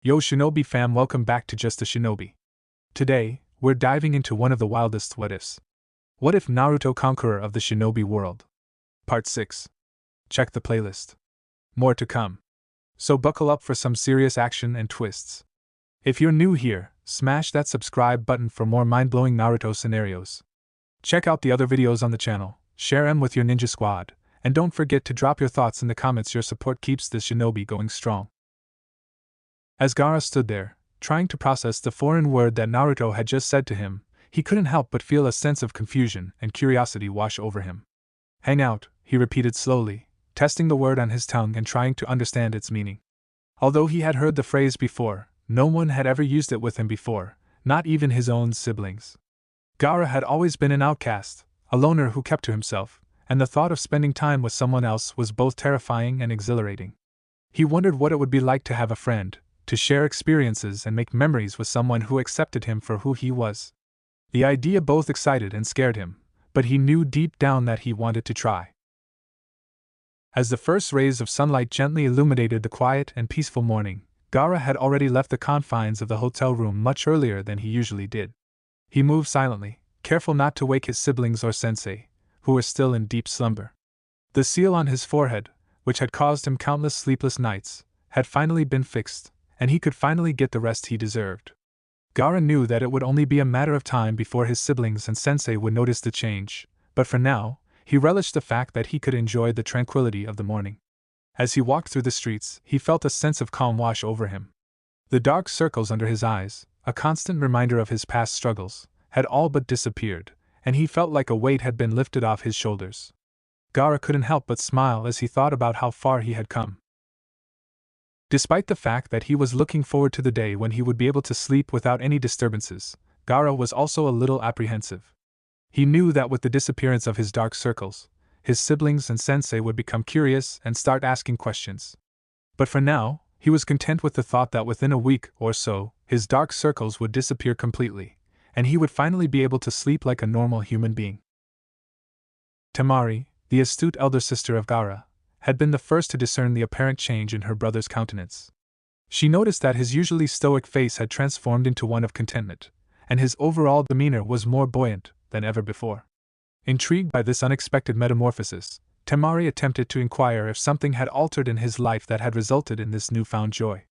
Yo Shinobi fam, welcome back to Just a Shinobi. Today, we're diving into one of the wildest what-ifs. What if Naruto Conqueror of the Shinobi world? Part 6. Check the playlist. More to come. So buckle up for some serious action and twists. If you're new here, smash that subscribe button for more mind-blowing Naruto scenarios. Check out the other videos on the channel, share them with your ninja squad, and don't forget to drop your thoughts in the comments. Your support keeps this Shinobi going strong. As Gaara stood there, trying to process the foreign word that Naruto had just said to him, he couldn't help but feel a sense of confusion and curiosity wash over him. Hang out, he repeated slowly, testing the word on his tongue and trying to understand its meaning. Although he had heard the phrase before, no one had ever used it with him before, not even his own siblings. Gaara had always been an outcast, a loner who kept to himself, and the thought of spending time with someone else was both terrifying and exhilarating. He wondered what it would be like to have a friend, to share experiences and make memories with someone who accepted him for who he was. The idea both excited and scared him, but he knew deep down that he wanted to try. As the first rays of sunlight gently illuminated the quiet and peaceful morning, Gaara had already left the confines of the hotel room much earlier than he usually did. He moved silently, careful not to wake his siblings or sensei, who were still in deep slumber. The seal on his forehead, which had caused him countless sleepless nights, had finally been fixed, and he could finally get the rest he deserved. Gaara knew that it would only be a matter of time before his siblings and sensei would notice the change, but for now, he relished the fact that he could enjoy the tranquility of the morning. As he walked through the streets, he felt a sense of calm wash over him. The dark circles under his eyes, a constant reminder of his past struggles, had all but disappeared, and he felt like a weight had been lifted off his shoulders. Gaara couldn't help but smile as he thought about how far he had come. Despite the fact that he was looking forward to the day when he would be able to sleep without any disturbances, Gaara was also a little apprehensive. He knew that with the disappearance of his dark circles, his siblings and sensei would become curious and start asking questions. But for now, he was content with the thought that within a week or so, his dark circles would disappear completely, and he would finally be able to sleep like a normal human being. Temari, the astute elder sister of Gaara, had been the first to discern the apparent change in her brother's countenance. She noticed that his usually stoic face had transformed into one of contentment, and his overall demeanor was more buoyant than ever before. Intrigued by this unexpected metamorphosis, Temari attempted to inquire if something had altered in his life that had resulted in this newfound joy.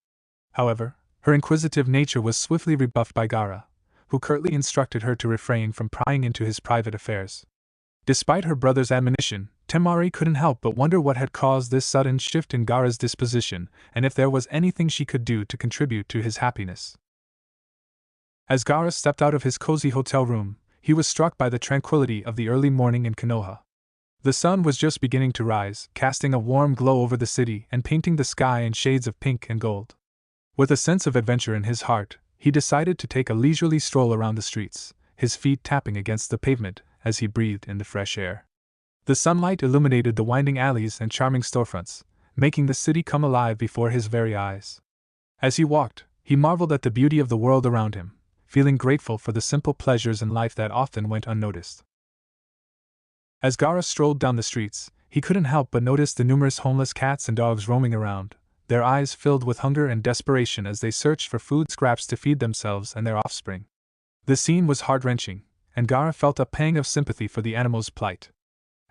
However, her inquisitive nature was swiftly rebuffed by Gaara, who curtly instructed her to refrain from prying into his private affairs. Despite her brother's admonition, Temari couldn't help but wonder what had caused this sudden shift in Gaara's disposition, and if there was anything she could do to contribute to his happiness. As Gaara stepped out of his cozy hotel room, he was struck by the tranquility of the early morning in Konoha. The sun was just beginning to rise, casting a warm glow over the city and painting the sky in shades of pink and gold. With a sense of adventure in his heart, he decided to take a leisurely stroll around the streets, his feet tapping against the pavement as he breathed in the fresh air. The sunlight illuminated the winding alleys and charming storefronts, making the city come alive before his very eyes. As he walked, he marveled at the beauty of the world around him, feeling grateful for the simple pleasures in life that often went unnoticed. As Gaara strolled down the streets, he couldn't help but notice the numerous homeless cats and dogs roaming around, their eyes filled with hunger and desperation as they searched for food scraps to feed themselves and their offspring. The scene was heart-wrenching, and Gaara felt a pang of sympathy for the animals' plight.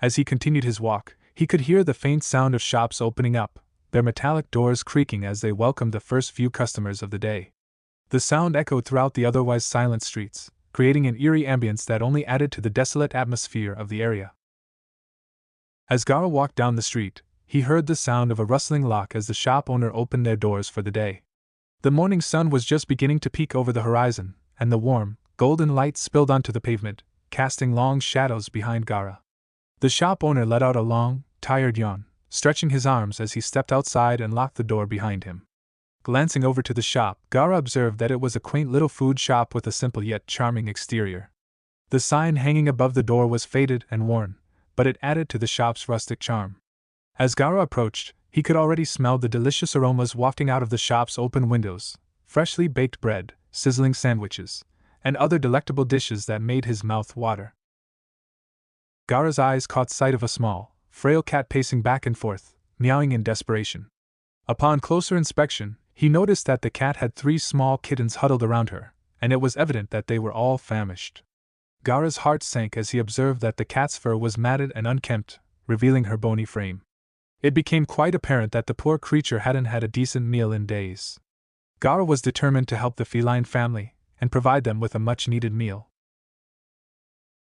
As he continued his walk, he could hear the faint sound of shops opening up, their metallic doors creaking as they welcomed the first few customers of the day. The sound echoed throughout the otherwise silent streets, creating an eerie ambience that only added to the desolate atmosphere of the area. As Gaara walked down the street, he heard the sound of a rustling lock as the shop owner opened their doors for the day. The morning sun was just beginning to peek over the horizon, and the warm, golden light spilled onto the pavement, casting long shadows behind Gaara. The shop owner let out a long, tired yawn, stretching his arms as he stepped outside and locked the door behind him. Glancing over to the shop, Gaara observed that it was a quaint little food shop with a simple yet charming exterior. The sign hanging above the door was faded and worn, but it added to the shop's rustic charm. As Gaara approached, he could already smell the delicious aromas wafting out of the shop's open windows, freshly baked bread, sizzling sandwiches, and other delectable dishes that made his mouth water. Gaara's eyes caught sight of a small, frail cat pacing back and forth, meowing in desperation. Upon closer inspection, He noticed that the cat had 3 small kittens huddled around her, and it was evident that they were all famished. Gaara's heart sank as he observed that the cat's fur was matted and unkempt, revealing her bony frame. It became quite apparent that the poor creature hadn't had a decent meal in days. Gaara was determined to help the feline family and provide them with a much-needed meal.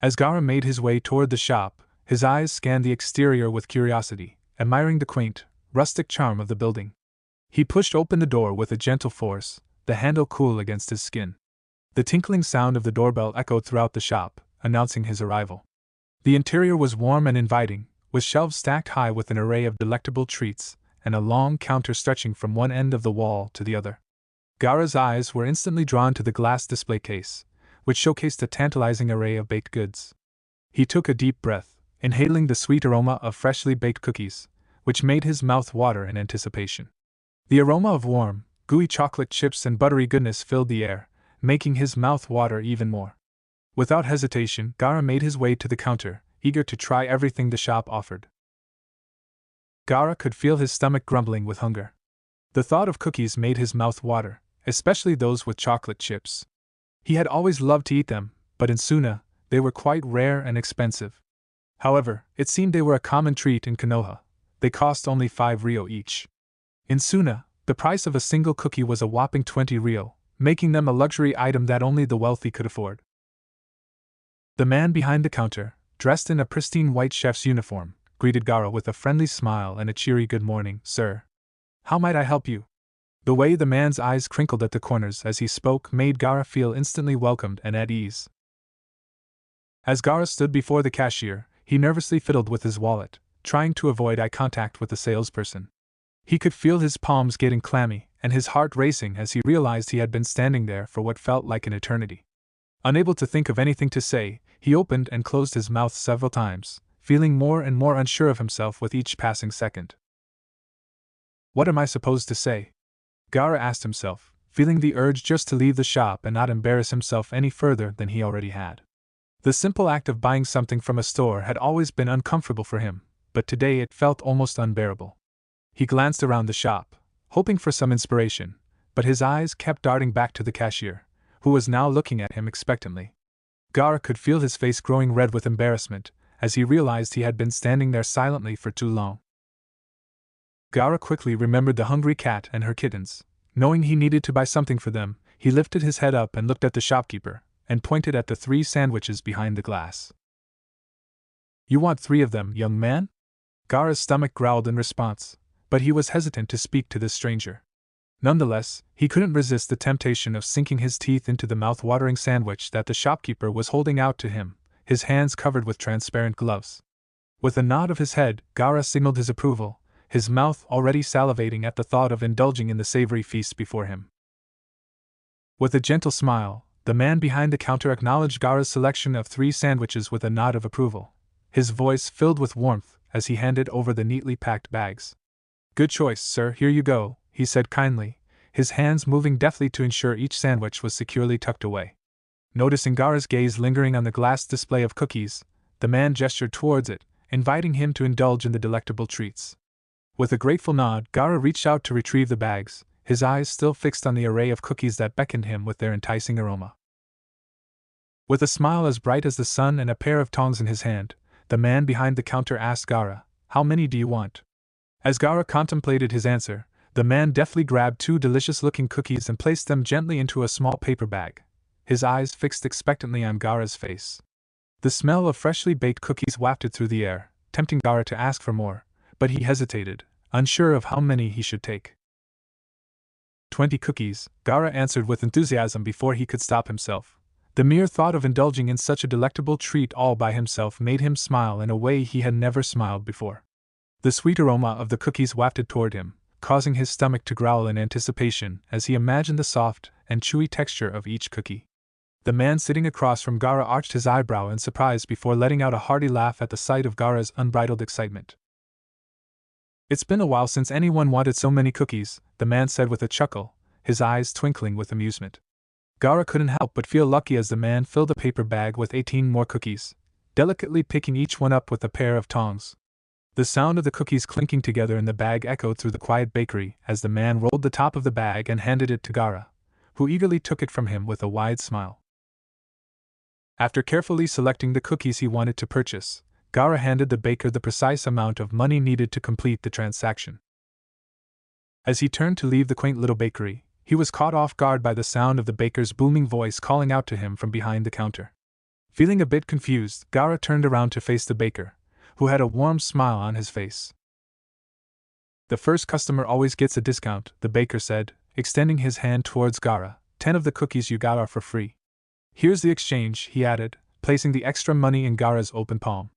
As Gaara made his way toward the shop, his eyes scanned the exterior with curiosity, admiring the quaint, rustic charm of the building. He pushed open the door with a gentle force, the handle cool against his skin. The tinkling sound of the doorbell echoed throughout the shop, announcing his arrival. The interior was warm and inviting, with shelves stacked high with an array of delectable treats, and a long counter stretching from one end of the wall to the other. Gaara's eyes were instantly drawn to the glass display case, which showcased a tantalizing array of baked goods. He took a deep breath, inhaling the sweet aroma of freshly baked cookies, which made his mouth water in anticipation. The aroma of warm, gooey chocolate chips and buttery goodness filled the air, making his mouth water even more. Without hesitation, Gaara made his way to the counter, eager to try everything the shop offered. Gaara could feel his stomach grumbling with hunger. The thought of cookies made his mouth water, especially those with chocolate chips. He had always loved to eat them, but in Suna, they were quite rare and expensive. However, it seemed they were a common treat in Konoha. They cost only 5 ryo each. In Suna, the price of a single cookie was a whopping 20 ryo, making them a luxury item that only the wealthy could afford. The man behind the counter, dressed in a pristine white chef's uniform, greeted Gaara with a friendly smile and a cheery "Good morning, sir. How might I help you?" The way the man's eyes crinkled at the corners as he spoke made Gaara feel instantly welcomed and at ease. As Gaara stood before the cashier, he nervously fiddled with his wallet, trying to avoid eye contact with the salesperson. He could feel his palms getting clammy and his heart racing as he realized he had been standing there for what felt like an eternity. Unable to think of anything to say, he opened and closed his mouth several times, feeling more and more unsure of himself with each passing second. What am I supposed to say? Gaara asked himself, feeling the urge just to leave the shop and not embarrass himself any further than he already had. The simple act of buying something from a store had always been uncomfortable for him, but today it felt almost unbearable. He glanced around the shop, hoping for some inspiration, but his eyes kept darting back to the cashier, who was now looking at him expectantly. Gaara could feel his face growing red with embarrassment, as he realized he had been standing there silently for too long. Gaara quickly remembered the hungry cat and her kittens. Knowing he needed to buy something for them, he lifted his head up and looked at the shopkeeper, and pointed at the 3 sandwiches behind the glass. "You want 3 of them, young man?" Gaara's stomach growled in response, but he was hesitant to speak to this stranger. Nonetheless, he couldn't resist the temptation of sinking his teeth into the mouth-watering sandwich that the shopkeeper was holding out to him, his hands covered with transparent gloves. With a nod of his head, Gaara signaled his approval, his mouth already salivating at the thought of indulging in the savory feast before him. With a gentle smile, the man behind the counter acknowledged Gaara's selection of 3 sandwiches with a nod of approval, his voice filled with warmth as he handed over the neatly packed bags. "Good choice, sir, here you go," he said kindly, his hands moving deftly to ensure each sandwich was securely tucked away. Noticing Gaara's gaze lingering on the glass display of cookies, the man gestured towards it, inviting him to indulge in the delectable treats. With a grateful nod, Gaara reached out to retrieve the bags, his eyes still fixed on the array of cookies that beckoned him with their enticing aroma. With a smile as bright as the sun and a pair of tongs in his hand, the man behind the counter asked Gaara, "How many do you want?" As Gaara contemplated his answer, the man deftly grabbed 2 delicious-looking cookies and placed them gently into a small paper bag, his eyes fixed expectantly on Gaara's face. The smell of freshly baked cookies wafted through the air, tempting Gaara to ask for more, but he hesitated, unsure of how many he should take. 20 cookies, Gaara answered with enthusiasm before he could stop himself. The mere thought of indulging in such a delectable treat all by himself made him smile in a way he had never smiled before. The sweet aroma of the cookies wafted toward him, causing his stomach to growl in anticipation as he imagined the soft and chewy texture of each cookie. The man sitting across from Gaara arched his eyebrow in surprise before letting out a hearty laugh at the sight of Gaara's unbridled excitement. "It's been a while since anyone wanted so many cookies," the man said with a chuckle, his eyes twinkling with amusement. Gaara couldn't help but feel lucky as the man filled a paper bag with 18 more cookies, delicately picking each one up with a pair of tongs. The sound of the cookies clinking together in the bag echoed through the quiet bakery as the man rolled the top of the bag and handed it to Gaara, who eagerly took it from him with a wide smile. After carefully selecting the cookies he wanted to purchase, Gaara handed the baker the precise amount of money needed to complete the transaction. As he turned to leave the quaint little bakery, he was caught off guard by the sound of the baker's booming voice calling out to him from behind the counter. Feeling a bit confused, Gaara turned around to face the baker, who had a warm smile on his face. "The first customer always gets a discount," the baker said, extending his hand towards Gaara. 10 of the cookies you got are for free. Here's the exchange," he added, placing the extra money in Gaara's open palm.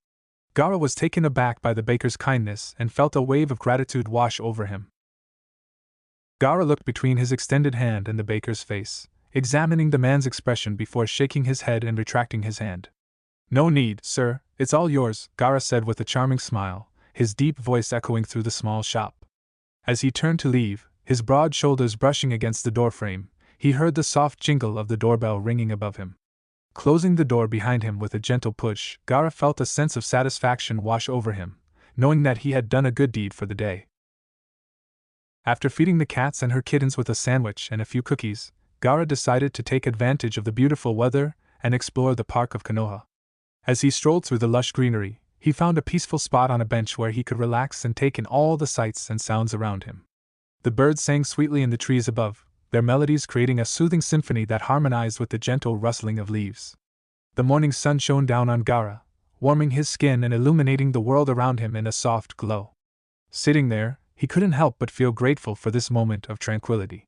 Gaara was taken aback by the baker's kindness and felt a wave of gratitude wash over him. Gaara looked between his extended hand and the baker's face, examining the man's expression before shaking his head and retracting his hand. "No need, sir, it's all yours," Gaara said with a charming smile, his deep voice echoing through the small shop. As he turned to leave, his broad shoulders brushing against the doorframe, he heard the soft jingle of the doorbell ringing above him. Closing the door behind him with a gentle push, Gaara felt a sense of satisfaction wash over him, knowing that he had done a good deed for the day. After feeding the cats and her kittens with a sandwich and a few cookies, Gaara decided to take advantage of the beautiful weather and explore the park of Konoha. As he strolled through the lush greenery, he found a peaceful spot on a bench where he could relax and take in all the sights and sounds around him. The birds sang sweetly in the trees above, their melodies creating a soothing symphony that harmonized with the gentle rustling of leaves. The morning sun shone down on Gaara, warming his skin and illuminating the world around him in a soft glow. Sitting there, he couldn't help but feel grateful for this moment of tranquility.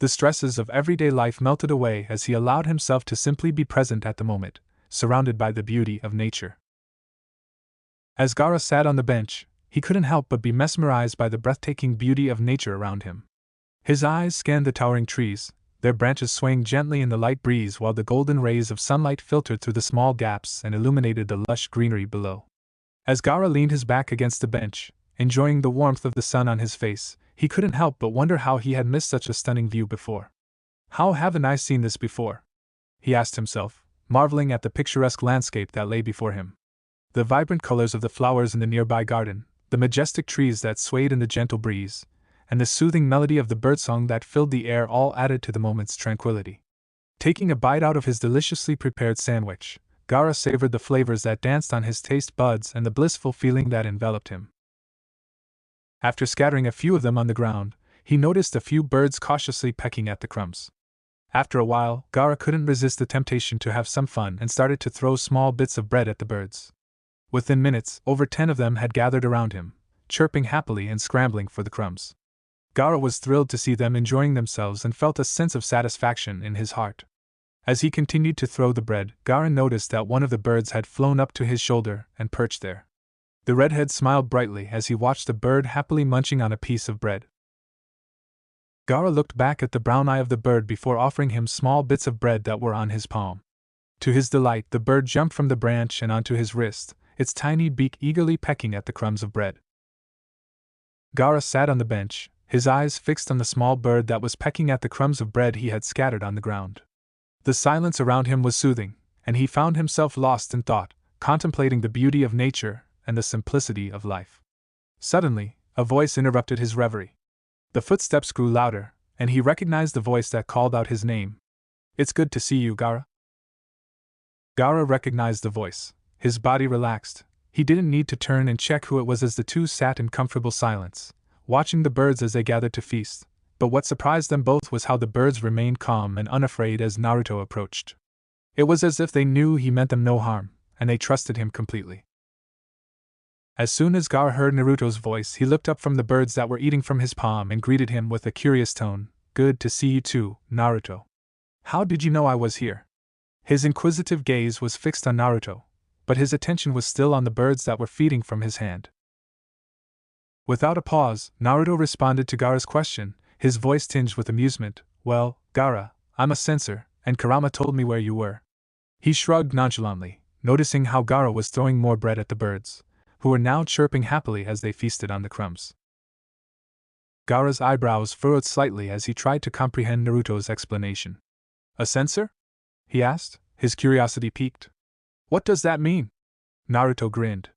The stresses of everyday life melted away as he allowed himself to simply be present at the moment, surrounded by the beauty of nature. As Gaara sat on the bench, he couldn't help but be mesmerized by the breathtaking beauty of nature around him. His eyes scanned the towering trees, their branches swaying gently in the light breeze while the golden rays of sunlight filtered through the small gaps and illuminated the lush greenery below. As Gaara leaned his back against the bench, enjoying the warmth of the sun on his face, he couldn't help but wonder how he had missed such a stunning view before. "How haven't I seen this before?" he asked himself, marveling at the picturesque landscape that lay before him. The vibrant colors of the flowers in the nearby garden, the majestic trees that swayed in the gentle breeze, and the soothing melody of the birdsong that filled the air all added to the moment's tranquility. Taking a bite out of his deliciously prepared sandwich, Gaara savored the flavors that danced on his taste buds and the blissful feeling that enveloped him. After scattering a few of them on the ground, he noticed a few birds cautiously pecking at the crumbs. After a while, Gaara couldn't resist the temptation to have some fun and started to throw small bits of bread at the birds. Within minutes, over 10 of them had gathered around him, chirping happily and scrambling for the crumbs. Gaara was thrilled to see them enjoying themselves and felt a sense of satisfaction in his heart. As he continued to throw the bread, Gaara noticed that one of the birds had flown up to his shoulder and perched there. The redhead smiled brightly as he watched the bird happily munching on a piece of bread. Gaara looked back at the brown eye of the bird before offering him small bits of bread that were on his palm. To his delight, the bird jumped from the branch and onto his wrist, its tiny beak eagerly pecking at the crumbs of bread. Gaara sat on the bench, his eyes fixed on the small bird that was pecking at the crumbs of bread he had scattered on the ground. The silence around him was soothing, and he found himself lost in thought, contemplating the beauty of nature and the simplicity of life. Suddenly, a voice interrupted his reverie. The footsteps grew louder, and he recognized the voice that called out his name. "It's good to see you, Gaara." Gaara recognized the voice. His body relaxed. He didn't need to turn and check who it was as the two sat in comfortable silence, watching the birds as they gathered to feast. But what surprised them both was how the birds remained calm and unafraid as Naruto approached. It was as if they knew he meant them no harm, and they trusted him completely. As soon as Gaara heard Naruto's voice, he looked up from the birds that were eating from his palm and greeted him with a curious tone. "Good to see you too, Naruto. How did you know I was here?" His inquisitive gaze was fixed on Naruto, but his attention was still on the birds that were feeding from his hand. Without a pause, Naruto responded to Gaara's question, his voice tinged with amusement. "Well, Gaara, I'm a censor, and Kurama told me where you were." He shrugged nonchalantly, noticing how Gaara was throwing more bread at the birds, who were now chirping happily as they feasted on the crumbs. Gaara's eyebrows furrowed slightly as he tried to comprehend Naruto's explanation. "A censor?" he asked, his curiosity piqued. "What does that mean?" Naruto grinned.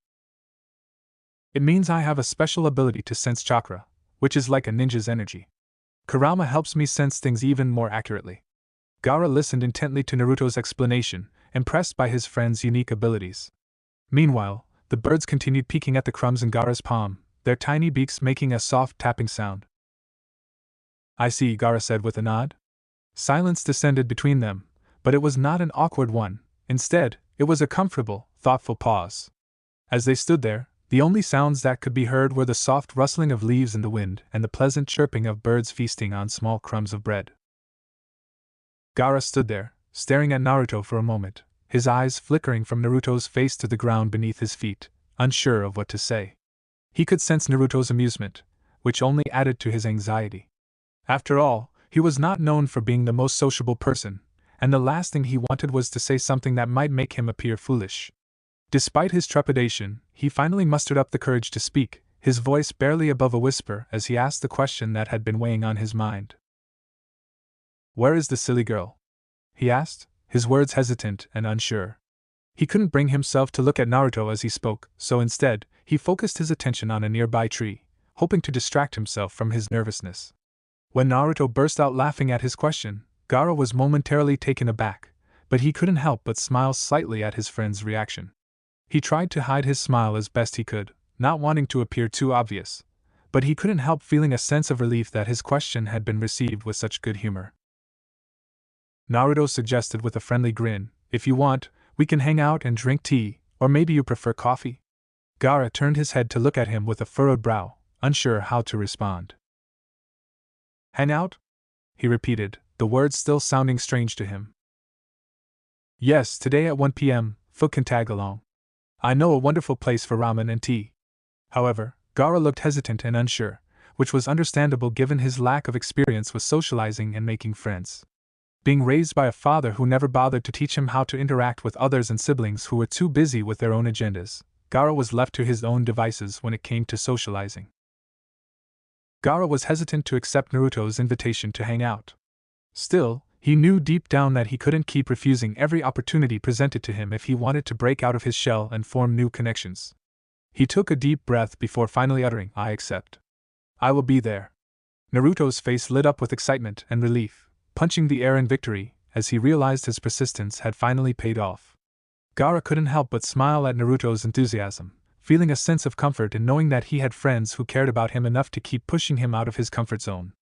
It means I have a special ability to sense chakra, which is like a ninja's energy. Kurama helps me sense things even more accurately. Gaara listened intently to Naruto's explanation, impressed by his friend's unique abilities. Meanwhile, the birds continued peeking at the crumbs in Gaara's palm, their tiny beaks making a soft tapping sound. I see, Gaara said with a nod. Silence descended between them, but it was not an awkward one. Instead, it was a comfortable, thoughtful pause. As they stood there, the only sounds that could be heard were the soft rustling of leaves in the wind and the pleasant chirping of birds feasting on small crumbs of bread. Gaara stood there, staring at Naruto for a moment, his eyes flickering from Naruto's face to the ground beneath his feet, unsure of what to say. He could sense Naruto's amusement, which only added to his anxiety. After all, he was not known for being the most sociable person, and the last thing he wanted was to say something that might make him appear foolish. Despite his trepidation, he finally mustered up the courage to speak, his voice barely above a whisper as he asked the question that had been weighing on his mind. Where is the silly girl? He asked, his words hesitant and unsure. He couldn't bring himself to look at Naruto as he spoke, so instead, he focused his attention on a nearby tree, hoping to distract himself from his nervousness. When Naruto burst out laughing at his question, Gaara was momentarily taken aback, but he couldn't help but smile slightly at his friend's reaction. He tried to hide his smile as best he could, not wanting to appear too obvious, but he couldn't help feeling a sense of relief that his question had been received with such good humor. Naruto suggested with a friendly grin, if you want, we can hang out and drink tea, or maybe you prefer coffee? Gaara turned his head to look at him with a furrowed brow, unsure how to respond. Hang out? He repeated, the words still sounding strange to him. Yes, today at 1 p.m., Foot can tag along. I know a wonderful place for ramen and tea. However, Gaara looked hesitant and unsure, which was understandable given his lack of experience with socializing and making friends. Being raised by a father who never bothered to teach him how to interact with others and siblings who were too busy with their own agendas, Gaara was left to his own devices when it came to socializing. Gaara was hesitant to accept Naruto's invitation to hang out. Still, he knew deep down that he couldn't keep refusing every opportunity presented to him if he wanted to break out of his shell and form new connections. He took a deep breath before finally uttering, I accept. I will be there. Naruto's face lit up with excitement and relief, punching the air in victory, as he realized his persistence had finally paid off. Gaara couldn't help but smile at Naruto's enthusiasm, feeling a sense of comfort in knowing that he had friends who cared about him enough to keep pushing him out of his comfort zone.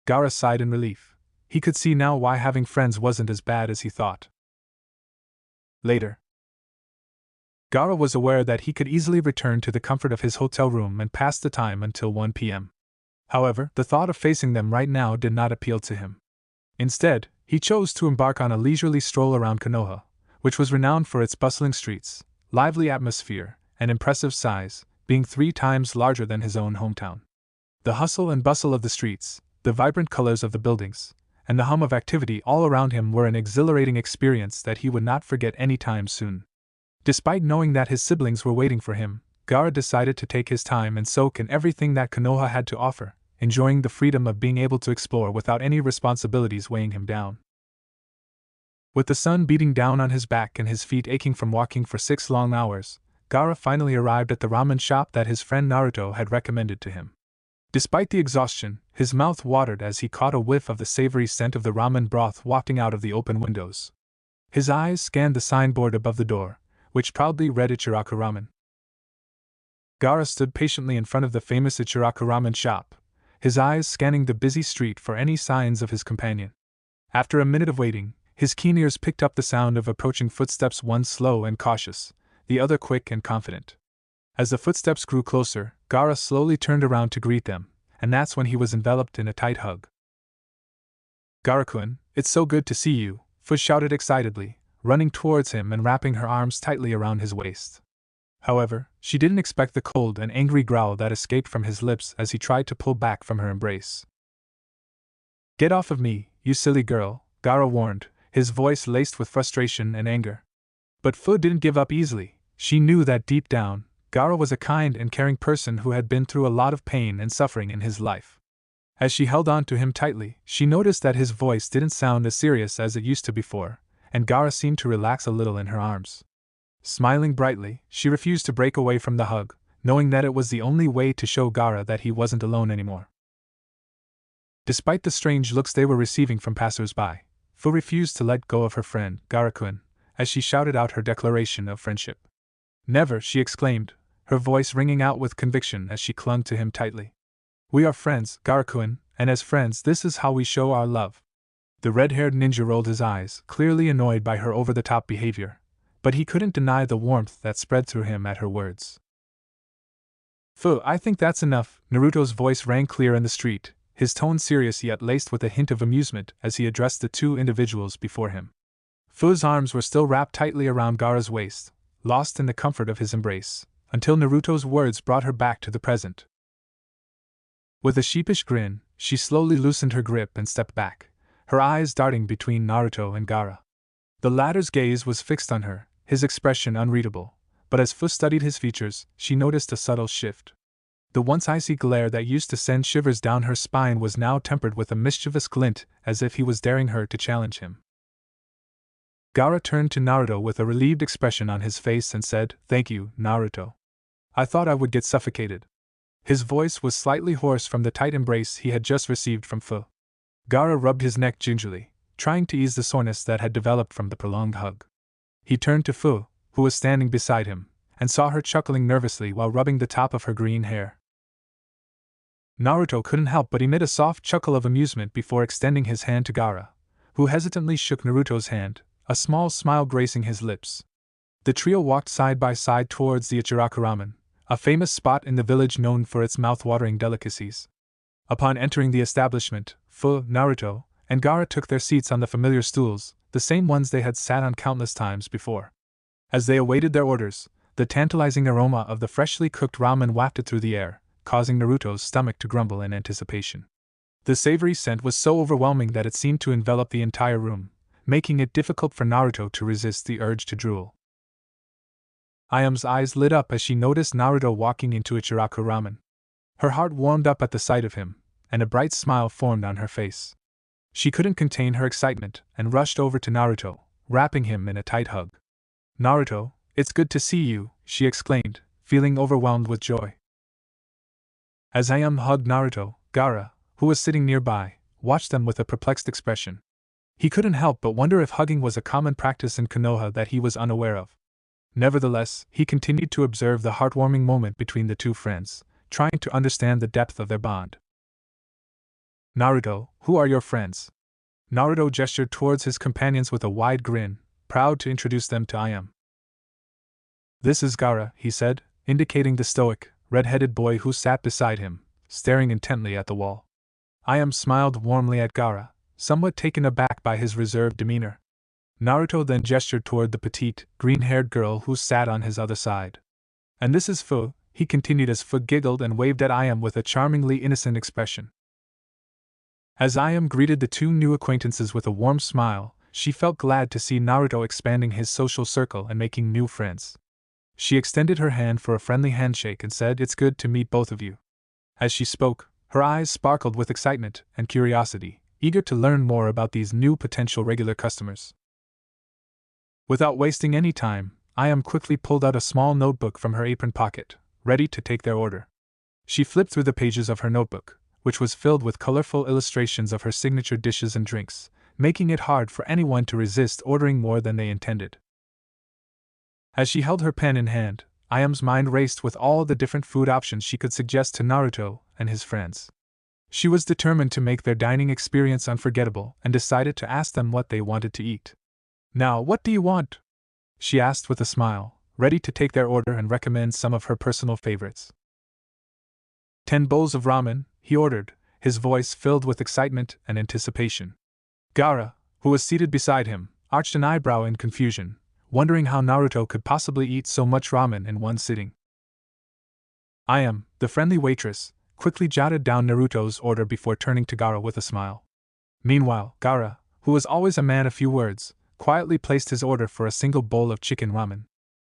Gaara sighed in relief. He could see now why having friends wasn't as bad as he thought. Later, Gaara was aware that he could easily return to the comfort of his hotel room and pass the time until 1 p.m. However, the thought of facing them right now did not appeal to him. Instead, he chose to embark on a leisurely stroll around Konoha, which was renowned for its bustling streets, lively atmosphere, and impressive size, being 3 times larger than his own hometown. The hustle and bustle of the streets, the vibrant colors of the buildings, and the hum of activity all around him were an exhilarating experience that he would not forget any time soon. Despite knowing that his siblings were waiting for him, Gaara decided to take his time and soak in everything that Konoha had to offer, enjoying the freedom of being able to explore without any responsibilities weighing him down. With the sun beating down on his back and his feet aching from walking for 6 long hours, Gaara finally arrived at the ramen shop that his friend Naruto had recommended to him. Despite the exhaustion, his mouth watered as he caught a whiff of the savory scent of the ramen broth wafting out of the open windows. His eyes scanned the signboard above the door, which proudly read Ichiraku Ramen. Gaara stood patiently in front of the famous Ichiraku Ramen shop, his eyes scanning the busy street for any signs of his companion. After a minute of waiting, his keen ears picked up the sound of approaching footsteps, one slow and cautious, the other quick and confident. As the footsteps grew closer, Gaara slowly turned around to greet them, and that's when he was enveloped in a tight hug. Gaara-kun, it's so good to see you, Fush shouted excitedly, running towards him and wrapping her arms tightly around his waist. However, she didn't expect the cold and angry growl that escaped from his lips as he tried to pull back from her embrace. Get off of me, you silly girl, Gaara warned, his voice laced with frustration and anger. But Fu didn't give up easily. She knew that deep down, Gaara was a kind and caring person who had been through a lot of pain and suffering in his life. As she held on to him tightly, she noticed that his voice didn't sound as serious as it used to before, and Gaara seemed to relax a little in her arms. Smiling brightly, she refused to break away from the hug, knowing that it was the only way to show Gaara that he wasn't alone anymore. Despite the strange looks they were receiving from passers-by, Fu refused to let go of her friend, Gaara-kun, as she shouted out her declaration of friendship. "Never," she exclaimed, her voice ringing out with conviction as she clung to him tightly. "We are friends, Gaara-kun, and as friends this is how we show our love." The red-haired ninja rolled his eyes, clearly annoyed by her over-the-top behavior, but he couldn't deny the warmth that spread through him at her words. "Fu, I think that's enough," Naruto's voice rang clear in the street, his tone serious yet laced with a hint of amusement as he addressed the two individuals before him. Fu's arms were still wrapped tightly around Gaara's waist, lost in the comfort of his embrace, until Naruto's words brought her back to the present. With a sheepish grin, she slowly loosened her grip and stepped back, her eyes darting between Naruto and Gaara. The latter's gaze was fixed on her, his expression unreadable, but as Fu studied his features, she noticed a subtle shift. The once icy glare that used to send shivers down her spine was now tempered with a mischievous glint, as if he was daring her to challenge him. Gaara turned to Naruto with a relieved expression on his face and said, "Thank you, Naruto. I thought I would get suffocated." His voice was slightly hoarse from the tight embrace he had just received from Fu. Gaara rubbed his neck gingerly, trying to ease the soreness that had developed from the prolonged hug. He turned to Fu, who was standing beside him, and saw her chuckling nervously while rubbing the top of her green hair. Naruto couldn't help but emit a soft chuckle of amusement before extending his hand to Gaara, who hesitantly shook Naruto's hand, a small smile gracing his lips. The trio walked side by side towards the Ichiraku Ramen, a famous spot in the village known for its mouth-watering delicacies. Upon entering the establishment, Fu, Naruto, and Gaara took their seats on the familiar stools, the same ones they had sat on countless times before. As they awaited their orders, the tantalizing aroma of the freshly cooked ramen wafted through the air, causing Naruto's stomach to grumble in anticipation. The savory scent was so overwhelming that it seemed to envelop the entire room, making it difficult for Naruto to resist the urge to drool. Ayam's eyes lit up as she noticed Naruto walking into Ichiraku Ramen. Her heart warmed up at the sight of him, and a bright smile formed on her face. She couldn't contain her excitement and rushed over to Naruto, wrapping him in a tight hug. "Naruto, it's good to see you," she exclaimed, feeling overwhelmed with joy. As Ayam hugged Naruto, Gaara, who was sitting nearby, watched them with a perplexed expression. He couldn't help but wonder if hugging was a common practice in Konoha that he was unaware of. Nevertheless, he continued to observe the heartwarming moment between the two friends, trying to understand the depth of their bond. "Naruto, who are your friends?" Naruto gestured towards his companions with a wide grin, proud to introduce them to Ayam. "This is Gaara," he said, indicating the stoic, red-headed boy who sat beside him, staring intently at the wall. Ayam smiled warmly at Gaara, somewhat taken aback by his reserved demeanor. Naruto then gestured toward the petite, green-haired girl who sat on his other side. "And this is Fu," he continued as Fu giggled and waved at Ayam with a charmingly innocent expression. As Ayam greeted the two new acquaintances with a warm smile, she felt glad to see Naruto expanding his social circle and making new friends. She extended her hand for a friendly handshake and said, "It's good to meet both of you." As she spoke, her eyes sparkled with excitement and curiosity, eager to learn more about these new potential regular customers. Without wasting any time, Ayam quickly pulled out a small notebook from her apron pocket, ready to take their order. She flipped through the pages of her notebook, which was filled with colorful illustrations of her signature dishes and drinks, making it hard for anyone to resist ordering more than they intended. As she held her pen in hand, Ayam's mind raced with all the different food options she could suggest to Naruto and his friends. She was determined to make their dining experience unforgettable and decided to ask them what they wanted to eat. "Now, what do you want?" she asked with a smile, ready to take their order and recommend some of her personal favorites. 10 bowls of ramen, he ordered, his voice filled with excitement and anticipation. Gaara, who was seated beside him, arched an eyebrow in confusion, wondering how Naruto could possibly eat so much ramen in one sitting. Ayam, the friendly waitress, quickly jotted down Naruto's order before turning to Gaara with a smile. Meanwhile, Gaara, who was always a man of few words, quietly placed his order for a single bowl of chicken ramen.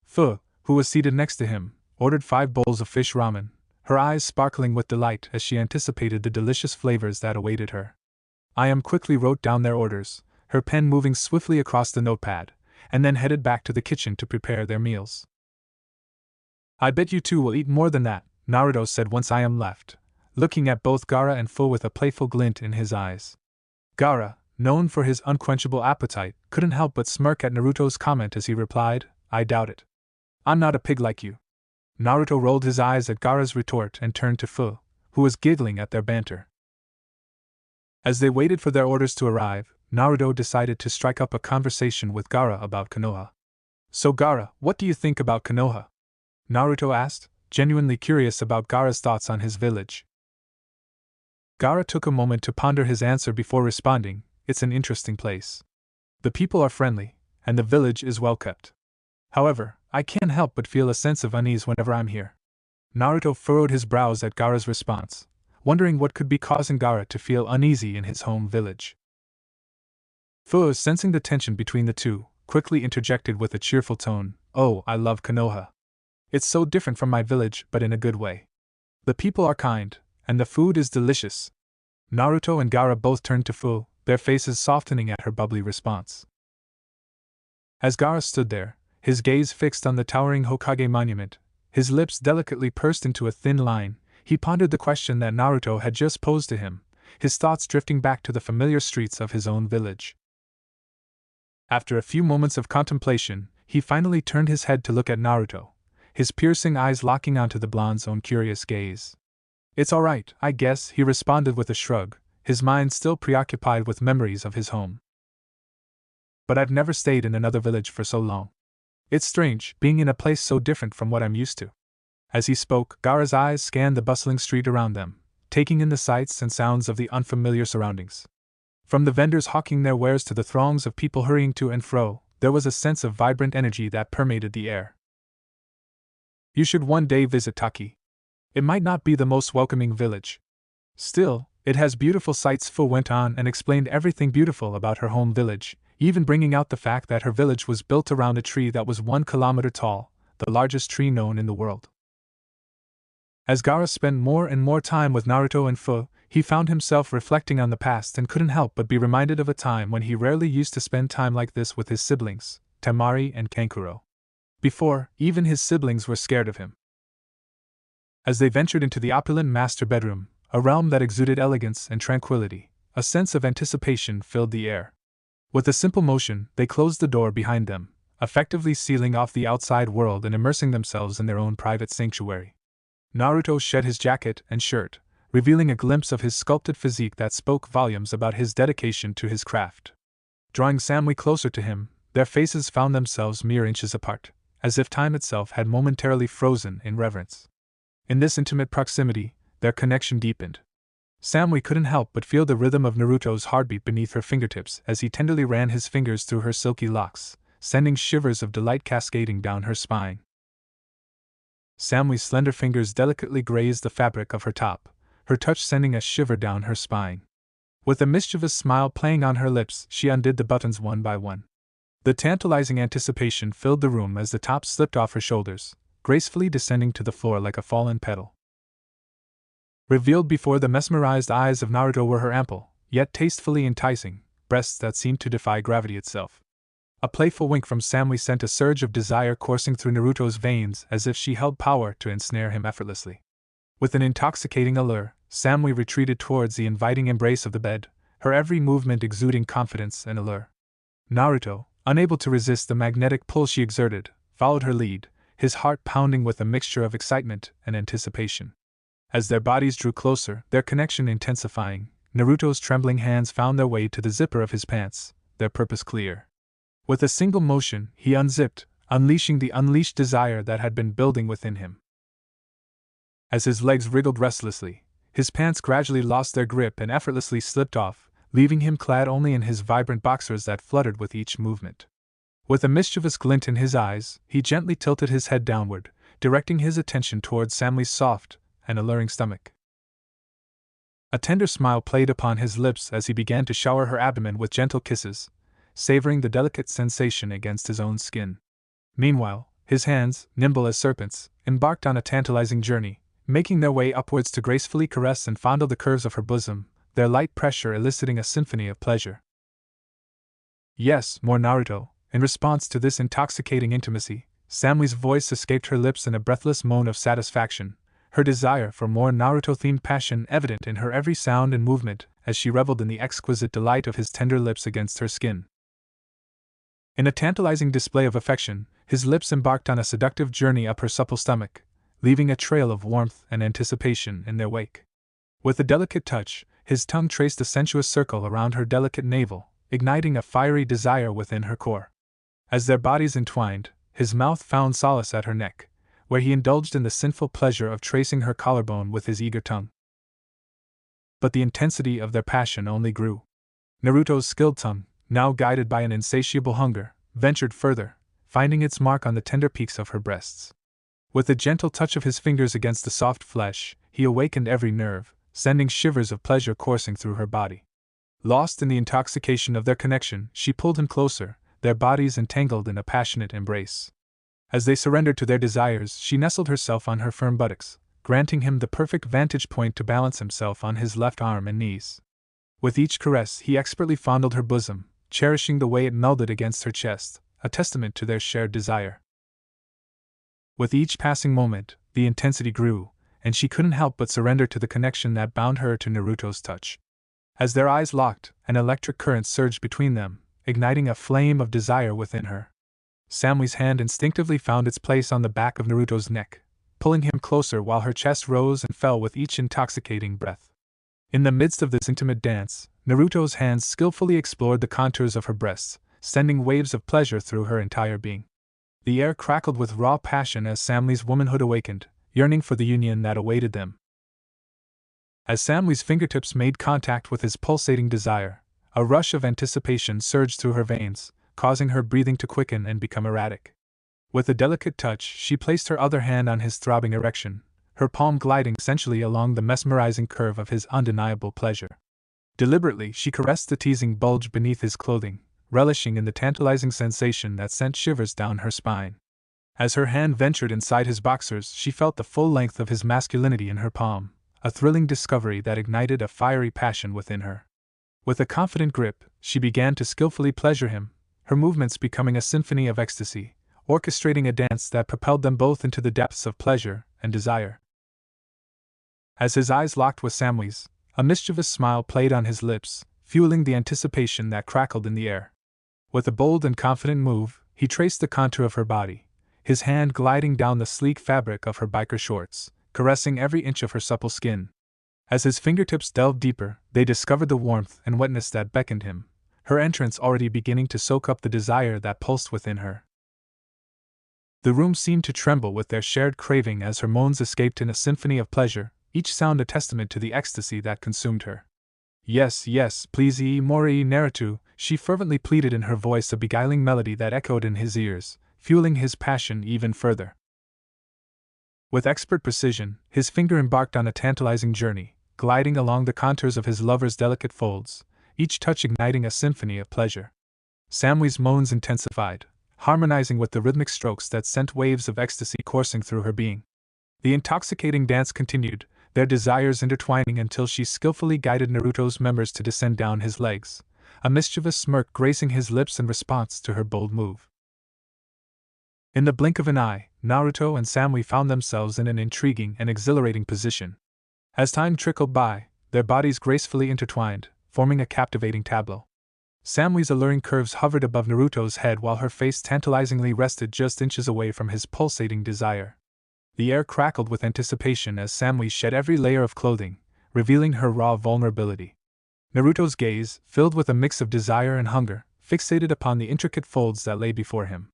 Fu, who was seated next to him, ordered 5 bowls of fish ramen, her eyes sparkling with delight as she anticipated the delicious flavors that awaited her. Ayam quickly wrote down their orders, her pen moving swiftly across the notepad, and then headed back to the kitchen to prepare their meals. I bet you two will eat more than that, Naruto said once I am left, looking at both Gaara and Fu with a playful glint in his eyes. Gaara, known for his unquenchable appetite, couldn't help but smirk at Naruto's comment as he replied, I doubt it. I'm not a pig like you. Naruto rolled his eyes at Gaara's retort and turned to Fu, who was giggling at their banter. As they waited for their orders to arrive, Naruto decided to strike up a conversation with Gaara about Konoha. So Gaara, what do you think about Konoha? Naruto asked, genuinely curious about Gaara's thoughts on his village. Gaara took a moment to ponder his answer before responding, it's an interesting place. The people are friendly, and the village is well kept. However, I can't help but feel a sense of unease whenever I'm here. Naruto furrowed his brows at Gaara's response, wondering what could be causing Gaara to feel uneasy in his home village. Fu, sensing the tension between the two, quickly interjected with a cheerful tone, Oh, I love Konoha. It's so different from my village, but in a good way. The people are kind, and the food is delicious. Naruto and Gaara both turned to Fu, their faces softening at her bubbly response. As Gaara stood there, his gaze fixed on the towering Hokage monument, his lips delicately pursed into a thin line, he pondered the question that Naruto had just posed to him, his thoughts drifting back to the familiar streets of his own village. After a few moments of contemplation, he finally turned his head to look at Naruto, his piercing eyes locking onto the blonde's own curious gaze. It's all right, I guess, he responded with a shrug, his mind still preoccupied with memories of his home. But I've never stayed in another village for so long. It's strange, being in a place so different from what I'm used to. As he spoke, Gaara's eyes scanned the bustling street around them, taking in the sights and sounds of the unfamiliar surroundings. From the vendors hawking their wares to the throngs of people hurrying to and fro, there was a sense of vibrant energy that permeated the air. You should one day visit Taki. It might not be the most welcoming village. Still, it has beautiful sights. Fu went on and explained everything beautiful about her home village, even bringing out the fact that her village was built around a tree that was 1 kilometer tall, the largest tree known in the world. As Gaara spent more and more time with Naruto and Fu, he found himself reflecting on the past and couldn't help but be reminded of a time when he rarely used to spend time like this with his siblings, Temari and Kankuro. Before, even his siblings were scared of him. As they ventured into the opulent master bedroom, a realm that exuded elegance and tranquility, a sense of anticipation filled the air. With a simple motion, they closed the door behind them, effectively sealing off the outside world and immersing themselves in their own private sanctuary. Naruto shed his jacket and shirt, revealing a glimpse of his sculpted physique that spoke volumes about his dedication to his craft. Drawing Samui closer to him, their faces found themselves mere inches apart, as if time itself had momentarily frozen in reverence. In this intimate proximity, their connection deepened. Samui couldn't help but feel the rhythm of Naruto's heartbeat beneath her fingertips as he tenderly ran his fingers through her silky locks, sending shivers of delight cascading down her spine. Samui's slender fingers delicately grazed the fabric of her top, her touch sending a shiver down her spine. With a mischievous smile playing on her lips, she undid the buttons one by one. The tantalizing anticipation filled the room as the top slipped off her shoulders, gracefully descending to the floor like a fallen petal. Revealed before the mesmerized eyes of Naruto were her ample, yet tastefully enticing, breasts that seemed to defy gravity itself. A playful wink from Samui sent a surge of desire coursing through Naruto's veins as if she held power to ensnare him effortlessly. With an intoxicating allure, Samui retreated towards the inviting embrace of the bed, her every movement exuding confidence and allure. Naruto, unable to resist the magnetic pull she exerted, followed her lead, his heart pounding with a mixture of excitement and anticipation. As their bodies drew closer, their connection intensifying, Naruto's trembling hands found their way to the zipper of his pants, their purpose clear. With a single motion, he unzipped, unleashing the unleashed desire that had been building within him. As his legs wriggled restlessly, his pants gradually lost their grip and effortlessly slipped off, leaving him clad only in his vibrant boxers that fluttered with each movement. With a mischievous glint in his eyes, he gently tilted his head downward, directing his attention towards Samui's soft and alluring stomach. A tender smile played upon his lips as he began to shower her abdomen with gentle kisses, savoring the delicate sensation against his own skin. Meanwhile, his hands, nimble as serpents, embarked on a tantalizing journey, making their way upwards to gracefully caress and fondle the curves of her bosom, their light pressure eliciting a symphony of pleasure. Yes, more Naruto. In response to this intoxicating intimacy, Samui's voice escaped her lips in a breathless moan of satisfaction, her desire for more Naruto-themed passion evident in her every sound and movement as she reveled in the exquisite delight of his tender lips against her skin. In a tantalizing display of affection, his lips embarked on a seductive journey up her supple stomach, leaving a trail of warmth and anticipation in their wake. With a delicate touch, his tongue traced a sensuous circle around her delicate navel, igniting a fiery desire within her core. As their bodies entwined, his mouth found solace at her neck, where he indulged in the sinful pleasure of tracing her collarbone with his eager tongue. But the intensity of their passion only grew. Naruto's skilled tongue, now guided by an insatiable hunger, ventured further, finding its mark on the tender peaks of her breasts. With a gentle touch of his fingers against the soft flesh, he awakened every nerve, sending shivers of pleasure coursing through her body. Lost in the intoxication of their connection, she pulled him closer, their bodies entangled in a passionate embrace. As they surrendered to their desires, she nestled herself on her firm buttocks, granting him the perfect vantage point to balance himself on his left arm and knees. With each caress, he expertly fondled her bosom, cherishing the way it melded against her chest, a testament to their shared desire. With each passing moment, the intensity grew, and she couldn't help but surrender to the connection that bound her to Naruto's touch. As their eyes locked, an electric current surged between them, igniting a flame of desire within her. Samui's hand instinctively found its place on the back of Naruto's neck, pulling him closer while her chest rose and fell with each intoxicating breath. In the midst of this intimate dance, Naruto's hands skillfully explored the contours of her breasts, sending waves of pleasure through her entire being. The air crackled with raw passion as Samui's womanhood awakened, yearning for the union that awaited them. As Samui's fingertips made contact with his pulsating desire, a rush of anticipation surged through her veins, causing her breathing to quicken and become erratic. With a delicate touch, she placed her other hand on his throbbing erection, her palm gliding sensually along the mesmerizing curve of his undeniable pleasure. Deliberately, she caressed the teasing bulge beneath his clothing, relishing in the tantalizing sensation that sent shivers down her spine. As her hand ventured inside his boxers, she felt the full length of his masculinity in her palm, a thrilling discovery that ignited a fiery passion within her. With a confident grip, she began to skillfully pleasure him, her movements becoming a symphony of ecstasy, orchestrating a dance that propelled them both into the depths of pleasure and desire. As his eyes locked with Samui's, a mischievous smile played on his lips, fueling the anticipation that crackled in the air. With a bold and confident move, he traced the contour of her body, his hand gliding down the sleek fabric of her biker shorts, caressing every inch of her supple skin. As his fingertips delved deeper, they discovered the warmth and wetness that beckoned him, her entrance already beginning to soak up the desire that pulsed within her. The room seemed to tremble with their shared craving as her moans escaped in a symphony of pleasure, each sound a testament to the ecstasy that consumed her. Yes, yes, please Mori Naruto, she fervently pleaded in her voice, a beguiling melody that echoed in his ears, fueling his passion even further. With expert precision, his finger embarked on a tantalizing journey, gliding along the contours of his lover's delicate folds, each touch igniting a symphony of pleasure. Samui's moans intensified, harmonizing with the rhythmic strokes that sent waves of ecstasy coursing through her being. The intoxicating dance continued, their desires intertwining until she skillfully guided Naruto's members to descend down his legs, a mischievous smirk gracing his lips in response to her bold move. In the blink of an eye, Naruto and Samui found themselves in an intriguing and exhilarating position. As time trickled by, their bodies gracefully intertwined, forming a captivating tableau. Samui's alluring curves hovered above Naruto's head while her face tantalizingly rested just inches away from his pulsating desire. The air crackled with anticipation as Samui shed every layer of clothing, revealing her raw vulnerability. Naruto's gaze, filled with a mix of desire and hunger, fixated upon the intricate folds that lay before him.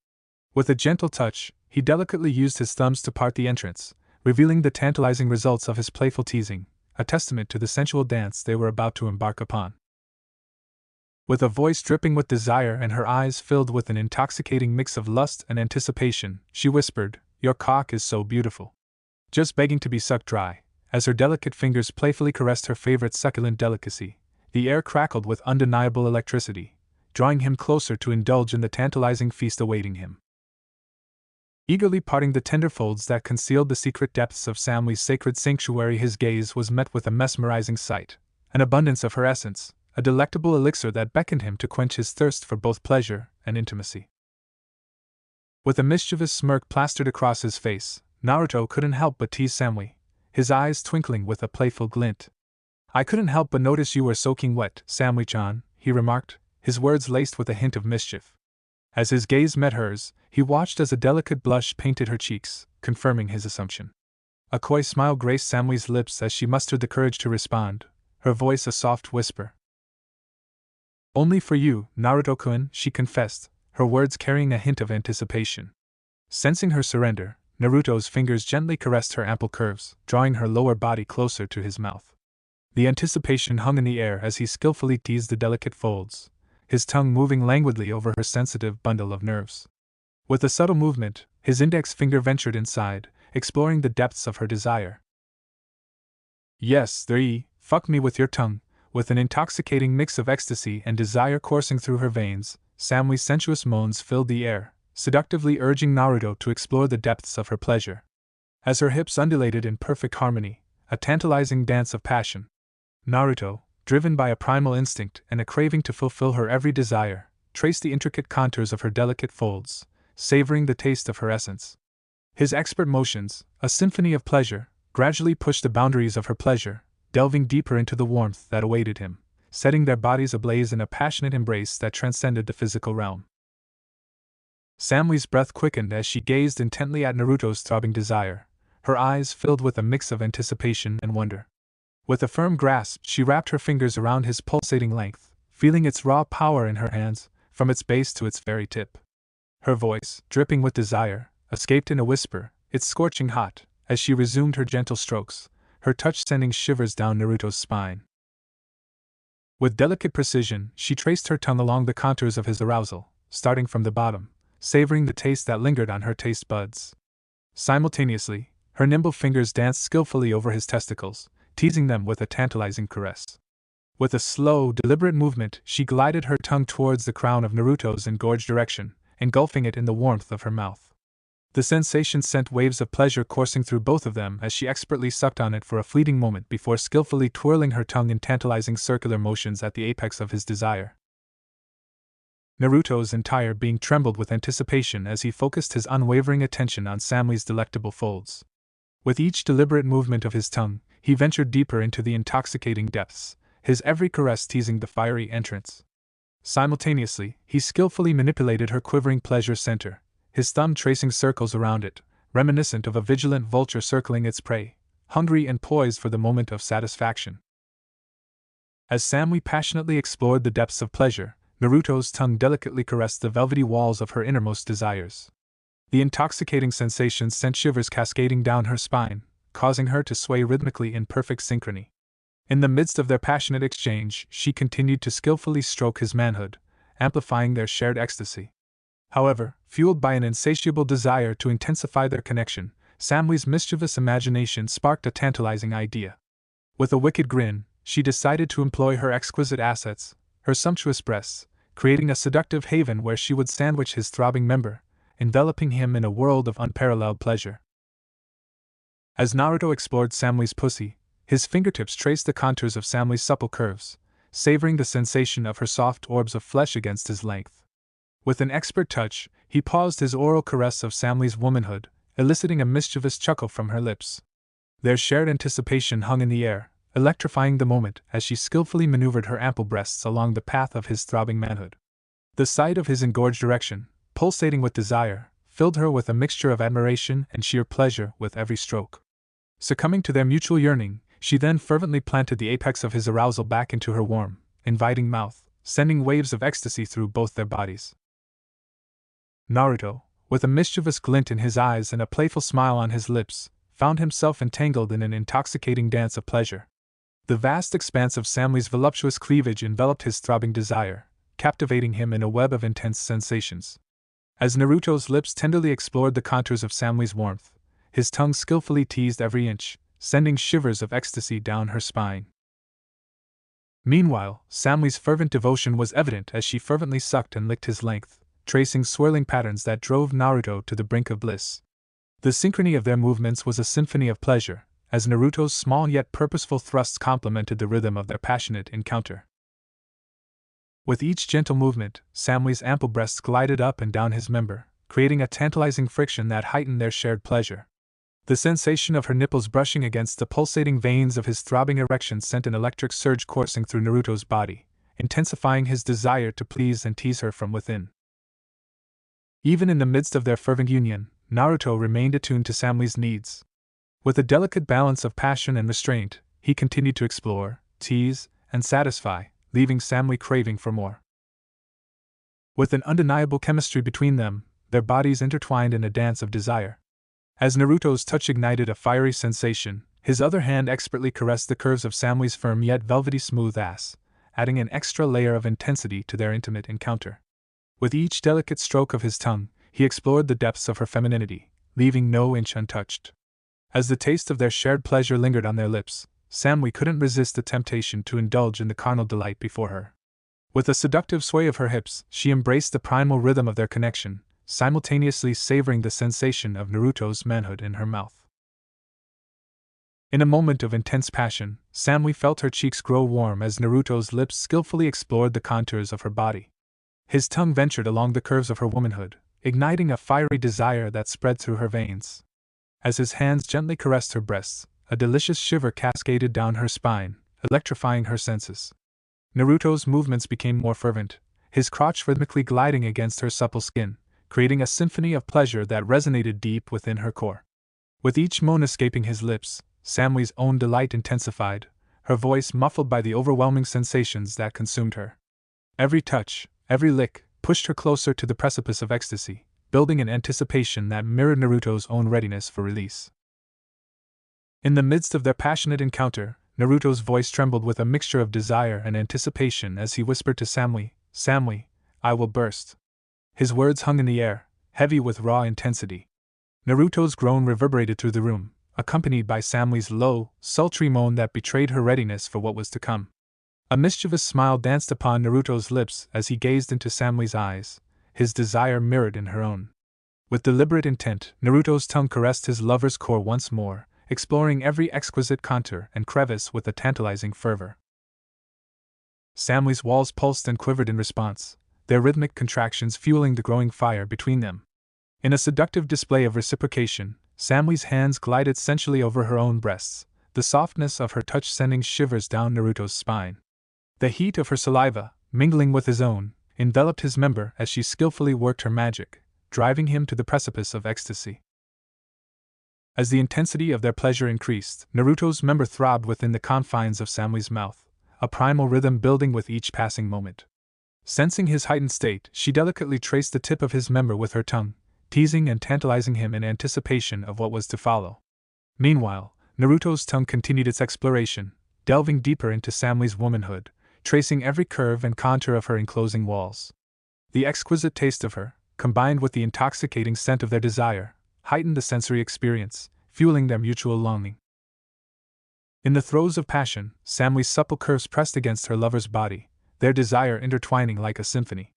With a gentle touch, he delicately used his thumbs to part the entrance, revealing the tantalizing results of his playful teasing, a testament to the sensual dance they were about to embark upon. With a voice dripping with desire and her eyes filled with an intoxicating mix of lust and anticipation, she whispered, "Your cock is so beautiful." Just begging to be sucked dry, as her delicate fingers playfully caressed her favorite succulent delicacy, the air crackled with undeniable electricity, drawing him closer to indulge in the tantalizing feast awaiting him. Eagerly parting the tender folds that concealed the secret depths of Samui's sacred sanctuary, his gaze was met with a mesmerizing sight, an abundance of her essence, a delectable elixir that beckoned him to quench his thirst for both pleasure and intimacy. With a mischievous smirk plastered across his face, Naruto couldn't help but tease Samui, his eyes twinkling with a playful glint. "I couldn't help but notice you were soaking wet, Samui-chan," he remarked, his words laced with a hint of mischief. As his gaze met hers, he watched as a delicate blush painted her cheeks, confirming his assumption. A coy smile graced Samui's lips as she mustered the courage to respond, her voice a soft whisper. "Only for you, Naruto-kun," she confessed, her words carrying a hint of anticipation. Sensing her surrender, Naruto's fingers gently caressed her ample curves, drawing her lower body closer to his mouth. The anticipation hung in the air as he skillfully teased the delicate folds, his tongue moving languidly over her sensitive bundle of nerves. With a subtle movement, his index finger ventured inside, exploring the depths of her desire. "Yes, fuck me with your tongue," with an intoxicating mix of ecstasy and desire coursing through her veins, Samui's sensuous moans filled the air, seductively urging Naruto to explore the depths of her pleasure. As her hips undulated in perfect harmony, a tantalizing dance of passion, Naruto, driven by a primal instinct and a craving to fulfill her every desire, traced the intricate contours of her delicate folds, savoring the taste of her essence. His expert motions, a symphony of pleasure, gradually pushed the boundaries of her pleasure, delving deeper into the warmth that awaited him, setting their bodies ablaze in a passionate embrace that transcended the physical realm. Samui's breath quickened as she gazed intently at Naruto's throbbing desire, her eyes filled with a mix of anticipation and wonder. With a firm grasp, she wrapped her fingers around his pulsating length, feeling its raw power in her hands, from its base to its very tip. Her voice, dripping with desire, escaped in a whisper, its scorching hot, as she resumed her gentle strokes, her touch sending shivers down Naruto's spine. With delicate precision, she traced her tongue along the contours of his arousal, starting from the bottom, savoring the taste that lingered on her taste buds. Simultaneously, her nimble fingers danced skillfully over his testicles, teasing them with a tantalizing caress. With a slow, deliberate movement, she glided her tongue towards the crown of Naruto's engorged direction, engulfing it in the warmth of her mouth. The sensation sent waves of pleasure coursing through both of them as she expertly sucked on it for a fleeting moment before skillfully twirling her tongue in tantalizing circular motions at the apex of his desire. Naruto's entire being trembled with anticipation as he focused his unwavering attention on Samui's delectable folds. With each deliberate movement of his tongue, he ventured deeper into the intoxicating depths, his every caress teasing the fiery entrance. Simultaneously, he skillfully manipulated her quivering pleasure center, his thumb tracing circles around it, reminiscent of a vigilant vulture circling its prey, hungry and poised for the moment of satisfaction. As Samui passionately explored the depths of pleasure, Naruto's tongue delicately caressed the velvety walls of her innermost desires. The intoxicating sensation sent shivers cascading down her spine, causing her to sway rhythmically in perfect synchrony. In the midst of their passionate exchange, she continued to skillfully stroke his manhood, amplifying their shared ecstasy. However, fueled by an insatiable desire to intensify their connection, Samui's mischievous imagination sparked a tantalizing idea. With a wicked grin, she decided to employ her exquisite assets, her sumptuous breasts, creating a seductive haven where she would sandwich his throbbing member, enveloping him in a world of unparalleled pleasure. As Naruto explored Samui's pussy, his fingertips traced the contours of Samui's supple curves, savoring the sensation of her soft orbs of flesh against his length. With an expert touch, he paused his oral caress of Samui's womanhood, eliciting a mischievous chuckle from her lips. Their shared anticipation hung in the air, electrifying the moment as she skillfully maneuvered her ample breasts along the path of his throbbing manhood. The sight of his engorged erection, pulsating with desire, filled her with a mixture of admiration and sheer pleasure with every stroke. Succumbing to their mutual yearning, she then fervently planted the apex of his arousal back into her warm, inviting mouth, sending waves of ecstasy through both their bodies. Naruto, with a mischievous glint in his eyes and a playful smile on his lips, found himself entangled in an intoxicating dance of pleasure. The vast expanse of Samui's voluptuous cleavage enveloped his throbbing desire, captivating him in a web of intense sensations. As Naruto's lips tenderly explored the contours of Samui's warmth, his tongue skillfully teased every inch, sending shivers of ecstasy down her spine. Meanwhile, Samui's fervent devotion was evident as she fervently sucked and licked his length, tracing swirling patterns that drove Naruto to the brink of bliss. The synchrony of their movements was a symphony of pleasure, as Naruto's small yet purposeful thrusts complemented the rhythm of their passionate encounter. With each gentle movement, Samui's ample breasts glided up and down his member, creating a tantalizing friction that heightened their shared pleasure. The sensation of her nipples brushing against the pulsating veins of his throbbing erection sent an electric surge coursing through Naruto's body, intensifying his desire to please and tease her from within. Even in the midst of their fervent union, Naruto remained attuned to Samly's needs. With a delicate balance of passion and restraint, he continued to explore, tease, and satisfy, leaving Samly craving for more. With an undeniable chemistry between them, their bodies intertwined in a dance of desire. As Naruto's touch ignited a fiery sensation, his other hand expertly caressed the curves of Samly's firm yet velvety smooth ass, adding an extra layer of intensity to their intimate encounter. With each delicate stroke of his tongue, he explored the depths of her femininity, leaving no inch untouched. As the taste of their shared pleasure lingered on their lips, Samly couldn't resist the temptation to indulge in the carnal delight before her. With a seductive sway of her hips, she embraced the primal rhythm of their connection, simultaneously savoring the sensation of Naruto's manhood in her mouth. In a moment of intense passion, Samly felt her cheeks grow warm as Naruto's lips skillfully explored the contours of her body. His tongue ventured along the curves of her womanhood, igniting a fiery desire that spread through her veins. As his hands gently caressed her breasts, a delicious shiver cascaded down her spine, electrifying her senses. Naruto's movements became more fervent, his crotch rhythmically gliding against her supple skin, creating a symphony of pleasure that resonated deep within her core. With each moan escaping his lips, Samly's own delight intensified, her voice muffled by the overwhelming sensations that consumed her. Every touch, every lick, pushed her closer to the precipice of ecstasy, building an anticipation that mirrored Naruto's own readiness for release. In the midst of their passionate encounter, Naruto's voice trembled with a mixture of desire and anticipation as he whispered to Samly, "Samly, I will burst." His words hung in the air, heavy with raw intensity. Naruto's groan reverberated through the room, accompanied by Samly's low, sultry moan that betrayed her readiness for what was to come. A mischievous smile danced upon Naruto's lips as he gazed into Samly's eyes, his desire mirrored in her own. With deliberate intent, Naruto's tongue caressed his lover's core once more, exploring every exquisite contour and crevice with a tantalizing fervor. Samly's walls pulsed and quivered in response, their rhythmic contractions fueling the growing fire between them. In a seductive display of reciprocation, Samly's hands glided sensually over her own breasts, the softness of her touch sending shivers down Naruto's spine. The heat of her saliva, mingling with his own, enveloped his member as she skillfully worked her magic, driving him to the precipice of ecstasy. As the intensity of their pleasure increased, Naruto's member throbbed within the confines of Samly's mouth, a primal rhythm building with each passing moment. Sensing his heightened state, she delicately traced the tip of his member with her tongue, teasing and tantalizing him in anticipation of what was to follow. Meanwhile, Naruto's tongue continued its exploration, delving deeper into Samly's womanhood, tracing every curve and contour of her enclosing walls. The exquisite taste of her, combined with the intoxicating scent of their desire, heightened the sensory experience, fueling their mutual longing. In the throes of passion, Samly's supple curves pressed against her lover's body, their desire intertwining like a symphony.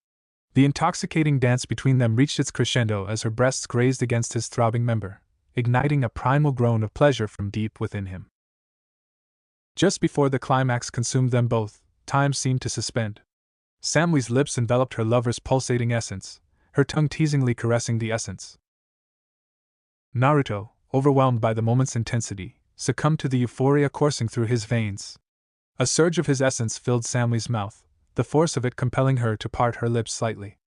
The intoxicating dance between them reached its crescendo as her breasts grazed against his throbbing member, igniting a primal groan of pleasure from deep within him. Just before the climax consumed them both, time seemed to suspend. Samly's lips enveloped her lover's pulsating essence, her tongue teasingly caressing the essence. Naruto, overwhelmed by the moment's intensity, succumbed to the euphoria coursing through his veins. A surge of his essence filled Samly's mouth, the force of it compelling her to part her lips slightly.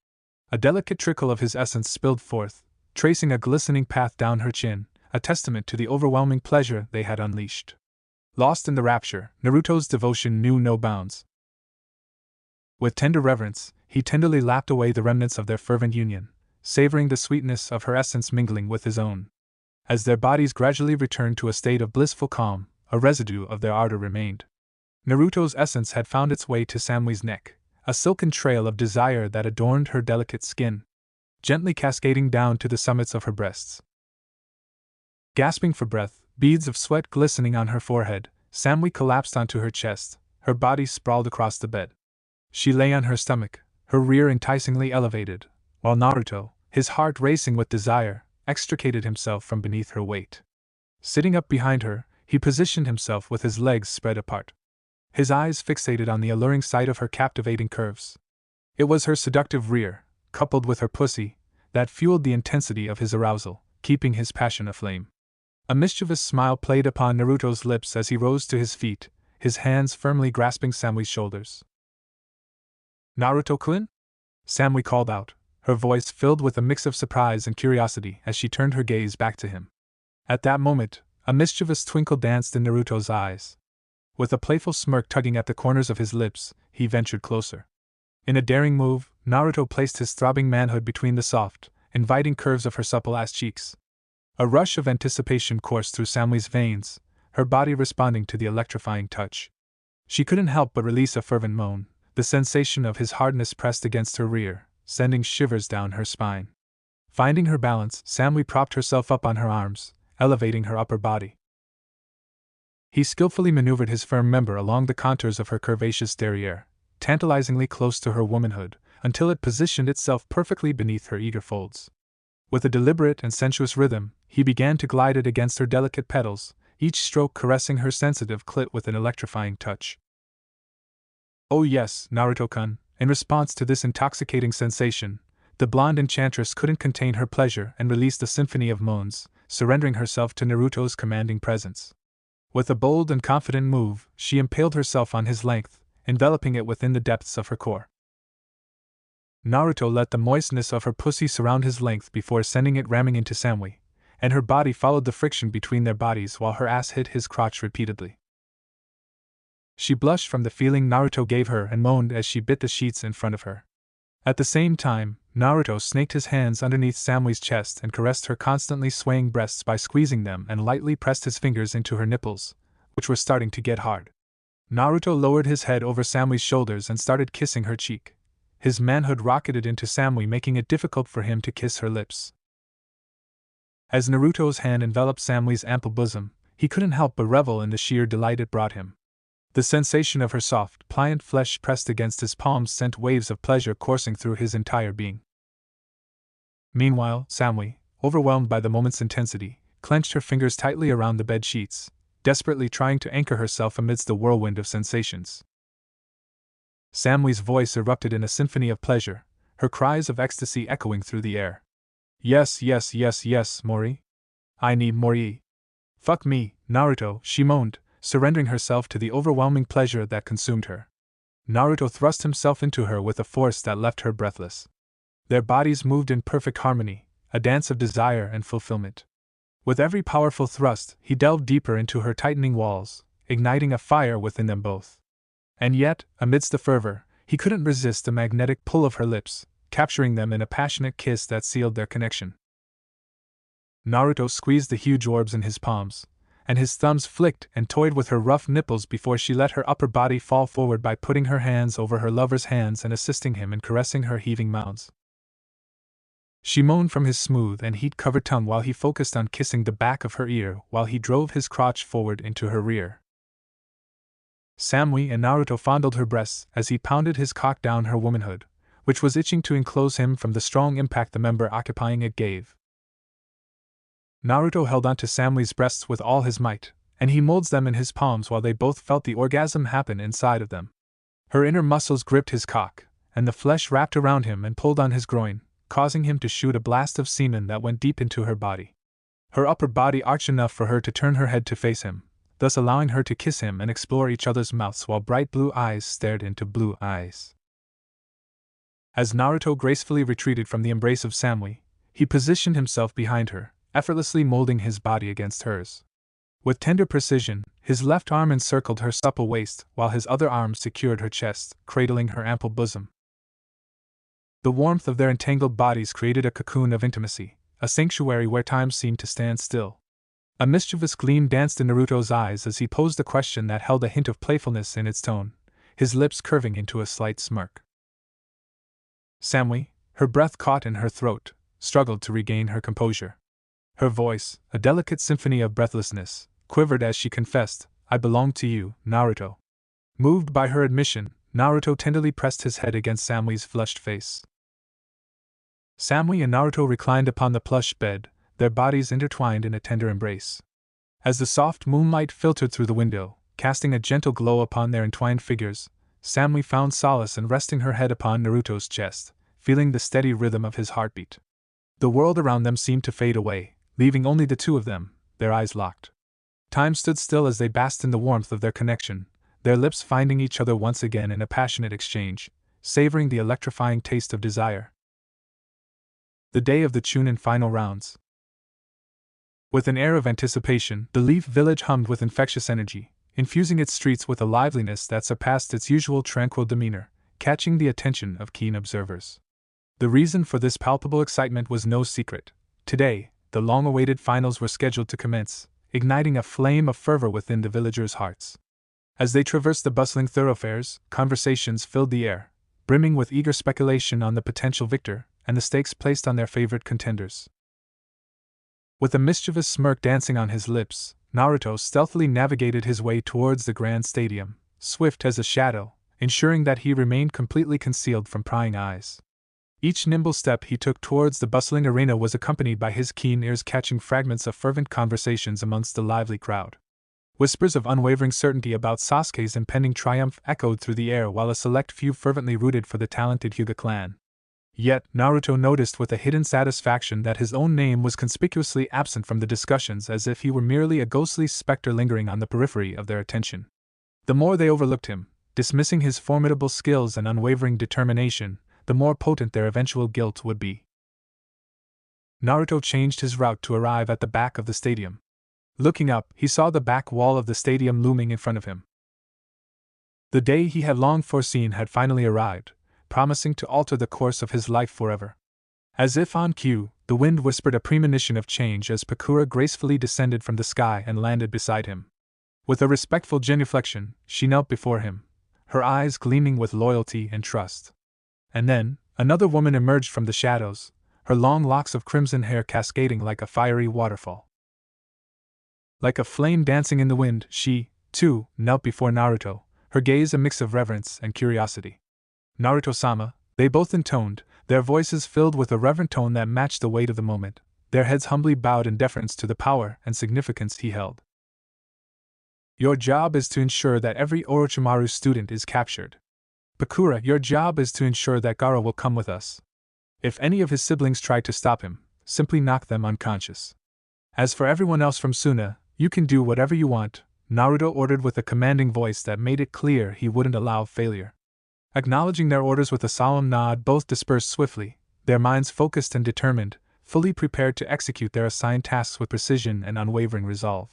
A delicate trickle of his essence spilled forth, tracing a glistening path down her chin, a testament to the overwhelming pleasure they had unleashed. Lost in the rapture, Naruto's devotion knew no bounds. With tender reverence, he tenderly lapped away the remnants of their fervent union, savoring the sweetness of her essence mingling with his own. As their bodies gradually returned to a state of blissful calm, a residue of their ardor remained. Naruto's essence had found its way to Samly's neck, a silken trail of desire that adorned her delicate skin, gently cascading down to the summits of her breasts. Gasping for breath, beads of sweat glistening on her forehead, Samly collapsed onto her chest, her body sprawled across the bed. She lay on her stomach, her rear enticingly elevated, while Naruto, his heart racing with desire, extricated himself from beneath her weight. Sitting up behind her, he positioned himself with his legs spread apart. His eyes fixated on the alluring sight of her captivating curves. It was her seductive rear, coupled with her pussy, that fueled the intensity of his arousal, keeping his passion aflame. A mischievous smile played upon Naruto's lips as he rose to his feet, his hands firmly grasping Samui's shoulders. "Naruto-kun?" Samui called out, her voice filled with a mix of surprise and curiosity as she turned her gaze back to him. At that moment, a mischievous twinkle danced in Naruto's eyes. With a playful smirk tugging at the corners of his lips, he ventured closer. In a daring move, Naruto placed his throbbing manhood between the soft, inviting curves of her supple-ass cheeks. A rush of anticipation coursed through Samui's veins, her body responding to the electrifying touch. She couldn't help but release a fervent moan, the sensation of his hardness pressed against her rear, sending shivers down her spine. Finding her balance, Samui propped herself up on her arms, elevating her upper body. He skillfully maneuvered his firm member along the contours of her curvaceous derriere, tantalizingly close to her womanhood, until it positioned itself perfectly beneath her eager folds. With a deliberate and sensuous rhythm, he began to glide it against her delicate petals, each stroke caressing her sensitive clit with an electrifying touch. "Oh yes, Naruto-kun," in response to this intoxicating sensation, the blonde enchantress couldn't contain her pleasure and released a symphony of moans, surrendering herself to Naruto's commanding presence. With a bold and confident move, she impaled herself on his length, enveloping it within the depths of her core. Naruto let the moistness of her pussy surround his length before sending it ramming into Samui, and her body followed the friction between their bodies while her ass hit his crotch repeatedly. She blushed from the feeling Naruto gave her and moaned as she bit the sheets in front of her. At the same time, Naruto snaked his hands underneath Samui's chest and caressed her constantly swaying breasts by squeezing them and lightly pressed his fingers into her nipples, which were starting to get hard. Naruto lowered his head over Samui's shoulders and started kissing her cheek. His manhood rocketed into Samui, making it difficult for him to kiss her lips. As Naruto's hand enveloped Samui's ample bosom, he couldn't help but revel in the sheer delight it brought him. The sensation of her soft, pliant flesh pressed against his palms sent waves of pleasure coursing through his entire being. Meanwhile, Samui, overwhelmed by the moment's intensity, clenched her fingers tightly around the bed sheets, desperately trying to anchor herself amidst the whirlwind of sensations. Samui's voice erupted in a symphony of pleasure, her cries of ecstasy echoing through the air. "Yes, yes, yes, yes, Mori. I need Mori. Fuck me, Naruto," she moaned, surrendering herself to the overwhelming pleasure that consumed her. Naruto thrust himself into her with a force that left her breathless. Their bodies moved in perfect harmony, a dance of desire and fulfillment. With every powerful thrust, he delved deeper into her tightening walls, igniting a fire within them both. And yet, amidst the fervor, he couldn't resist the magnetic pull of her lips, capturing them in a passionate kiss that sealed their connection. Naruto squeezed the huge orbs in his palms, and his thumbs flicked and toyed with her rough nipples before she let her upper body fall forward by putting her hands over her lover's hands and assisting him in caressing her heaving mounds. She moaned from his smooth and heat-covered tongue while he focused on kissing the back of her ear while he drove his crotch forward into her rear. Samui and Naruto fondled her breasts as he pounded his cock down her womanhood, which was itching to enclose him from the strong impact the member occupying it gave. Naruto held onto Samui's breasts with all his might, and he molds them in his palms while they both felt the orgasm happen inside of them. Her inner muscles gripped his cock, and the flesh wrapped around him and pulled on his groin, causing him to shoot a blast of semen that went deep into her body. Her upper body arched enough for her to turn her head to face him, thus allowing her to kiss him and explore each other's mouths while bright blue eyes stared into blue eyes. As Naruto gracefully retreated from the embrace of Samui, he positioned himself behind her, effortlessly molding his body against hers. With tender precision, his left arm encircled her supple waist while his other arm secured her chest, cradling her ample bosom. The warmth of their entangled bodies created a cocoon of intimacy, a sanctuary where time seemed to stand still. A mischievous gleam danced in Naruto's eyes as he posed a question that held a hint of playfulness in its tone, his lips curving into a slight smirk. Samui, her breath caught in her throat, struggled to regain her composure. Her voice, a delicate symphony of breathlessness, quivered as she confessed, "I belong to you, Naruto." Moved by her admission, Naruto tenderly pressed his head against Samui's flushed face. Samui and Naruto reclined upon the plush bed, their bodies intertwined in a tender embrace. As the soft moonlight filtered through the window, casting a gentle glow upon their entwined figures, Samui found solace in resting her head upon Naruto's chest, feeling the steady rhythm of his heartbeat. The world around them seemed to fade away, leaving only the two of them, their eyes locked. Time stood still as they basked in the warmth of their connection, their lips finding each other once again in a passionate exchange, savoring the electrifying taste of desire. The day of the Chunin final rounds. With an air of anticipation, the Leaf Village hummed with infectious energy, infusing its streets with a liveliness that surpassed its usual tranquil demeanor, catching the attention of keen observers. The reason for this palpable excitement was no secret. Today, the long-awaited finals were scheduled to commence, igniting a flame of fervor within the villagers' hearts. As they traversed the bustling thoroughfares, conversations filled the air, brimming with eager speculation on the potential victor and the stakes placed on their favorite contenders. With a mischievous smirk dancing on his lips, Naruto stealthily navigated his way towards the grand stadium, swift as a shadow, ensuring that he remained completely concealed from prying eyes. Each nimble step he took towards the bustling arena was accompanied by his keen ears catching fragments of fervent conversations amongst the lively crowd. Whispers of unwavering certainty about Sasuke's impending triumph echoed through the air while a select few fervently rooted for the talented Hyuga clan. Yet, Naruto noticed with a hidden satisfaction that his own name was conspicuously absent from the discussions, as if he were merely a ghostly specter lingering on the periphery of their attention. The more they overlooked him, dismissing his formidable skills and unwavering determination, the more potent their eventual guilt would be. Naruto changed his route to arrive at the back of the stadium. Looking up, he saw the back wall of the stadium looming in front of him. The day he had long foreseen had finally arrived, promising to alter the course of his life forever. As if on cue, the wind whispered a premonition of change as Pakura gracefully descended from the sky and landed beside him. With a respectful genuflection, she knelt before him, her eyes gleaming with loyalty and trust. And then, another woman emerged from the shadows, her long locks of crimson hair cascading like a fiery waterfall. Like a flame dancing in the wind, she, too, knelt before Naruto, her gaze a mix of reverence and curiosity. "Naruto-sama," they both intoned, their voices filled with a reverent tone that matched the weight of the moment, their heads humbly bowed in deference to the power and significance he held. "Your job is to ensure that every Orochimaru student is captured. Pakura, your job is to ensure that Gaara will come with us. If any of his siblings try to stop him, simply knock them unconscious. As for everyone else from Suna, you can do whatever you want," Naruto ordered with a commanding voice that made it clear he wouldn't allow failure. Acknowledging their orders with a solemn nod, both dispersed swiftly, their minds focused and determined, fully prepared to execute their assigned tasks with precision and unwavering resolve.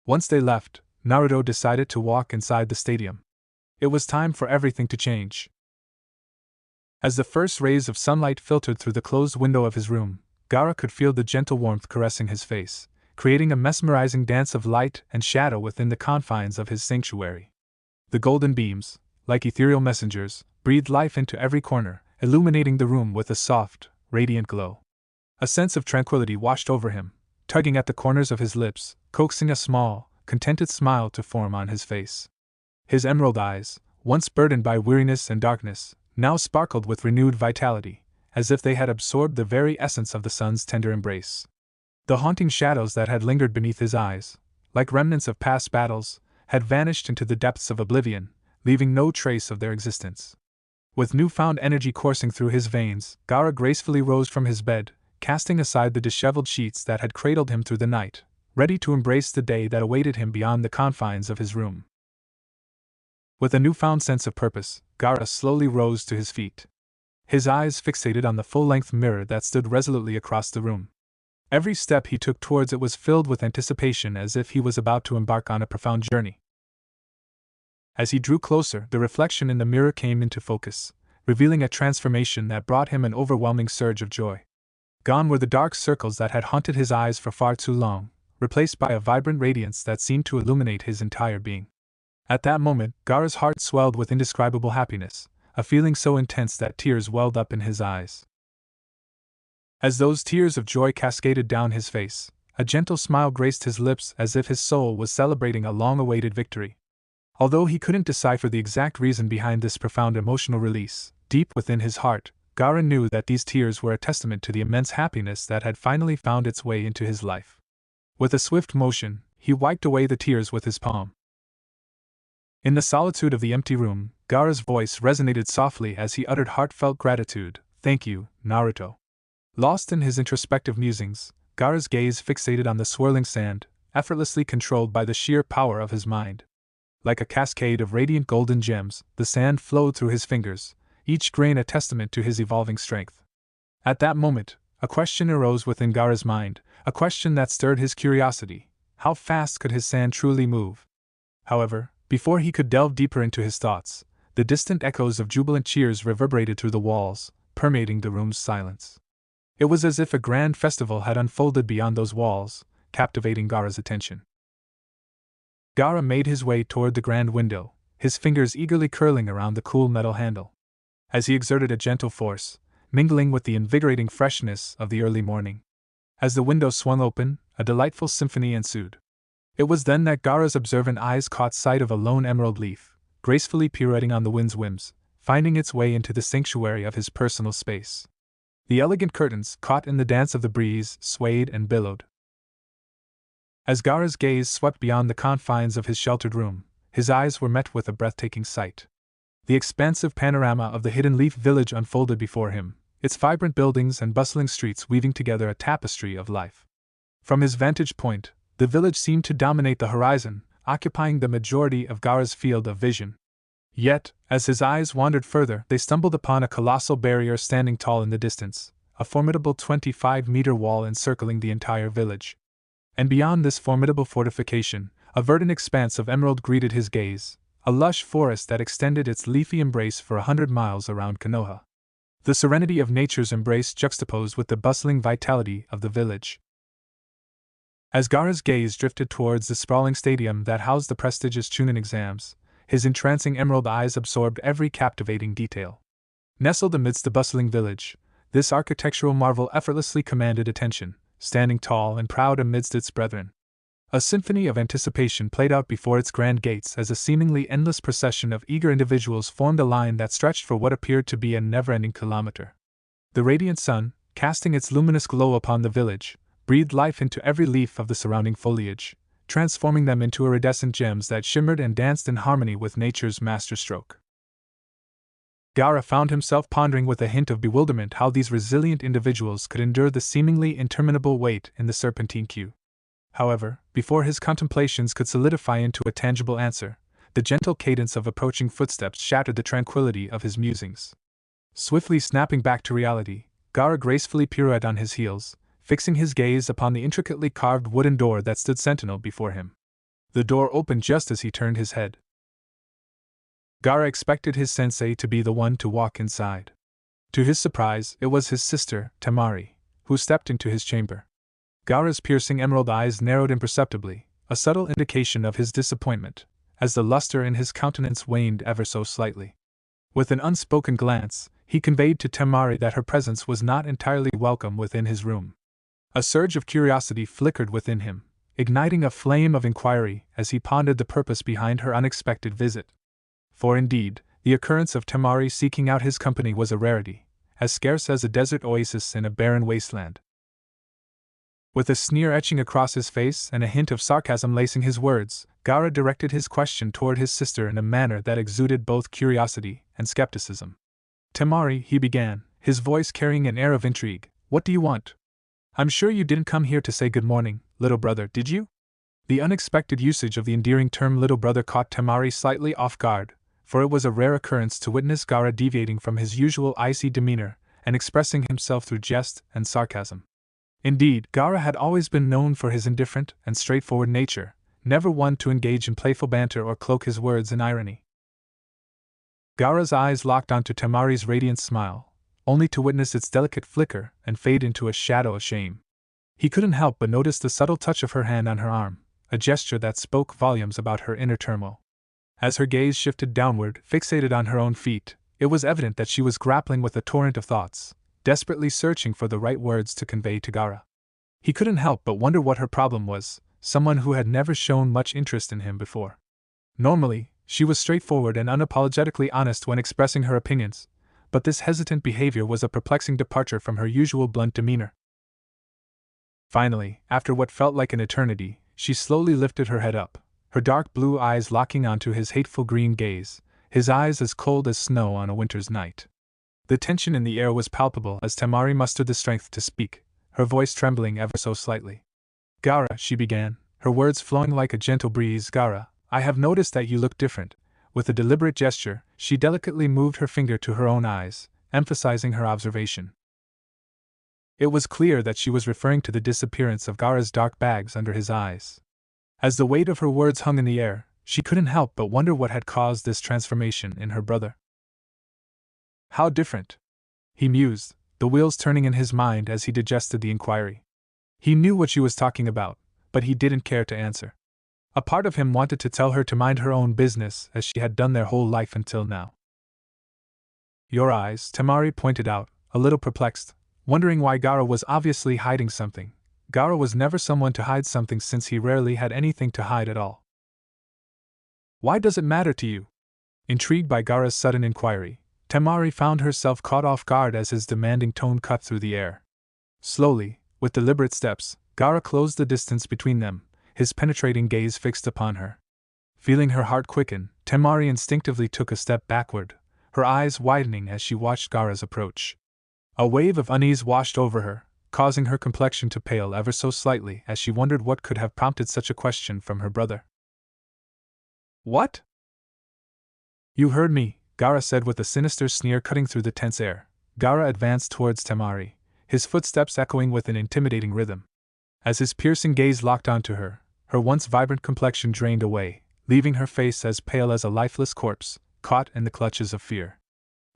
Once they left, Naruto decided to walk inside the stadium. It was time for everything to change. As the first rays of sunlight filtered through the closed window of his room, Gaara could feel the gentle warmth caressing his face, creating a mesmerizing dance of light and shadow within the confines of his sanctuary. The golden beams, like ethereal messengers, breathed life into every corner, illuminating the room with a soft, radiant glow. A sense of tranquility washed over him, tugging at the corners of his lips, coaxing a small, contented smile to form on his face. His emerald eyes, once burdened by weariness and darkness, now sparkled with renewed vitality, as if they had absorbed the very essence of the sun's tender embrace. The haunting shadows that had lingered beneath his eyes, like remnants of past battles, had vanished into the depths of oblivion, leaving no trace of their existence. With newfound energy coursing through his veins, Gaara gracefully rose from his bed, casting aside the disheveled sheets that had cradled him through the night, ready to embrace the day that awaited him beyond the confines of his room. With a newfound sense of purpose, Gaara slowly rose to his feet. His eyes fixated on the full-length mirror that stood resolutely across the room. Every step he took towards it was filled with anticipation, as if he was about to embark on a profound journey. As he drew closer, the reflection in the mirror came into focus, revealing a transformation that brought him an overwhelming surge of joy. Gone were the dark circles that had haunted his eyes for far too long, replaced by a vibrant radiance that seemed to illuminate his entire being. At that moment, Gaara's heart swelled with indescribable happiness, a feeling so intense that tears welled up in his eyes. As those tears of joy cascaded down his face, a gentle smile graced his lips, as if his soul was celebrating a long-awaited victory. Although he couldn't decipher the exact reason behind this profound emotional release, deep within his heart, Gaara knew that these tears were a testament to the immense happiness that had finally found its way into his life. With a swift motion, he wiped away the tears with his palm. In the solitude of the empty room, Gaara's voice resonated softly as he uttered heartfelt gratitude. "Thank you, Naruto. Lost in his introspective musings, Gaara's gaze fixated on the swirling sand, effortlessly controlled by the sheer power of his mind. Like a cascade of radiant golden gems, the sand flowed through his fingers, each grain a testament to his evolving strength. At that moment, a question arose within Gaara's mind, a question that stirred his curiosity. How fast could his sand truly move? However, before he could delve deeper into his thoughts, the distant echoes of jubilant cheers reverberated through the walls, permeating the room's silence. It was as if a grand festival had unfolded beyond those walls, captivating Gaara's attention. Gaara made his way toward the grand window, his fingers eagerly curling around the cool metal handle. As he exerted a gentle force, mingling with the invigorating freshness of the early morning. As the window swung open, a delightful symphony ensued. It was then that Gaara's observant eyes caught sight of a lone emerald leaf, gracefully pirouetting on the wind's whims, finding its way into the sanctuary of his personal space. The elegant curtains, caught in the dance of the breeze, swayed and billowed. As Gaara's gaze swept beyond the confines of his sheltered room, his eyes were met with a breathtaking sight. The expansive panorama of the hidden leaf village unfolded before him, its vibrant buildings and bustling streets weaving together a tapestry of life. From his vantage point, the village seemed to dominate the horizon, occupying the majority of Gaara's field of vision. Yet, as his eyes wandered further, they stumbled upon a colossal barrier standing tall in the distance, a formidable 25-meter wall encircling the entire village. And beyond this formidable fortification, a verdant expanse of emerald greeted his gaze, a lush forest that extended its leafy embrace for 100 miles around Konoha. The serenity of nature's embrace juxtaposed with the bustling vitality of the village. As Gaara's gaze drifted towards the sprawling stadium that housed the prestigious Chunin exams, his entrancing emerald eyes absorbed every captivating detail. Nestled amidst the bustling village, this architectural marvel effortlessly commanded attention, standing tall and proud amidst its brethren. A symphony of anticipation played out before its grand gates as a seemingly endless procession of eager individuals formed a line that stretched for what appeared to be a never-ending kilometer. The radiant sun, casting its luminous glow upon the village, breathed life into every leaf of the surrounding foliage, transforming them into iridescent gems that shimmered and danced in harmony with nature's masterstroke. Gaara found himself pondering with a hint of bewilderment how these resilient individuals could endure the seemingly interminable wait in the serpentine queue. However, before his contemplations could solidify into a tangible answer, the gentle cadence of approaching footsteps shattered the tranquility of his musings. Swiftly snapping back to reality, Gaara gracefully pirouetted on his heels, fixing his gaze upon the intricately carved wooden door that stood sentinel before him. The door opened just as he turned his head. Gaara expected his sensei to be the one to walk inside. To his surprise, it was his sister, Temari, who stepped into his chamber. Gaara's piercing emerald eyes narrowed imperceptibly, a subtle indication of his disappointment, as the luster in his countenance waned ever so slightly. With an unspoken glance, he conveyed to Temari that her presence was not entirely welcome within his room. A surge of curiosity flickered within him, igniting a flame of inquiry as he pondered the purpose behind her unexpected visit. For indeed, the occurrence of Temari seeking out his company was a rarity, as scarce as a desert oasis in a barren wasteland. With a sneer etching across his face and a hint of sarcasm lacing his words, Gaara directed his question toward his sister in a manner that exuded both curiosity and skepticism. "Temari," he began, his voice carrying an air of intrigue, "what do you want? I'm sure you didn't come here to say good morning, little brother, did you?" The unexpected usage of the endearing term little brother caught Temari slightly off guard, for it was a rare occurrence to witness Gaara deviating from his usual icy demeanor and expressing himself through jest and sarcasm. Indeed, Gaara had always been known for his indifferent and straightforward nature, never one to engage in playful banter or cloak his words in irony. Gaara's eyes locked onto Temari's radiant smile, only to witness its delicate flicker and fade into a shadow of shame. He couldn't help but notice the subtle touch of her hand on her arm, a gesture that spoke volumes about her inner turmoil. As her gaze shifted downward, fixated on her own feet, it was evident that she was grappling with a torrent of thoughts, desperately searching for the right words to convey to Gaara. He couldn't help but wonder what her problem was, someone who had never shown much interest in him before. Normally, she was straightforward and unapologetically honest when expressing her opinions, but this hesitant behavior was a perplexing departure from her usual blunt demeanor. Finally, after what felt like an eternity, she slowly lifted her head up, her dark blue eyes locking onto his hateful green gaze, his eyes as cold as snow on a winter's night. The tension in the air was palpable as Temari mustered the strength to speak, her voice trembling ever so slightly. "Gaara," she began, her words flowing like a gentle breeze. "Gaara, I have noticed that you look different." With a deliberate gesture, she delicately moved her finger to her own eyes, emphasizing her observation. It was clear that she was referring to the disappearance of Gaara's dark bags under his eyes. As the weight of her words hung in the air, she couldn't help but wonder what had caused this transformation in her brother. "How different?" he mused, the wheels turning in his mind as he digested the inquiry. He knew what she was talking about, but he didn't care to answer. A part of him wanted to tell her to mind her own business as she had done their whole life until now. "Your eyes," Temari pointed out, a little perplexed, wondering why Gaara was obviously hiding something. Gaara was never someone to hide something since he rarely had anything to hide at all. "Why does it matter to you?" Intrigued by Gaara's sudden inquiry, Temari found herself caught off guard as his demanding tone cut through the air. Slowly, with deliberate steps, Gaara closed the distance between them, his penetrating gaze fixed upon her. Feeling her heart quicken, Temari instinctively took a step backward, her eyes widening as she watched Gaara's approach. A wave of unease washed over her, causing her complexion to pale ever so slightly as she wondered what could have prompted such a question from her brother. "What?" "You heard me," Gaara said with a sinister sneer cutting through the tense air. Gaara advanced towards Temari, his footsteps echoing with an intimidating rhythm. As his piercing gaze locked onto her, her once vibrant complexion drained away, leaving her face as pale as a lifeless corpse, caught in the clutches of fear.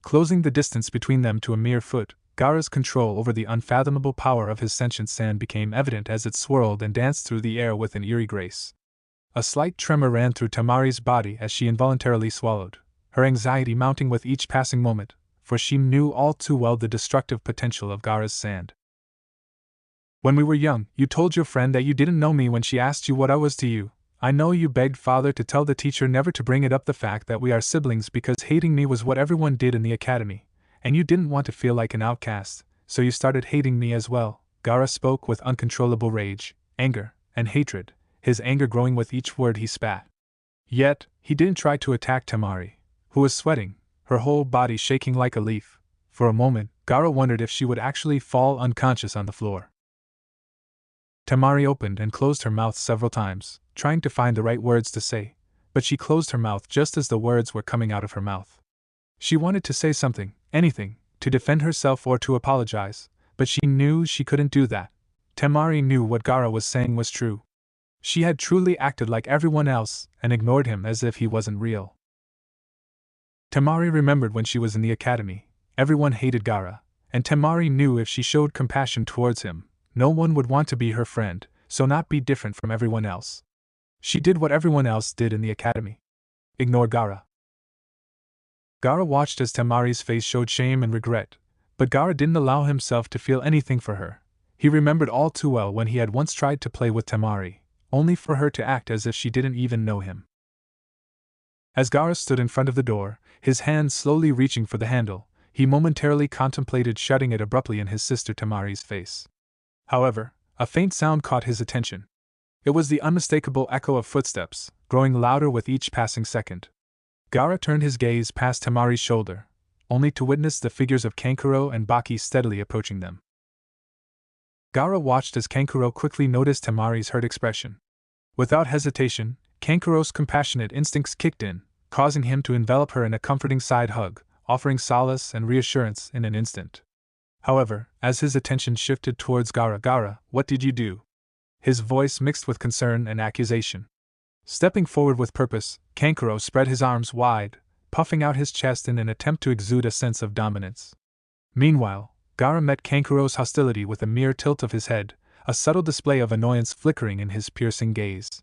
Closing the distance between them to a mere foot, Gaara's control over the unfathomable power of his sentient sand became evident as it swirled and danced through the air with an eerie grace. A slight tremor ran through Temari's body as she involuntarily swallowed, her anxiety mounting with each passing moment, for she knew all too well the destructive potential of Gaara's sand. "When we were young, you told your friend that you didn't know me when she asked you what I was to you. I know you begged father to tell the teacher never to bring it up the fact that we are siblings because hating me was what everyone did in the academy, and you didn't want to feel like an outcast, so you started hating me as well." Gaara spoke with uncontrollable rage, anger, and hatred, his anger growing with each word he spat. Yet, he didn't try to attack Temari, who was sweating, her whole body shaking like a leaf. For a moment, Gaara wondered if she would actually fall unconscious on the floor. Temari opened and closed her mouth several times, trying to find the right words to say, but she closed her mouth just as the words were coming out of her mouth. She wanted to say something, anything, to defend herself or to apologize, but she knew she couldn't do that. Temari knew what Gaara was saying was true. She had truly acted like everyone else and ignored him as if he wasn't real. Temari remembered when she was in the academy, everyone hated Gaara, and Temari knew if she showed compassion towards him, no one would want to be her friend, so not be different from everyone else. She did what everyone else did in the academy. Ignore Gaara. Gaara watched as Temari's face showed shame and regret, but Gaara didn't allow himself to feel anything for her. He remembered all too well when he had once tried to play with Temari, only for her to act as if she didn't even know him. As Gaara stood in front of the door, his hand slowly reaching for the handle, he momentarily contemplated shutting it abruptly in his sister Temari's face. However, a faint sound caught his attention. It was the unmistakable echo of footsteps, growing louder with each passing second. Gaara turned his gaze past Temari's shoulder, only to witness the figures of Kankuro and Baki steadily approaching them. Gaara watched as Kankuro quickly noticed Temari's hurt expression. Without hesitation, Kankuro's compassionate instincts kicked in, causing him to envelop her in a comforting side hug, offering solace and reassurance in an instant. However, as his attention shifted towards Gaara, "Gaara, what did you do?" His voice mixed with concern and accusation. Stepping forward with purpose, Kankuro spread his arms wide, puffing out his chest in an attempt to exude a sense of dominance. Meanwhile, Gaara met Kankuro's hostility with a mere tilt of his head, a subtle display of annoyance flickering in his piercing gaze.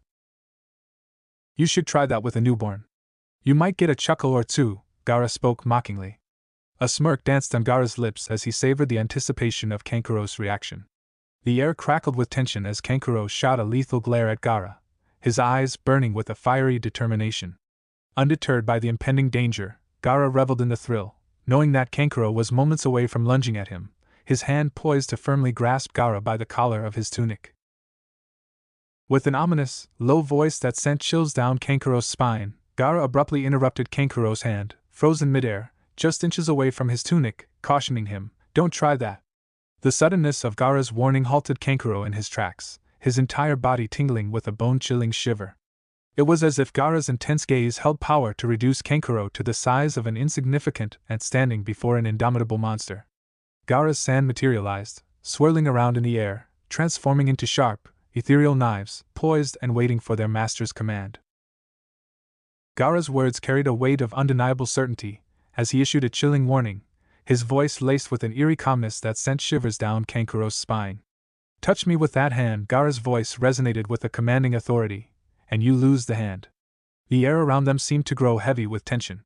"You should try that with a newborn. You might get a chuckle or two," Gaara spoke mockingly. A smirk danced on Gaara's lips as he savored the anticipation of Kankuro's reaction. The air crackled with tension as Kankuro shot a lethal glare at Gaara, his eyes burning with a fiery determination. Undeterred by the impending danger, Gaara reveled in the thrill, knowing that Kankuro was moments away from lunging at him, his hand poised to firmly grasp Gaara by the collar of his tunic. With an ominous, low voice that sent chills down Kankuro's spine, Gaara abruptly interrupted Kankuro's hand, frozen midair, just inches away from his tunic, cautioning him, "Don't try that." The suddenness of Gaara's warning halted Kankuro in his tracks, his entire body tingling with a bone-chilling shiver. It was as if Gaara's intense gaze held power to reduce Kankuro to the size of an insignificant ant standing before an indomitable monster. Gaara's sand materialized, swirling around in the air, transforming into sharp, ethereal knives, poised and waiting for their master's command. Gaara's words carried a weight of undeniable certainty, as he issued a chilling warning, his voice laced with an eerie calmness that sent shivers down Kankuro's spine. "Touch me with that hand," Gaara's voice resonated with a commanding authority, "and you lose the hand." The air around them seemed to grow heavy with tension.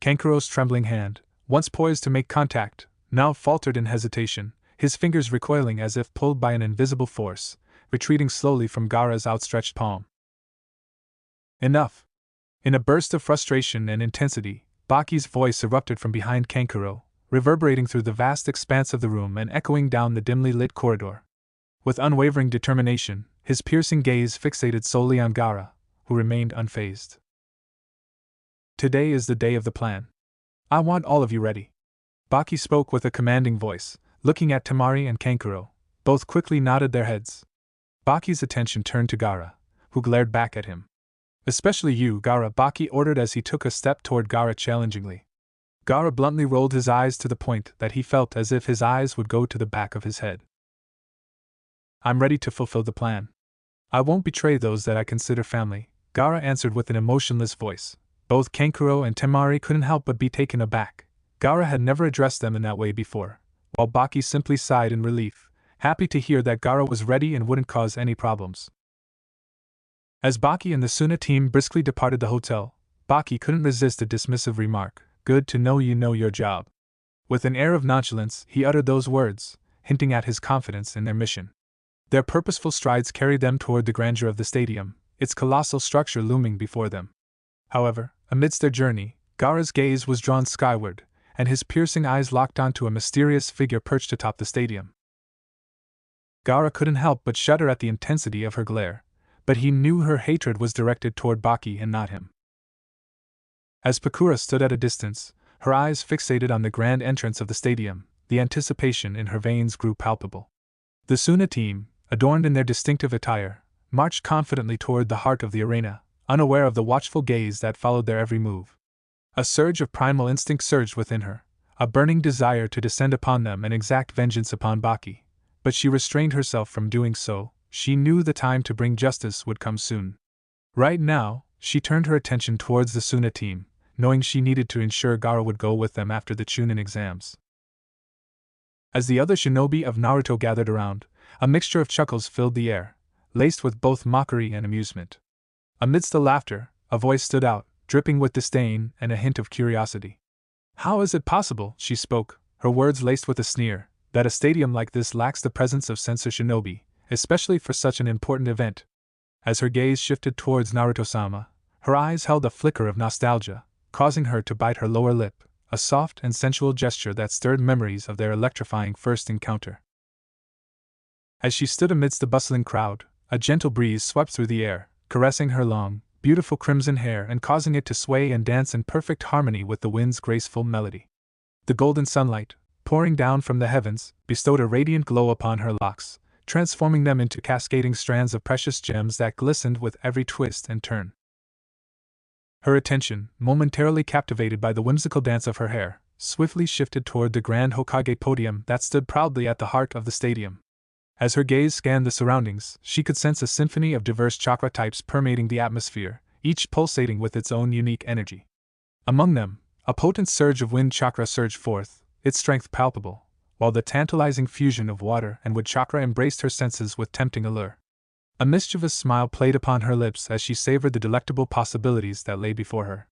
Kankuro's trembling hand, once poised to make contact, now faltered in hesitation, his fingers recoiling as if pulled by an invisible force, retreating slowly from Gaara's outstretched palm. "Enough!" In a burst of frustration and intensity, Baki's voice erupted from behind Kankuro, reverberating through the vast expanse of the room and echoing down the dimly lit corridor. With unwavering determination, his piercing gaze fixated solely on Gaara, who remained unfazed. "Today is the day of the plan. I want all of you ready." Baki spoke with a commanding voice, looking at Temari and Kankuro. Both quickly nodded their heads. Baki's attention turned to Gaara, who glared back at him. "Especially you, Gaara," Baki ordered as he took a step toward Gaara challengingly. Gaara bluntly rolled his eyes to the point that he felt as if his eyes would go to the back of his head. "I'm ready to fulfill the plan. I won't betray those that I consider family," Gaara answered with an emotionless voice. Both Kankuro and Temari couldn't help but be taken aback. Gaara had never addressed them in that way before, while Baki simply sighed in relief, happy to hear that Gaara was ready and wouldn't cause any problems. As Baki and the Suna team briskly departed the hotel, Baki couldn't resist a dismissive remark. "Good to know you know your job." With an air of nonchalance, he uttered those words, hinting at his confidence in their mission. Their purposeful strides carried them toward the grandeur of the stadium, its colossal structure looming before them. However, amidst their journey, Gaara's gaze was drawn skyward, and his piercing eyes locked onto a mysterious figure perched atop the stadium. Gaara couldn't help but shudder at the intensity of her glare, but he knew her hatred was directed toward Baki and not him. As Pakura stood at a distance, her eyes fixated on the grand entrance of the stadium, the anticipation in her veins grew palpable. The Suna team, adorned in their distinctive attire, marched confidently toward the heart of the arena, unaware of the watchful gaze that followed their every move. A surge of primal instinct surged within her, a burning desire to descend upon them and exact vengeance upon Baki, but she restrained herself from doing so. She knew the time to bring justice would come soon. Right now, she turned her attention towards the Suna team, knowing she needed to ensure Gaara would go with them after the Chunin exams. As the other shinobi of Naruto gathered around, a mixture of chuckles filled the air, laced with both mockery and amusement. Amidst the laughter, a voice stood out, dripping with disdain and a hint of curiosity. "How is it possible," she spoke, her words laced with a sneer, "that a stadium like this lacks the presence of censor shinobi, especially for such an important event?" As her gaze shifted towards Naruto-sama, her eyes held a flicker of nostalgia, causing her to bite her lower lip, a soft and sensual gesture that stirred memories of their electrifying first encounter. As she stood amidst the bustling crowd, a gentle breeze swept through the air, caressing her long, beautiful crimson hair and causing it to sway and dance in perfect harmony with the wind's graceful melody. The golden sunlight, pouring down from the heavens, bestowed a radiant glow upon her locks, transforming them into cascading strands of precious gems that glistened with every twist and turn. Her attention, momentarily captivated by the whimsical dance of her hair, swiftly shifted toward the grand Hokage podium that stood proudly at the heart of the stadium. As her gaze scanned the surroundings, she could sense a symphony of diverse chakra types permeating the atmosphere, each pulsating with its own unique energy. Among them, a potent surge of wind chakra surged forth, its strength palpable, while the tantalizing fusion of water and wood chakra embraced her senses with tempting allure. A mischievous smile played upon her lips as she savored the delectable possibilities that lay before her.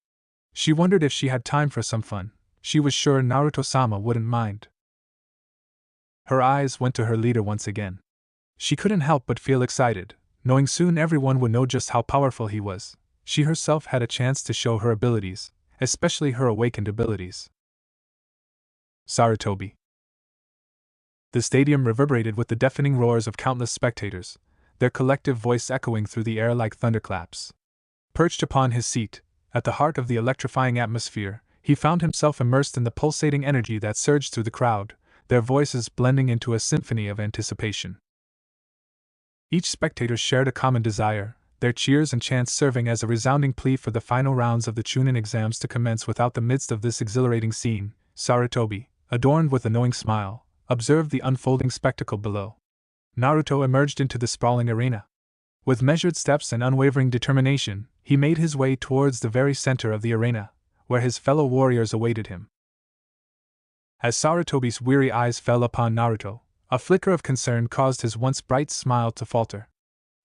She wondered if she had time for some fun. She was sure Naruto-sama wouldn't mind. Her eyes went to her leader once again. She couldn't help but feel excited, knowing soon everyone would know just how powerful he was. She herself had a chance to show her abilities, especially her awakened abilities. Sarutobi. The stadium reverberated with the deafening roars of countless spectators, their collective voice echoing through the air like thunderclaps. Perched upon his seat, at the heart of the electrifying atmosphere, he found himself immersed in the pulsating energy that surged through the crowd, their voices blending into a symphony of anticipation. Each spectator shared a common desire, their cheers and chants serving as a resounding plea for the final rounds of the Chunin exams to commence. Without the midst of this exhilarating scene, Sarutobi, adorned with a knowing smile, observed the unfolding spectacle below. Naruto emerged into the sprawling arena. With measured steps and unwavering determination, he made his way towards the very center of the arena, where his fellow warriors awaited him. As Sarutobi's weary eyes fell upon Naruto, a flicker of concern caused his once bright smile to falter.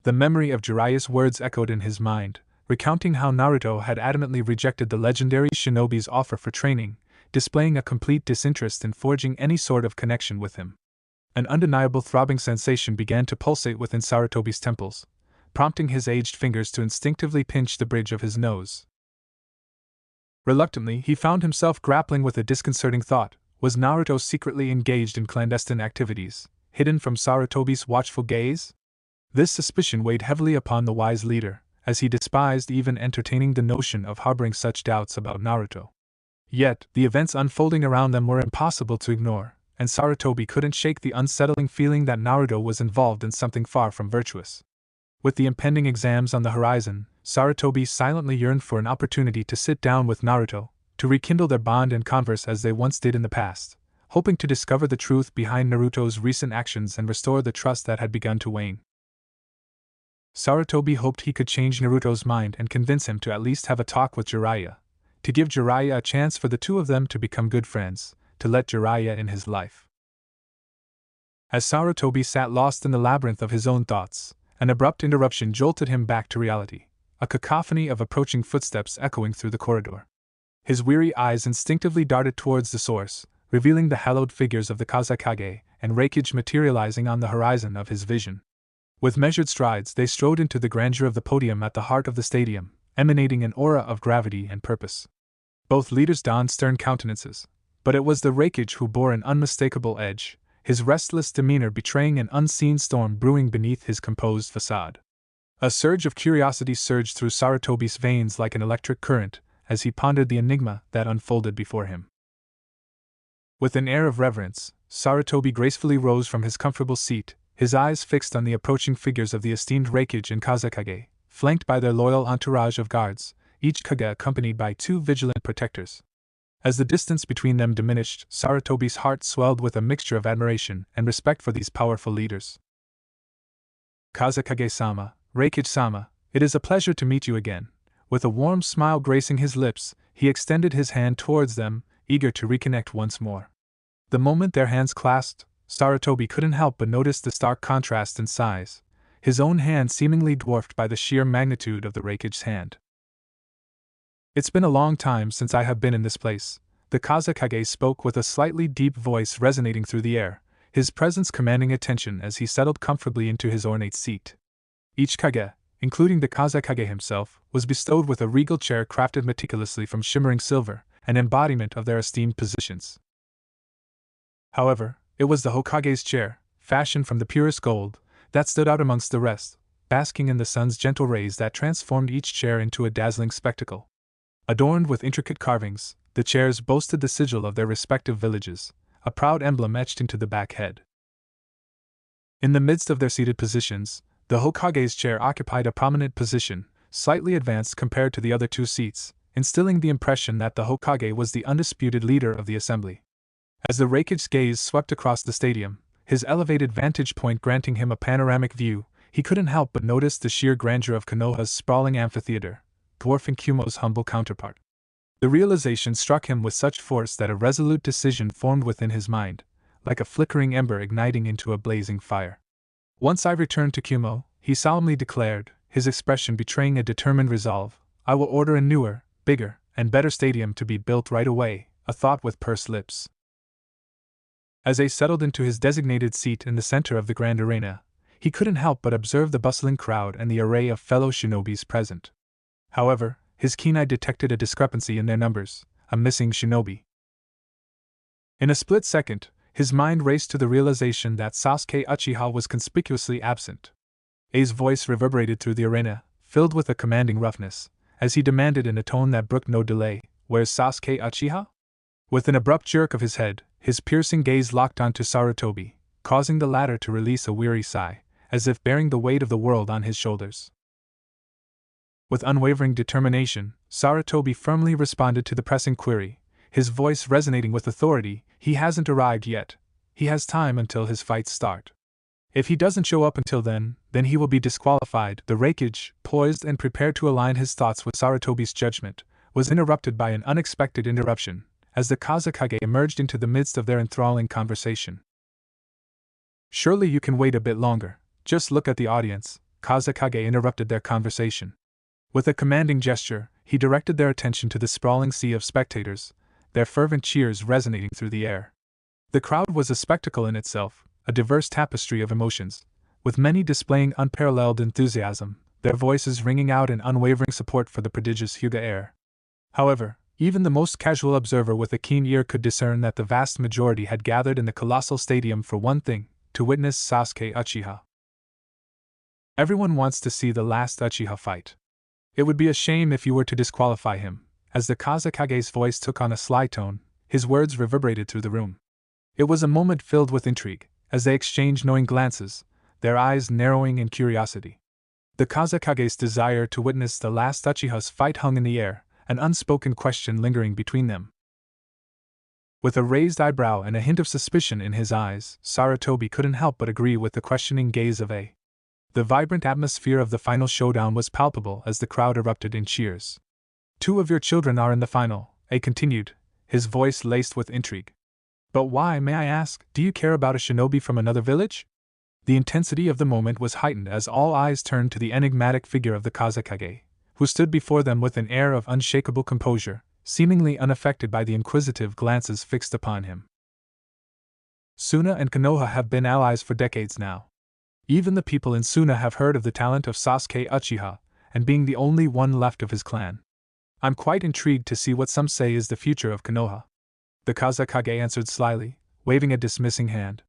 The memory of Jiraiya's words echoed in his mind, recounting how Naruto had adamantly rejected the legendary Shinobi's offer for training, displaying a complete disinterest in forging any sort of connection with him. An undeniable throbbing sensation began to pulsate within Sarutobi's temples, prompting his aged fingers to instinctively pinch the bridge of his nose. Reluctantly, he found himself grappling with a disconcerting thought. Was Naruto secretly engaged in clandestine activities, hidden from Sarutobi's watchful gaze? This suspicion weighed heavily upon the wise leader, as he despised even entertaining the notion of harboring such doubts about Naruto. Yet, the events unfolding around them were impossible to ignore, and Sarutobi couldn't shake the unsettling feeling that Naruto was involved in something far from virtuous. With the impending exams on the horizon, Sarutobi silently yearned for an opportunity to sit down with Naruto, to rekindle their bond and converse as they once did in the past, hoping to discover the truth behind Naruto's recent actions and restore the trust that had begun to wane. Sarutobi hoped he could change Naruto's mind and convince him to at least have a talk with Jiraiya, to give Jiraiya a chance for the two of them to become good friends, to let Jiraiya in his life. As Sarutobi sat lost in the labyrinth of his own thoughts, an abrupt interruption jolted him back to reality, a cacophony of approaching footsteps echoing through the corridor. His weary eyes instinctively darted towards the source, revealing the hallowed figures of the Kazekage and Reikage materializing on the horizon of his vision. With measured strides, they strode into the grandeur of the podium at the heart of the stadium, emanating an aura of gravity and purpose. Both leaders donned stern countenances, but it was the Reikage who bore an unmistakable edge, his restless demeanor betraying an unseen storm brewing beneath his composed facade. A surge of curiosity surged through Sarutobi's veins like an electric current, as he pondered the enigma that unfolded before him. With an air of reverence, Sarutobi gracefully rose from his comfortable seat, his eyes fixed on the approaching figures of the esteemed Reikage and Kazekage, flanked by their loyal entourage of guards, each Kage accompanied by two vigilant protectors. As the distance between them diminished, Sarutobi's heart swelled with a mixture of admiration and respect for these powerful leaders. Kazekage-sama, Reikage-sama, it is a pleasure to meet you again. With a warm smile gracing his lips, he extended his hand towards them, eager to reconnect once more. The moment their hands clasped, Sarutobi couldn't help but notice the stark contrast in size, his own hand seemingly dwarfed by the sheer magnitude of the Reikage's hand. It's been a long time since I have been in this place, the Kazekage spoke with a slightly deep voice resonating through the air, his presence commanding attention as he settled comfortably into his ornate seat. Each Kage, including the Kazekage himself, was bestowed with a regal chair crafted meticulously from shimmering silver, an embodiment of their esteemed positions. However, it was the Hokage's chair, fashioned from the purest gold, that stood out amongst the rest, basking in the sun's gentle rays that transformed each chair into a dazzling spectacle. Adorned with intricate carvings, the chairs boasted the sigil of their respective villages, a proud emblem etched into the back head. In the midst of their seated positions, the Hokage's chair occupied a prominent position, slightly advanced compared to the other two seats, instilling the impression that the Hokage was the undisputed leader of the assembly. As the Reikage's gaze swept across the stadium, his elevated vantage point granting him a panoramic view, he couldn't help but notice the sheer grandeur of Konoha's sprawling amphitheater, dwarfing Kumo's humble counterpart. The realization struck him with such force that a resolute decision formed within his mind, like a flickering ember igniting into a blazing fire. Once I return to Kumo, he solemnly declared, his expression betraying a determined resolve, I will order a newer, bigger, and better stadium to be built right away, a thought with pursed lips. As he settled into his designated seat in the center of the grand arena, he couldn't help but observe the bustling crowd and the array of fellow shinobis present. However, his keen eye detected a discrepancy in their numbers, a missing shinobi. In a split second, his mind raced to the realization that Sasuke Uchiha was conspicuously absent. A's voice reverberated through the arena, filled with a commanding roughness, as he demanded in a tone that brooked no delay, Where's Sasuke Uchiha? With an abrupt jerk of his head, his piercing gaze locked onto Sarutobi, causing the latter to release a weary sigh, as if bearing the weight of the world on his shoulders. With unwavering determination, Sarutobi firmly responded to the pressing query, his voice resonating with authority. He hasn't arrived yet. He has time until his fights start. If he doesn't show up until then he will be disqualified. The Raikage, poised and prepared to align his thoughts with Sarutobi's judgment, was interrupted by an unexpected interruption, as the Kazekage emerged into the midst of their enthralling conversation. Surely you can wait a bit longer, just look at the audience, Kazekage interrupted their conversation. With a commanding gesture, he directed their attention to the sprawling sea of spectators, their fervent cheers resonating through the air. The crowd was a spectacle in itself, a diverse tapestry of emotions, with many displaying unparalleled enthusiasm, their voices ringing out in unwavering support for the prodigious Hyuga heir. However, even the most casual observer with a keen ear could discern that the vast majority had gathered in the colossal stadium for one thing, to witness Sasuke Uchiha. Everyone wants to see the last Uchiha fight. It would be a shame if you were to disqualify him. As the Kazekage's voice took on a sly tone, his words reverberated through the room. It was a moment filled with intrigue, as they exchanged knowing glances, their eyes narrowing in curiosity. The Kazekage's desire to witness the last Uchiha's fight hung in the air, an unspoken question lingering between them. With a raised eyebrow and a hint of suspicion in his eyes, Sarutobi couldn't help but agree with the questioning gaze of A. The vibrant atmosphere of the final showdown was palpable as the crowd erupted in cheers. 2 of your children are in the final, A continued, his voice laced with intrigue. But why, may I ask, do you care about a shinobi from another village? The intensity of the moment was heightened as all eyes turned to the enigmatic figure of the Kazekage, who stood before them with an air of unshakable composure, seemingly unaffected by the inquisitive glances fixed upon him. Suna and Konoha have been allies for decades now. Even the people in Suna have heard of the talent of Sasuke Uchiha, and being the only one left of his clan. I'm quite intrigued to see what some say is the future of Konoha. The Kazekage answered slyly, waving a dismissing hand.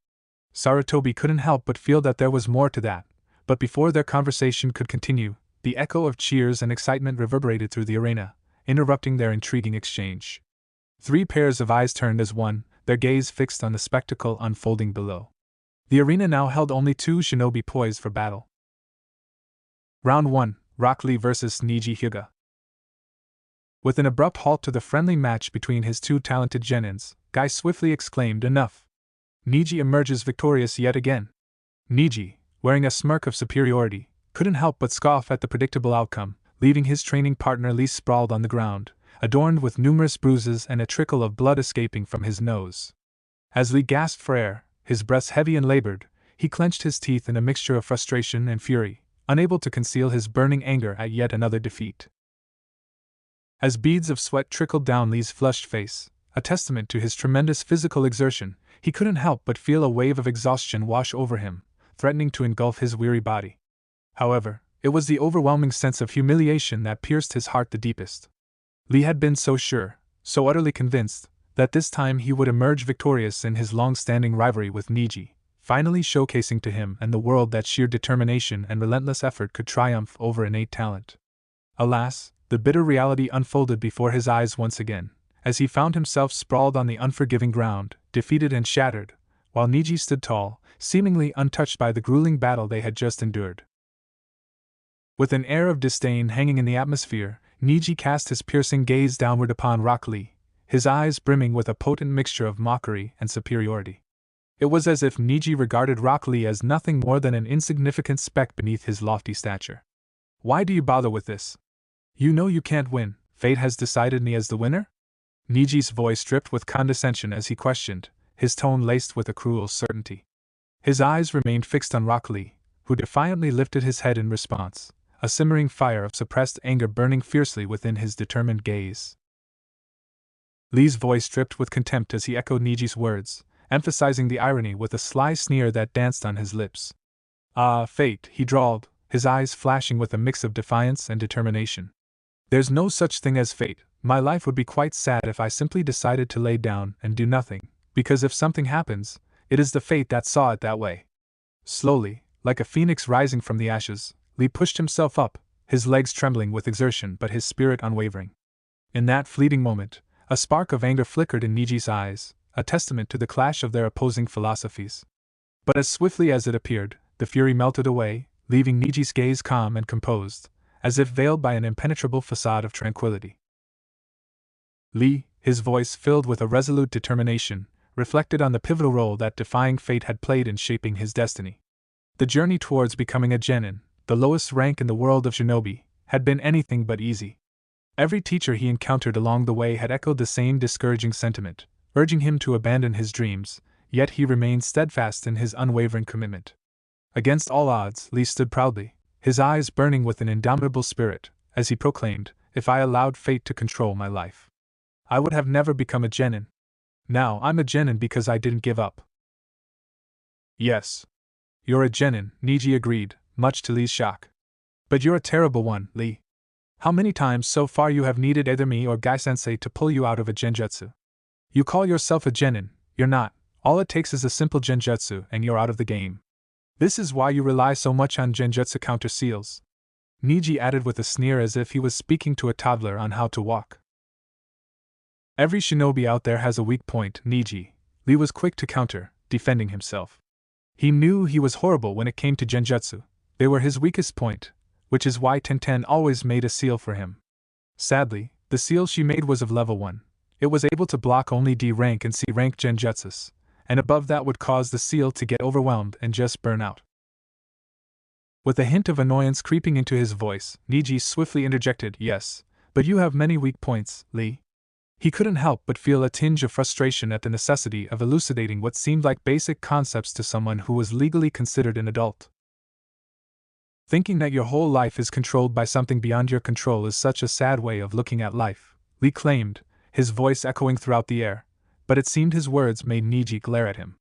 Sarutobi couldn't help but feel that there was more to that, but before their conversation could continue, the echo of cheers and excitement reverberated through the arena, interrupting their intriguing exchange. 3 pairs of eyes turned as one, their gaze fixed on the spectacle unfolding below. The arena now held only 2 shinobi poised for battle. Round 1, Rock Lee vs. Neji Hyuga. With an abrupt halt to the friendly match between his 2 talented genins, Guy swiftly exclaimed, "Enough!" Neji emerges victorious yet again. Neji, wearing a smirk of superiority, couldn't help but scoff at the predictable outcome, leaving his training partner Lee sprawled on the ground, adorned with numerous bruises and a trickle of blood escaping from his nose. As Lee gasped for air, his breath heavy and labored, he clenched his teeth in a mixture of frustration and fury, unable to conceal his burning anger at yet another defeat. As beads of sweat trickled down Lee's flushed face, a testament to his tremendous physical exertion, he couldn't help but feel a wave of exhaustion wash over him, threatening to engulf his weary body. However, it was the overwhelming sense of humiliation that pierced his heart the deepest. Lee had been so sure, so utterly convinced, that this time he would emerge victorious in his long-standing rivalry with Neji, finally showcasing to him and the world that sheer determination and relentless effort could triumph over innate talent. Alas, the bitter reality unfolded before his eyes once again, as he found himself sprawled on the unforgiving ground, defeated and shattered, while Neji stood tall, seemingly untouched by the grueling battle they had just endured. With an air of disdain hanging in the atmosphere, Neji cast his piercing gaze downward upon Rock Lee, his eyes brimming with a potent mixture of mockery and superiority. It was as if Neji regarded Rock Lee as nothing more than an insignificant speck beneath his lofty stature. Why do you bother with this? You know you can't win. Fate has decided me as the winner? Neji's voice dripped with condescension as he questioned, his tone laced with a cruel certainty. His eyes remained fixed on Rock Lee, who defiantly lifted his head in response, a simmering fire of suppressed anger burning fiercely within his determined gaze. Lee's voice dripped with contempt as he echoed Neji's words, emphasizing the irony with a sly sneer that danced on his lips. "Ah, fate," he drawled, his eyes flashing with a mix of defiance and determination. "There's no such thing as fate. My life would be quite sad if I simply decided to lay down and do nothing, because if something happens, it is the fate that saw it that way." Slowly, like a phoenix rising from the ashes, Lee pushed himself up, his legs trembling with exertion but his spirit unwavering. In that fleeting moment, a spark of anger flickered in Niji's eyes, a testament to the clash of their opposing philosophies. But as swiftly as it appeared, the fury melted away, leaving Niji's gaze calm and composed, as if veiled by an impenetrable facade of tranquility. Lee, his voice filled with a resolute determination, reflected on the pivotal role that defying fate had played in shaping his destiny. The journey towards becoming a genin, the lowest rank in the world of Shinobi, had been anything but easy. Every teacher he encountered along the way had echoed the same discouraging sentiment, urging him to abandon his dreams, yet he remained steadfast in his unwavering commitment. Against all odds, Lee stood proudly, his eyes burning with an indomitable spirit, as he proclaimed, "If I allowed fate to control my life, I would have never become a genin. Now I'm a genin because I didn't give up." "Yes. You're a genin," Niji agreed, much to Lee's shock. "But you're a terrible one, Lee. How many times so far you have needed either me or Gai-sensei to pull you out of a genjutsu? You call yourself a genin, you're not. All it takes is a simple genjutsu and you're out of the game. This is why you rely so much on genjutsu counter seals," Niji added with a sneer as if he was speaking to a toddler on how to walk. "Every shinobi out there has a weak point, Niji," Lee was quick to counter, defending himself. He knew he was horrible when it came to genjutsu. They were his weakest point, which is why Tenten always made a seal for him. Sadly, the seal she made was of level 1. It was able to block only D rank and C rank genjutsus, and above that would cause the seal to get overwhelmed and just burn out. With a hint of annoyance creeping into his voice, Niji swiftly interjected, "Yes, but you have many weak points, Lee." He couldn't help but feel a tinge of frustration at the necessity of elucidating what seemed like basic concepts to someone who was legally considered an adult. "Thinking that your whole life is controlled by something beyond your control is such a sad way of looking at life," Lee claimed, his voice echoing throughout the air, but it seemed his words made Niji glare at him.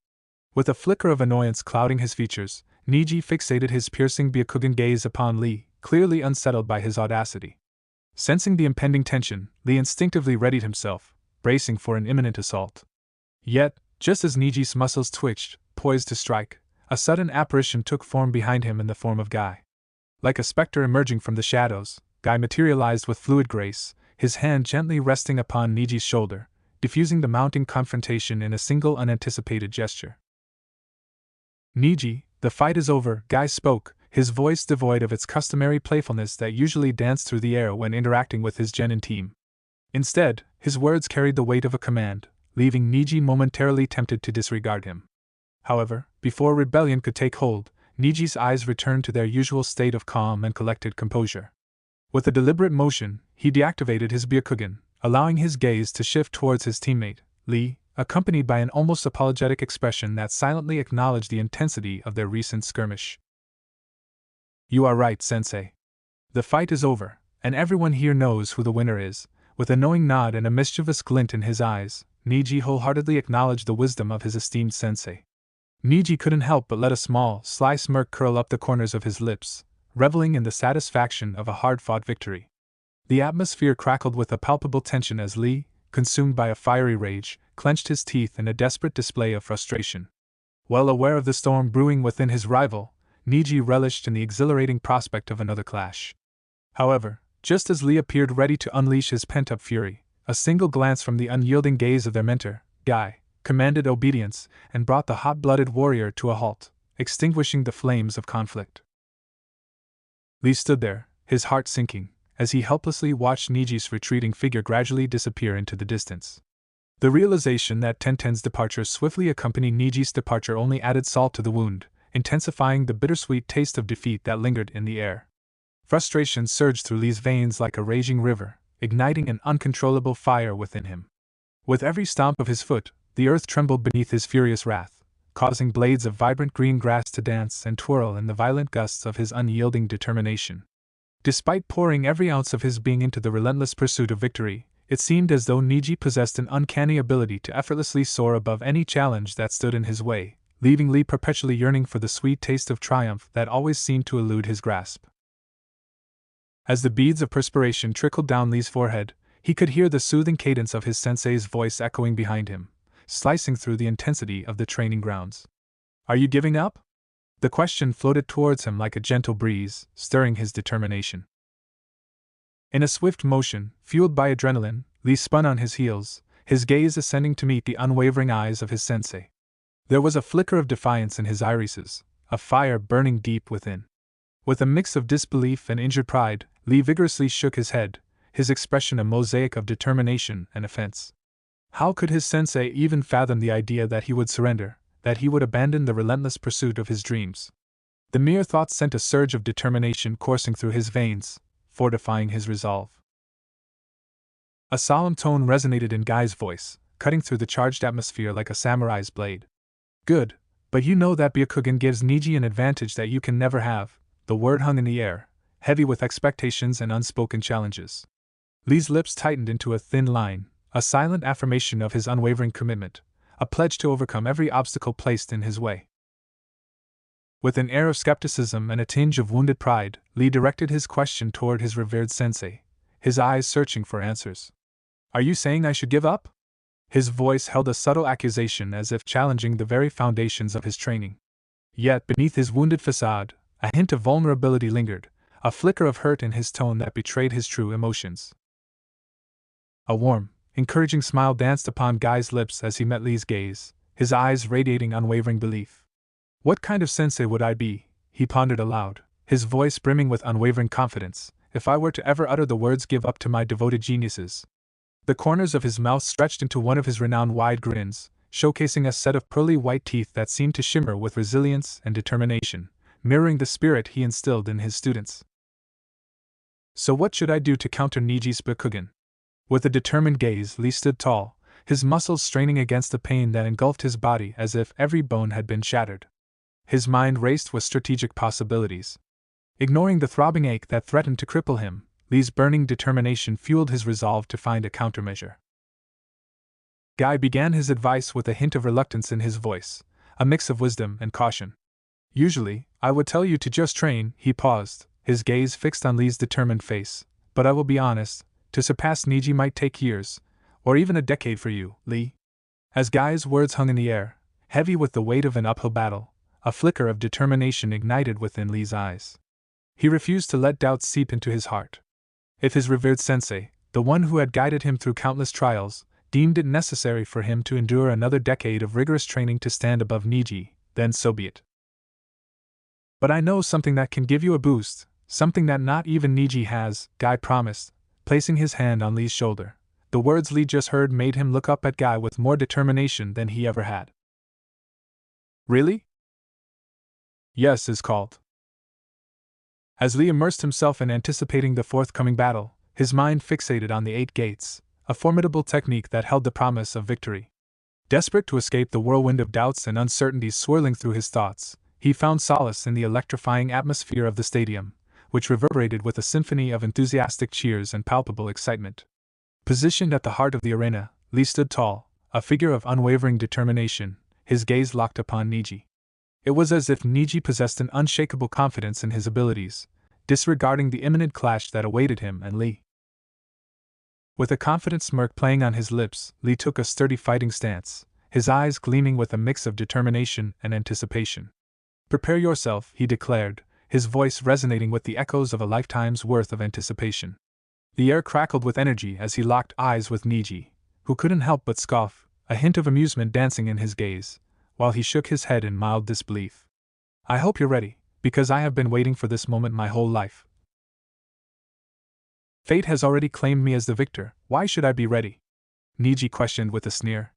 With a flicker of annoyance clouding his features, Niji fixated his piercing Byakugan gaze upon Lee, clearly unsettled by his audacity. Sensing the impending tension, Lee instinctively readied himself, bracing for an imminent assault. Yet, just as Niji's muscles twitched, poised to strike, a sudden apparition took form behind him in the form of Guy. Like a specter emerging from the shadows, Guy materialized with fluid grace, his hand gently resting upon Niji's shoulder, diffusing the mounting confrontation in a single unanticipated gesture. "Niji, the fight is over," Guy spoke, his voice devoid of its customary playfulness that usually danced through the air when interacting with his genin team. Instead, his words carried the weight of a command, leaving Niji momentarily tempted to disregard him. However, before rebellion could take hold, Niji's eyes returned to their usual state of calm and collected composure. With a deliberate motion, he deactivated his Byakugan, allowing his gaze to shift towards his teammate, Lee, accompanied by an almost apologetic expression that silently acknowledged the intensity of their recent skirmish. "You are right, Sensei. The fight is over, and everyone here knows who the winner is." With a knowing nod and a mischievous glint in his eyes, Niji wholeheartedly acknowledged the wisdom of his esteemed sensei. Niji couldn't help but let a small, sly smirk curl up the corners of his lips, reveling in the satisfaction of a hard-fought victory. The atmosphere crackled with a palpable tension as Lee, consumed by a fiery rage, clenched his teeth in a desperate display of frustration. Well aware of the storm brewing within his rival, Niji relished in the exhilarating prospect of another clash. However, just as Lee appeared ready to unleash his pent-up fury, a single glance from the unyielding gaze of their mentor, Guy, commanded obedience and brought the hot-blooded warrior to a halt, extinguishing the flames of conflict. Lee stood there, his heart sinking, as he helplessly watched Niji's retreating figure gradually disappear into the distance. The realization that Tenten's departure swiftly accompanied Niji's departure only added salt to the wound, intensifying the bittersweet taste of defeat that lingered in the air. Frustration surged through Lee's veins like a raging river, igniting an uncontrollable fire within him. With every stomp of his foot, the earth trembled beneath his furious wrath, causing blades of vibrant green grass to dance and twirl in the violent gusts of his unyielding determination. Despite pouring every ounce of his being into the relentless pursuit of victory, it seemed as though Niji possessed an uncanny ability to effortlessly soar above any challenge that stood in his way, leaving Lee perpetually yearning for the sweet taste of triumph that always seemed to elude his grasp. As the beads of perspiration trickled down Lee's forehead, he could hear the soothing cadence of his sensei's voice echoing behind him, slicing through the intensity of the training grounds. "Are you giving up?" The question floated towards him like a gentle breeze, stirring his determination. In a swift motion, fueled by adrenaline, Lee spun on his heels, his gaze ascending to meet the unwavering eyes of his sensei. There was a flicker of defiance in his irises, a fire burning deep within. With a mix of disbelief and injured pride, Lee vigorously shook his head, his expression a mosaic of determination and offense. How could his sensei even fathom the idea that he would surrender, that he would abandon the relentless pursuit of his dreams? The mere thought sent a surge of determination coursing through his veins, fortifying his resolve. A solemn tone resonated in Guy's voice, cutting through the charged atmosphere like a samurai's blade. Good, but you know that Byakugan gives Niji an advantage that you can never have. The word hung in the air, heavy with expectations and unspoken challenges. Lee's lips tightened into a thin line, a silent affirmation of his unwavering commitment, a pledge to overcome every obstacle placed in his way. With an air of skepticism and a tinge of wounded pride, Lee directed his question toward his revered sensei, his eyes searching for answers. Are you saying I should give up? His voice held a subtle accusation as if challenging the very foundations of his training. Yet beneath his wounded facade, a hint of vulnerability lingered, a flicker of hurt in his tone that betrayed his true emotions. A warm, encouraging smile danced upon Guy's lips as he met Lee's gaze, his eyes radiating unwavering belief. What kind of sensei would I be, he pondered aloud, his voice brimming with unwavering confidence, if I were to ever utter the words give up to my devoted geniuses? The corners of his mouth stretched into one of his renowned wide grins, showcasing a set of pearly white teeth that seemed to shimmer with resilience and determination, mirroring the spirit he instilled in his students. So what should I do to counter Niji's Byakugan? With a determined gaze, Lee stood tall, his muscles straining against the pain that engulfed his body as if every bone had been shattered. His mind raced with strategic possibilities. Ignoring the throbbing ache that threatened to cripple him, Lee's burning determination fueled his resolve to find a countermeasure. Guy began his advice with a hint of reluctance in his voice, a mix of wisdom and caution. Usually, I would tell you to just train, he paused, his gaze fixed on Lee's determined face, but I will be honest, to surpass Niji might take years, or even a decade for you, Lee. As Guy's words hung in the air, heavy with the weight of an uphill battle, a flicker of determination ignited within Lee's eyes. He refused to let doubt seep into his heart. If his revered sensei, the one who had guided him through countless trials, deemed it necessary for him to endure another decade of rigorous training to stand above Niji, then so be it. But I know something that can give you a boost, something that not even Niji has, Guy promised, placing his hand on Lee's shoulder. The words Lee just heard made him look up at Guy with more determination than he ever had. Really? Yes is called. As Lee immersed himself in anticipating the forthcoming battle, his mind fixated on the 8 gates, a formidable technique that held the promise of victory. Desperate to escape the whirlwind of doubts and uncertainties swirling through his thoughts, he found solace in the electrifying atmosphere of the stadium, which reverberated with a symphony of enthusiastic cheers and palpable excitement. Positioned at the heart of the arena, Lee stood tall, a figure of unwavering determination, his gaze locked upon Niji. It was as if Niji possessed an unshakable confidence in his abilities, disregarding the imminent clash that awaited him and Lee. With a confident smirk playing on his lips, Lee took a sturdy fighting stance, his eyes gleaming with a mix of determination and anticipation. Prepare yourself, he declared, his voice resonating with the echoes of a lifetime's worth of anticipation. The air crackled with energy as he locked eyes with Niji, who couldn't help but scoff, a hint of amusement dancing in his gaze, while he shook his head in mild disbelief. I hope you're ready, because I have been waiting for this moment my whole life. Fate has already claimed me as the victor, why should I be ready? Niji questioned with a sneer.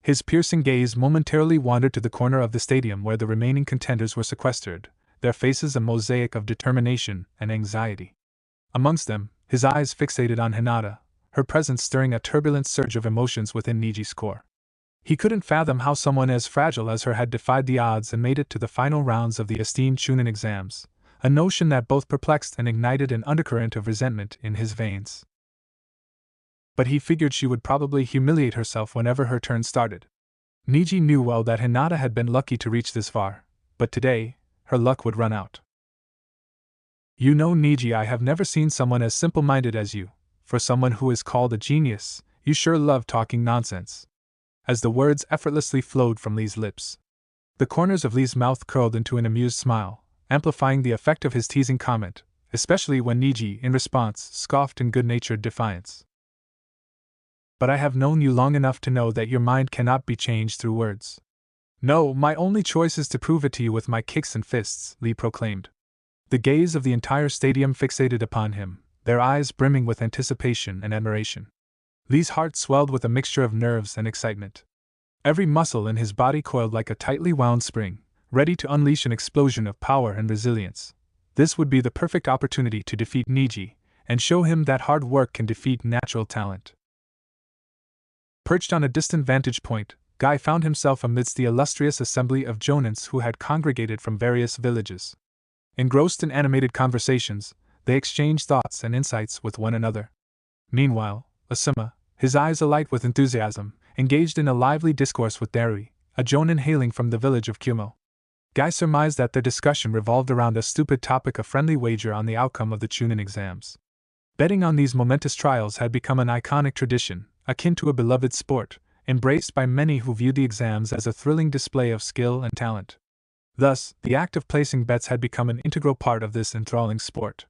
His piercing gaze momentarily wandered to the corner of the stadium where the remaining contenders were sequestered, their faces a mosaic of determination and anxiety. Amongst them, his eyes fixated on Hinata, her presence stirring a turbulent surge of emotions within Niji's core. He couldn't fathom how someone as fragile as her had defied the odds and made it to the final rounds of the esteemed Chunin exams, a notion that both perplexed and ignited an undercurrent of resentment in his veins. But he figured she would probably humiliate herself whenever her turn started. Niji knew well that Hinata had been lucky to reach this far, but today, her luck would run out. You know, Niji, I have never seen someone as simple-minded as you. For someone who is called a genius, you sure love talking nonsense. As the words effortlessly flowed from Lee's lips, the corners of Lee's mouth curled into an amused smile, amplifying the effect of his teasing comment, especially when Niji, in response, scoffed in good-natured defiance. But I have known you long enough to know that your mind cannot be changed through words. No, my only choice is to prove it to you with my kicks and fists, Lee proclaimed. The gaze of the entire stadium fixated upon him, their eyes brimming with anticipation and admiration. Lee's heart swelled with a mixture of nerves and excitement. Every muscle in his body coiled like a tightly wound spring, ready to unleash an explosion of power and resilience. This would be the perfect opportunity to defeat Niji, and show him that hard work can defeat natural talent. Perched on a distant vantage point, Guy found himself amidst the illustrious assembly of jonins who had congregated from various villages. Engrossed in animated conversations, they exchanged thoughts and insights with one another. Meanwhile, Asuma, his eyes alight with enthusiasm, engaged in a lively discourse with Darui, a jonin hailing from the village of Kumo. Guy surmised that their discussion revolved around a stupid topic, a friendly wager on the outcome of the Chunin exams. Betting on these momentous trials had become an iconic tradition, akin to a beloved sport, embraced by many who viewed the exams as a thrilling display of skill and talent. Thus, the act of placing bets had become an integral part of this enthralling sport.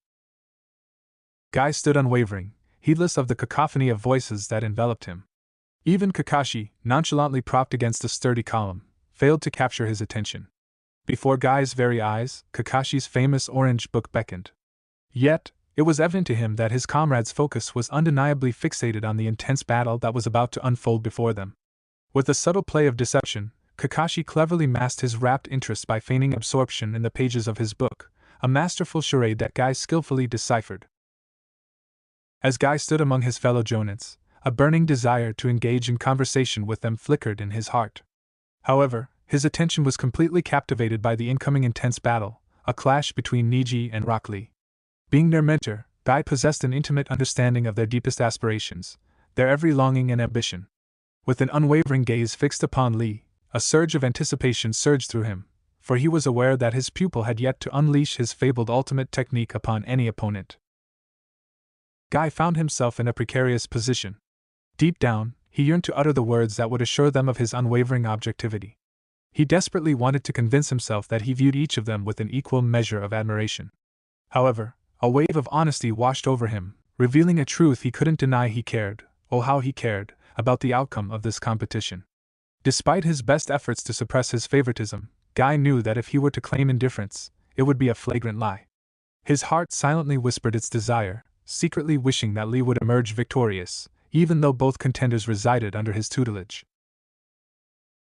Guy stood unwavering, heedless of the cacophony of voices that enveloped him. Even Kakashi, nonchalantly propped against a sturdy column, failed to capture his attention. Before Guy's very eyes, Kakashi's famous orange book beckoned. Yet, it was evident to him that his comrade's focus was undeniably fixated on the intense battle that was about to unfold before them. With a subtle play of deception, Kakashi cleverly masked his rapt interest by feigning absorption in the pages of his book, a masterful charade that Guy skillfully deciphered. As Guy stood among his fellow jonins, a burning desire to engage in conversation with them flickered in his heart. However, his attention was completely captivated by the incoming intense battle, a clash between Niji and Rock Lee. Being their mentor, Guy possessed an intimate understanding of their deepest aspirations, their every longing and ambition. With an unwavering gaze fixed upon Lee, a surge of anticipation surged through him, for he was aware that his pupil had yet to unleash his fabled ultimate technique upon any opponent. Guy found himself in a precarious position. Deep down, he yearned to utter the words that would assure them of his unwavering objectivity. He desperately wanted to convince himself that he viewed each of them with an equal measure of admiration. However, a wave of honesty washed over him, revealing a truth he couldn't deny. He cared, oh how he cared, about the outcome of this competition. Despite his best efforts to suppress his favoritism, Guy knew that if he were to claim indifference, it would be a flagrant lie. His heart silently whispered its desire, secretly wishing that Lee would emerge victorious, even though both contenders resided under his tutelage.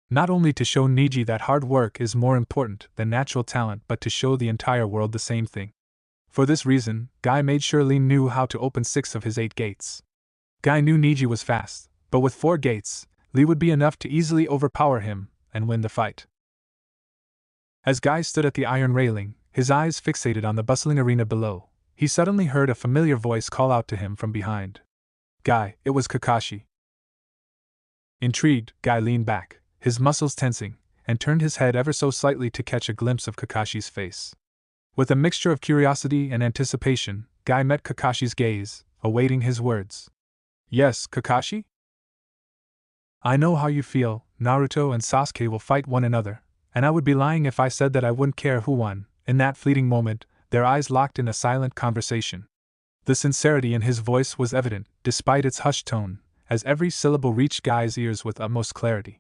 Not only to show Niji that hard work is more important than natural talent, but to show the entire world the same thing. For this reason, Guy made sure Lee knew how to open 6 of his 8 gates. Guy knew Niji was fast, but with 4 gates, Lee would be enough to easily overpower him and win the fight. As Guy stood at the iron railing, his eyes fixated on the bustling arena below, he suddenly heard a familiar voice call out to him from behind. Guy, it was Kakashi. Intrigued, Guy leaned back, his muscles tensing, and turned his head ever so slightly to catch a glimpse of Kakashi's face. With a mixture of curiosity and anticipation, Guy met Kakashi's gaze, awaiting his words. Yes, Kakashi? I know how you feel. Naruto and Sasuke will fight one another, and I would be lying if I said that I wouldn't care who won. In that fleeting moment, their eyes locked in a silent conversation. The sincerity in his voice was evident, despite its hushed tone, as every syllable reached Guy's ears with utmost clarity.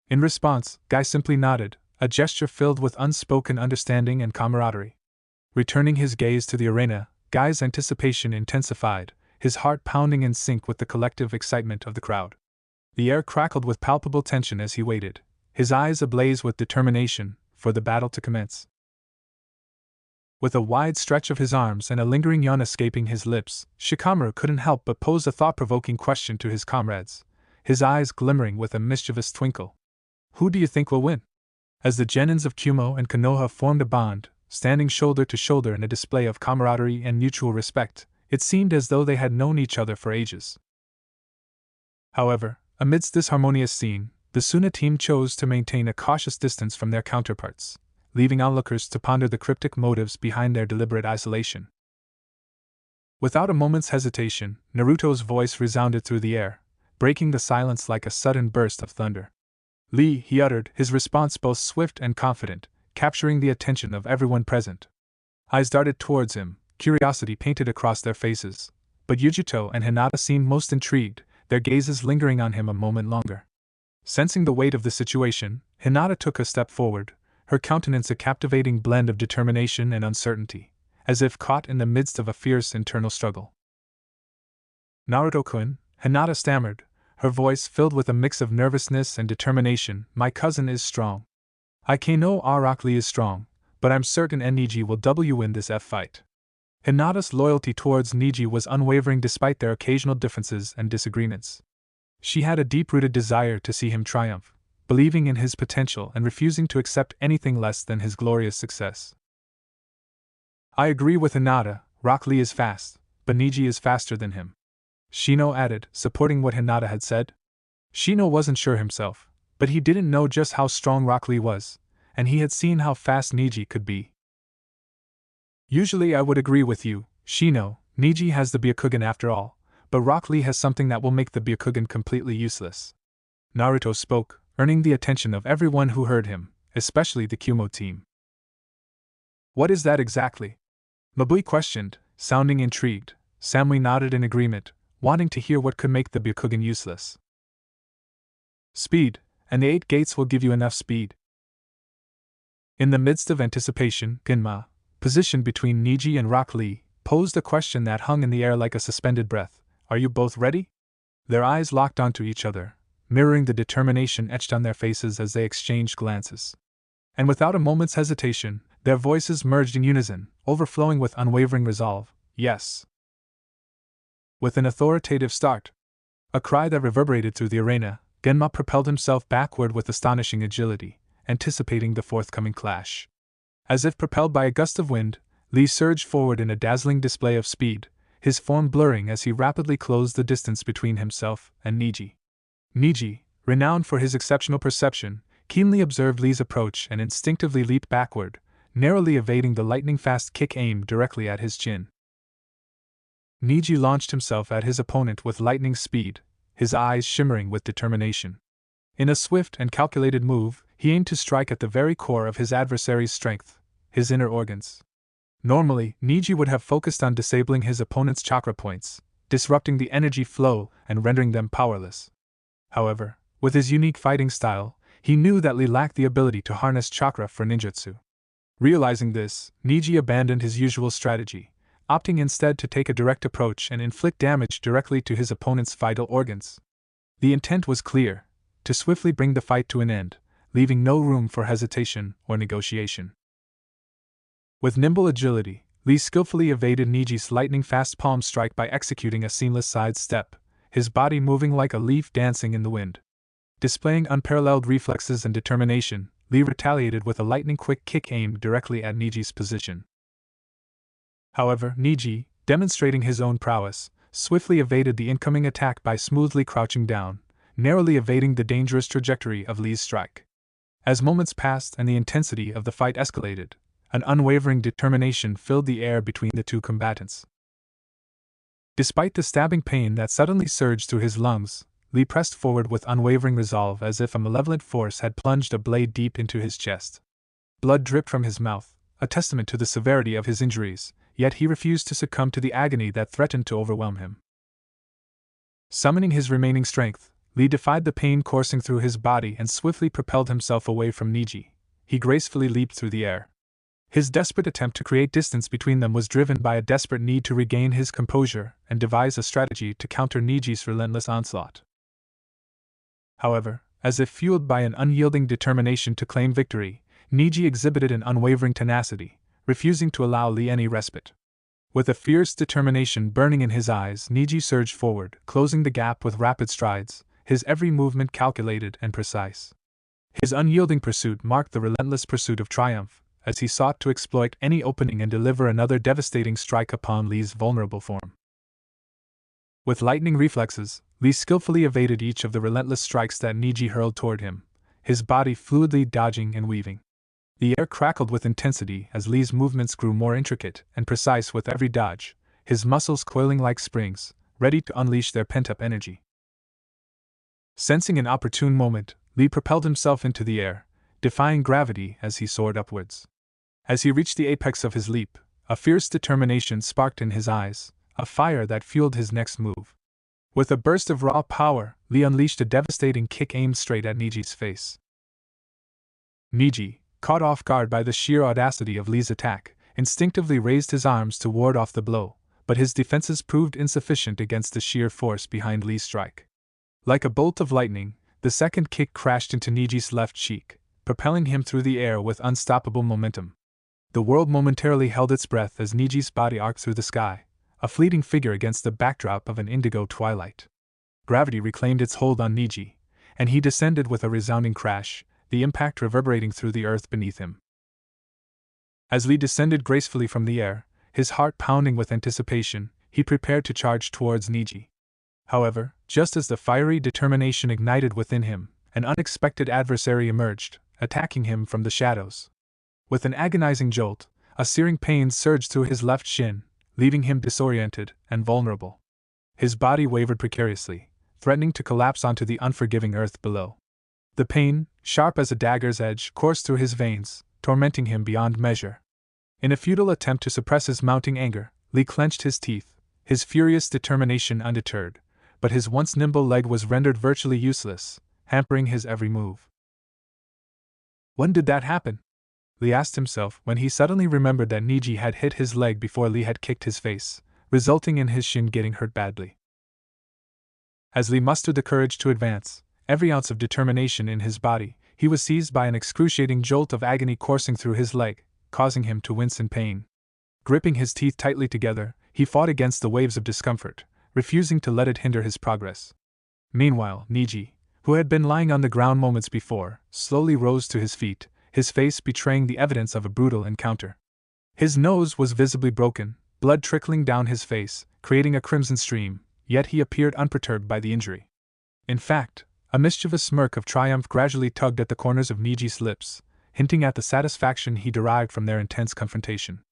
In response, Guy simply nodded, a gesture filled with unspoken understanding and camaraderie. Returning his gaze to the arena, Guy's anticipation intensified, his heart pounding in sync with the collective excitement of the crowd. The air crackled with palpable tension as he waited, his eyes ablaze with determination for the battle to commence. With a wide stretch of his arms and a lingering yawn escaping his lips, Shikamaru couldn't help but pose a thought-provoking question to his comrades, his eyes glimmering with a mischievous twinkle. Who do you think will win? As the genins of Kumo and Konoha formed a bond, standing shoulder to shoulder in a display of camaraderie and mutual respect, it seemed as though they had known each other for ages. However, amidst this harmonious scene, the Suna team chose to maintain a cautious distance from their counterparts, leaving onlookers to ponder the cryptic motives behind their deliberate isolation. Without a moment's hesitation, Naruto's voice resounded through the air, breaking the silence like a sudden burst of thunder. Lee, he uttered, his response both swift and confident, capturing the attention of everyone present. Eyes darted towards him, curiosity painted across their faces, but Yujito and Hinata seemed most intrigued, their gazes lingering on him a moment longer. Sensing the weight of the situation, Hinata took a step forward, her countenance a captivating blend of determination and uncertainty, as if caught in the midst of a fierce internal struggle. "Naruto-kun," Hinata stammered, her voice filled with a mix of nervousness and determination, "my cousin is strong. I know Rock Lee is strong, but I'm certain Niji will win this fight." Hinata's loyalty towards Niji was unwavering despite their occasional differences and disagreements. She had a deep-rooted desire to see him triumph, believing in his potential and refusing to accept anything less than his glorious success. "I agree with Hinata, Rock Lee is fast, but Niji is faster than him," Shino added, supporting what Hinata had said. Shino wasn't sure himself, but he didn't know just how strong Rock Lee was, and he had seen how fast Niji could be. "Usually I would agree with you, Shino. Niji has the Byakugan after all, but Rock Lee has something that will make the Byakugan completely useless." Naruto spoke, earning the attention of everyone who heard him, especially the Kumo team. "What is that exactly?" Mabui questioned, sounding intrigued. Samui nodded in agreement, wanting to hear what could make the Byakugan useless. "Speed, and the 8 gates will give you enough speed." In the midst of anticipation, Genma, positioned between Niji and Rock Lee, posed a question that hung in the air like a suspended breath. "Are you both ready?" Their eyes locked onto each other, mirroring the determination etched on their faces as they exchanged glances. And without a moment's hesitation, their voices merged in unison, overflowing with unwavering resolve. "Yes." With an authoritative start, a cry that reverberated through the arena, Genma propelled himself backward with astonishing agility, anticipating the forthcoming clash. As if propelled by a gust of wind, Lee surged forward in a dazzling display of speed, his form blurring as he rapidly closed the distance between himself and Niji. Niji, renowned for his exceptional perception, keenly observed Lee's approach and instinctively leaped backward, narrowly evading the lightning-fast kick aimed directly at his chin. Niji launched himself at his opponent with lightning speed, his eyes shimmering with determination. In a swift and calculated move, he aimed to strike at the very core of his adversary's strength, his inner organs. Normally, Niji would have focused on disabling his opponent's chakra points, disrupting the energy flow and rendering them powerless. However, with his unique fighting style, he knew that Lee lacked the ability to harness chakra for ninjutsu. Realizing this, Niji abandoned his usual strategy, opting instead to take a direct approach and inflict damage directly to his opponent's vital organs. The intent was clear: to swiftly bring the fight to an end, leaving no room for hesitation or negotiation. With nimble agility, Lee skillfully evaded Niji's lightning-fast palm strike by executing a seamless side step, his body moving like a leaf dancing in the wind. Displaying unparalleled reflexes and determination, Lee retaliated with a lightning-quick kick aimed directly at Niji's position. However, Niji, demonstrating his own prowess, swiftly evaded the incoming attack by smoothly crouching down, narrowly evading the dangerous trajectory of Lee's strike. As moments passed and the intensity of the fight escalated, an unwavering determination filled the air between the two combatants. Despite the stabbing pain that suddenly surged through his lungs, Lee pressed forward with unwavering resolve as if a malevolent force had plunged a blade deep into his chest. Blood dripped from his mouth, a testament to the severity of his injuries, yet he refused to succumb to the agony that threatened to overwhelm him. Summoning his remaining strength, Lee defied the pain coursing through his body and swiftly propelled himself away from Niji. He gracefully leaped through the air. His desperate attempt to create distance between them was driven by a desperate need to regain his composure and devise a strategy to counter Niji's relentless onslaught. However, as if fueled by an unyielding determination to claim victory, Niji exhibited an unwavering tenacity, refusing to allow Lee any respite. With a fierce determination burning in his eyes, Niji surged forward, closing the gap with rapid strides, his every movement calculated and precise. His unyielding pursuit marked the relentless pursuit of triumph, as he sought to exploit any opening and deliver another devastating strike upon Lee's vulnerable form. With lightning reflexes, Lee skillfully evaded each of the relentless strikes that Niji hurled toward him, his body fluidly dodging and weaving. The air crackled with intensity as Lee's movements grew more intricate and precise with every dodge, his muscles coiling like springs, ready to unleash their pent-up energy. Sensing an opportune moment, Lee propelled himself into the air, defying gravity as he soared upwards. As he reached the apex of his leap, A fierce determination sparked in his eyes, a fire that fueled his next move. With a burst of raw power, Lee unleashed a devastating kick aimed straight at Niji's face. Niji, caught off guard by the sheer audacity of Lee's attack, instinctively raised his arms to ward off the blow, but his defenses proved insufficient against the sheer force behind Lee's strike. Like a bolt of lightning, the second kick crashed into Niji's left cheek, propelling him through the air with unstoppable momentum. The world momentarily held its breath as Niji's body arced through the sky, a fleeting figure against the backdrop of an indigo twilight. Gravity reclaimed its hold on Niji, and he descended with a resounding crash, the impact reverberating through the earth beneath him. As Lee descended gracefully from the air, his heart pounding with anticipation, he prepared to charge towards Niji. However, just as the fiery determination ignited within him, an unexpected adversary emerged, attacking him from the shadows. With an agonizing jolt, a searing pain surged through his left shin, leaving him disoriented and vulnerable. His body wavered precariously, threatening to collapse onto the unforgiving earth below. The pain, sharp as a dagger's edge, coursed through his veins, tormenting him beyond measure. In a futile attempt to suppress his mounting anger, Lee clenched his teeth, his furious determination undeterred, but his once nimble leg was rendered virtually useless, hampering his every move. When did that happen? Lee asked himself when he suddenly remembered that Niji had hit his leg before Lee had kicked his face, resulting in his shin getting hurt badly. As Lee mustered the courage to advance, every ounce of determination in his body, he was seized by an excruciating jolt of agony coursing through his leg, causing him to wince in pain. Gripping his teeth tightly together, he fought against the waves of discomfort, refusing to let it hinder his progress. Meanwhile, Niji, who had been lying on the ground moments before, slowly rose to his feet, his face betraying the evidence of a brutal encounter. His nose was visibly broken, blood trickling down his face, creating a crimson stream, yet he appeared unperturbed by the injury. In fact, a mischievous smirk of triumph gradually tugged at the corners of Niji's lips, hinting at the satisfaction he derived from their intense confrontation.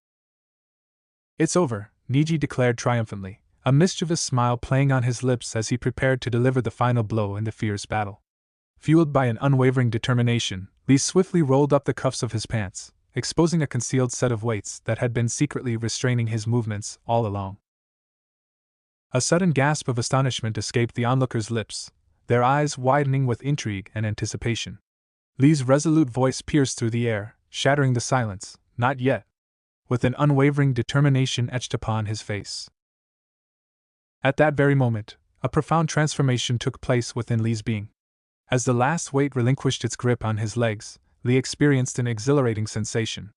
"It's over," Niji declared triumphantly, a mischievous smile playing on his lips as he prepared to deliver the final blow in the fierce battle. Fueled by an unwavering determination, Lee swiftly rolled up the cuffs of his pants, exposing a concealed set of weights that had been secretly restraining his movements all along. A sudden gasp of astonishment escaped the onlookers' lips, their eyes widening with intrigue and anticipation. Lee's resolute voice pierced through the air, shattering the silence. "Not yet," with an unwavering determination etched upon his face. At that very moment, a profound transformation took place within Lee's being. As the last weight relinquished its grip on his legs, Lee experienced an exhilarating sensation.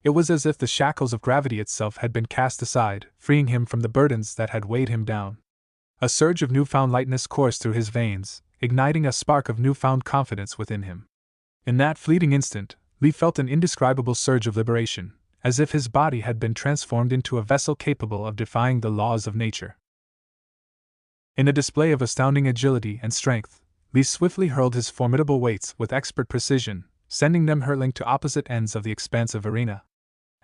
It was as if the shackles of gravity itself had been cast aside, freeing him from the burdens that had weighed him down. A surge of newfound lightness coursed through his veins, igniting a spark of newfound confidence within him. In that fleeting instant, Lee felt an indescribable surge of liberation, as if his body had been transformed into a vessel capable of defying the laws of nature. In a display of astounding agility and strength, Lee swiftly hurled his formidable weights with expert precision, sending them hurtling to opposite ends of the expansive arena.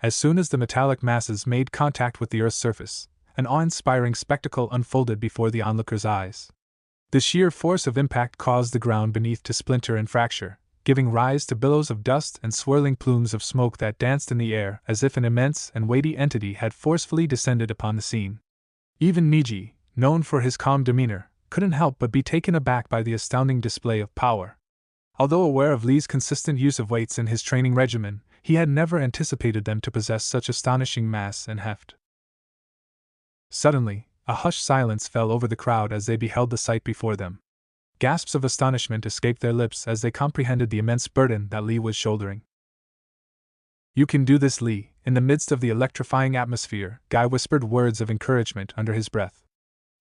As soon as the metallic masses made contact with the Earth's surface, an awe-inspiring spectacle unfolded before the onlookers' eyes. The sheer force of impact caused the ground beneath to splinter and fracture, giving rise to billows of dust and swirling plumes of smoke that danced in the air as if an immense and weighty entity had forcefully descended upon the scene. Even Niji, known for his calm demeanor, couldn't help but be taken aback by the astounding display of power. Although aware of Lee's consistent use of weights in his training regimen, he had never anticipated them to possess such astonishing mass and heft. Suddenly, a hushed silence fell over the crowd as they beheld the sight before them. Gasps of astonishment escaped their lips as they comprehended the immense burden that Lee was shouldering. "You can do this, Lee." In the midst of the electrifying atmosphere, Guy whispered words of encouragement under his breath.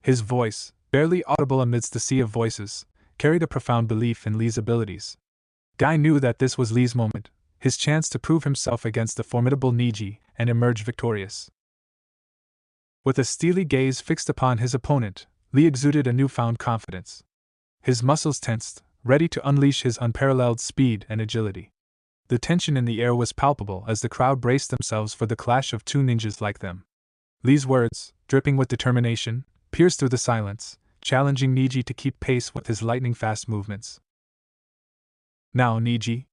His voice, barely audible amidst the sea of voices, carried a profound belief in Lee's abilities. Guy knew that this was Lee's moment, his chance to prove himself against the formidable Niji and emerge victorious. With a steely gaze fixed upon his opponent, Lee exuded a newfound confidence. His muscles tensed, ready to unleash his unparalleled speed and agility. The tension in the air was palpable as the crowd braced themselves for the clash of two ninjas like them. Lee's words, dripping with determination, pierced through the silence, challenging Niji to keep pace with his lightning-fast movements. "Now, Niji,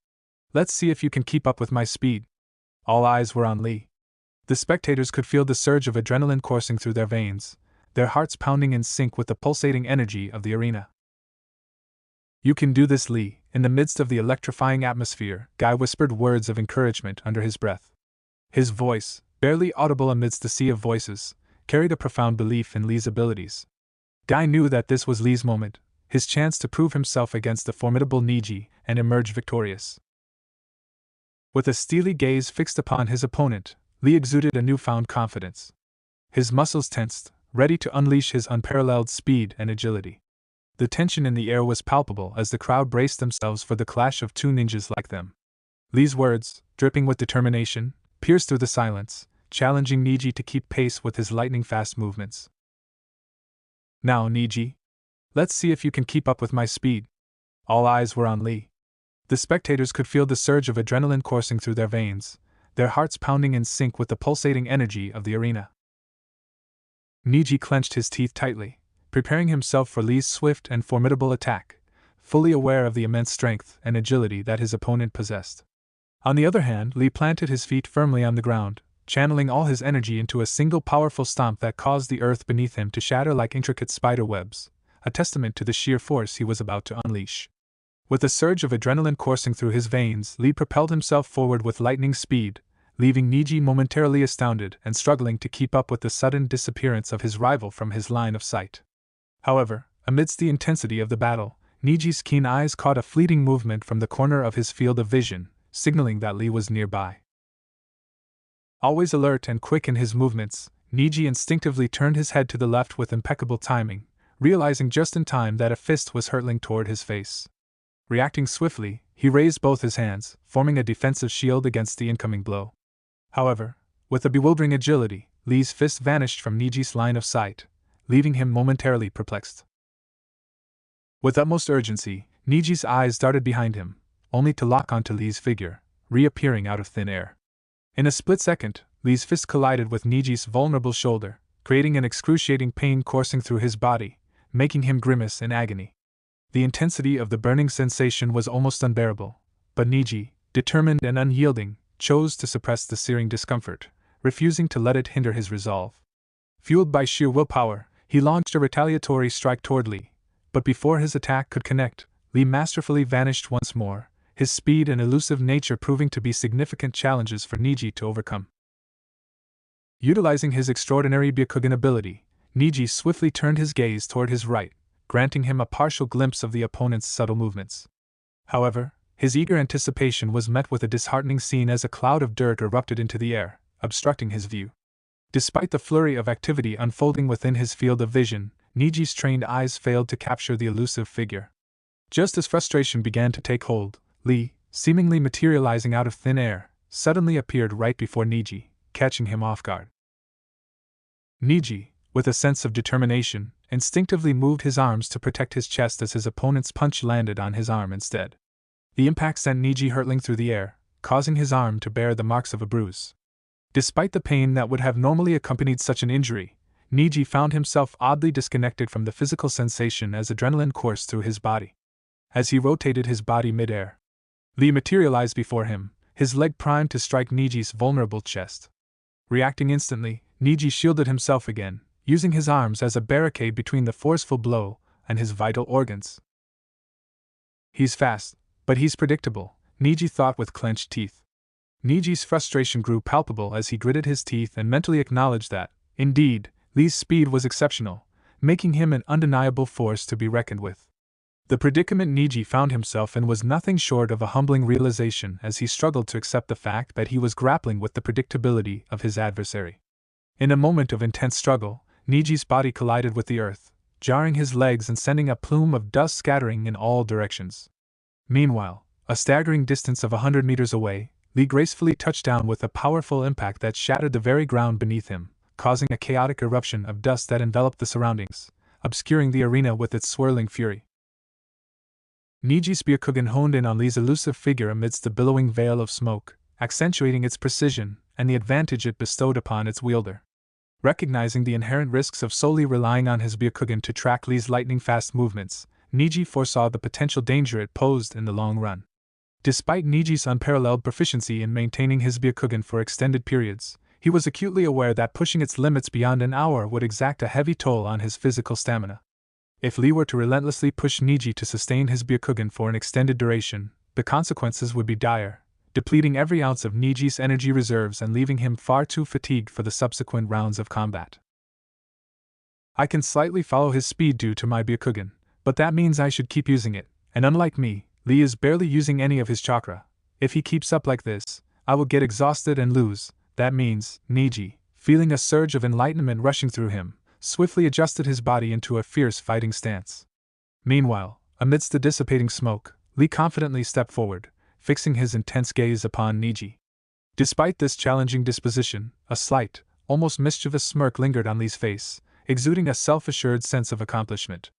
let's see if you can keep up with my speed." All eyes were on Lee. The spectators could feel the surge of adrenaline coursing through their veins, their hearts pounding in sync with the pulsating energy of the arena. "You can do this, Lee." In the midst of the electrifying atmosphere, Guy whispered words of encouragement under his breath. His voice, barely audible amidst the sea of voices, carried a profound belief in Lee's abilities. Guy knew that this was Lee's moment, his chance to prove himself against the formidable Niji and emerge victorious. With a steely gaze fixed upon his opponent, Lee exuded a newfound confidence. His muscles tensed, ready to unleash his unparalleled speed and agility. The tension in the air was palpable as the crowd braced themselves for the clash of two ninjas like them. Lee's words, dripping with determination, pierced through the silence, challenging Niji to keep pace with his lightning-fast movements. "Now, Niji, let's see if you can keep up with my speed." All eyes were on Lee. The spectators could feel the surge of adrenaline coursing through their veins, their hearts pounding in sync with the pulsating energy of the arena. Niji clenched his teeth tightly, preparing himself for Lee's swift and formidable attack, fully aware of the immense strength and agility that his opponent possessed. On the other hand, Lee planted his feet firmly on the ground, channeling all his energy into a single powerful stomp that caused the earth beneath him to shatter like intricate spider webs, a testament to the sheer force he was about to unleash. With a surge of adrenaline coursing through his veins, Lee propelled himself forward with lightning speed, leaving Niji momentarily astounded and struggling to keep up with the sudden disappearance of his rival from his line of sight. However, amidst the intensity of the battle, Niji's keen eyes caught a fleeting movement from the corner of his field of vision, signaling that Lee was nearby. Always alert and quick in his movements, Niji instinctively turned his head to the left with impeccable timing, realizing just in time that a fist was hurtling toward his face. Reacting swiftly, he raised both his hands, forming a defensive shield against the incoming blow. However, with a bewildering agility, Lee's fist vanished from Niji's line of sight, leaving him momentarily perplexed. With utmost urgency, Niji's eyes darted behind him, only to lock onto Lee's figure, reappearing out of thin air. In a split second, Lee's fist collided with Niji's vulnerable shoulder, creating an excruciating pain coursing through his body, making him grimace in agony. The intensity of the burning sensation was almost unbearable, but Niji, determined and unyielding, chose to suppress the searing discomfort, refusing to let it hinder his resolve. Fueled by sheer willpower, he launched a retaliatory strike toward Lee, but before his attack could connect, Lee masterfully vanished once more, his speed and elusive nature proving to be significant challenges for Niji to overcome. Utilizing his extraordinary Byakugan ability, Niji swiftly turned his gaze toward his right, granting him a partial glimpse of the opponent's subtle movements. However, his eager anticipation was met with a disheartening scene as a cloud of dirt erupted into the air, obstructing his view. Despite the flurry of activity unfolding within his field of vision, Niji's trained eyes failed to capture the elusive figure. Just as frustration began to take hold, Lee, seemingly materializing out of thin air, suddenly appeared right before Niji, catching him off guard. Niji, with a sense of determination, instinctively moved his arms to protect his chest as his opponent's punch landed on his arm instead. The impact sent Niji hurtling through the air, causing his arm to bear the marks of a bruise. Despite the pain that would have normally accompanied such an injury, Niji found himself oddly disconnected from the physical sensation as adrenaline coursed through his body. As he rotated his body mid-air, Lee materialized before him, his leg primed to strike Niji's vulnerable chest. Reacting instantly, Niji shielded himself again, using his arms as a barricade between the forceful blow and his vital organs. "He's fast, but he's predictable," Niji thought with clenched teeth. Niji's frustration grew palpable as he gritted his teeth and mentally acknowledged that, indeed, Lee's speed was exceptional, making him an undeniable force to be reckoned with. The predicament Niji found himself in was nothing short of a humbling realization as he struggled to accept the fact that he was grappling with the predictability of his adversary. In a moment of intense struggle, Niji's body collided with the earth, jarring his legs and sending a plume of dust scattering in all directions. Meanwhile, a staggering distance of 100 meters away, Lee gracefully touched down with a powerful impact that shattered the very ground beneath him, causing a chaotic eruption of dust that enveloped the surroundings, obscuring the arena with its swirling fury. Niji's Byakugan honed in on Lee's elusive figure amidst the billowing veil of smoke, accentuating its precision and the advantage it bestowed upon its wielder. Recognizing the inherent risks of solely relying on his Byakugan to track Lee's lightning-fast movements, Niji foresaw the potential danger it posed in the long run. Despite Niji's unparalleled proficiency in maintaining his Byakugan for extended periods, He was acutely aware that pushing its limits beyond an hour would exact a heavy toll on his physical stamina. If Lee were to relentlessly push Niji to sustain his Byakugan for an extended duration, the consequences would be dire, depleting every ounce of Niji's energy reserves and leaving him far too fatigued for the subsequent rounds of combat. I can slightly follow his speed due to my Byakugan, but that means I should keep using it, and unlike me, Lee is barely using any of his chakra. If he keeps up like this, I will get exhausted and lose. That means, Niji, feeling a surge of enlightenment rushing through him, swiftly adjusted his body into a fierce fighting stance. Meanwhile, amidst the dissipating smoke, Lee confidently stepped forward, fixing his intense gaze upon Niji. Despite this challenging disposition, a slight, almost mischievous smirk lingered on Lee's face, exuding a self-assured sense of accomplishment.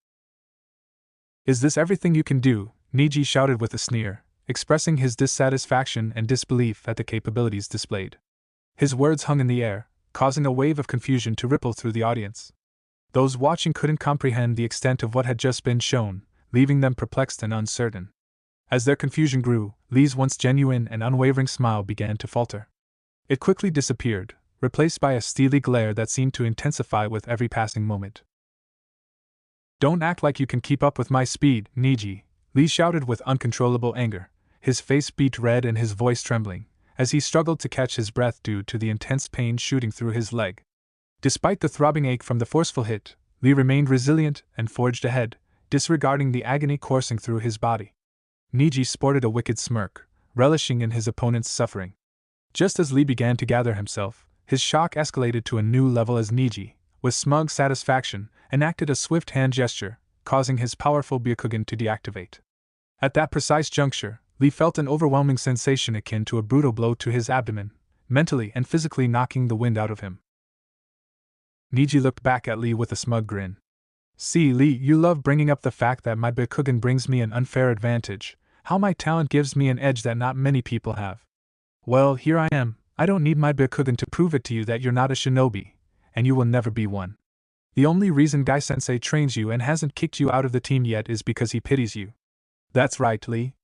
"Is this everything you can do?" Niji shouted with a sneer, expressing his dissatisfaction and disbelief at the capabilities displayed. His words hung in the air, causing a wave of confusion to ripple through the audience. Those watching couldn't comprehend the extent of what had just been shown, leaving them perplexed and uncertain. As their confusion grew, Lee's once genuine and unwavering smile began to falter. It quickly disappeared, replaced by a steely glare that seemed to intensify with every passing moment. "Don't act like you can keep up with my speed, Niji," Lee shouted with uncontrollable anger, his face beet red and his voice trembling, as he struggled to catch his breath due to the intense pain shooting through his leg. Despite the throbbing ache from the forceful hit, Lee remained resilient and forged ahead, disregarding the agony coursing through his body. Niji sported a wicked smirk, relishing in his opponent's suffering. Just as Lee began to gather himself, his shock escalated to a new level as Niji, with smug satisfaction, enacted a swift hand gesture, causing his powerful Byakugan to deactivate. At that precise juncture, Lee felt an overwhelming sensation akin to a brutal blow to his abdomen, mentally and physically knocking the wind out of him. Niji looked back at Lee with a smug grin. "See, Lee, you love bringing up the fact that my Byakugan brings me an unfair advantage, how my talent gives me an edge that not many people have. Well, here I am. I don't need my Byakugan to prove it to you that you're not a shinobi, and you will never be one. The only reason Gai-sensei trains you and hasn't kicked you out of the team yet is because he pities you. That's right, Lee.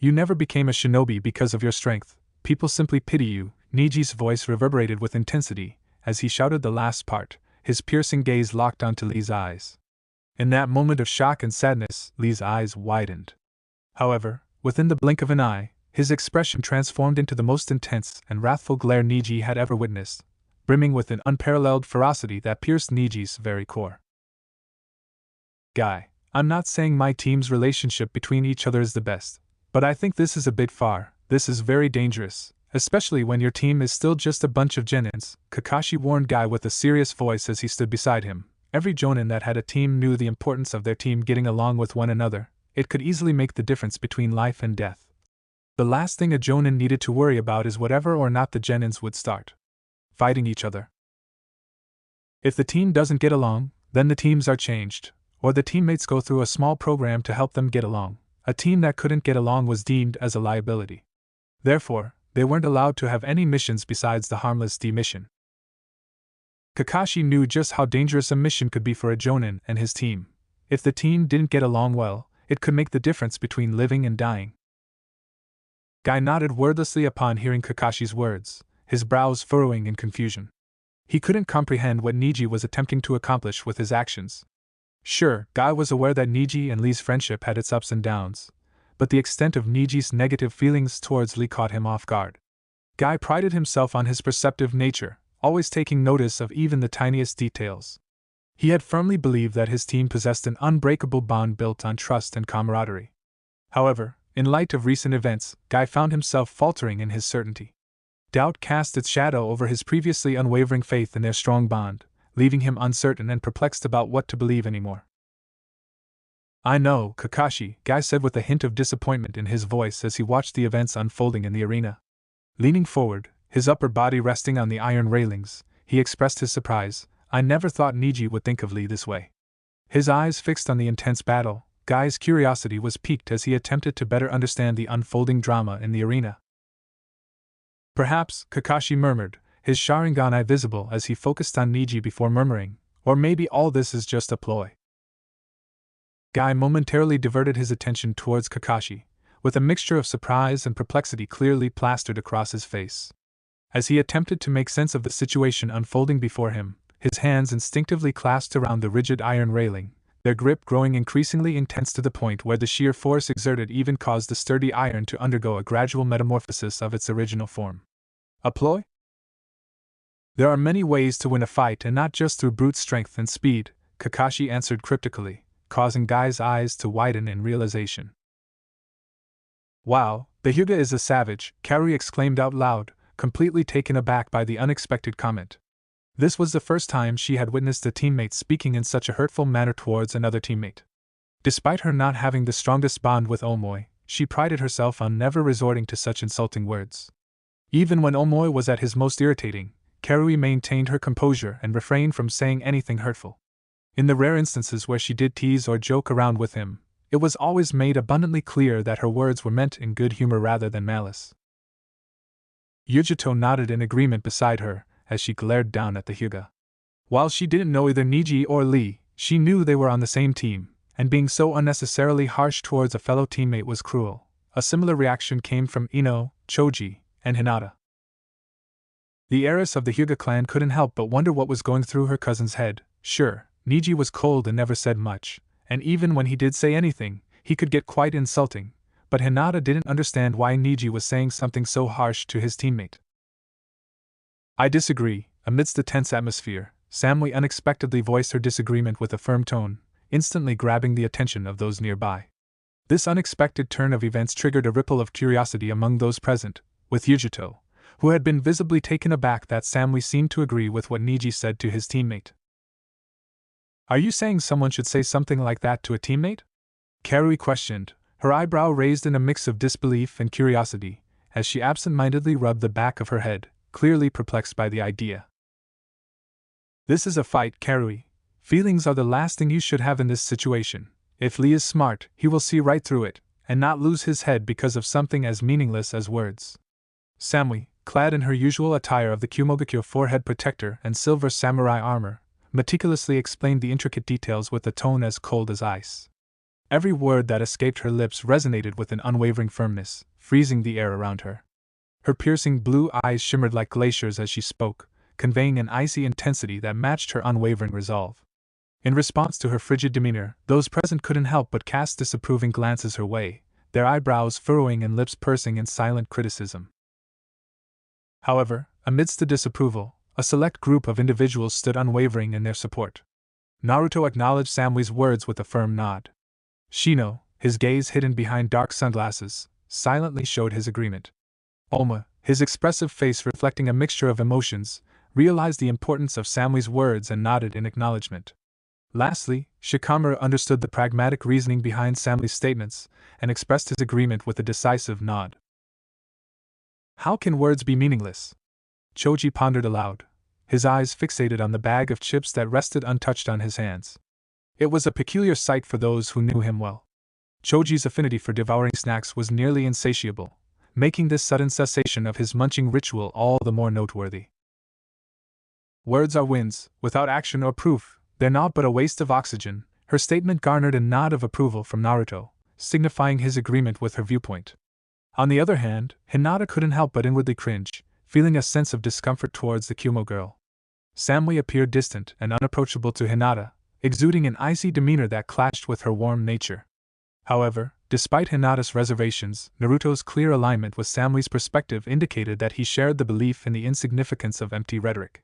You never became a shinobi because of your strength, people simply pity you." Niji's voice reverberated with intensity, as he shouted the last part, his piercing gaze locked onto Lee's eyes. In that moment of shock and sadness, Lee's eyes widened. However, within the blink of an eye, his expression transformed into the most intense and wrathful glare Niji had ever witnessed, brimming with an unparalleled ferocity that pierced Niji's very core. "Guy, I'm not saying my team's relationship between each other is the best, but I think this is a bit far. This is very dangerous, especially when your team is still just a bunch of genins," Kakashi warned Guy with a serious voice as he stood beside him. Every jonin that had a team knew the importance of their team getting along with one another. It could easily make the difference between life and death. The last thing a jonin needed to worry about is whatever or not the genins would start fighting each other. If the team doesn't get along, then the teams are changed, or the teammates go through a small program to help them get along. A team that couldn't get along was deemed as a liability. Therefore, they weren't allowed to have any missions besides the harmless D mission. Kakashi knew just how dangerous a mission could be for a jonin and his team. If the team didn't get along well, it could make the difference between living and dying. Guy nodded wordlessly upon hearing Kakashi's words, his brows furrowing in confusion. He couldn't comprehend what Niji was attempting to accomplish with his actions. Sure, Guy was aware that Niji and Lee's friendship had its ups and downs, but the extent of Niji's negative feelings towards Lee caught him off guard. Guy prided himself on his perceptive nature, always taking notice of even the tiniest details. He had firmly believed that his team possessed an unbreakable bond built on trust and camaraderie. However, in light of recent events, Guy found himself faltering in his certainty. Doubt cast its shadow over his previously unwavering faith in their strong bond, leaving him uncertain and perplexed about what to believe anymore. "I know, Kakashi," Guy said with a hint of disappointment in his voice as he watched the events unfolding in the arena. Leaning forward, his upper body resting on the iron railings, he expressed his surprise. "I never thought Niji would think of Lee this way." His eyes fixed on the intense battle, Guy's curiosity was piqued as he attempted to better understand the unfolding drama in the arena. "Perhaps," Kakashi murmured, his Sharingan eye visible as he focused on Niji before murmuring, "or maybe all this is just a ploy." Guy momentarily diverted his attention towards Kakashi, with a mixture of surprise and perplexity clearly plastered across his face. As he attempted to make sense of the situation unfolding before him, his hands instinctively clasped around the rigid iron railing, their grip growing increasingly intense to the point where the sheer force exerted even caused the sturdy iron to undergo a gradual metamorphosis of its original form. A ploy? There are many ways to win a fight and not just through brute strength and speed, Kakashi answered cryptically, causing Guy's eyes to widen in realization. Wow, the Hyuga is a savage, Kaori exclaimed out loud, completely taken aback by the unexpected comment. This was the first time she had witnessed a teammate speaking in such a hurtful manner towards another teammate. Despite her not having the strongest bond with Omoi, she prided herself on never resorting to such insulting words. Even when Omoi was at his most irritating, Kaori maintained her composure and refrained from saying anything hurtful. In the rare instances where she did tease or joke around with him, it was always made abundantly clear that her words were meant in good humor rather than malice. Yujito nodded in agreement beside her, as she glared down at the Hyuga. While she didn't know either Niji or Lee, she knew they were on the same team, and being so unnecessarily harsh towards a fellow teammate was cruel. A similar reaction came from Ino, Choji, and Hinata. The heiress of the Hyuga clan couldn't help but wonder what was going through her cousin's head. Sure, Niji was cold and never said much, and even when he did say anything, he could get quite insulting, but Hinata didn't understand why Niji was saying something so harsh to his teammate. I disagree. Amidst the tense atmosphere, Samui unexpectedly voiced her disagreement with a firm tone, instantly grabbing the attention of those nearby. This unexpected turn of events triggered a ripple of curiosity among those present, with Yujito, who had been visibly taken aback that Samui seemed to agree with what Niji said to his teammate. Are you saying someone should say something like that to a teammate? Kaori questioned, her eyebrow raised in a mix of disbelief and curiosity, as she absent-mindedly rubbed the back of her head, clearly perplexed by the idea. This is a fight, Kaori. Feelings are the last thing you should have in this situation. If Lee is smart, he will see right through it, and not lose his head because of something as meaningless as words. Samui, clad in her usual attire of the Kumogakyo forehead protector and silver samurai armor, meticulously explained the intricate details with a tone as cold as ice. Every word that escaped her lips resonated with an unwavering firmness, freezing the air around her. Her piercing blue eyes shimmered like glaciers as she spoke, conveying an icy intensity that matched her unwavering resolve. In response to her frigid demeanor, those present couldn't help but cast disapproving glances her way, their eyebrows furrowing and lips pursing in silent criticism. However, amidst the disapproval, a select group of individuals stood unwavering in their support. Naruto acknowledged Samui's words with a firm nod. Shino, his gaze hidden behind dark sunglasses, silently showed his agreement. Oma, his expressive face reflecting a mixture of emotions, realized the importance of Samui's words and nodded in acknowledgement. Lastly, Shikamaru understood the pragmatic reasoning behind Samui's statements and expressed his agreement with a decisive nod. How can words be meaningless? Choji pondered aloud, his eyes fixated on the bag of chips that rested untouched on his hands. It was a peculiar sight for those who knew him well. Choji's affinity for devouring snacks was nearly insatiable, making this sudden cessation of his munching ritual all the more noteworthy. Words are winds, without action or proof, they're naught but a waste of oxygen. Her statement garnered a nod of approval from Naruto, signifying his agreement with her viewpoint. On the other hand, Hinata couldn't help but inwardly cringe, feeling a sense of discomfort towards the Kumo girl. Samui appeared distant and unapproachable to Hinata, exuding an icy demeanor that clashed with her warm nature. However, despite Hinata's reservations, Naruto's clear alignment with Samui's perspective indicated that he shared the belief in the insignificance of empty rhetoric.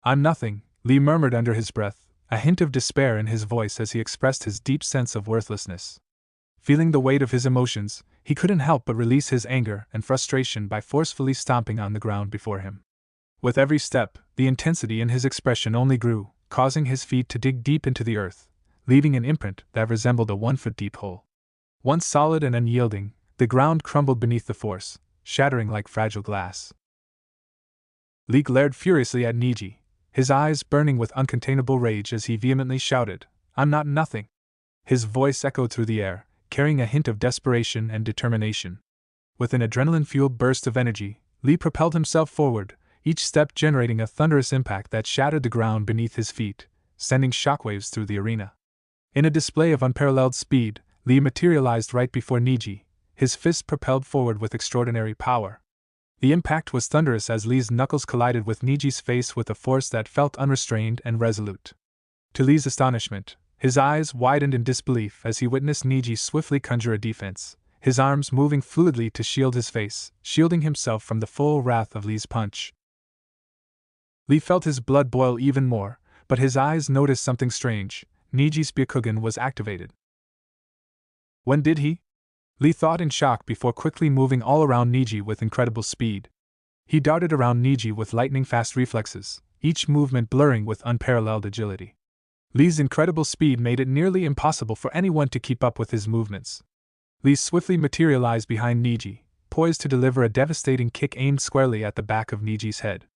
I'm nothing, Lee murmured under his breath, a hint of despair in his voice as he expressed his deep sense of worthlessness. Feeling the weight of his emotions, he couldn't help but release his anger and frustration by forcefully stomping on the ground before him. With every step, the intensity in his expression only grew, causing his feet to dig deep into the earth, leaving an imprint that resembled a 1-foot-deep hole. Once solid and unyielding, the ground crumbled beneath the force, shattering like fragile glass. Lee glared furiously at Niji, his eyes burning with uncontainable rage as he vehemently shouted, I'm not nothing. His voice echoed through the air, carrying a hint of desperation and determination. With an adrenaline-fueled burst of energy, Lee propelled himself forward, each step generating a thunderous impact that shattered the ground beneath his feet, sending shockwaves through the arena. In a display of unparalleled speed, Lee materialized right before Niji, his fists propelled forward with extraordinary power. The impact was thunderous as Lee's knuckles collided with Niji's face with a force that felt unrestrained and resolute. To Lee's astonishment, his eyes widened in disbelief as he witnessed Niji swiftly conjure a defense, his arms moving fluidly to shield his face, shielding himself from the full wrath of Lee's punch. Lee felt his blood boil even more, but his eyes noticed something strange. Niji's Byakugan was activated. When did he? Lee thought in shock before quickly moving all around Niji with incredible speed. He darted around Niji with lightning-fast reflexes, each movement blurring with unparalleled agility. Lee's incredible speed made it nearly impossible for anyone to keep up with his movements. Lee swiftly materialized behind Niji, poised to deliver a devastating kick aimed squarely at the back of Niji's head.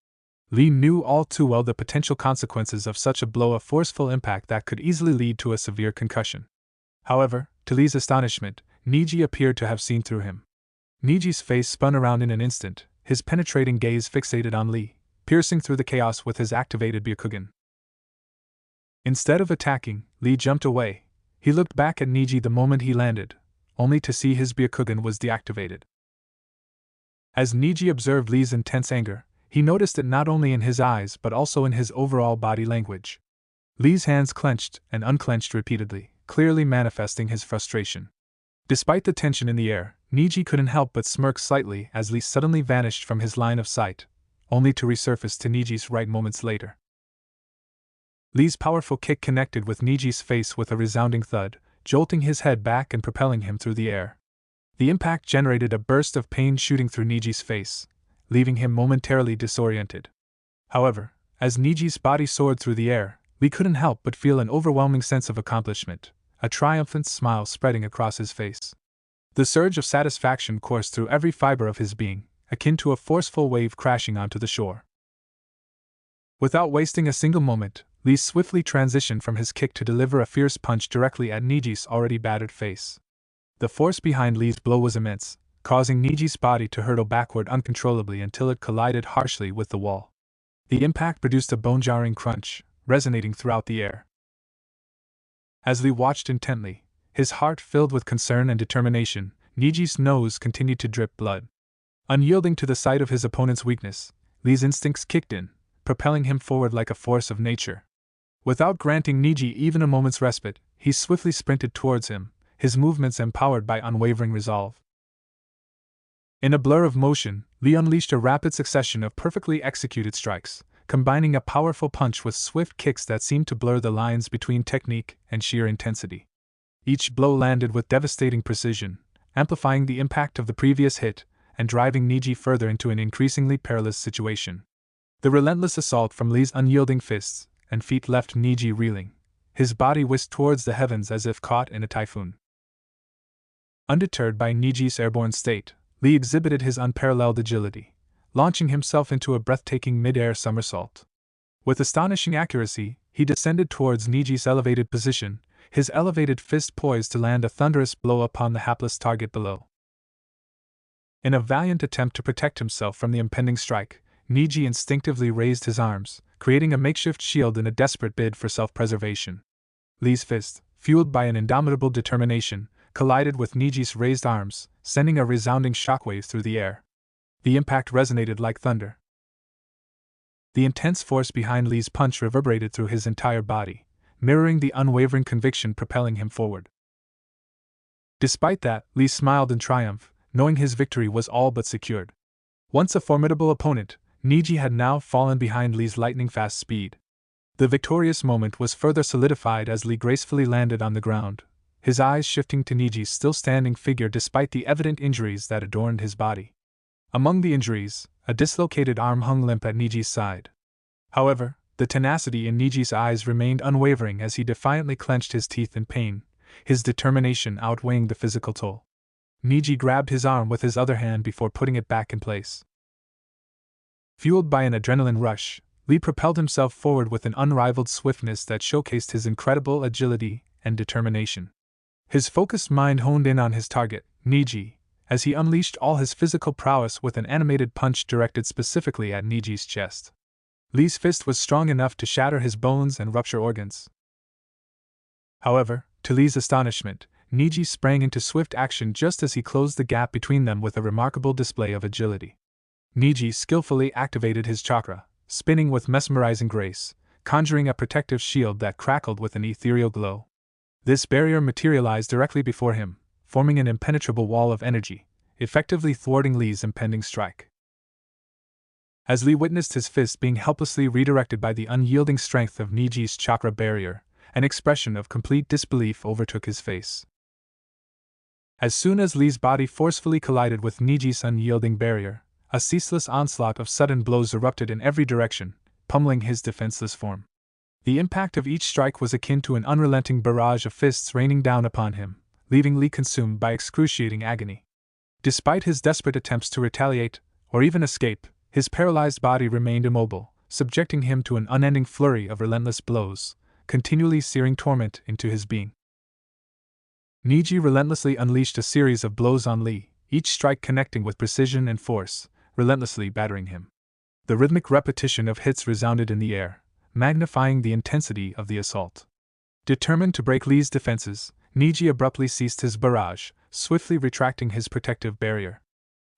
Lee knew all too well the potential consequences of such a blow, a forceful impact that could easily lead to a severe concussion. However, to Lee's astonishment, Niji appeared to have seen through him. Niji's face spun around in an instant, his penetrating gaze fixated on Lee, piercing through the chaos with his activated Byakugan. Instead of attacking, Lee jumped away. He looked back at Niji the moment he landed, only to see his Byakugan was deactivated. As Niji observed Lee's intense anger, he noticed it not only in his eyes but also in his overall body language. Lee's hands clenched and unclenched repeatedly, clearly manifesting his frustration. Despite the tension in the air, Niji couldn't help but smirk slightly as Lee suddenly vanished from his line of sight, only to resurface to Niji's right moments later. Lee's powerful kick connected with Niji's face with a resounding thud, jolting his head back and propelling him through the air. The impact generated a burst of pain shooting through Niji's face, leaving him momentarily disoriented. However, as Niji's body soared through the air, Lee couldn't help but feel an overwhelming sense of accomplishment, a triumphant smile spreading across his face. The surge of satisfaction coursed through every fiber of his being, akin to a forceful wave crashing onto the shore. Without wasting a single moment, Lee swiftly transitioned from his kick to deliver a fierce punch directly at Niji's already battered face. The force behind Lee's blow was immense, causing Niji's body to hurtle backward uncontrollably until it collided harshly with the wall. The impact produced a bone-jarring crunch, resonating throughout the air. As Lee watched intently, his heart filled with concern and determination, Niji's nose continued to drip blood. Unyielding to the sight of his opponent's weakness, Lee's instincts kicked in, propelling him forward like a force of nature. Without granting Niji even a moment's respite, he swiftly sprinted towards him, his movements empowered by unwavering resolve. In a blur of motion, Lee unleashed a rapid succession of perfectly executed strikes, combining a powerful punch with swift kicks that seemed to blur the lines between technique and sheer intensity. Each blow landed with devastating precision, amplifying the impact of the previous hit and driving Niji further into an increasingly perilous situation. The relentless assault from Lee's unyielding fists and feet left Niji reeling, his body whisked towards the heavens as if caught in a typhoon. Undeterred by Niji's airborne state, Lee exhibited his unparalleled agility, launching himself into a breathtaking mid-air somersault. With astonishing accuracy, he descended towards Niji's elevated position, his elevated fist poised to land a thunderous blow upon the hapless target below. In a valiant attempt to protect himself from the impending strike, Niji instinctively raised his arms, creating a makeshift shield in a desperate bid for self-preservation. Lee's fist, fueled by an indomitable determination, collided with Niji's raised arms, sending a resounding shockwave through the air. The impact resonated like thunder. The intense force behind Lee's punch reverberated through his entire body, mirroring the unwavering conviction propelling him forward. Despite that, Lee smiled in triumph, knowing his victory was all but secured. Once a formidable opponent, Niji had now fallen behind Lee's lightning-fast speed. The victorious moment was further solidified as Lee gracefully landed on the ground, his eyes shifting to Niji's still standing figure despite the evident injuries that adorned his body. Among the injuries, a dislocated arm hung limp at Niji's side. However, the tenacity in Niji's eyes remained unwavering as he defiantly clenched his teeth in pain, his determination outweighing the physical toll. Niji grabbed his arm with his other hand before putting it back in place. Fueled by an adrenaline rush, Lee propelled himself forward with an unrivaled swiftness that showcased his incredible agility and determination. His focused mind honed in on his target, Niji, as he unleashed all his physical prowess with an animated punch directed specifically at Niji's chest. Lee's fist was strong enough to shatter his bones and rupture organs. However, to Lee's astonishment, Niji sprang into swift action just as he closed the gap between them with a remarkable display of agility. Niji skillfully activated his chakra, spinning with mesmerizing grace, conjuring a protective shield that crackled with an ethereal glow. This barrier materialized directly before him, forming an impenetrable wall of energy, effectively thwarting Li's impending strike. As Li witnessed his fist being helplessly redirected by the unyielding strength of Niji's chakra barrier, an expression of complete disbelief overtook his face. As soon as Li's body forcefully collided with Niji's unyielding barrier, a ceaseless onslaught of sudden blows erupted in every direction, pummeling his defenseless form. The impact of each strike was akin to an unrelenting barrage of fists raining down upon him, leaving Li consumed by excruciating agony. Despite his desperate attempts to retaliate, or even escape, his paralyzed body remained immobile, subjecting him to an unending flurry of relentless blows, continually searing torment into his being. Niji relentlessly unleashed a series of blows on Li, each strike connecting with precision and force, relentlessly battering him. The rhythmic repetition of hits resounded in the air, magnifying the intensity of the assault. Determined to break Li's defenses, Niji abruptly ceased his barrage, swiftly retracting his protective barrier.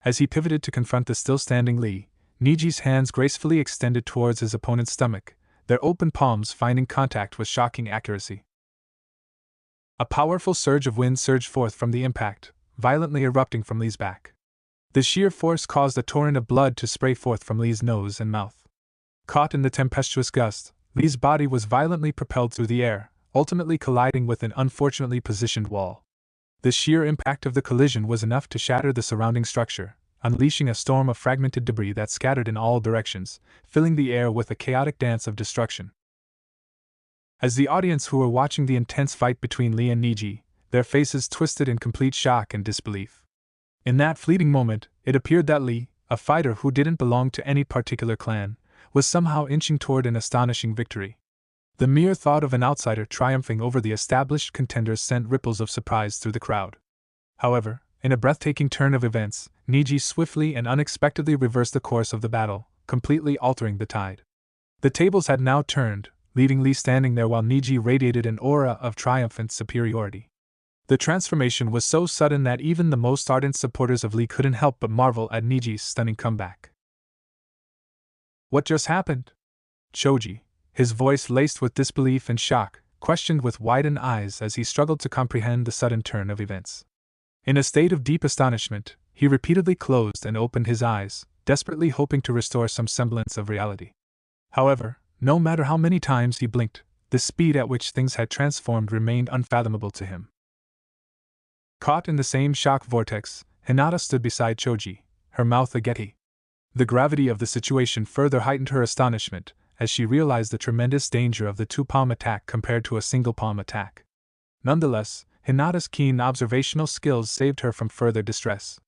As he pivoted to confront the still-standing Li, Niji's hands gracefully extended towards his opponent's stomach, their open palms finding contact with shocking accuracy. A powerful surge of wind surged forth from the impact, violently erupting from Li's back. The sheer force caused a torrent of blood to spray forth from Li's nose and mouth. Caught in the tempestuous gust, Li's body was violently propelled through the air, ultimately colliding with an unfortunately positioned wall. The sheer impact of the collision was enough to shatter the surrounding structure, unleashing a storm of fragmented debris that scattered in all directions, filling the air with a chaotic dance of destruction. As the audience who were watching the intense fight between Li and Niji, their faces twisted in complete shock and disbelief. In that fleeting moment, it appeared that Li, a fighter who didn't belong to any particular clan, was somehow inching toward an astonishing victory. The mere thought of an outsider triumphing over the established contenders sent ripples of surprise through the crowd. However, in a breathtaking turn of events, Niji swiftly and unexpectedly reversed the course of the battle, completely altering the tide. The tables had now turned, leaving Li standing there while Niji radiated an aura of triumphant superiority. The transformation was so sudden that even the most ardent supporters of Li couldn't help but marvel at Niji's stunning comeback. What just happened? Choji, his voice laced with disbelief and shock, questioned with widened eyes as he struggled to comprehend the sudden turn of events. In a state of deep astonishment, he repeatedly closed and opened his eyes, desperately hoping to restore some semblance of reality. However, no matter how many times he blinked, the speed at which things had transformed remained unfathomable to him. Caught in the same shock vortex, Hinata stood beside Choji, her mouth agape. The gravity of the situation further heightened her astonishment, as she realized the tremendous danger of the two-palm attack compared to a single-palm attack. Nonetheless, Hinata's keen observational skills saved her from further distress.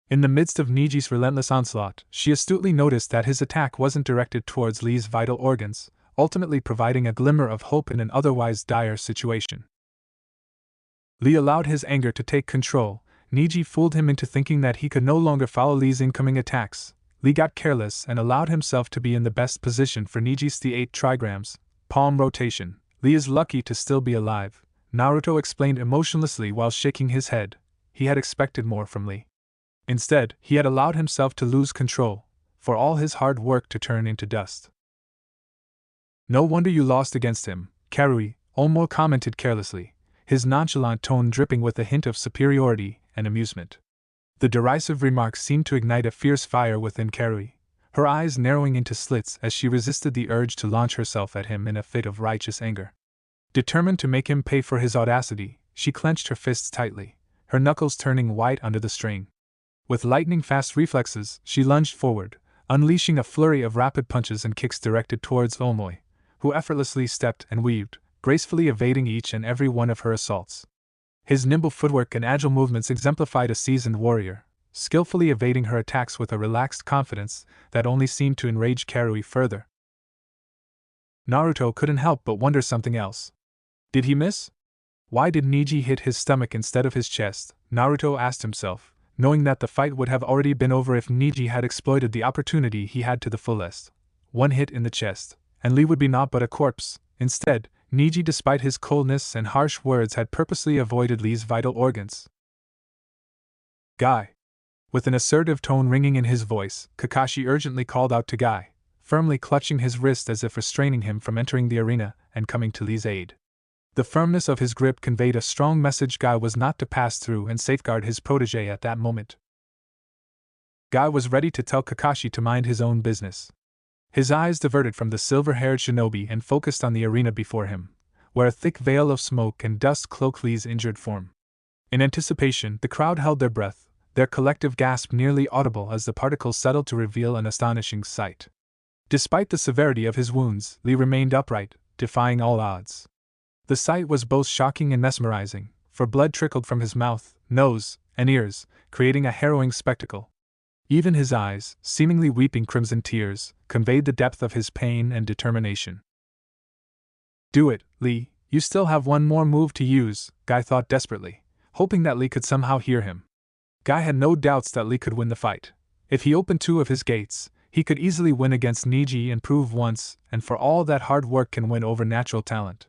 In the midst of Niji's relentless onslaught, she astutely noticed that his attack wasn't directed towards Li's vital organs, ultimately providing a glimmer of hope in an otherwise dire situation. Li allowed his anger to take control. Niji fooled him into thinking that he could no longer follow Li's incoming attacks. Li got careless and allowed himself to be in the best position for Niji's the 8 trigrams, palm rotation. Li is lucky to still be alive, Naruto explained emotionlessly while shaking his head. He had expected more from Li. Instead, he had allowed himself to lose control, for all his hard work to turn into dust. No wonder you lost against him, Karui, Omo commented carelessly, his nonchalant tone dripping with a hint of superiority and amusement. The derisive remark seemed to ignite a fierce fire within Karui, her eyes narrowing into slits as she resisted the urge to launch herself at him in a fit of righteous anger. Determined to make him pay for his audacity, she clenched her fists tightly, her knuckles turning white under the strain. With lightning-fast reflexes, she lunged forward, unleashing a flurry of rapid punches and kicks directed towards Omoi, who effortlessly stepped and weaved, gracefully evading each and every one of her assaults. His nimble footwork and agile movements exemplified a seasoned warrior, skillfully evading her attacks with a relaxed confidence that only seemed to enrage Karui further. Naruto couldn't help but wonder something else. Did he miss? Why did Niji hit his stomach instead of his chest? Naruto asked himself, knowing that the fight would have already been over if Niji had exploited the opportunity he had to the fullest. One hit in the chest, and Li would be naught but a corpse. Instead, Niji, despite his coldness and harsh words, had purposely avoided Li's vital organs. Guy. With an assertive tone ringing in his voice, Kakashi urgently called out to Guy, firmly clutching his wrist as if restraining him from entering the arena and coming to Lee's aid. The firmness of his grip conveyed a strong message Guy was not to pass through and safeguard his protege at that moment. Guy was ready to tell Kakashi to mind his own business. His eyes diverted from the silver-haired shinobi and focused on the arena before him, where a thick veil of smoke and dust cloaked Lee's injured form. In anticipation, the crowd held their breath, their collective gasp nearly audible as the particles settled to reveal an astonishing sight. Despite the severity of his wounds, Lee remained upright, defying all odds. The sight was both shocking and mesmerizing, for blood trickled from his mouth, nose, and ears, creating a harrowing spectacle. Even his eyes, seemingly weeping crimson tears, conveyed the depth of his pain and determination. "Do it, Lee, you still have one more move to use," Guy thought desperately, hoping that Lee could somehow hear him. Guy had no doubts that Lee could win the fight. If he opened two of his gates, he could easily win against Niji and prove once and for all that hard work can win over natural talent.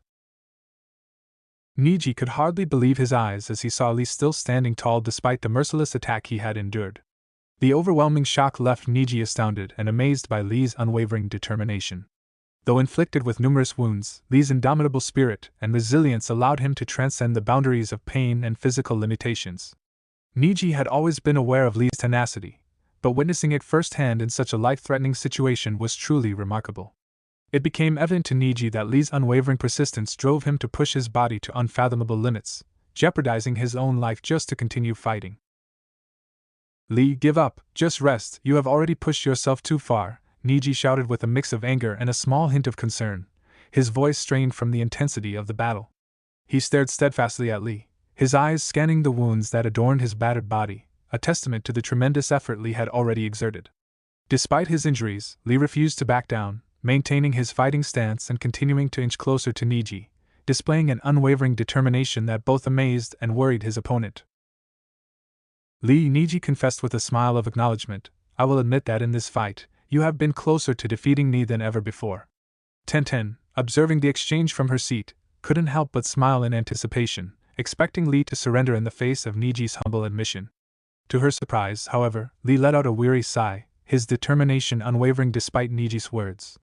Niji could hardly believe his eyes as he saw Lee still standing tall despite the merciless attack he had endured. The overwhelming shock left Niji astounded and amazed by Lee's unwavering determination. Though inflicted with numerous wounds, Lee's indomitable spirit and resilience allowed him to transcend the boundaries of pain and physical limitations. Niji had always been aware of Lee's tenacity, but witnessing it firsthand in such a life-threatening situation was truly remarkable. It became evident to Niji that Lee's unwavering persistence drove him to push his body to unfathomable limits, jeopardizing his own life just to continue fighting. "Lee, give up, just rest, you have already pushed yourself too far," Niji shouted with a mix of anger and a small hint of concern, his voice strained from the intensity of the battle. He stared steadfastly at Lee, his eyes scanning the wounds that adorned his battered body, a testament to the tremendous effort Lee had already exerted. Despite his injuries, Lee refused to back down, maintaining his fighting stance and continuing to inch closer to Niji, displaying an unwavering determination that both amazed and worried his opponent. "Lee," Niji confessed with a smile of acknowledgement, "I will admit that in this fight, you have been closer to defeating me than ever before." Tenten, observing the exchange from her seat, couldn't help but smile in anticipation, expecting Lee to surrender in the face of Niji's humble admission. To her surprise, however, Lee let out a weary sigh, his determination unwavering despite Niji's words.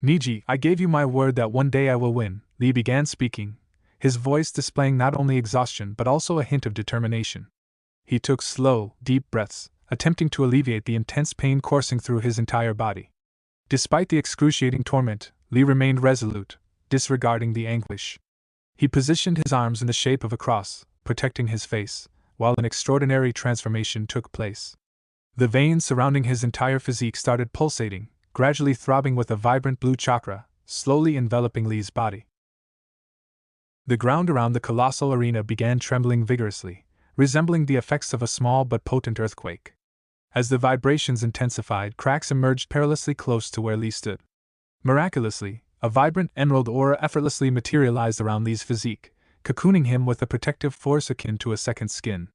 "Niji, I gave you my word that one day I will win," Lee began speaking, his voice displaying not only exhaustion but also a hint of determination. He took slow, deep breaths, attempting to alleviate the intense pain coursing through his entire body. Despite the excruciating torment, Lee remained resolute, disregarding the anguish. He positioned his arms in the shape of a cross, protecting his face, while an extraordinary transformation took place. The veins surrounding his entire physique started pulsating, gradually throbbing with a vibrant blue chakra, slowly enveloping Lee's body. The ground around the colossal arena began trembling vigorously, resembling the effects of a small but potent earthquake. As the vibrations intensified, cracks emerged perilously close to where Lee stood. Miraculously, a vibrant emerald aura effortlessly materialized around Lee's physique, cocooning him with a protective force akin to a second skin.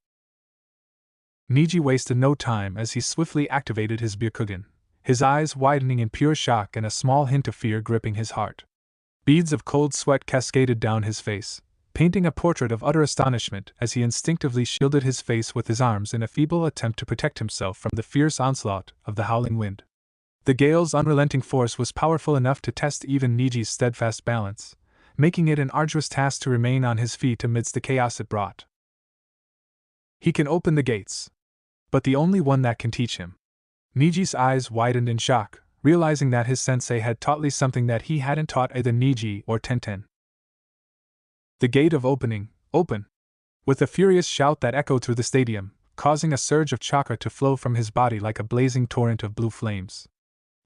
Niji wasted no time as he swiftly activated his Byakugan, his eyes widening in pure shock and a small hint of fear gripping his heart. Beads of cold sweat cascaded down his face, painting a portrait of utter astonishment as he instinctively shielded his face with his arms in a feeble attempt to protect himself from the fierce onslaught of the howling wind. The gale's unrelenting force was powerful enough to test even Niji's steadfast balance, making it an arduous task to remain on his feet amidst the chaos it brought. "He can open the gates, but the only one that can teach him." Niji's eyes widened in shock, realizing that his sensei had taught Lee something that he hadn't taught either Niji or Tenten. "The gate of opening, open!" With a furious shout that echoed through the stadium, causing a surge of chakra to flow from his body like a blazing torrent of blue flames.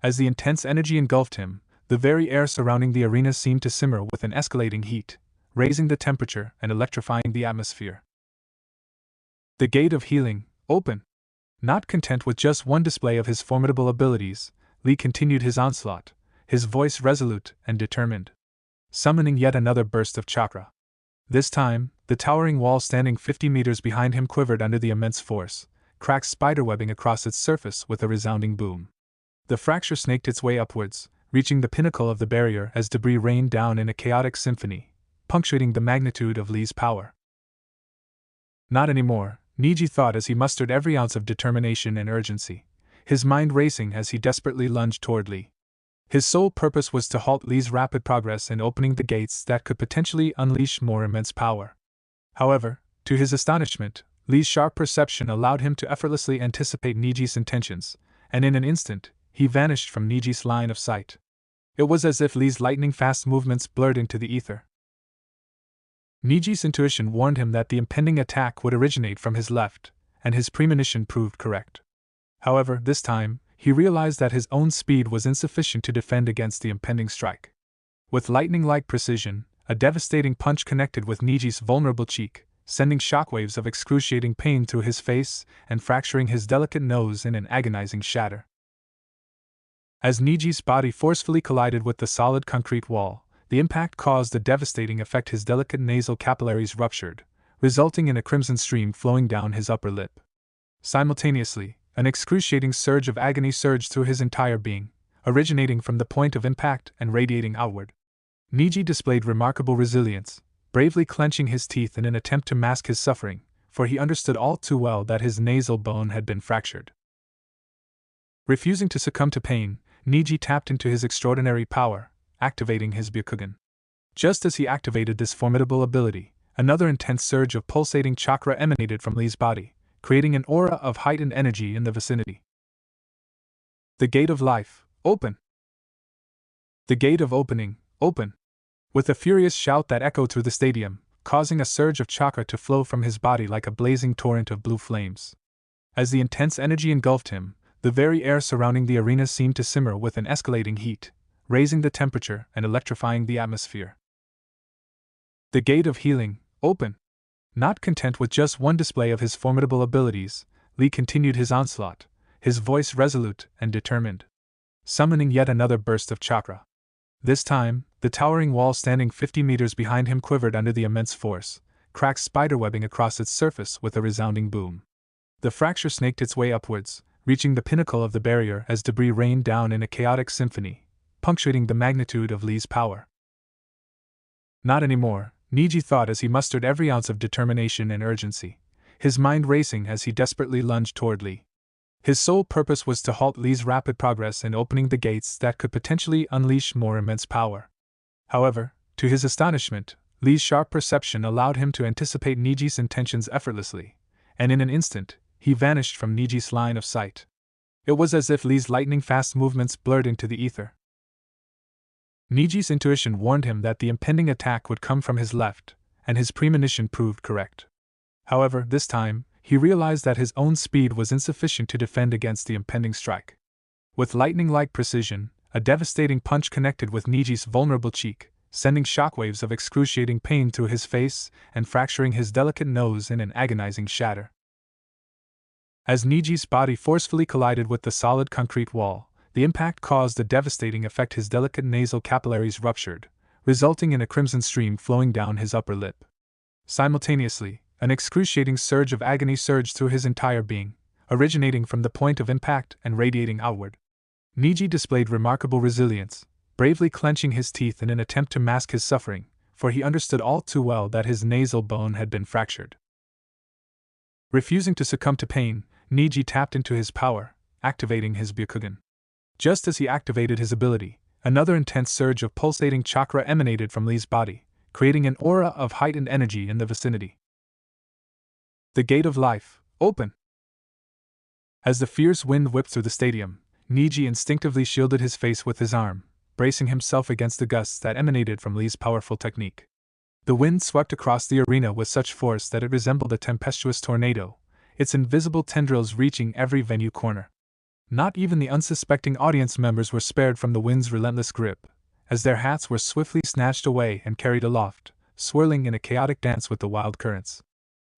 As the intense energy engulfed him, the very air surrounding the arena seemed to simmer with an escalating heat, raising the temperature and electrifying the atmosphere. "The gate of healing, open!" Not content with just one display of his formidable abilities, Lee continued his onslaught, his voice resolute and determined, summoning yet another burst of chakra. This time, the towering wall standing 50 meters behind him quivered under the immense force, cracks spiderwebbing across its surface with a resounding boom. The fracture snaked its way upwards, reaching the pinnacle of the barrier as debris rained down in a chaotic symphony, punctuating the magnitude of Lee's power. "Not anymore," Niji thought as he mustered every ounce of determination and urgency, his mind racing as he desperately lunged toward Lee. His sole purpose was to halt Lee's rapid progress in opening the gates that could potentially unleash more immense power. However, to his astonishment, Lee's sharp perception allowed him to effortlessly anticipate Niji's intentions, and in an instant, he vanished from Niji's line of sight. It was as if Lee's lightning-fast movements blurred into the ether. Niji's intuition warned him that the impending attack would originate from his left, and his premonition proved correct. However, this time, he realized that his own speed was insufficient to defend against the impending strike. With lightning-like precision, a devastating punch connected with Niji's vulnerable cheek, sending shockwaves of excruciating pain through his face and fracturing his delicate nose in an agonizing shatter. As Niji's body forcefully collided with the solid concrete wall, the impact caused a devastating effect. His delicate nasal capillaries ruptured, resulting in a crimson stream flowing down his upper lip. Simultaneously, an excruciating surge of agony surged through his entire being, originating from the point of impact and radiating outward. Niji displayed remarkable resilience, bravely clenching his teeth in an attempt to mask his suffering, for he understood all too well that his nasal bone had been fractured. Refusing to succumb to pain, Niji tapped into his extraordinary power, activating his Byakugan. Just as he activated this formidable ability, another intense surge of pulsating chakra emanated from Lee's body, creating an aura of heightened energy in the vicinity. The gate of life, open! The gate of opening, open! With a furious shout that echoed through the stadium, causing a surge of chakra to flow from his body like a blazing torrent of blue flames. As the intense energy engulfed him, the very air surrounding the arena seemed to simmer with an escalating heat, raising the temperature and electrifying the atmosphere. The gate of healing, open! Not content with just one display of his formidable abilities, Lee continued his onslaught, his voice resolute and determined, summoning yet another burst of chakra. This time, the towering wall standing 50 meters behind him quivered under the immense force, cracked spiderwebbing across its surface with a resounding boom. The fracture snaked its way upwards, reaching the pinnacle of the barrier as debris rained down in a chaotic symphony, punctuating the magnitude of Lee's power. Not anymore, Niji thought as he mustered every ounce of determination and urgency, his mind racing as he desperately lunged toward Lee. His sole purpose was to halt Lee's rapid progress in opening the gates that could potentially unleash more immense power. However, to his astonishment, Lee's sharp perception allowed him to anticipate Niji's intentions effortlessly, and in an instant, he vanished from Niji's line of sight. It was as if Lee's lightning-fast movements blurred into the ether. Niji's intuition warned him that the impending attack would come from his left, and his premonition proved correct. However, this time, he realized that his own speed was insufficient to defend against the impending strike. With lightning-like precision, a devastating punch connected with Niji's vulnerable cheek, sending shockwaves of excruciating pain through his face and fracturing his delicate nose in an agonizing shatter. As Niji's body forcefully collided with the solid concrete wall, the impact caused a devastating effect. His delicate nasal capillaries ruptured, resulting in a crimson stream flowing down his upper lip. Simultaneously, an excruciating surge of agony surged through his entire being, originating from the point of impact and radiating outward. Niji displayed remarkable resilience, bravely clenching his teeth in an attempt to mask his suffering, for he understood all too well that his nasal bone had been fractured. Refusing to succumb to pain, Niji tapped into his power, activating his Byakugan. Just as he activated his ability, another intense surge of pulsating chakra emanated from Lee's body, creating an aura of heightened energy in the vicinity. The gate of life, open! As the fierce wind whipped through the stadium, Niji instinctively shielded his face with his arm, bracing himself against the gusts that emanated from Lee's powerful technique. The wind swept across the arena with such force that it resembled a tempestuous tornado, its invisible tendrils reaching every venue corner. Not even the unsuspecting audience members were spared from the wind's relentless grip, as their hats were swiftly snatched away and carried aloft, swirling in a chaotic dance with the wild currents.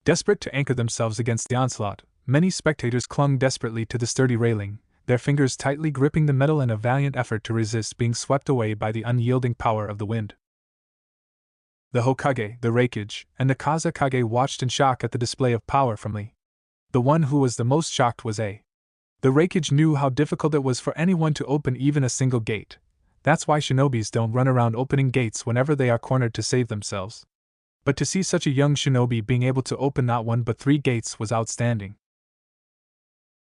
Desperate to anchor themselves against the onslaught, many spectators clung desperately to the sturdy railing, their fingers tightly gripping the metal in a valiant effort to resist being swept away by the unyielding power of the wind. The Hokage, the Raikage, and the Kazekage watched in shock at the display of power from Lee. The one who was the most shocked was A. The Raikage knew how difficult it was for anyone to open even a single gate. That's why shinobis don't run around opening gates whenever they are cornered to save themselves. But to see such a young shinobi being able to open not one but 3 gates was outstanding.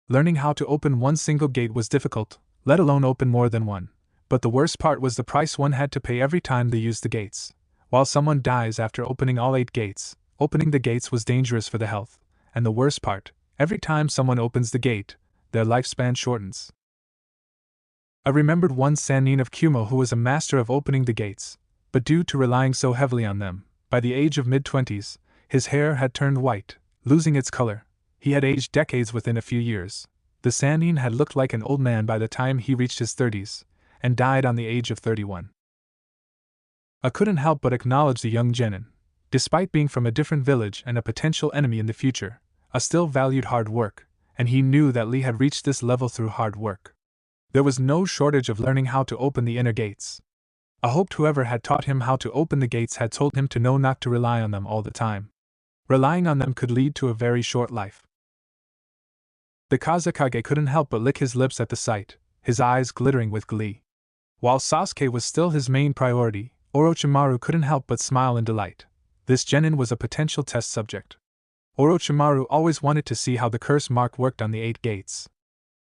Learning how to open one single gate was difficult, let alone open more than one. But the worst part was the price one had to pay every time they used the gates. While someone dies after opening all 8 gates, opening the gates was dangerous for the health. And the worst part, every time someone opens the gate, their lifespan shortens. I remembered one Sannin of Kumo who was a master of opening the gates, but due to relying so heavily on them, by the age of mid-20s, his hair had turned white, losing its color. He had aged decades within a few years. The Sannin had looked like an old man by the time he reached his 30s, and died on the age of 31. I couldn't help but acknowledge the young genin. Despite being from a different village and a potential enemy in the future, I still valued hard work, and he knew that Lee had reached this level through hard work. There was no shortage of learning how to open the inner gates. I hoped whoever had taught him how to open the gates had told him to know not to rely on them all the time. Relying on them could lead to a very short life. The Kazekage couldn't help but lick his lips at the sight, his eyes glittering with glee. While Sasuke was still his main priority, Orochimaru couldn't help but smile in delight. This genin was a potential test subject. Orochimaru always wanted to see how the curse mark worked on the 8 gates.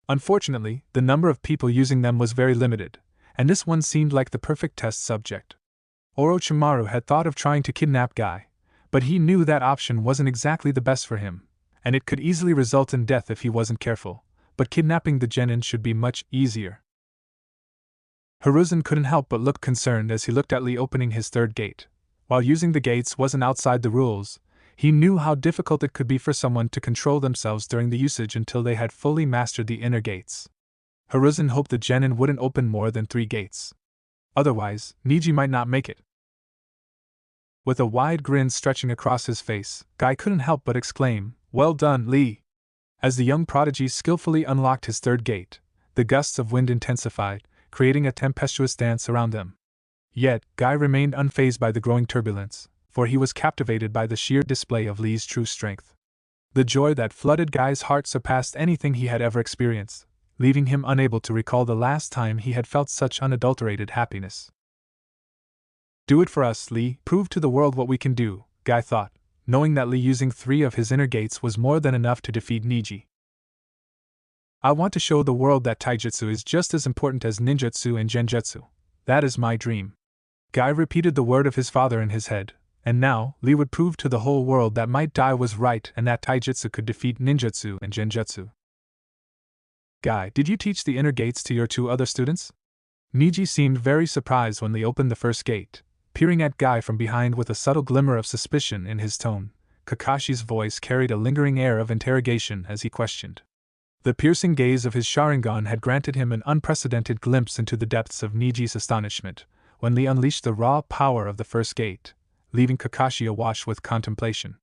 Unfortunately, the number of people using them was very limited, and this one seemed like the perfect test subject. Orochimaru had thought of trying to kidnap Guy, but he knew that option wasn't exactly the best for him, and it could easily result in death if he wasn't careful, but kidnapping the genin should be much easier. Hiruzen couldn't help but look concerned as he looked at Lee opening his 3rd gate. While using the gates wasn't outside the rules, he knew how difficult it could be for someone to control themselves during the usage until they had fully mastered the inner gates. Hiruzen hoped the genin wouldn't open more than 3 gates. Otherwise, Niji might not make it. With a wide grin stretching across his face, Guy couldn't help but exclaim, "Well done, Lee!" As the young prodigy skillfully unlocked his 3rd gate, the gusts of wind intensified, creating a tempestuous dance around them. Yet, Guy remained unfazed by the growing turbulence, for he was captivated by the sheer display of Lee's true strength. The joy that flooded Guy's heart surpassed anything he had ever experienced, leaving him unable to recall the last time he had felt such unadulterated happiness. Do it for us, Lee, prove to the world what we can do, Guy thought, knowing that Lee using 3 of his inner gates was more than enough to defeat Niji. I want to show the world that taijutsu is just as important as ninjutsu and genjutsu. That is my dream. Guy repeated the word of his father in his head, and now Lee would prove to the whole world that Might Dai was right and that taijutsu could defeat ninjutsu and genjutsu. Guy, did you teach the inner gates to your 2 other students? Niji seemed very surprised when Lee opened the 1st gate, peering at Guy from behind with a subtle glimmer of suspicion in his tone. Kakashi's voice carried a lingering air of interrogation as he questioned. The piercing gaze of his Sharingan had granted him an unprecedented glimpse into the depths of Niji's astonishment, when Lee unleashed the raw power of the 1st gate, leaving Kakashi awash with contemplation.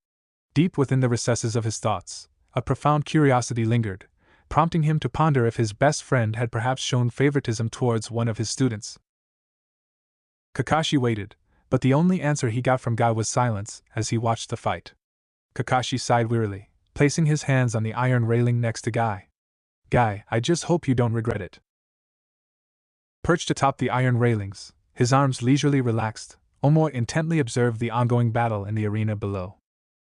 Deep within the recesses of his thoughts, a profound curiosity lingered, prompting him to ponder if his best friend had perhaps shown favoritism towards one of his students. Kakashi waited, but the only answer he got from Guy was silence as he watched the fight. Kakashi sighed wearily, placing his hands on the iron railing next to Guy. Guy, I just hope you don't regret it. Perched atop the iron railings, his arms leisurely relaxed, Omo intently observed the ongoing battle in the arena below.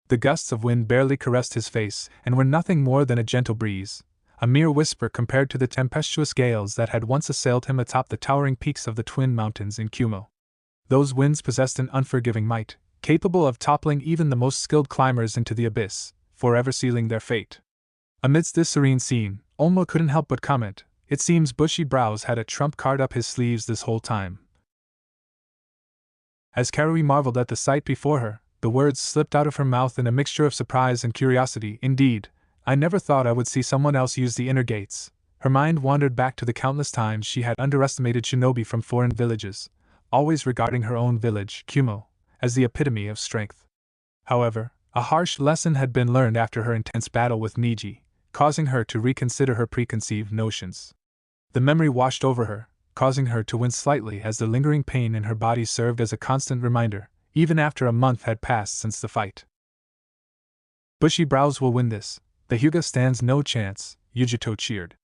The gusts of wind barely caressed his face and were nothing more than a gentle breeze, a mere whisper compared to the tempestuous gales that had once assailed him atop the towering peaks of the Twin Mountains in Kumo. Those winds possessed an unforgiving might, capable of toppling even the most skilled climbers into the abyss, forever sealing their fate. Amidst this serene scene, Omo couldn't help but comment, "It seems Bushy Brows had a trump card up his sleeves this whole time." As Karui marveled at the sight before her, the words slipped out of her mouth in a mixture of surprise and curiosity. Indeed, I never thought I would see someone else use the inner gates. Her mind wandered back to the countless times she had underestimated shinobi from foreign villages, always regarding her own village, Kumo, as the epitome of strength. However, a harsh lesson had been learned after her intense battle with Niji, causing her to reconsider her preconceived notions. The memory washed over her, causing her to wince slightly as the lingering pain in her body served as a constant reminder, even after a month had passed since the fight. Bushy Brows will win this. The Hyuga stands no chance, Yujito cheered.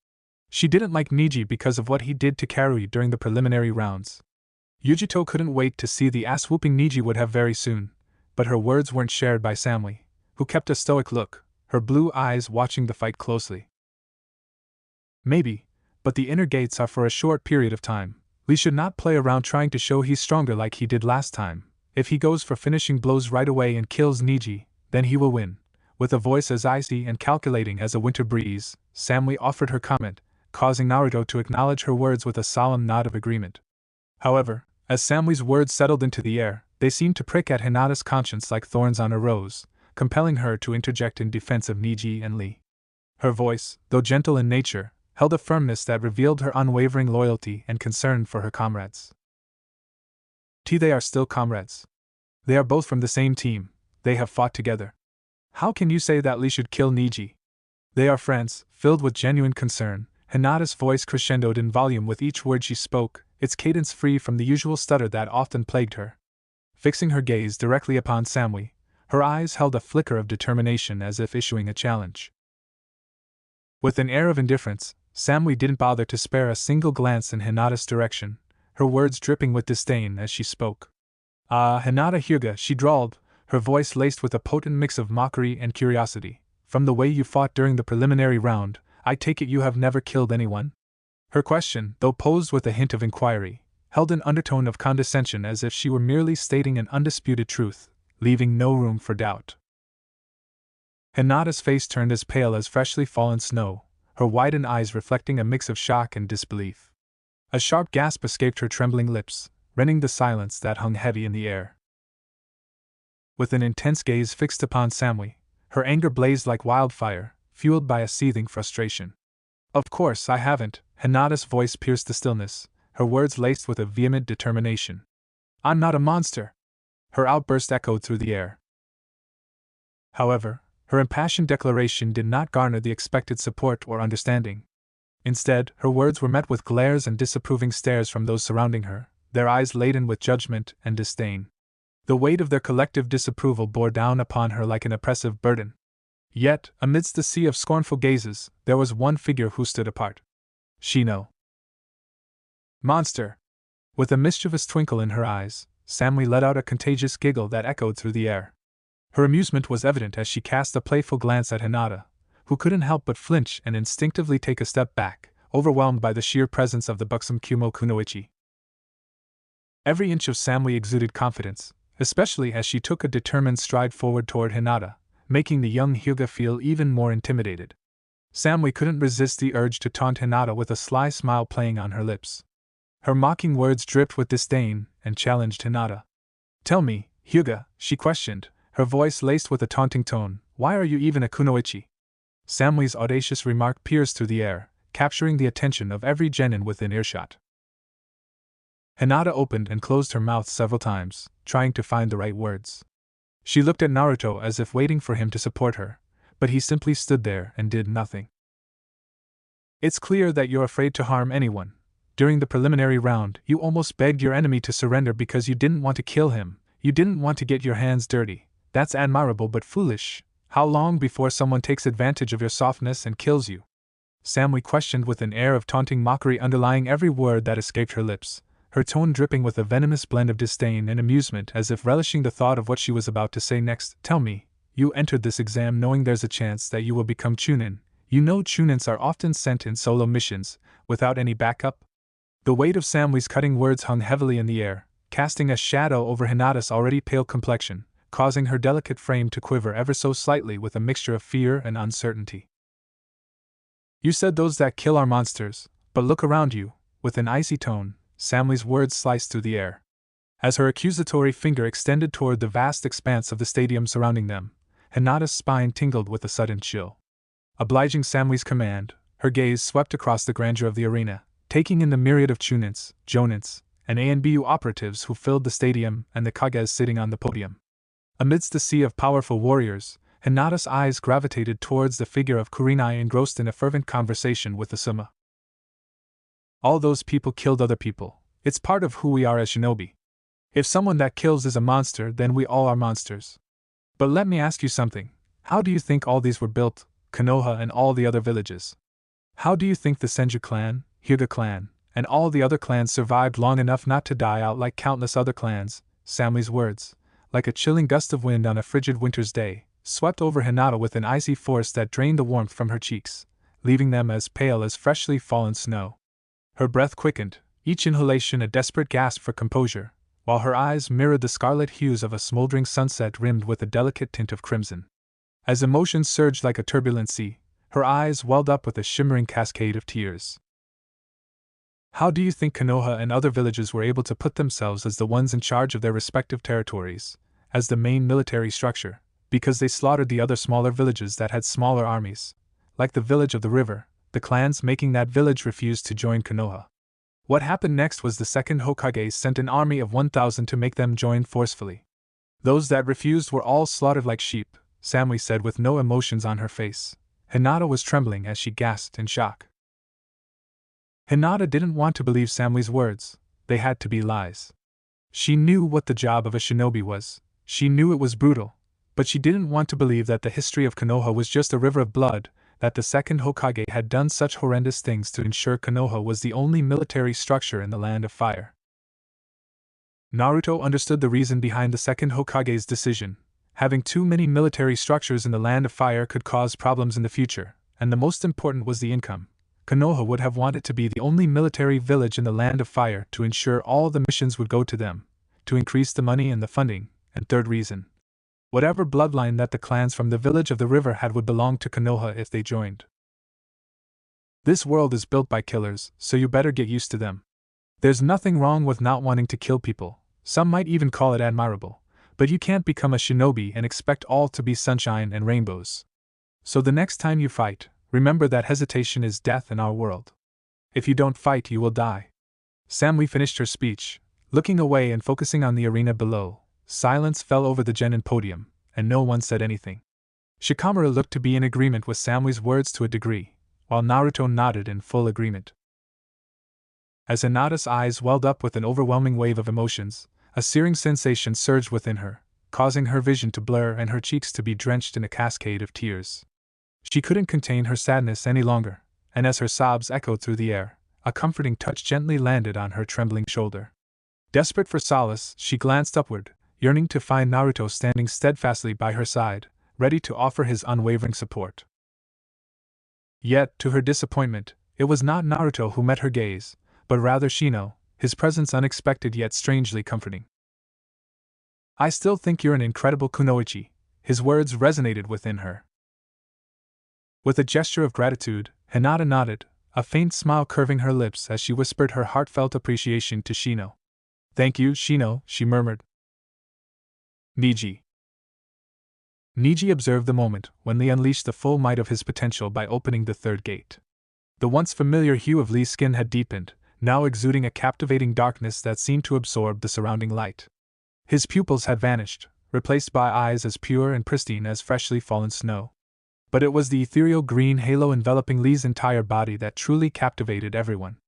She didn't like Niji because of what he did to Karui during the preliminary rounds. Yujito couldn't wait to see the ass-whooping Niji would have very soon. but her words weren't shared by Samui, who kept a stoic look, her blue eyes watching the fight closely. Maybe, but the inner gates are for a short period of time. Lee should not play around trying to show he's stronger like he did last time. If he goes for finishing blows right away and kills Niji, then he will win. With a voice as icy and calculating as a winter breeze, Samui offered her comment, causing Naruto to acknowledge her words with a solemn nod of agreement. However, as Samui's words settled into the air, they seemed to prick at Hinata's conscience like thorns on a rose, compelling her to interject in defense of Niji and Lee. Her voice, though gentle in nature, held a firmness that revealed her unwavering loyalty and concern for her comrades. They are still comrades. They are both from the same team, they have fought together. How can you say that Lee should kill Niji? They are friends. Filled with genuine concern, Hinata's voice crescendoed in volume with each word she spoke, its cadence free from the usual stutter that often plagued her. Fixing her gaze directly upon Samui, her eyes held a flicker of determination as if issuing a challenge. With an air of indifference, Samui didn't bother to spare a single glance in Hinata's direction, her words dripping with disdain as she spoke. "Ah, Hinata Hyuga," she drawled, her voice laced with a potent mix of mockery and curiosity. "From the way you fought during the preliminary round, I take it you have never killed anyone?" Her question, though posed with a hint of inquiry, held an undertone of condescension as if she were merely stating an undisputed truth, leaving no room for doubt. Hinata's face turned as pale as freshly fallen snow, her widened eyes reflecting a mix of shock and disbelief. A sharp gasp escaped her trembling lips, rending the silence that hung heavy in the air. With an intense gaze fixed upon Samui, her anger blazed like wildfire, fueled by a seething frustration. "Of course I haven't," Hinata's voice pierced the stillness, her words laced with a vehement determination. "I'm not a monster!" Her outburst echoed through the air. However, her impassioned declaration did not garner the expected support or understanding. Instead, her words were met with glares and disapproving stares from those surrounding her, their eyes laden with judgment and disdain. The weight of their collective disapproval bore down upon her like an oppressive burden. Yet, amidst the sea of scornful gazes, there was one figure who stood apart. Shino. "Monster!" With a mischievous twinkle in her eyes, Samui let out a contagious giggle that echoed through the air. Her amusement was evident as she cast a playful glance at Hinata, who couldn't help but flinch and instinctively take a step back, overwhelmed by the sheer presence of the buxom Kumo Kunoichi. Every inch of Samui exuded confidence, especially as she took a determined stride forward toward Hinata, making the young Hyuga feel even more intimidated. Samui couldn't resist the urge to taunt Hinata with a sly smile playing on her lips. Her mocking words dripped with disdain and challenged Hinata. "Tell me, Hyuga," she questioned, her voice laced with a taunting tone, "why are you even a kunoichi?" Samui's audacious remark pierced through the air, capturing the attention of every genin within earshot. Hinata opened and closed her mouth several times, trying to find the right words. She looked at Naruto as if waiting for him to support her, but he simply stood there and did nothing. "It's clear that you're afraid to harm anyone. During the preliminary round, you almost begged your enemy to surrender because you didn't want to kill him, you didn't want to get your hands dirty. That's admirable but foolish. How long before someone takes advantage of your softness and kills you?" Samui questioned with an air of taunting mockery underlying every word that escaped her lips, her tone dripping with a venomous blend of disdain and amusement as if relishing the thought of what she was about to say next. "Tell me, you entered this exam knowing there's a chance that you will become Chunin. You know Chunins are often sent in solo missions, without any backup?" The weight of Samui's cutting words hung heavily in the air, casting a shadow over Hinata's already pale complexion, causing her delicate frame to quiver ever so slightly with a mixture of fear and uncertainty. "You said those that kill are monsters, but look around you," with an icy tone, Samui's words sliced through the air. As her accusatory finger extended toward the vast expanse of the stadium surrounding them, Hinata's spine tingled with a sudden chill. Obliging Samui's command, her gaze swept across the grandeur of the arena, taking in the myriad of Chunins, Jonins, and ANBU operatives who filled the stadium and the Kages sitting on the podium. Amidst the sea of powerful warriors, Hinata's eyes gravitated towards the figure of Kurenai engrossed in a fervent conversation with the Suma. "All those people killed other people. It's part of who we are as shinobi. If someone that kills is a monster, then we all are monsters. But let me ask you something. How do you think all these were built, Konoha and all the other villages? How do you think the Senju clan, Hyuga clan, and all the other clans survived long enough not to die out like countless other clans?" Samui's words, like a chilling gust of wind on a frigid winter's day, swept over Hinata with an icy force that drained the warmth from her cheeks, leaving them as pale as freshly fallen snow. Her breath quickened, each inhalation a desperate gasp for composure, while her eyes mirrored the scarlet hues of a smoldering sunset rimmed with a delicate tint of crimson. As emotions surged like a turbulent sea, her eyes welled up with a shimmering cascade of tears. How do you think Konoha and other villages were able to put themselves as the ones in charge of their respective territories, as the main military structure? Because they slaughtered the other smaller villages that had smaller armies. Like the village of the river, the clans making that village refused to join Konoha. What happened next was the second Hokage sent an army of 1,000 to make them join forcefully. Those that refused were all slaughtered like sheep, Samui said with no emotions on her face. Hinata was trembling as she gasped in shock. Hinata didn't want to believe Samui's words, they had to be lies. She knew what the job of a shinobi was, she knew it was brutal, but she didn't want to believe that the history of Konoha was just a river of blood, that the second Hokage had done such horrendous things to ensure Konoha was the only military structure in the Land of Fire. Naruto understood the reason behind the second Hokage's decision. Having too many military structures in the Land of Fire could cause problems in the future, and the most important was the income. Konoha would have wanted to be the only military village in the Land of Fire to ensure all the missions would go to them, to increase the money and the funding, and third reason. Whatever bloodline that the clans from the village of the river had would belong to Konoha if they joined. This world is built by killers, so you better get used to them. There's nothing wrong with not wanting to kill people, some might even call it admirable, but you can't become a shinobi and expect all to be sunshine and rainbows. So the next time you fight, remember that hesitation is death in our world. If you don't fight, you will die. Samui finished her speech, looking away and focusing on the arena below. Silence fell over the genin podium, and no one said anything. Shikamaru looked to be in agreement with Samui's words to a degree, while Naruto nodded in full agreement. As Hinata's eyes welled up with an overwhelming wave of emotions, a searing sensation surged within her, causing her vision to blur and her cheeks to be drenched in a cascade of tears. She couldn't contain her sadness any longer, and as her sobs echoed through the air, a comforting touch gently landed on her trembling shoulder. Desperate for solace, she glanced upward, yearning to find Naruto standing steadfastly by her side, ready to offer his unwavering support. Yet, to her disappointment, it was not Naruto who met her gaze, but rather Shino, his presence unexpected yet strangely comforting. "I still think you're an incredible kunoichi," his words resonated within her. With a gesture of gratitude, Hinata nodded, a faint smile curving her lips as she whispered her heartfelt appreciation to Shino. "Thank you, Shino," she murmured. Niji. Niji observed the moment when Lee unleashed the full might of his potential by opening the third gate. The once familiar hue of Lee's skin had deepened, now exuding a captivating darkness that seemed to absorb the surrounding light. His pupils had vanished, replaced by eyes as pure and pristine as freshly fallen snow. But it was the ethereal green halo enveloping Lee's entire body that truly captivated everyone.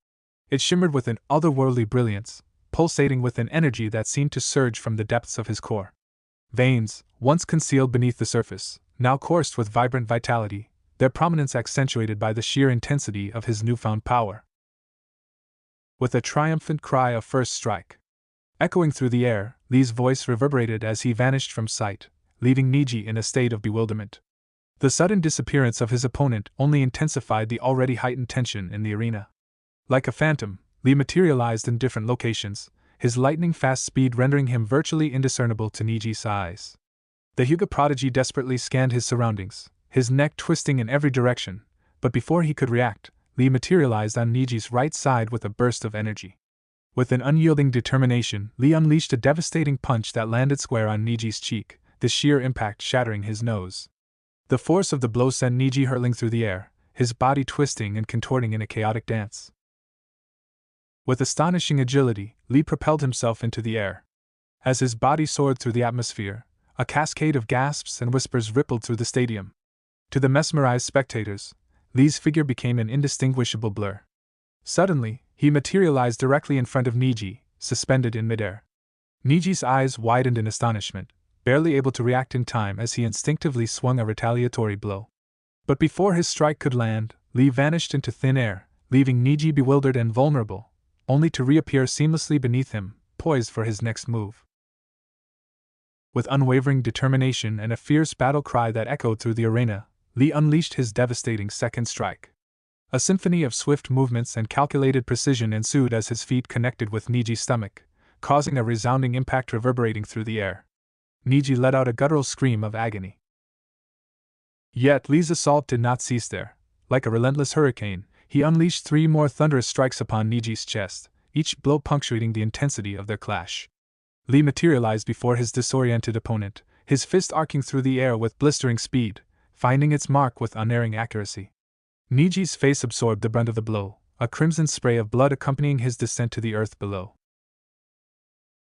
It shimmered with an otherworldly brilliance, pulsating with an energy that seemed to surge from the depths of his core. Veins, once concealed beneath the surface, now coursed with vibrant vitality, their prominence accentuated by the sheer intensity of his newfound power. With a triumphant cry of "First strike!" echoing through the air, Lee's voice reverberated as he vanished from sight, leaving Niji in a state of bewilderment. The sudden disappearance of his opponent only intensified the already heightened tension in the arena. Like a phantom, Lee materialized in different locations, his lightning-fast speed rendering him virtually indiscernible to Niji's eyes. The Hyuga prodigy desperately scanned his surroundings, his neck twisting in every direction, but before he could react, Lee materialized on Niji's right side with a burst of energy. With an unyielding determination, Lee unleashed a devastating punch that landed square on Niji's cheek, the sheer impact shattering his nose. The force of the blow sent Niji hurtling through the air, his body twisting and contorting in a chaotic dance. With astonishing agility, Lee propelled himself into the air. As his body soared through the atmosphere, a cascade of gasps and whispers rippled through the stadium. To the mesmerized spectators, Lee's figure became an indistinguishable blur. Suddenly, he materialized directly in front of Niji, suspended in midair. Niji's eyes widened in astonishment, barely able to react in time as he instinctively swung a retaliatory blow. But before his strike could land, Lee vanished into thin air, leaving Niji bewildered and vulnerable, only to reappear seamlessly beneath him, poised for his next move. With unwavering determination and a fierce battle cry that echoed through the arena, Lee unleashed his devastating second strike. A symphony of swift movements and calculated precision ensued as his feet connected with Niji's stomach, causing a resounding impact reverberating through the air. Niji let out a guttural scream of agony. Yet Lee's assault did not cease there. Like a relentless hurricane, he unleashed 3 more thunderous strikes upon Niji's chest, each blow punctuating the intensity of their clash. Lee materialized before his disoriented opponent, his fist arcing through the air with blistering speed, finding its mark with unerring accuracy. Niji's face absorbed the brunt of the blow, a crimson spray of blood accompanying his descent to the earth below.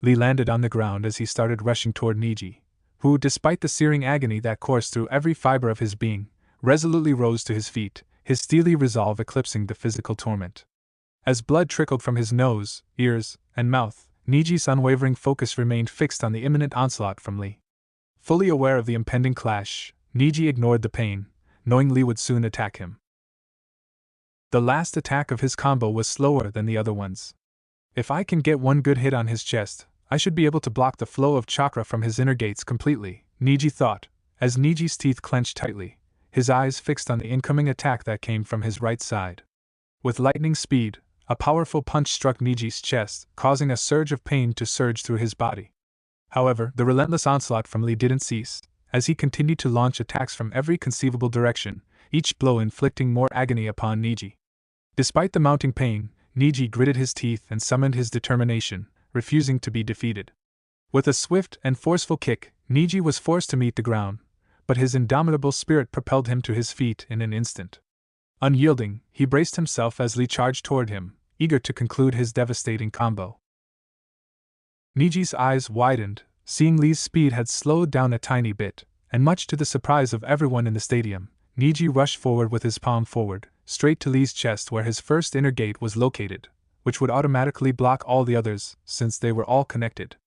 Lee landed on the ground as he started rushing toward Niji, who, despite the searing agony that coursed through every fiber of his being, resolutely rose to his feet, his steely resolve eclipsing the physical torment. As blood trickled from his nose, ears, and mouth, Niji's unwavering focus remained fixed on the imminent onslaught from Lee. Fully aware of the impending clash, Niji ignored the pain, knowing Lee would soon attack him. The last attack of his combo was slower than the other ones. If I can get one good hit on his chest, I should be able to block the flow of chakra from his inner gates completely, Niji thought, as Niji's teeth clenched tightly, his eyes fixed on the incoming attack that came from his right side. With lightning speed, a powerful punch struck Niji's chest, causing a surge of pain to surge through his body. However, the relentless onslaught from Lee didn't cease, as he continued to launch attacks from every conceivable direction, each blow inflicting more agony upon Niji. Despite the mounting pain, Niji gritted his teeth and summoned his determination, refusing to be defeated. With a swift and forceful kick, Niji was forced to meet the ground, but his indomitable spirit propelled him to his feet in an instant. Unyielding, he braced himself as Lee charged toward him, eager to conclude his devastating combo. Niji's eyes widened, seeing Lee's speed had slowed down a tiny bit, and much to the surprise of everyone in the stadium, Niji rushed forward with his palm forward, straight to Lee's chest where his first inner gate was located, which would automatically block all the others since they were all connected.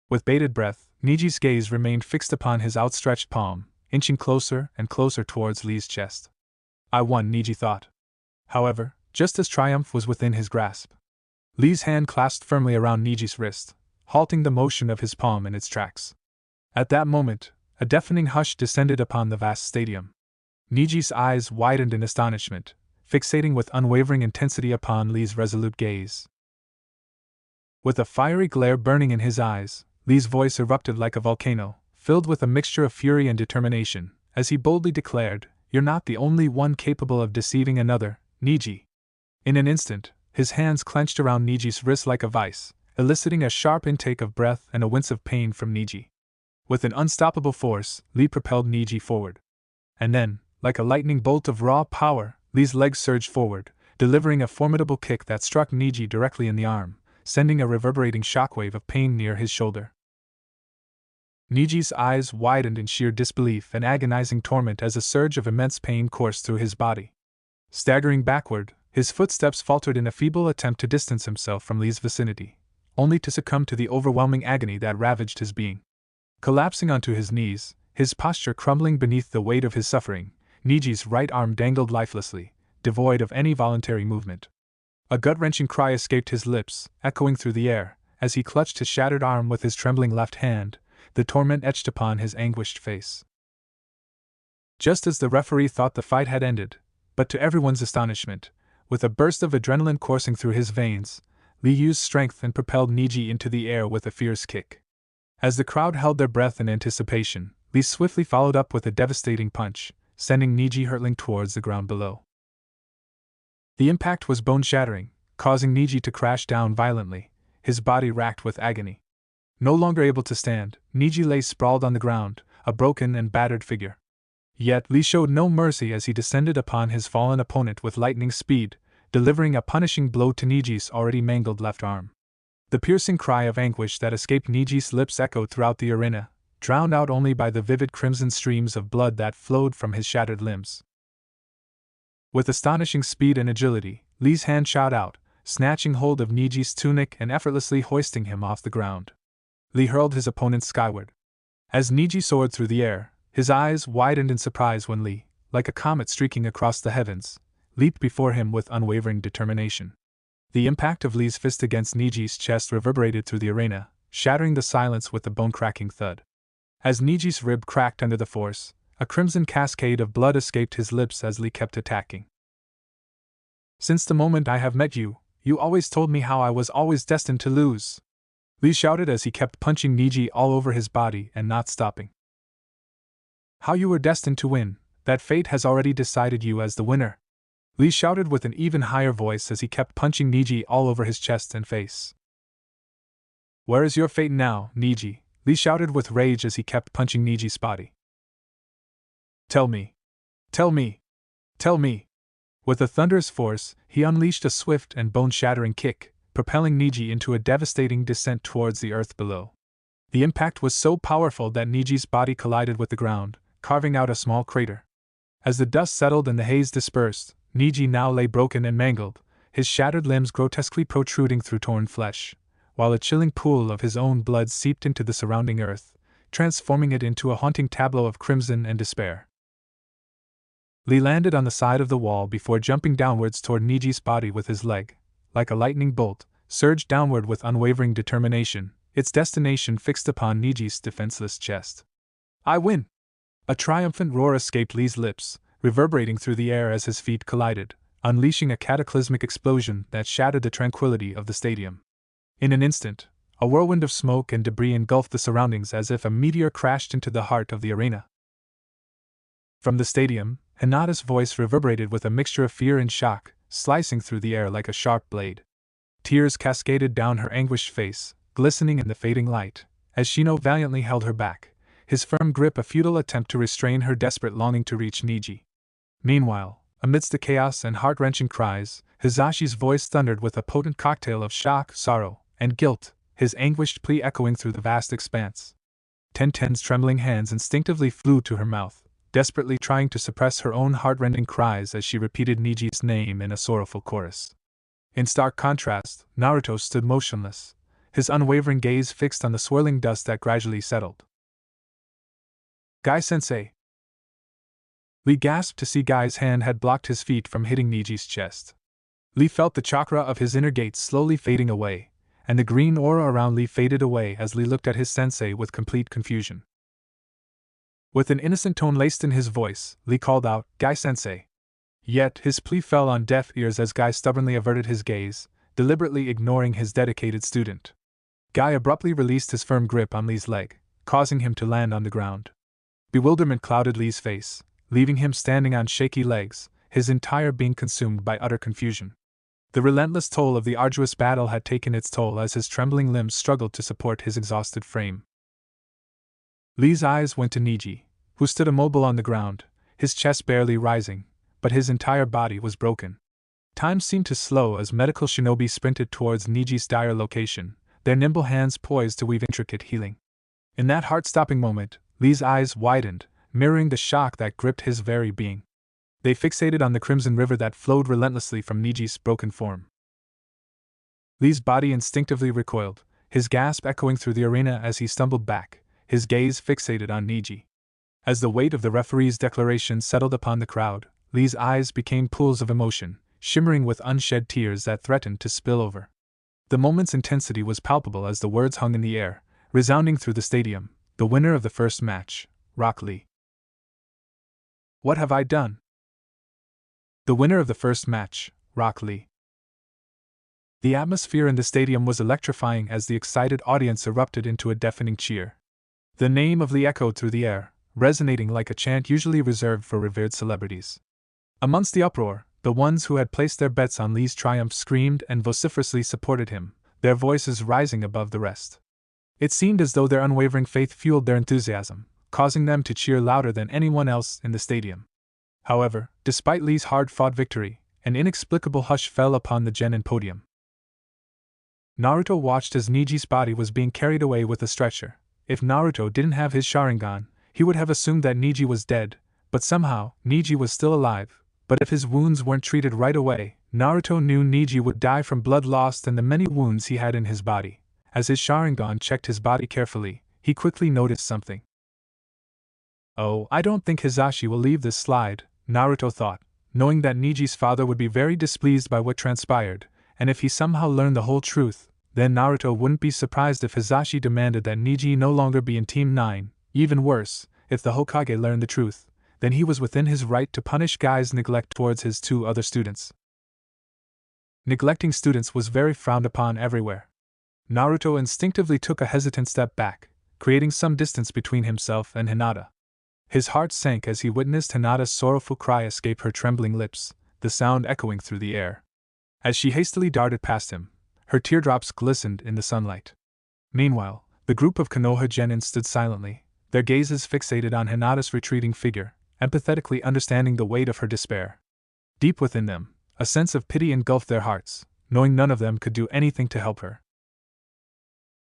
With bated breath, Niji's gaze remained fixed upon his outstretched palm, inching closer and closer towards Lee's chest. I won, Niji thought. However, just as triumph was within his grasp, Lee's hand clasped firmly around Niji's wrist, halting the motion of his palm in its tracks. At that moment, a deafening hush descended upon the vast stadium. Niji's eyes widened in astonishment, fixating with unwavering intensity upon Lee's resolute gaze. With a fiery glare burning in his eyes, Lee's voice erupted like a volcano, filled with a mixture of fury and determination, as he boldly declared, "You're not the only one capable of deceiving another, Niji." In an instant, his hands clenched around Niji's wrist like a vice, eliciting a sharp intake of breath and a wince of pain from Niji. With an unstoppable force, Lee propelled Niji forward. And then, like a lightning bolt of raw power, Lee's legs surged forward, delivering a formidable kick that struck Niji directly in the arm, sending a reverberating shockwave of pain near his shoulder. Niji's eyes widened in sheer disbelief and agonizing torment as a surge of immense pain coursed through his body. Staggering backward, his footsteps faltered in a feeble attempt to distance himself from Lee's vicinity, only to succumb to the overwhelming agony that ravaged his being. Collapsing onto his knees, his posture crumbling beneath the weight of his suffering, Niji's right arm dangled lifelessly, devoid of any voluntary movement. A gut-wrenching cry escaped his lips, echoing through the air, as he clutched his shattered arm with his trembling left hand, the torment etched upon his anguished face. Just as the referee thought the fight had ended, but to everyone's astonishment, with a burst of adrenaline coursing through his veins, Lee used strength and propelled Niji into the air with a fierce kick. As the crowd held their breath in anticipation, Lee swiftly followed up with a devastating punch, sending Niji hurtling towards the ground below. The impact was bone-shattering, causing Niji to crash down violently, his body racked with agony. No longer able to stand, Niji lay sprawled on the ground, a broken and battered figure. Yet Lee showed no mercy as he descended upon his fallen opponent with lightning speed, delivering a punishing blow to Niji's already mangled left arm. The piercing cry of anguish that escaped Niji's lips echoed throughout the arena, drowned out only by the vivid crimson streams of blood that flowed from his shattered limbs. With astonishing speed and agility, Lee's hand shot out, snatching hold of Niji's tunic and effortlessly hoisting him off the ground. Lee hurled his opponent skyward. As Niji soared through the air, his eyes widened in surprise when Lee, like a comet streaking across the heavens, leaped before him with unwavering determination. The impact of Lee's fist against Niji's chest reverberated through the arena, shattering the silence with a bone-cracking thud. As Niji's rib cracked under the force, a crimson cascade of blood escaped his lips as Lee kept attacking. "Since the moment I have met you, you always told me how I was always destined to lose," Lee shouted as he kept punching Niji all over his body and not stopping. "How you were destined to win, that fate has already decided you as the winner," Lee shouted with an even higher voice as he kept punching Niji all over his chest and face. "Where is your fate now, Niji?" Lee shouted with rage as he kept punching Niji's body. "Tell me! Tell me! Tell me!" With a thunderous force, he unleashed a swift and bone-shattering kick, propelling Niji into a devastating descent towards the earth below. The impact was so powerful that Niji's body collided with the ground, carving out a small crater. As the dust settled and the haze dispersed, Niji now lay broken and mangled, his shattered limbs grotesquely protruding through torn flesh, while a chilling pool of his own blood seeped into the surrounding earth, transforming it into a haunting tableau of crimson and despair. Lee landed on the side of the wall before jumping downwards toward Niji's body with his leg, like a lightning bolt, surged downward with unwavering determination, its destination fixed upon Niji's defenseless chest. "I win!" A triumphant roar escaped Lee's lips, reverberating through the air as his feet collided, unleashing a cataclysmic explosion that shattered the tranquility of the stadium. In an instant, a whirlwind of smoke and debris engulfed the surroundings as if a meteor crashed into the heart of the arena. From the stadium, Hinata's voice reverberated with a mixture of fear and shock, slicing through the air like a sharp blade. Tears cascaded down her anguished face, glistening in the fading light, as Shino valiantly held her back, his firm grip a futile attempt to restrain her desperate longing to reach Niji. Meanwhile, amidst the chaos and heart-wrenching cries, Hizashi's voice thundered with a potent cocktail of shock, sorrow, and guilt, his anguished plea echoing through the vast expanse. Tenten's trembling hands instinctively flew to her mouth, desperately trying to suppress her own heart-rending cries as she repeated Niji's name in a sorrowful chorus. In stark contrast, Naruto stood motionless, his unwavering gaze fixed on the swirling dust that gradually settled. "Guy-sensei!" Lee gasped to see Guy's hand had blocked his feet from hitting Niji's chest. Lee felt the chakra of his inner gate slowly fading away, and the green aura around Lee faded away as Lee looked at his sensei with complete confusion. With an innocent tone laced in his voice, Lee called out, "Guy-sensei." Yet his plea fell on deaf ears as Guy stubbornly averted his gaze, deliberately ignoring his dedicated student. Guy abruptly released his firm grip on Lee's leg, causing him to land on the ground. Bewilderment clouded Lee's face, leaving him standing on shaky legs, his entire being consumed by utter confusion. The relentless toll of the arduous battle had taken its toll as his trembling limbs struggled to support his exhausted frame. Lee's eyes went to Niji, who stood immobile on the ground, his chest barely rising, but his entire body was broken. Time seemed to slow as medical shinobi sprinted towards Niji's dire location, their nimble hands poised to weave intricate healing. In that heart-stopping moment, Lee's eyes widened, mirroring the shock that gripped his very being. They fixated on the crimson river that flowed relentlessly from Niji's broken form. Lee's body instinctively recoiled, his gasp echoing through the arena as he stumbled back, his gaze fixated on Niji. As the weight of the referee's declaration settled upon the crowd, Lee's eyes became pools of emotion, shimmering with unshed tears that threatened to spill over. The moment's intensity was palpable as the words hung in the air, resounding through the stadium, "The winner of the first match, Rock Lee." "What have I done?" "The winner of the first match, Rock Lee." The atmosphere in the stadium was electrifying as the excited audience erupted into a deafening cheer. The name of Lee echoed through the air, resonating like a chant usually reserved for revered celebrities. Amongst the uproar, the ones who had placed their bets on Lee's triumph screamed and vociferously supported him, their voices rising above the rest. It seemed as though their unwavering faith fueled their enthusiasm, causing them to cheer louder than anyone else in the stadium. However, despite Lee's hard-fought victory, an inexplicable hush fell upon the genin podium. Naruto watched as Niji's body was being carried away with a stretcher. If Naruto didn't have his Sharingan, he would have assumed that Niji was dead, but somehow, Niji was still alive. But if his wounds weren't treated right away, Naruto knew Niji would die from blood lost and the many wounds he had in his body. As his Sharingan checked his body carefully, he quickly noticed something. "Oh, I don't think Hizashi will leave this slide," Naruto thought, knowing that Niji's father would be very displeased by what transpired, and if he somehow learned the whole truth, then Naruto wouldn't be surprised if Hisashi demanded that Niji no longer be in Team 9, even worse, if the Hokage learned the truth, then he was within his right to punish Guy's neglect towards his 2 other students. Neglecting students was very frowned upon everywhere. Naruto instinctively took a hesitant step back, creating some distance between himself and Hinata. His heart sank as he witnessed Hinata's sorrowful cry escape her trembling lips, the sound echoing through the air. As she hastily darted past him, her teardrops glistened in the sunlight. Meanwhile, the group of Konoha Genin stood silently, their gazes fixated on Hinata's retreating figure, empathetically understanding the weight of her despair. Deep within them, a sense of pity engulfed their hearts, knowing none of them could do anything to help her.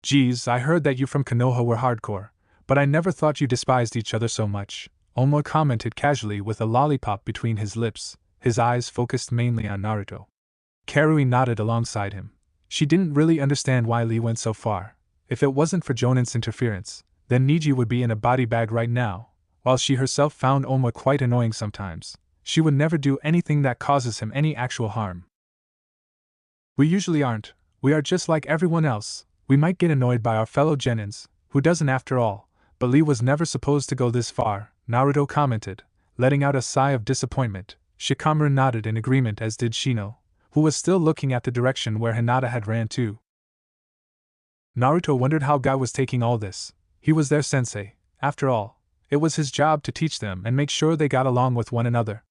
"Geez, I heard that you from Konoha were hardcore, but I never thought you despised each other so much," Omo commented casually with a lollipop between his lips, his eyes focused mainly on Naruto. Karui nodded alongside him. She didn't really understand why Lee went so far. If it wasn't for Jonin's interference, then Niji would be in a body bag right now. While she herself found Omo quite annoying sometimes, she would never do anything that causes him any actual harm. "We usually aren't. We are just like everyone else. We might get annoyed by our fellow Genins, who doesn't after all, but Lee was never supposed to go this far," Naruto commented, letting out a sigh of disappointment. Shikamaru nodded in agreement, as did Shino, who was still looking at the direction where Hinata had ran to. Naruto wondered how Guy was taking all this. He was their sensei, after all. It was his job to teach them and make sure they got along with one another.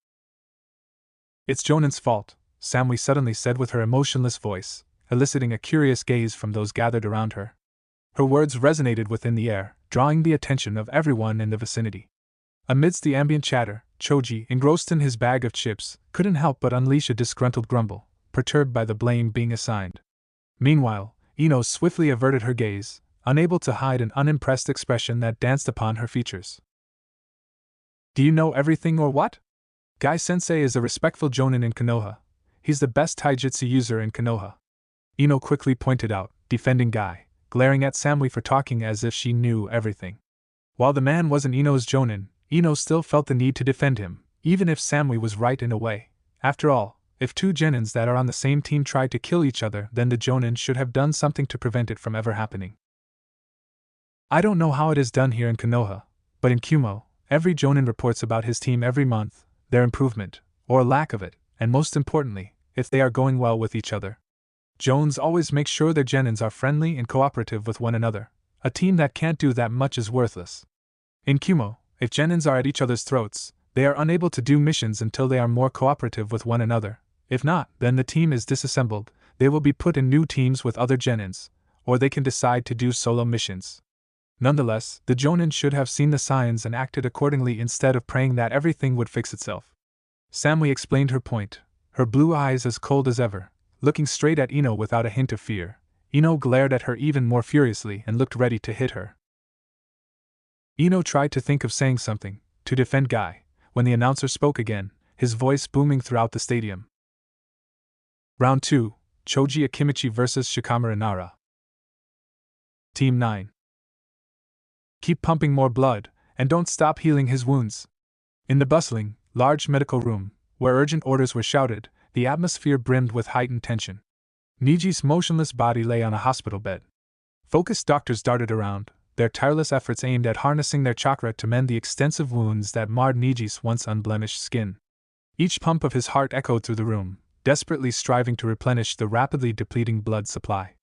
"It's Jonin's fault," Samui suddenly said with her emotionless voice, eliciting a curious gaze from those gathered around her. Her words resonated within the air, drawing the attention of everyone in the vicinity. Amidst the ambient chatter, Choji, engrossed in his bag of chips, couldn't help but unleash a disgruntled grumble, perturbed by the blame being assigned. Meanwhile, Ino swiftly averted her gaze, unable to hide an unimpressed expression that danced upon her features. "Do you know everything or what? Guy-sensei is a respectful Jonin in Konoha. He's the best taijutsu user in Konoha," Ino quickly pointed out, defending Guy, glaring at Samui for talking as if she knew everything. While the man wasn't Ino's Jonin, Ino still felt the need to defend him, even if Samui was right in a way. After all, if 2 Genins that are on the same team tried to kill each other, then the Jonin should have done something to prevent it from ever happening. "I don't know how it is done here in Konoha, but in Kumo, every Jonin reports about his team every month, their improvement, or lack of it, and most importantly, if they are going well with each other. Jones always makes sure their Genins are friendly and cooperative with one another. A team that can't do that much is worthless. In Kumo, if Genins are at each other's throats, they are unable to do missions until they are more cooperative with one another. If not, then the team is disassembled, they will be put in new teams with other Genins, or they can decide to do solo missions. Nonetheless, the Jonin should have seen the signs and acted accordingly instead of praying that everything would fix itself." Samui explained her point, her blue eyes as cold as ever, looking straight at Ino without a hint of fear. Ino glared at her even more furiously and looked ready to hit her. Ino tried to think of saying something, to defend Guy, when the announcer spoke again, his voice booming throughout the stadium. Round 2, Choji Akimichi vs Shikamaru Nara. Team 9. Keep pumping more blood, and don't stop healing his wounds. In the bustling, large medical room, where urgent orders were shouted, the atmosphere brimmed with heightened tension. Niji's motionless body lay on a hospital bed. Focused doctors darted around, their tireless efforts aimed at harnessing their chakra to mend the extensive wounds that marred Niji's once unblemished skin. Each pump of his heart echoed through the room, desperately striving to replenish the rapidly depleting blood supply.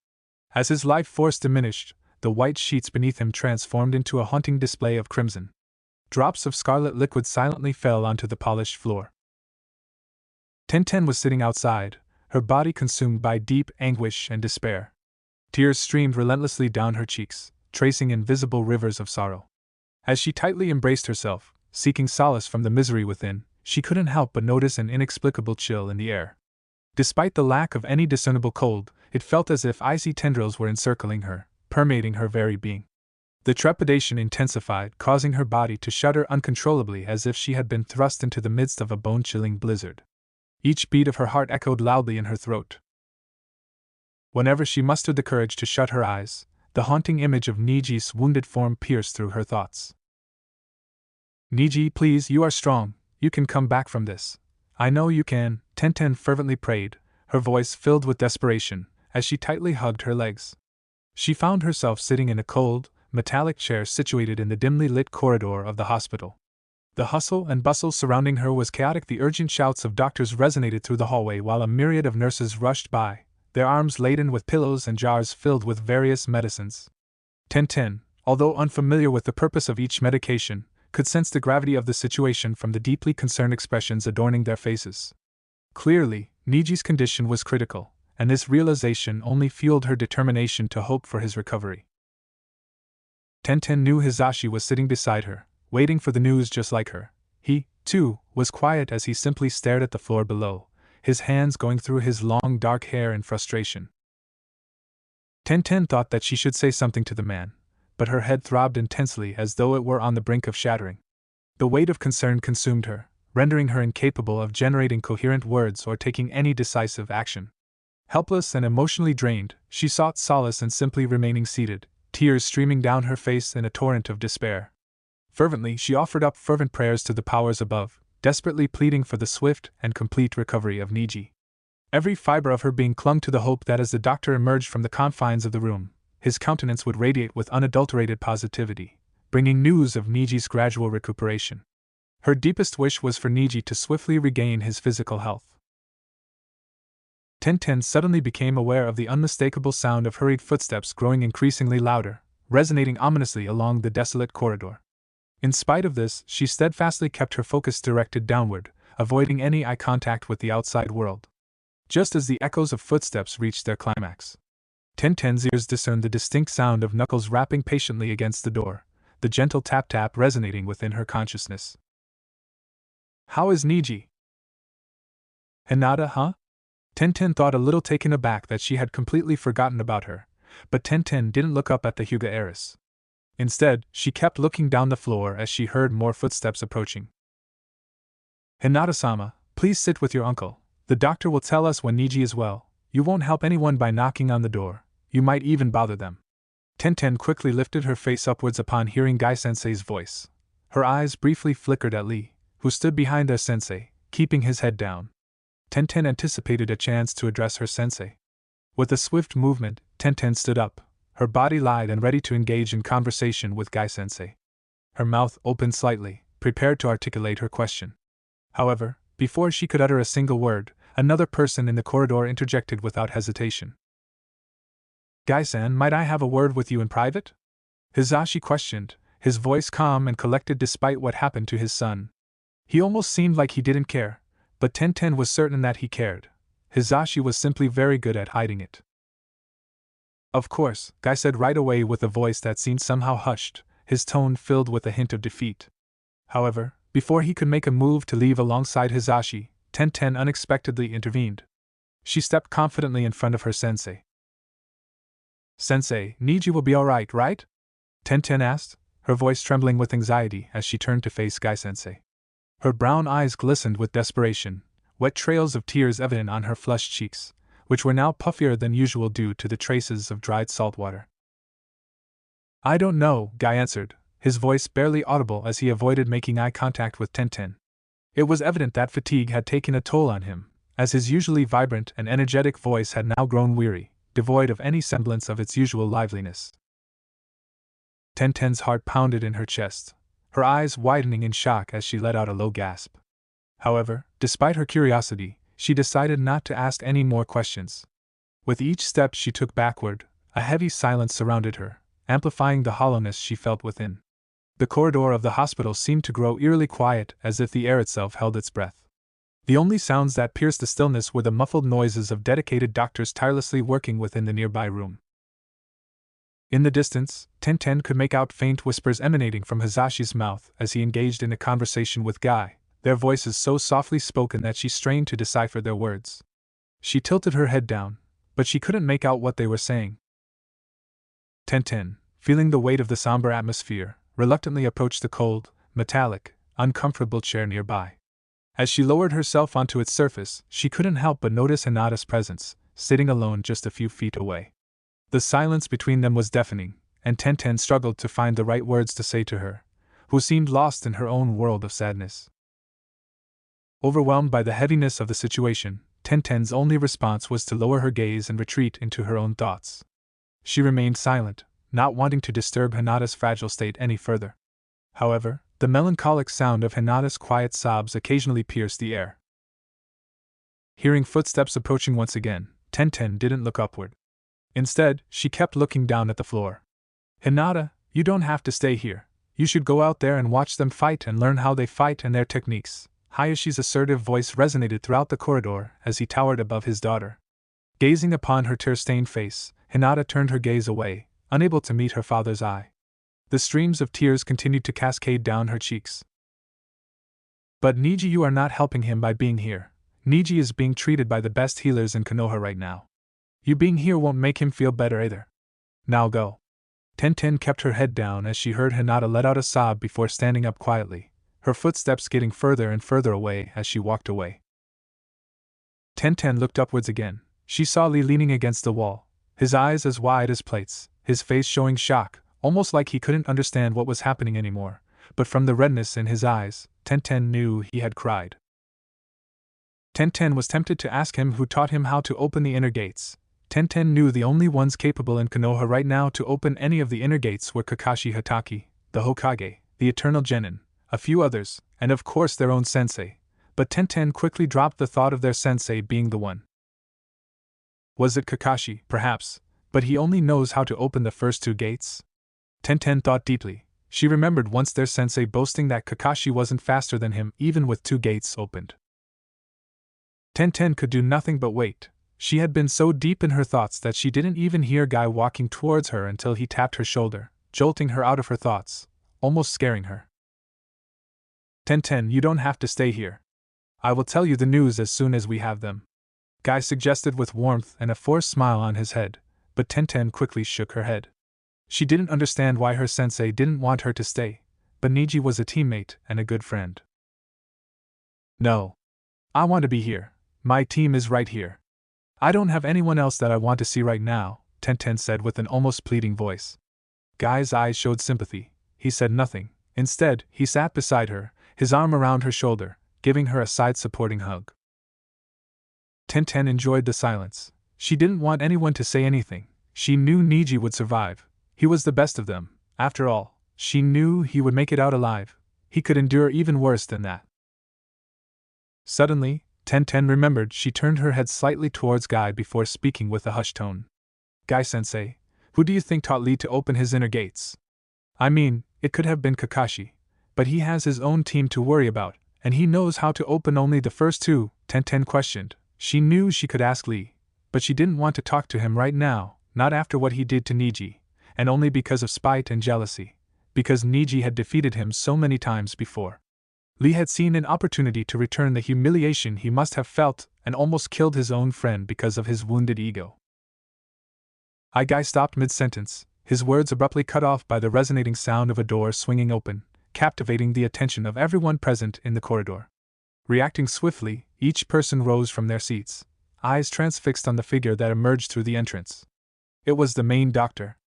As his life force diminished, the white sheets beneath him transformed into a haunting display of crimson. Drops of scarlet liquid silently fell onto the polished floor. Tenten was sitting outside, her body consumed by deep anguish and despair. Tears streamed relentlessly down her cheeks, tracing invisible rivers of sorrow. As she tightly embraced herself, seeking solace from the misery within, she couldn't help but notice an inexplicable chill in the air. Despite the lack of any discernible cold, it felt as if icy tendrils were encircling her, permeating her very being. The trepidation intensified, causing her body to shudder uncontrollably as if she had been thrust into the midst of a bone-chilling blizzard. Each beat of her heart echoed loudly in her throat. Whenever she mustered the courage to shut her eyes, the haunting image of Niji's wounded form pierced through her thoughts. "Niji, please, you are strong, you can come back from this. I know you can," Tenten fervently prayed, her voice filled with desperation, as she tightly hugged her legs. She found herself sitting in a cold, metallic chair situated in the dimly lit corridor of the hospital. The hustle and bustle surrounding her was chaotic. The urgent shouts of doctors resonated through the hallway while a myriad of nurses rushed by, their arms laden with pillows and jars filled with various medicines. Tintin, although unfamiliar with the purpose of each medication, could sense the gravity of the situation from the deeply concerned expressions adorning their faces. Clearly, Niji's condition was critical, and this realization only fueled her determination to hope for his recovery. Tenten knew Hisashi was sitting beside her, waiting for the news just like her. He, too, was quiet as he simply stared at the floor below, his hands going through his long dark hair in frustration. Tenten thought that she should say something to the man, but her head throbbed intensely as though it were on the brink of shattering. The weight of concern consumed her, rendering her incapable of generating coherent words or taking any decisive action. Helpless and emotionally drained, she sought solace in simply remaining seated, tears streaming down her face in a torrent of despair. Fervently, she offered up fervent prayers to the powers above, desperately pleading for the swift and complete recovery of Niji. Every fiber of her being clung to the hope that as the doctor emerged from the confines of the room, his countenance would radiate with unadulterated positivity, bringing news of Niji's gradual recuperation. Her deepest wish was for Niji to swiftly regain his physical health. Tenten suddenly became aware of the unmistakable sound of hurried footsteps growing increasingly louder, resonating ominously along the desolate corridor. In spite of this, she steadfastly kept her focus directed downward, avoiding any eye contact with the outside world. Just as the echoes of footsteps reached their climax, Tenten's ears discerned the distinct sound of knuckles rapping patiently against the door, the gentle tap-tap resonating within her consciousness. "How is Niji?" "Hinata, huh?" Tenten thought, a little taken aback that she had completely forgotten about her, but Tenten didn't look up at the Hyuga heiress. Instead, she kept looking down the floor as she heard more footsteps approaching. "Hinata-sama, please sit with your uncle. The doctor will tell us when Niji is well. You won't help anyone by knocking on the door. You might even bother them." Tenten quickly lifted her face upwards upon hearing Gai-sensei's voice. Her eyes briefly flickered at Lee, who stood behind their sensei, keeping his head down. Tenten anticipated a chance to address her sensei. With a swift movement, Tenten stood up, her body lithe and ready to engage in conversation with Gai-sensei. Her mouth opened slightly, prepared to articulate her question. However, before she could utter a single word, another person in the corridor interjected without hesitation. "Gai-san, might I have a word with you in private?" Hisashi questioned, his voice calm and collected despite what happened to his son. He almost seemed like he didn't care, but Tenten was certain that he cared. Hisashi was simply very good at hiding it. "Of course," Gai said right away with a voice that seemed somehow hushed, his tone filled with a hint of defeat. However, before he could make a move to leave alongside Hisashi, Tenten unexpectedly intervened. She stepped confidently in front of her sensei. "Sensei, Niji will be alright, right?" Tenten asked, her voice trembling with anxiety as she turned to face Gai-sensei. Her brown eyes glistened with desperation, wet trails of tears evident on her flushed cheeks, which were now puffier than usual due to the traces of dried salt water. "I don't know," Gai answered, his voice barely audible as he avoided making eye contact with Tenten. It was evident that fatigue had taken a toll on him, as his usually vibrant and energetic voice had now grown weary, devoid of any semblance of its usual liveliness. Tenten's heart pounded in her chest, her eyes widening in shock as she let out a low gasp. However, despite her curiosity, she decided not to ask any more questions. With each step she took backward, a heavy silence surrounded her, amplifying the hollowness she felt within. The corridor of the hospital seemed to grow eerily quiet, as if the air itself held its breath. The only sounds that pierced the stillness were the muffled noises of dedicated doctors tirelessly working within the nearby room. In the distance, Tenten could make out faint whispers emanating from Hisashi's mouth as he engaged in a conversation with Gai, their voices so softly spoken that she strained to decipher their words. She tilted her head down, but she couldn't make out what they were saying. Tenten, feeling the weight of the somber atmosphere, reluctantly approached the cold, metallic, uncomfortable chair nearby. As she lowered herself onto its surface, she couldn't help but notice Hinata's presence, sitting alone just a few feet away. The silence between them was deafening, and Tenten struggled to find the right words to say to her, who seemed lost in her own world of sadness. Overwhelmed by the heaviness of the situation, Tenten's only response was to lower her gaze and retreat into her own thoughts. She remained silent, not wanting to disturb Hinata's fragile state any further. However, the melancholic sound of Hinata's quiet sobs occasionally pierced the air. Hearing footsteps approaching once again, Tenten didn't look upward. Instead, she kept looking down at the floor. Hinata, you don't have to stay here. You should go out there and watch them fight and learn how they fight and their techniques. Hayashi's assertive voice resonated throughout the corridor as he towered above his daughter. Gazing upon her tear-stained face, Hinata turned her gaze away, unable to meet her father's eye. The streams of tears continued to cascade down her cheeks. But Niji, you are not helping him by being here. Niji is being treated by the best healers in Konoha right now. You being here won't make him feel better either. Now go. Tenten kept her head down as she heard Hinata let out a sob before standing up quietly, her footsteps getting further and further away as she walked away. Tenten looked upwards again. She saw Lee leaning against the wall, his eyes as wide as plates, his face showing shock, almost like he couldn't understand what was happening anymore, but from the redness in his eyes, Tenten knew he had cried. Tenten was tempted to ask him who taught him how to open the inner gates. Tenten knew the only ones capable in Konoha right now to open any of the inner gates were Kakashi Hatake, the Hokage, the Eternal Genin, a few others, and of course their own sensei, but Tenten quickly dropped the thought of their sensei being the one. Was it Kakashi, perhaps, but he only knows how to open the first two gates? Tenten thought deeply. She remembered once their sensei boasting that Kakashi wasn't faster than him even with two gates opened. Tenten could do nothing but wait. She had been so deep in her thoughts that she didn't even hear Guy walking towards her until he tapped her shoulder, jolting her out of her thoughts, almost scaring her. Tenten, you don't have to stay here. I will tell you the news as soon as we have them. Guy suggested with warmth and a forced smile on his head, but Tenten quickly shook her head. She didn't understand why her sensei didn't want her to stay, but Niji was a teammate and a good friend. No. I want to be here. My team is right here. I don't have anyone else that I want to see right now, Tenten said with an almost pleading voice. Guy's eyes showed sympathy. He said nothing. Instead, he sat beside her, his arm around her shoulder, giving her a side-supporting hug. Tenten enjoyed the silence. She didn't want anyone to say anything. She knew Niji would survive. He was the best of them. After all, she knew he would make it out alive. He could endure even worse than that. Suddenly, Tenten remembered. She turned her head slightly towards Guy before speaking with a hushed tone. Guy-sensei, who do you think taught Lee to open his inner gates? I mean, it could have been Kakashi, but he has his own team to worry about, and he knows how to open only the first two, Tenten questioned. She knew she could ask Lee, but she didn't want to talk to him right now, not after what he did to Niji, and only because of spite and jealousy, because Niji had defeated him so many times before. Lee had seen an opportunity to return the humiliation he must have felt and almost killed his own friend because of his wounded ego. Guy stopped mid-sentence, his words abruptly cut off by the resonating sound of a door swinging open, captivating the attention of everyone present in the corridor. Reacting swiftly, each person rose from their seats, eyes transfixed on the figure that emerged through the entrance. It was the main doctor.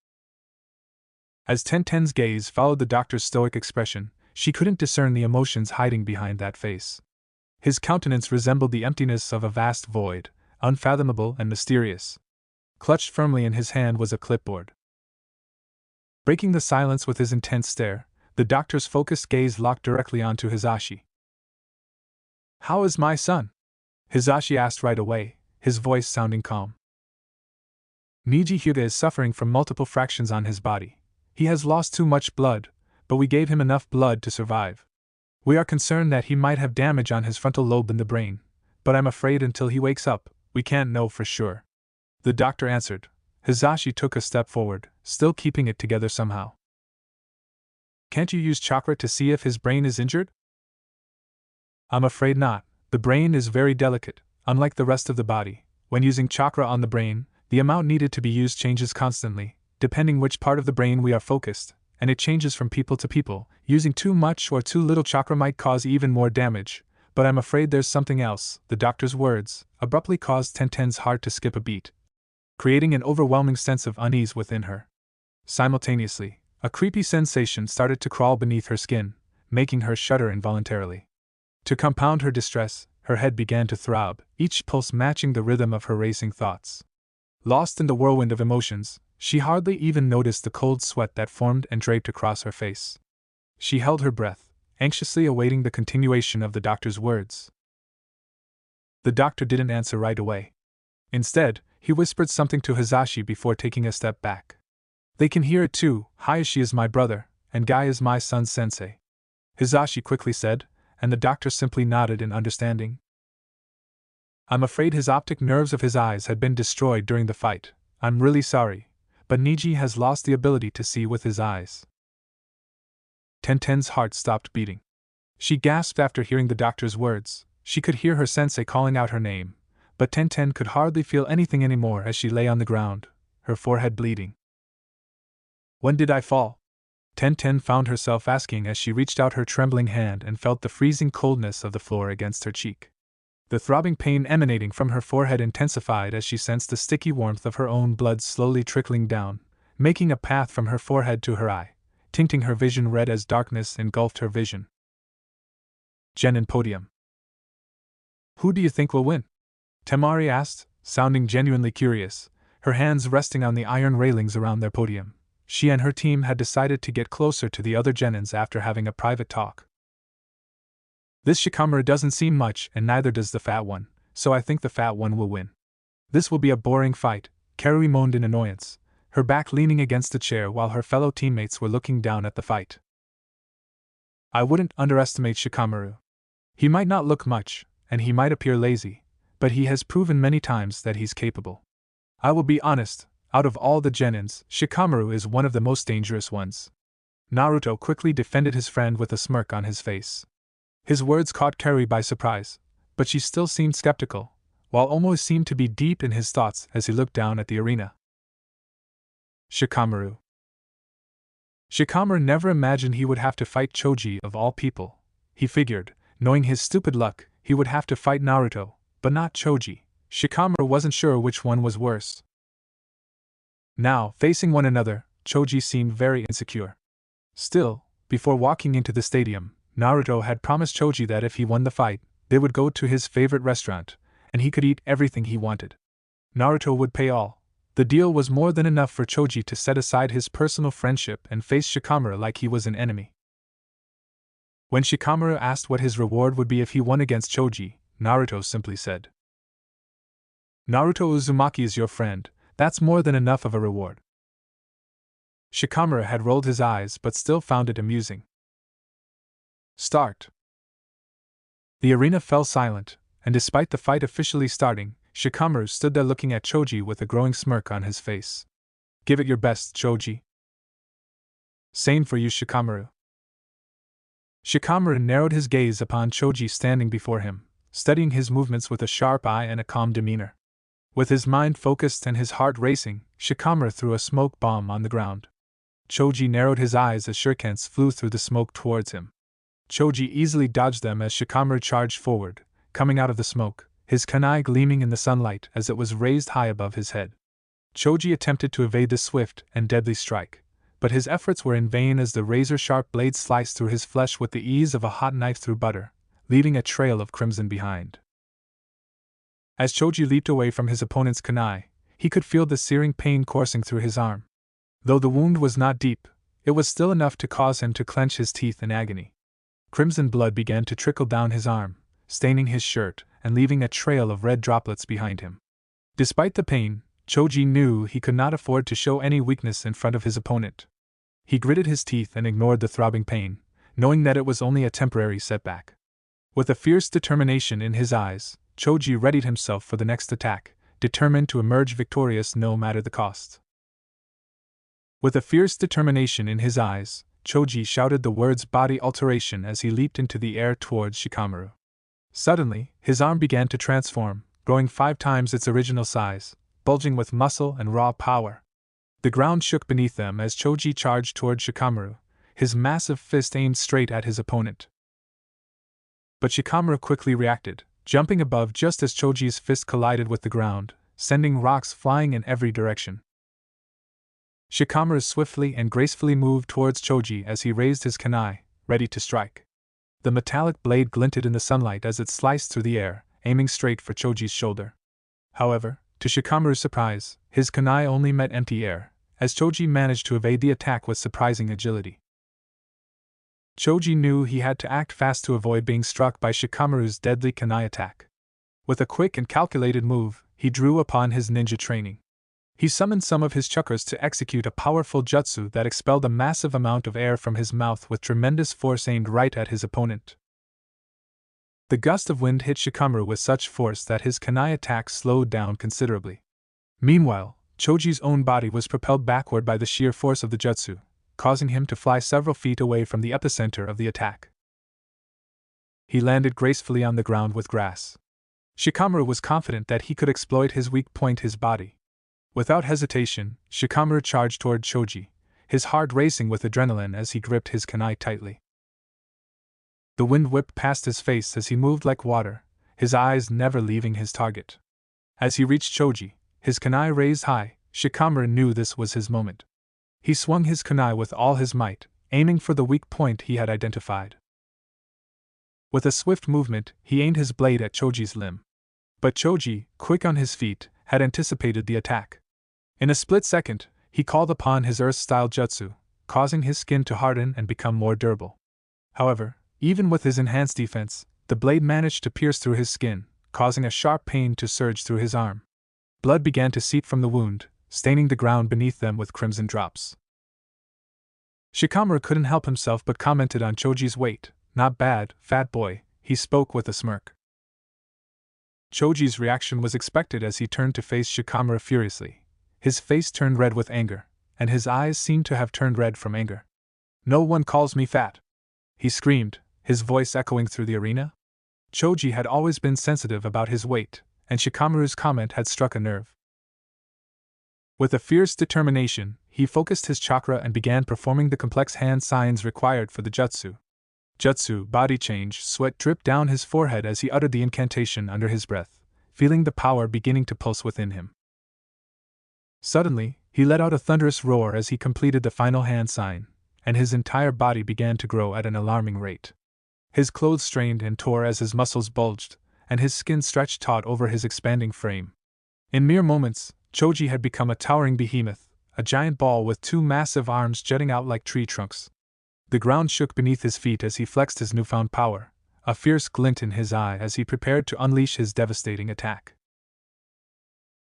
As Tenten's gaze followed the doctor's stoic expression, she couldn't discern the emotions hiding behind that face. His countenance resembled the emptiness of a vast void, unfathomable and mysterious. Clutched firmly in his hand was a clipboard. Breaking the silence with his intense stare, the doctor's focused gaze locked directly onto Hisashi. How is my son? Hisashi asked right away, his voice sounding calm. Niji Hyuga is suffering from multiple fractures on his body. He has lost too much blood, but we gave him enough blood to survive. We are concerned that he might have damage on his frontal lobe in the brain, but I'm afraid until he wakes up, we can't know for sure. The doctor answered. Hisashi took a step forward, still keeping it together somehow. Can't you use chakra to see if his brain is injured? I'm afraid not. The brain is very delicate, unlike the rest of the body. When using chakra on the brain, the amount needed to be used changes constantly, depending which part of the brain we are focused, and it changes from people to people. Using too much or too little chakra might cause even more damage, but I'm afraid there's something else. The doctor's words abruptly caused Tenten's heart to skip a beat, creating an overwhelming sense of unease within her. Simultaneously, a creepy sensation started to crawl beneath her skin, making her shudder involuntarily. To compound her distress, her head began to throb, each pulse matching the rhythm of her racing thoughts. Lost in the whirlwind of emotions, she hardly even noticed the cold sweat that formed and draped across her face. She held her breath, anxiously awaiting the continuation of the doctor's words. The doctor didn't answer right away. Instead, he whispered something to Hisashi before taking a step back. They can hear it too. Hayashi is my brother, and Guy is my son's sensei, Hisashi quickly said, and the doctor simply nodded in understanding. I'm afraid his optic nerves of his eyes had been destroyed during the fight. I'm really sorry, but Niji has lost the ability to see with his eyes. Tenten's heart stopped beating. She gasped after hearing the doctor's words. She could hear her sensei calling out her name, but Tenten could hardly feel anything anymore as she lay on the ground, her forehead bleeding. When did I fall? Tenten found herself asking as she reached out her trembling hand and felt the freezing coldness of the floor against her cheek. The throbbing pain emanating from her forehead intensified as she sensed the sticky warmth of her own blood slowly trickling down, making a path from her forehead to her eye, tinting her vision red as darkness engulfed her vision. Genin Podium. Who do you think will win? Temari asked, sounding genuinely curious, her hands resting on the iron railings around their podium. She and her team had decided to get closer to the other genins after having a private talk. This Shikamaru doesn't seem much, and neither does the fat one, so I think the fat one will win. This will be a boring fight, Karui moaned in annoyance, her back leaning against the chair while her fellow teammates were looking down at the fight. I wouldn't underestimate Shikamaru. He might not look much, and he might appear lazy, but he has proven many times that he's capable. I will be honest, out of all the genins, Shikamaru is one of the most dangerous ones. Naruto quickly defended his friend with a smirk on his face. His words caught Karui by surprise, but she still seemed skeptical, while almost seemed to be deep in his thoughts as he looked down at the arena. Shikamaru. Shikamaru never imagined he would have to fight Choji of all people. He figured, knowing his stupid luck, he would have to fight Naruto, but not Choji. Shikamaru wasn't sure which one was worse. Now, facing one another, Choji seemed very insecure. Still, before walking into the stadium, Naruto had promised Choji that if he won the fight, they would go to his favorite restaurant, and he could eat everything he wanted. Naruto would pay all. The deal was more than enough for Choji to set aside his personal friendship and face Shikamaru like he was an enemy. When Shikamaru asked what his reward would be if he won against Choji, Naruto simply said, Naruto Uzumaki is your friend, that's more than enough of a reward. Shikamaru had rolled his eyes but still found it amusing. Start. The arena fell silent, and despite the fight officially starting, Shikamaru stood there looking at Choji with a growing smirk on his face. Give it your best, Choji. Same for you, Shikamaru. Shikamaru narrowed his gaze upon Choji standing before him, studying his movements with a sharp eye and a calm demeanor. With his mind focused and his heart racing, Shikamaru threw a smoke bomb on the ground. Choji narrowed his eyes as shurikens flew through the smoke towards him. Choji easily dodged them as Shikamaru charged forward, coming out of the smoke, his kunai gleaming in the sunlight as it was raised high above his head. Choji attempted to evade the swift and deadly strike, but his efforts were in vain as the razor-sharp blade sliced through his flesh with the ease of a hot knife through butter, leaving a trail of crimson behind. As Choji leaped away from his opponent's kunai, he could feel the searing pain coursing through his arm. Though the wound was not deep, it was still enough to cause him to clench his teeth in agony. Crimson blood began to trickle down his arm, staining his shirt and leaving a trail of red droplets behind him. Despite the pain, Choji knew he could not afford to show any weakness in front of his opponent. He gritted his teeth and ignored the throbbing pain, knowing that it was only a temporary setback. With a fierce determination in his eyes, Choji readied himself for the next attack, determined to emerge victorious no matter the cost. With a fierce determination in his eyes, Choji shouted the words body alteration as he leaped into the air towards Shikamaru. Suddenly, his arm began to transform, growing 5 times its original size, bulging with muscle and raw power. The ground shook beneath them as Choji charged toward Shikamaru, his massive fist aimed straight at his opponent. But Shikamaru quickly reacted, jumping above just as Choji's fist collided with the ground, sending rocks flying in every direction. Shikamaru swiftly and gracefully moved towards Choji as he raised his kunai, ready to strike. The metallic blade glinted in the sunlight as it sliced through the air, aiming straight for Choji's shoulder. However, to Shikamaru's surprise, his kunai only met empty air, as Choji managed to evade the attack with surprising agility. Choji knew he had to act fast to avoid being struck by Shikamaru's deadly kunai attack. With a quick and calculated move, he drew upon his ninja training. He summoned some of his chakras to execute a powerful jutsu that expelled a massive amount of air from his mouth with tremendous force aimed right at his opponent. The gust of wind hit Shikamaru with such force that his kunai attack slowed down considerably. Meanwhile, Choji's own body was propelled backward by the sheer force of the jutsu, causing him to fly several feet away from the epicenter of the attack. He landed gracefully on the ground with grass. Shikamaru was confident that he could exploit his weak point, his body. Without hesitation, Shikamaru charged toward Choji, his heart racing with adrenaline as he gripped his kunai tightly. The wind whipped past his face as he moved like water, his eyes never leaving his target. As he reached Choji, his kunai raised high, Shikamaru knew this was his moment. He swung his kunai with all his might, aiming for the weak point he had identified. With a swift movement, he aimed his blade at Choji's limb. But Choji, quick on his feet, had anticipated the attack. In a split second, he called upon his earth-style jutsu, causing his skin to harden and become more durable. However, even with his enhanced defense, the blade managed to pierce through his skin, causing a sharp pain to surge through his arm. Blood began to seep from the wound, staining the ground beneath them with crimson drops. Shikamaru couldn't help himself but commented on Choji's weight. "Not bad, fat boy," he spoke with a smirk. Choji's reaction was expected as he turned to face Shikamaru furiously. His face turned red with anger, and his eyes seemed to have turned red from anger. "No one calls me fat!" he screamed, his voice echoing through the arena. Choji had always been sensitive about his weight, and Shikamaru's comment had struck a nerve. With a fierce determination, he focused his chakra and began performing the complex hand signs required for the jutsu. Jutsu, body change, sweat dripped down his forehead as he uttered the incantation under his breath, feeling the power beginning to pulse within him. Suddenly, he let out a thunderous roar as he completed the final hand sign, and his entire body began to grow at an alarming rate. His clothes strained and tore as his muscles bulged, and his skin stretched taut over his expanding frame. In mere moments, Choji had become a towering behemoth, a giant ball with two massive arms jutting out like tree trunks. The ground shook beneath his feet as he flexed his newfound power, a fierce glint in his eye as he prepared to unleash his devastating attack.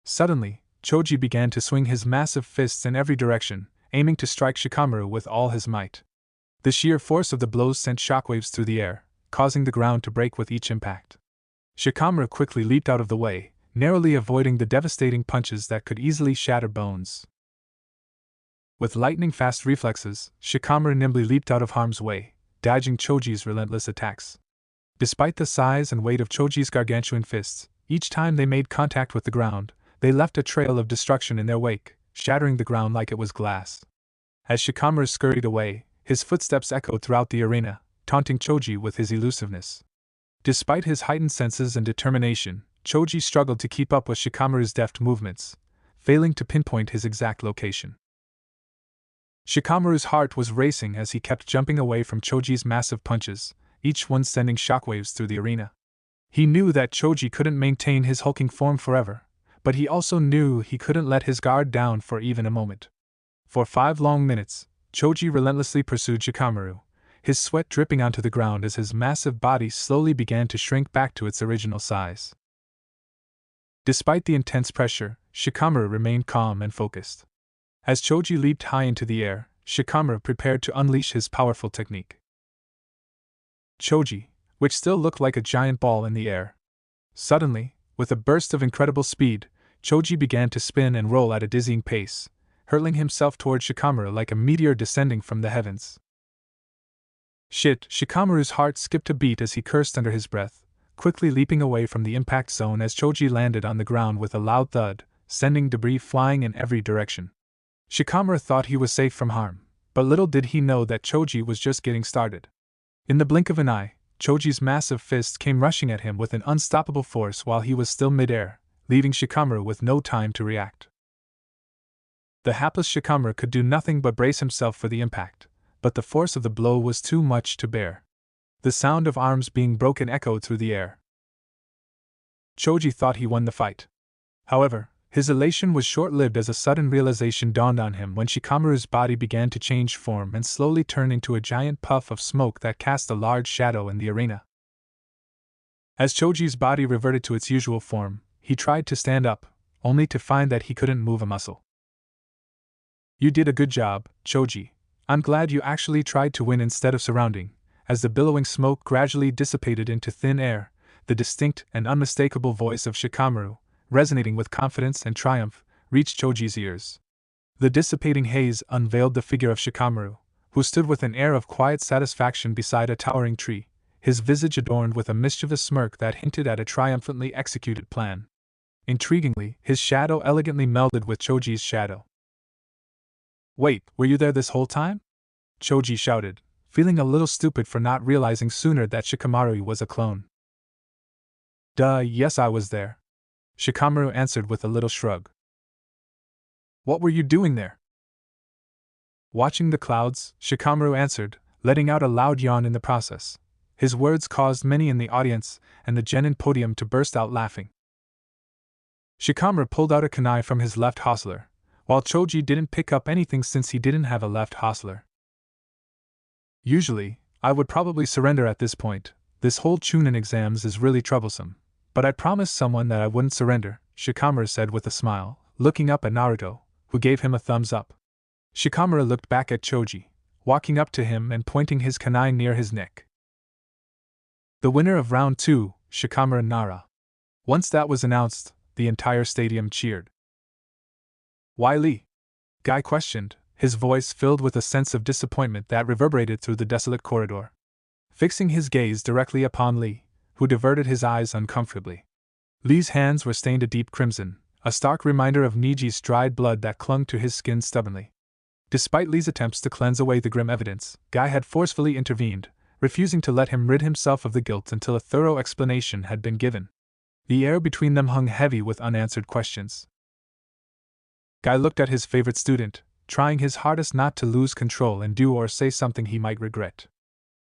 Suddenly, Choji began to swing his massive fists in every direction, aiming to strike Shikamaru with all his might. The sheer force of the blows sent shockwaves through the air, causing the ground to break with each impact. Shikamaru quickly leaped out of the way, narrowly avoiding the devastating punches that could easily shatter bones. With lightning-fast reflexes, Shikamaru nimbly leaped out of harm's way, dodging Choji's relentless attacks. Despite the size and weight of Choji's gargantuan fists, each time they made contact with the ground, they left a trail of destruction in their wake, shattering the ground like it was glass. As Shikamaru scurried away, his footsteps echoed throughout the arena, taunting Choji with his elusiveness. Despite his heightened senses and determination, Choji struggled to keep up with Shikamaru's deft movements, failing to pinpoint his exact location. Shikamaru's heart was racing as he kept jumping away from Choji's massive punches, each one sending shockwaves through the arena. He knew that Choji couldn't maintain his hulking form forever, but he also knew he couldn't let his guard down for even a moment. For 5 long minutes, Choji relentlessly pursued Shikamaru, his sweat dripping onto the ground as his massive body slowly began to shrink back to its original size. Despite the intense pressure, Shikamaru remained calm and focused. As Choji leaped high into the air, Shikamaru prepared to unleash his powerful technique. Choji, which still looked like a giant ball in the air. Suddenly, with a burst of incredible speed, Choji began to spin and roll at a dizzying pace, hurling himself toward Shikamaru like a meteor descending from the heavens. Shit! Shikamaru's heart skipped a beat as he cursed under his breath, quickly leaping away from the impact zone as Choji landed on the ground with a loud thud, sending debris flying in every direction. Shikamaru thought he was safe from harm, but little did he know that Choji was just getting started. In the blink of an eye, Choji's massive fists came rushing at him with an unstoppable force while he was still mid-air, leaving Shikamaru with no time to react. The hapless Shikamaru could do nothing but brace himself for the impact, but the force of the blow was too much to bear. The sound of arms being broken echoed through the air. Choji thought he won the fight. However, his elation was short-lived as a sudden realization dawned on him when Shikamaru's body began to change form and slowly turn into a giant puff of smoke that cast a large shadow in the arena. As Choji's body reverted to its usual form, he tried to stand up, only to find that he couldn't move a muscle. You did a good job, Choji. I'm glad you actually tried to win instead of surrounding. As the billowing smoke gradually dissipated into thin air, the distinct and unmistakable voice of Shikamaru, resonating with confidence and triumph, reached Choji's ears. The dissipating haze unveiled the figure of Shikamaru, who stood with an air of quiet satisfaction beside a towering tree, his visage adorned with a mischievous smirk that hinted at a triumphantly executed plan. Intriguingly, his shadow elegantly melded with Choji's shadow. Wait, were you there this whole time? Choji shouted, feeling a little stupid for not realizing sooner that Shikamaru was a clone. Duh, yes I was there. Shikamaru answered with a little shrug. What were you doing there? Watching the clouds, Shikamaru answered, letting out a loud yawn in the process. His words caused many in the audience and the genin podium to burst out laughing. Shikamaru pulled out a kunai from his left hostler, while Choji didn't pick up anything since he didn't have a left hostler. Usually, I would probably surrender at this point. This whole Chunin exams is really troublesome. But I promised someone that I wouldn't surrender, Shikamaru said with a smile, looking up at Naruto, who gave him a thumbs up. Shikamaru looked back at Choji, walking up to him and pointing his kunai near his neck. The winner of round 2, Shikamaru Nara. Once that was announced, the entire stadium cheered. Why Lee? Guy questioned, his voice filled with a sense of disappointment that reverberated through the desolate corridor. Fixing his gaze directly upon Lee, who diverted his eyes uncomfortably. Lee's hands were stained a deep crimson, a stark reminder of Niji's dried blood that clung to his skin stubbornly. Despite Lee's attempts to cleanse away the grim evidence, Guy had forcefully intervened, refusing to let him rid himself of the guilt until a thorough explanation had been given. The air between them hung heavy with unanswered questions. Guy looked at his favorite student, trying his hardest not to lose control and do or say something he might regret.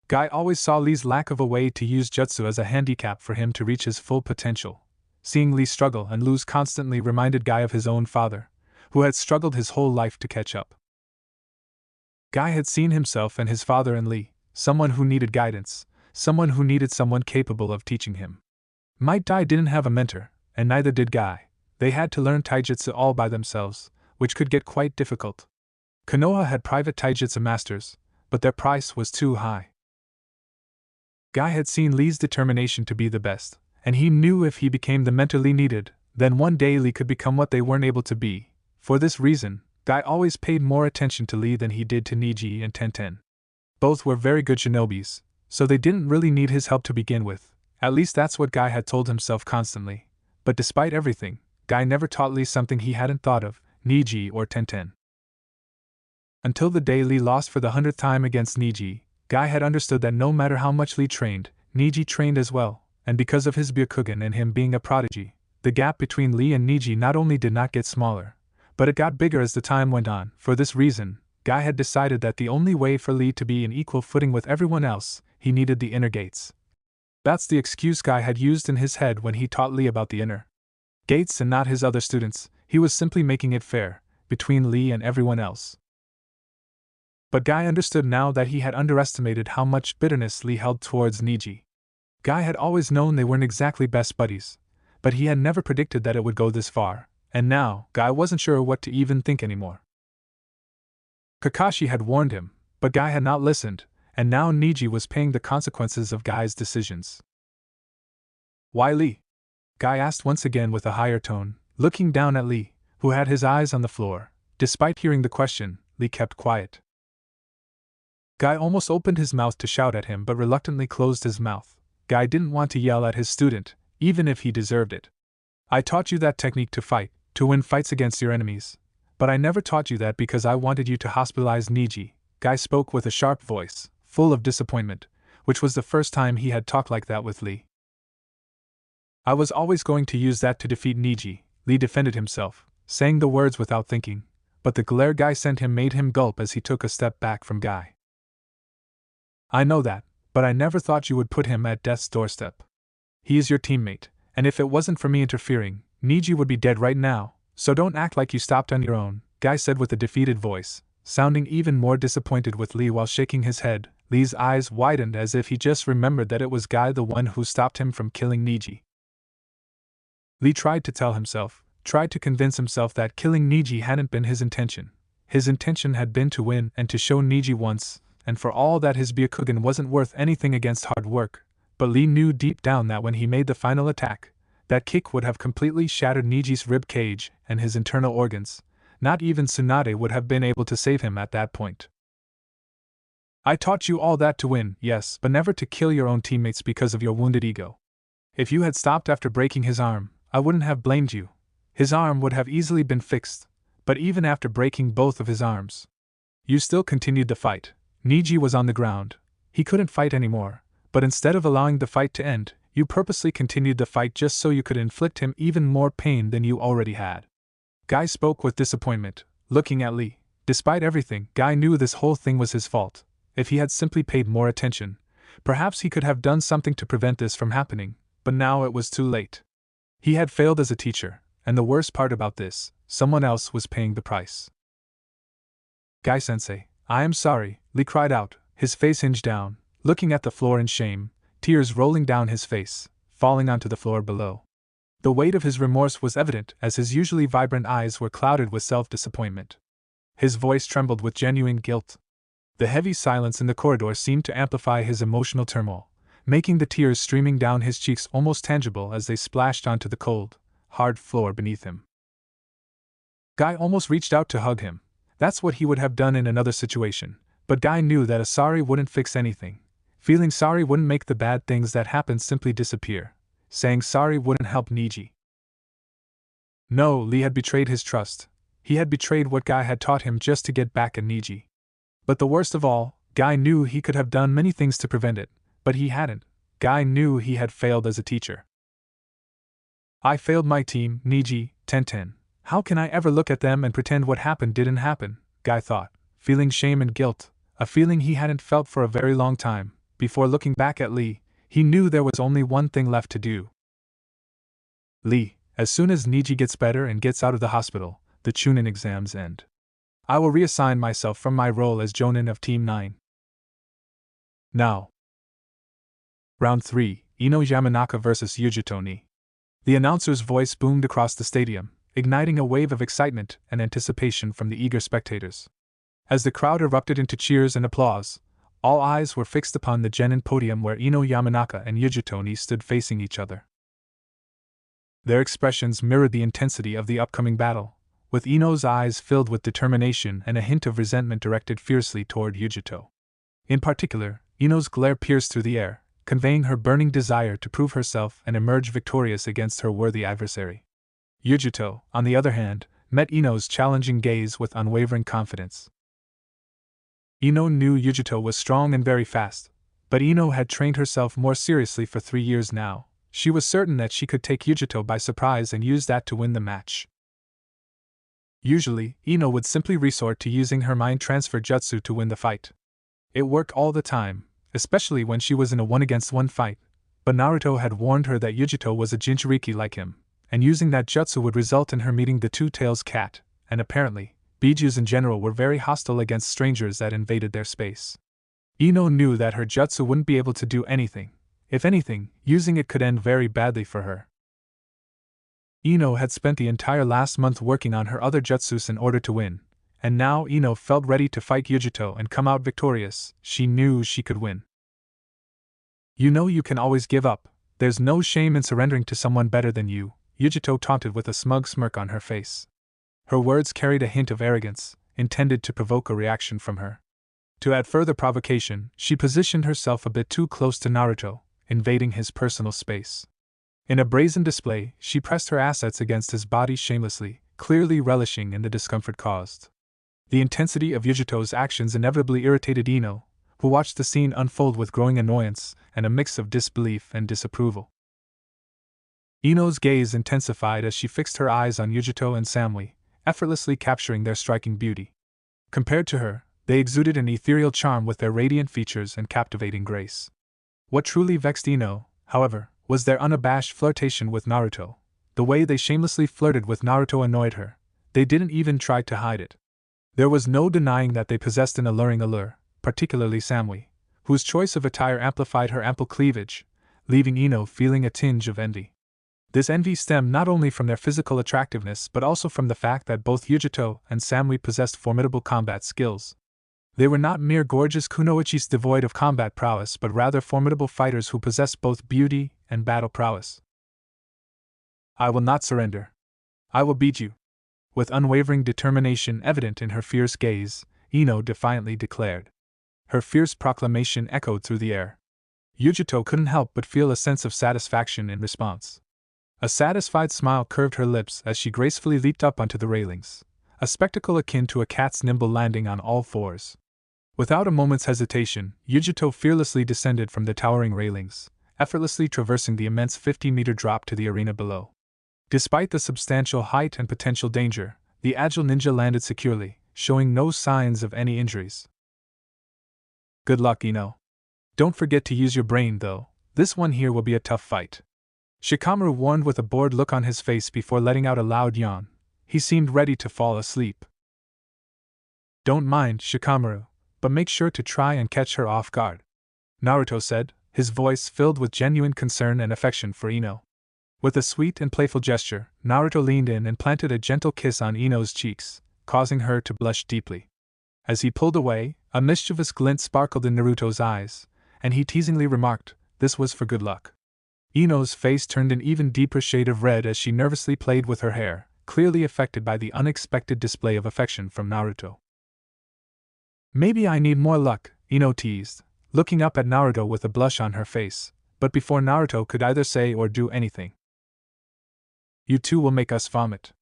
Guy always saw Lee's lack of a way to use jutsu as a handicap for him to reach his full potential. Seeing Lee struggle and lose constantly reminded Guy of his own father, who had struggled his whole life to catch up. Guy had seen himself and his father in Lee, someone who needed guidance, someone who needed someone capable of teaching him. Might Dai didn't have a mentor, and neither did Guy. They had to learn taijutsu all by themselves, which could get quite difficult. Konoha had private taijutsu masters, but their price was too high. Guy had seen Lee's determination to be the best, and he knew if he became the mentor Lee needed, then one day Lee could become what they weren't able to be. For this reason, Guy always paid more attention to Lee than he did to Niji and Tenten. Both were very good shinobis, so they didn't really need his help to begin with. At least that's what Guy had told himself constantly. But despite everything, Guy never taught Lee something he hadn't thought of, Niji or Tenten. Until the day Lee lost for the 100th time against Niji, Guy had understood that no matter how much Lee trained, Niji trained as well, and because of his Byakugan and him being a prodigy, the gap between Lee and Niji not only did not get smaller, but it got bigger as the time went on. For this reason, Guy had decided that the only way for Lee to be in equal footing with everyone else, he needed the inner gates. That's the excuse Guy had used in his head when he taught Lee about the inner gates and not his other students. He was simply making it fair, between Lee and everyone else. But Guy understood now that he had underestimated how much bitterness Lee held towards Niji. Guy had always known they weren't exactly best buddies, but he had never predicted that it would go this far, and now, Guy wasn't sure what to even think anymore. Kakashi had warned him, but Guy had not listened, and now Niji was paying the consequences of Guy's decisions. Why Lee? Guy asked once again with a higher tone, looking down at Lee, who had his eyes on the floor. Despite hearing the question, Lee kept quiet. Guy almost opened his mouth to shout at him but reluctantly closed his mouth. Guy didn't want to yell at his student, even if he deserved it. I taught you that technique to fight, to win fights against your enemies. But I never taught you that because I wanted you to hospitalize Niji. Guy spoke with a sharp voice, full of disappointment, which was the first time he had talked like that with Lee. I was always going to use that to defeat Niji, Lee defended himself, saying the words without thinking, but the glare Guy sent him made him gulp as he took a step back from Guy. I know that, but I never thought you would put him at death's doorstep. He is your teammate, and if it wasn't for me interfering, Niji would be dead right now, so don't act like you stopped on your own, Guy said with a defeated voice, sounding even more disappointed with Lee while shaking his head. Lee's eyes widened as if he just remembered that it was Guy the one who stopped him from killing Niji. Lee tried to tell himself, tried to convince himself that killing Niji hadn't been his intention. His intention had been to win and to show Niji once, and for all that his Byakugan wasn't worth anything against hard work, but Lee knew deep down that when he made the final attack, that kick would have completely shattered Niji's rib cage and his internal organs. Not even Tsunade would have been able to save him at that point. I taught you all that to win, yes, but never to kill your own teammates because of your wounded ego. If you had stopped after breaking his arm, I wouldn't have blamed you. His arm would have easily been fixed, but even after breaking both of his arms, you still continued the fight. Niji was on the ground. He couldn't fight anymore, but instead of allowing the fight to end, you purposely continued the fight just so you could inflict him even more pain than you already had. Guy spoke with disappointment, looking at Lee. Despite everything, Guy knew this whole thing was his fault. If he had simply paid more attention, perhaps he could have done something to prevent this from happening, but now it was too late. He had failed as a teacher, and the worst part about this, someone else was paying the price. Guy-sensei, I am sorry, Lee cried out, his face hinged down, looking at the floor in shame, tears rolling down his face, falling onto the floor below. The weight of his remorse was evident as his usually vibrant eyes were clouded with self-disappointment. His voice trembled with genuine guilt. The heavy silence in the corridor seemed to amplify his emotional turmoil, making the tears streaming down his cheeks almost tangible as they splashed onto the cold, hard floor beneath him. Guy almost reached out to hug him. That's what he would have done in another situation, but Guy knew that a sorry wouldn't fix anything. Feeling sorry wouldn't make the bad things that happened simply disappear. Saying sorry wouldn't help Niji. No, Lee had betrayed his trust. He had betrayed what Guy had taught him just to get back at Niji. But the worst of all, Guy knew he could have done many things to prevent it, but he hadn't. Guy knew he had failed as a teacher. I failed my team, Niji, Tenten. How can I ever look at them and pretend what happened didn't happen, Guy thought, feeling shame and guilt, a feeling he hadn't felt for a very long time. Before looking back at Lee, he knew there was only one thing left to do. Lee, as soon as Niji gets better and gets out of the hospital, the Chunin exams end. I will reassign myself from my role as Jonin of Team 9. Now. Round 3, Ino Yamanaka vs Yujito Ni. The announcer's voice boomed across the stadium, igniting a wave of excitement and anticipation from the eager spectators. As the crowd erupted into cheers and applause, all eyes were fixed upon the Genin podium where Ino Yamanaka and Yujito Ni stood facing each other. Their expressions mirrored the intensity of the upcoming battle, with Ino's eyes filled with determination and a hint of resentment directed fiercely toward Yujito. In particular, Ino's glare pierced through the air, conveying her burning desire to prove herself and emerge victorious against her worthy adversary. Yujito, on the other hand, met Ino's challenging gaze with unwavering confidence. Ino knew Yujito was strong and very fast, but Ino had trained herself more seriously for 3 years now. She was certain that she could take Yujito by surprise and use that to win the match. Usually, Ino would simply resort to using her mind transfer jutsu to win the fight. It worked all the time, especially when she was in a 1-against-1 fight, but Naruto had warned her that Yujito was a Jinchuriki like him, and using that jutsu would result in her meeting the Two-Tails cat, and apparently, Bijus in general were very hostile against strangers that invaded their space. Ino knew that her jutsu wouldn't be able to do anything. If anything, using it could end very badly for her. Ino had spent the entire last month working on her other jutsus in order to win, and now Ino felt ready to fight Yujito and come out victorious. She knew she could win. You know you can always give up. There's no shame in surrendering to someone better than you, Yujito taunted with a smug smirk on her face. Her words carried a hint of arrogance, intended to provoke a reaction from her. To add further provocation, she positioned herself a bit too close to Naruto, invading his personal space. In a brazen display, she pressed her assets against his body shamelessly, clearly relishing in the discomfort caused. The intensity of Yujito's actions inevitably irritated Ino, who watched the scene unfold with growing annoyance and a mix of disbelief and disapproval. Ino's gaze intensified as she fixed her eyes on Yujito and Samui, effortlessly capturing their striking beauty. Compared to her, they exuded an ethereal charm with their radiant features and captivating grace. What truly vexed Ino, however, was their unabashed flirtation with Naruto. The way they shamelessly flirted with Naruto annoyed her. They didn't even try to hide it. There was no denying that they possessed an alluring allure, particularly Samui, whose choice of attire amplified her ample cleavage, leaving Ino feeling a tinge of envy. This envy stemmed not only from their physical attractiveness but also from the fact that both Yujito and Samui possessed formidable combat skills. They were not mere gorgeous kunoichis devoid of combat prowess but rather formidable fighters who possessed both beauty and battle prowess. I will not surrender. I will beat you. With unwavering determination evident in her fierce gaze, Ino defiantly declared. Her fierce proclamation echoed through the air. Yujito couldn't help but feel a sense of satisfaction in response. A satisfied smile curved her lips as she gracefully leaped up onto the railings, a spectacle akin to a cat's nimble landing on all fours. Without a moment's hesitation, Yujito fearlessly descended from the towering railings, effortlessly traversing the immense 50-meter drop to the arena below. Despite the substantial height and potential danger, the agile ninja landed securely, showing no signs of any injuries. Good luck, Ino. Don't forget to use your brain, though. This one here will be a tough fight. Shikamaru warned with a bored look on his face before letting out a loud yawn. He seemed ready to fall asleep. Don't mind, Shikamaru, but make sure to try and catch her off guard, Naruto said, his voice filled with genuine concern and affection for Ino. With a sweet and playful gesture, Naruto leaned in and planted a gentle kiss on Ino's cheeks, causing her to blush deeply. As he pulled away, a mischievous glint sparkled in Naruto's eyes, and he teasingly remarked, "This was for good luck." Ino's face turned an even deeper shade of red as she nervously played with her hair, clearly affected by the unexpected display of affection from Naruto. Maybe I need more luck, Ino teased, looking up at Naruto with a blush on her face, but before Naruto could either say or do anything. You two will make us vomit.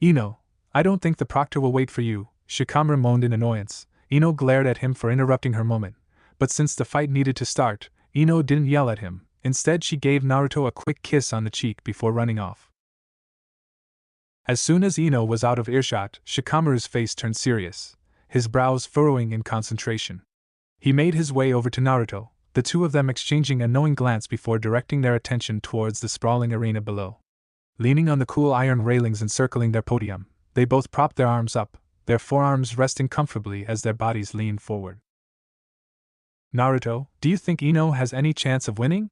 Ino, I don't think the proctor will wait for you, Shikamaru moaned in annoyance. Ino glared at him for interrupting her moment, but since the fight needed to start, Ino didn't yell at him. Instead, she gave Naruto a quick kiss on the cheek before running off. As soon as Ino was out of earshot, Shikamaru's face turned serious, his brows furrowing in concentration. He made his way over to Naruto, the two of them exchanging a knowing glance before directing their attention towards the sprawling arena below. Leaning on the cool iron railings encircling their podium, they both propped their arms up, their forearms resting comfortably as their bodies leaned forward. Naruto, do you think Ino has any chance of winning?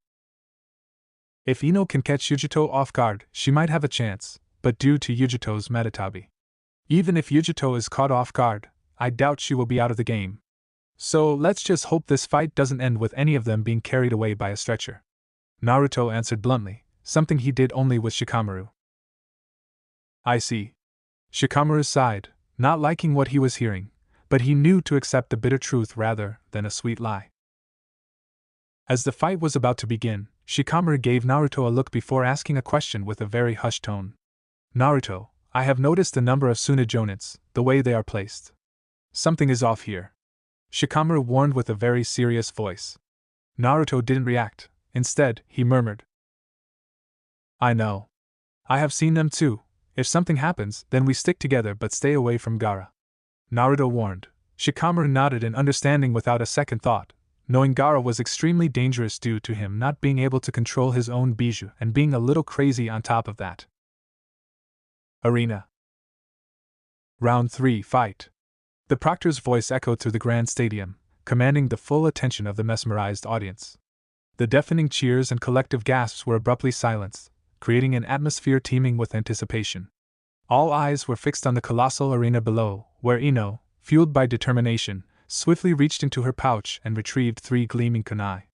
If Ino can catch Yujito off guard, she might have a chance, but due to Yujito's Metatabi. Even if Yujito is caught off guard, I doubt she will be out of the game. So let's just hope this fight doesn't end with any of them being carried away by a stretcher. Naruto answered bluntly, something he did only with Shikamaru. I see. Shikamaru sighed, not liking what he was hearing, but he knew to accept the bitter truth rather than a sweet lie. As the fight was about to begin, Shikamaru gave Naruto a look before asking a question with a very hushed tone. Naruto, I have noticed the number of Tsunejonids, the way they are placed. Something is off here. Shikamaru warned with a very serious voice. Naruto didn't react. Instead, he murmured. I know. I have seen them too. If something happens, then we stick together but stay away from Gaara. Naruto warned. Shikamaru nodded in understanding without a second thought, knowing Gaara was extremely dangerous due to him not being able to control his own bijou and being a little crazy on top of that. Arena. Round 3 Fight. The proctor's voice echoed through the grand stadium, commanding the full attention of the mesmerized audience. The deafening cheers and collective gasps were abruptly silenced, creating an atmosphere teeming with anticipation. All eyes were fixed on the colossal arena below, where Ino, fueled by determination, swiftly reached into her pouch and retrieved 3 gleaming kunai.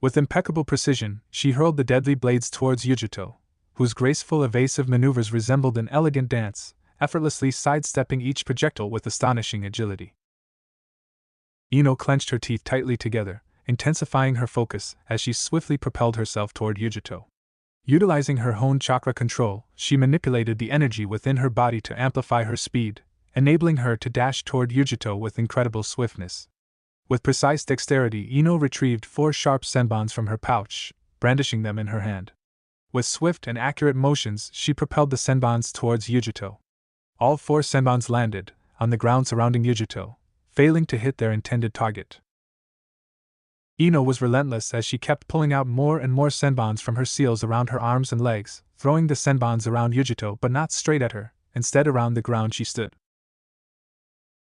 With impeccable precision, she hurled the deadly blades towards Yujito, whose graceful evasive maneuvers resembled an elegant dance, effortlessly sidestepping each projectile with astonishing agility. Ino clenched her teeth tightly together, intensifying her focus as she swiftly propelled herself toward Yujito. Utilizing her Hone chakra control, she manipulated the energy within her body to amplify her speed, enabling her to dash toward Yujito with incredible swiftness. With precise dexterity, Ino retrieved 4 sharp senbons from her pouch, brandishing them in her hand. With swift and accurate motions, she propelled the senbons towards Yujito. All 4 senbons landed on the ground surrounding Yujito, failing to hit their intended target. Ino was relentless as she kept pulling out more and more senbons from her seals around her arms and legs, throwing the senbons around Yujito but not straight at her, instead around the ground she stood.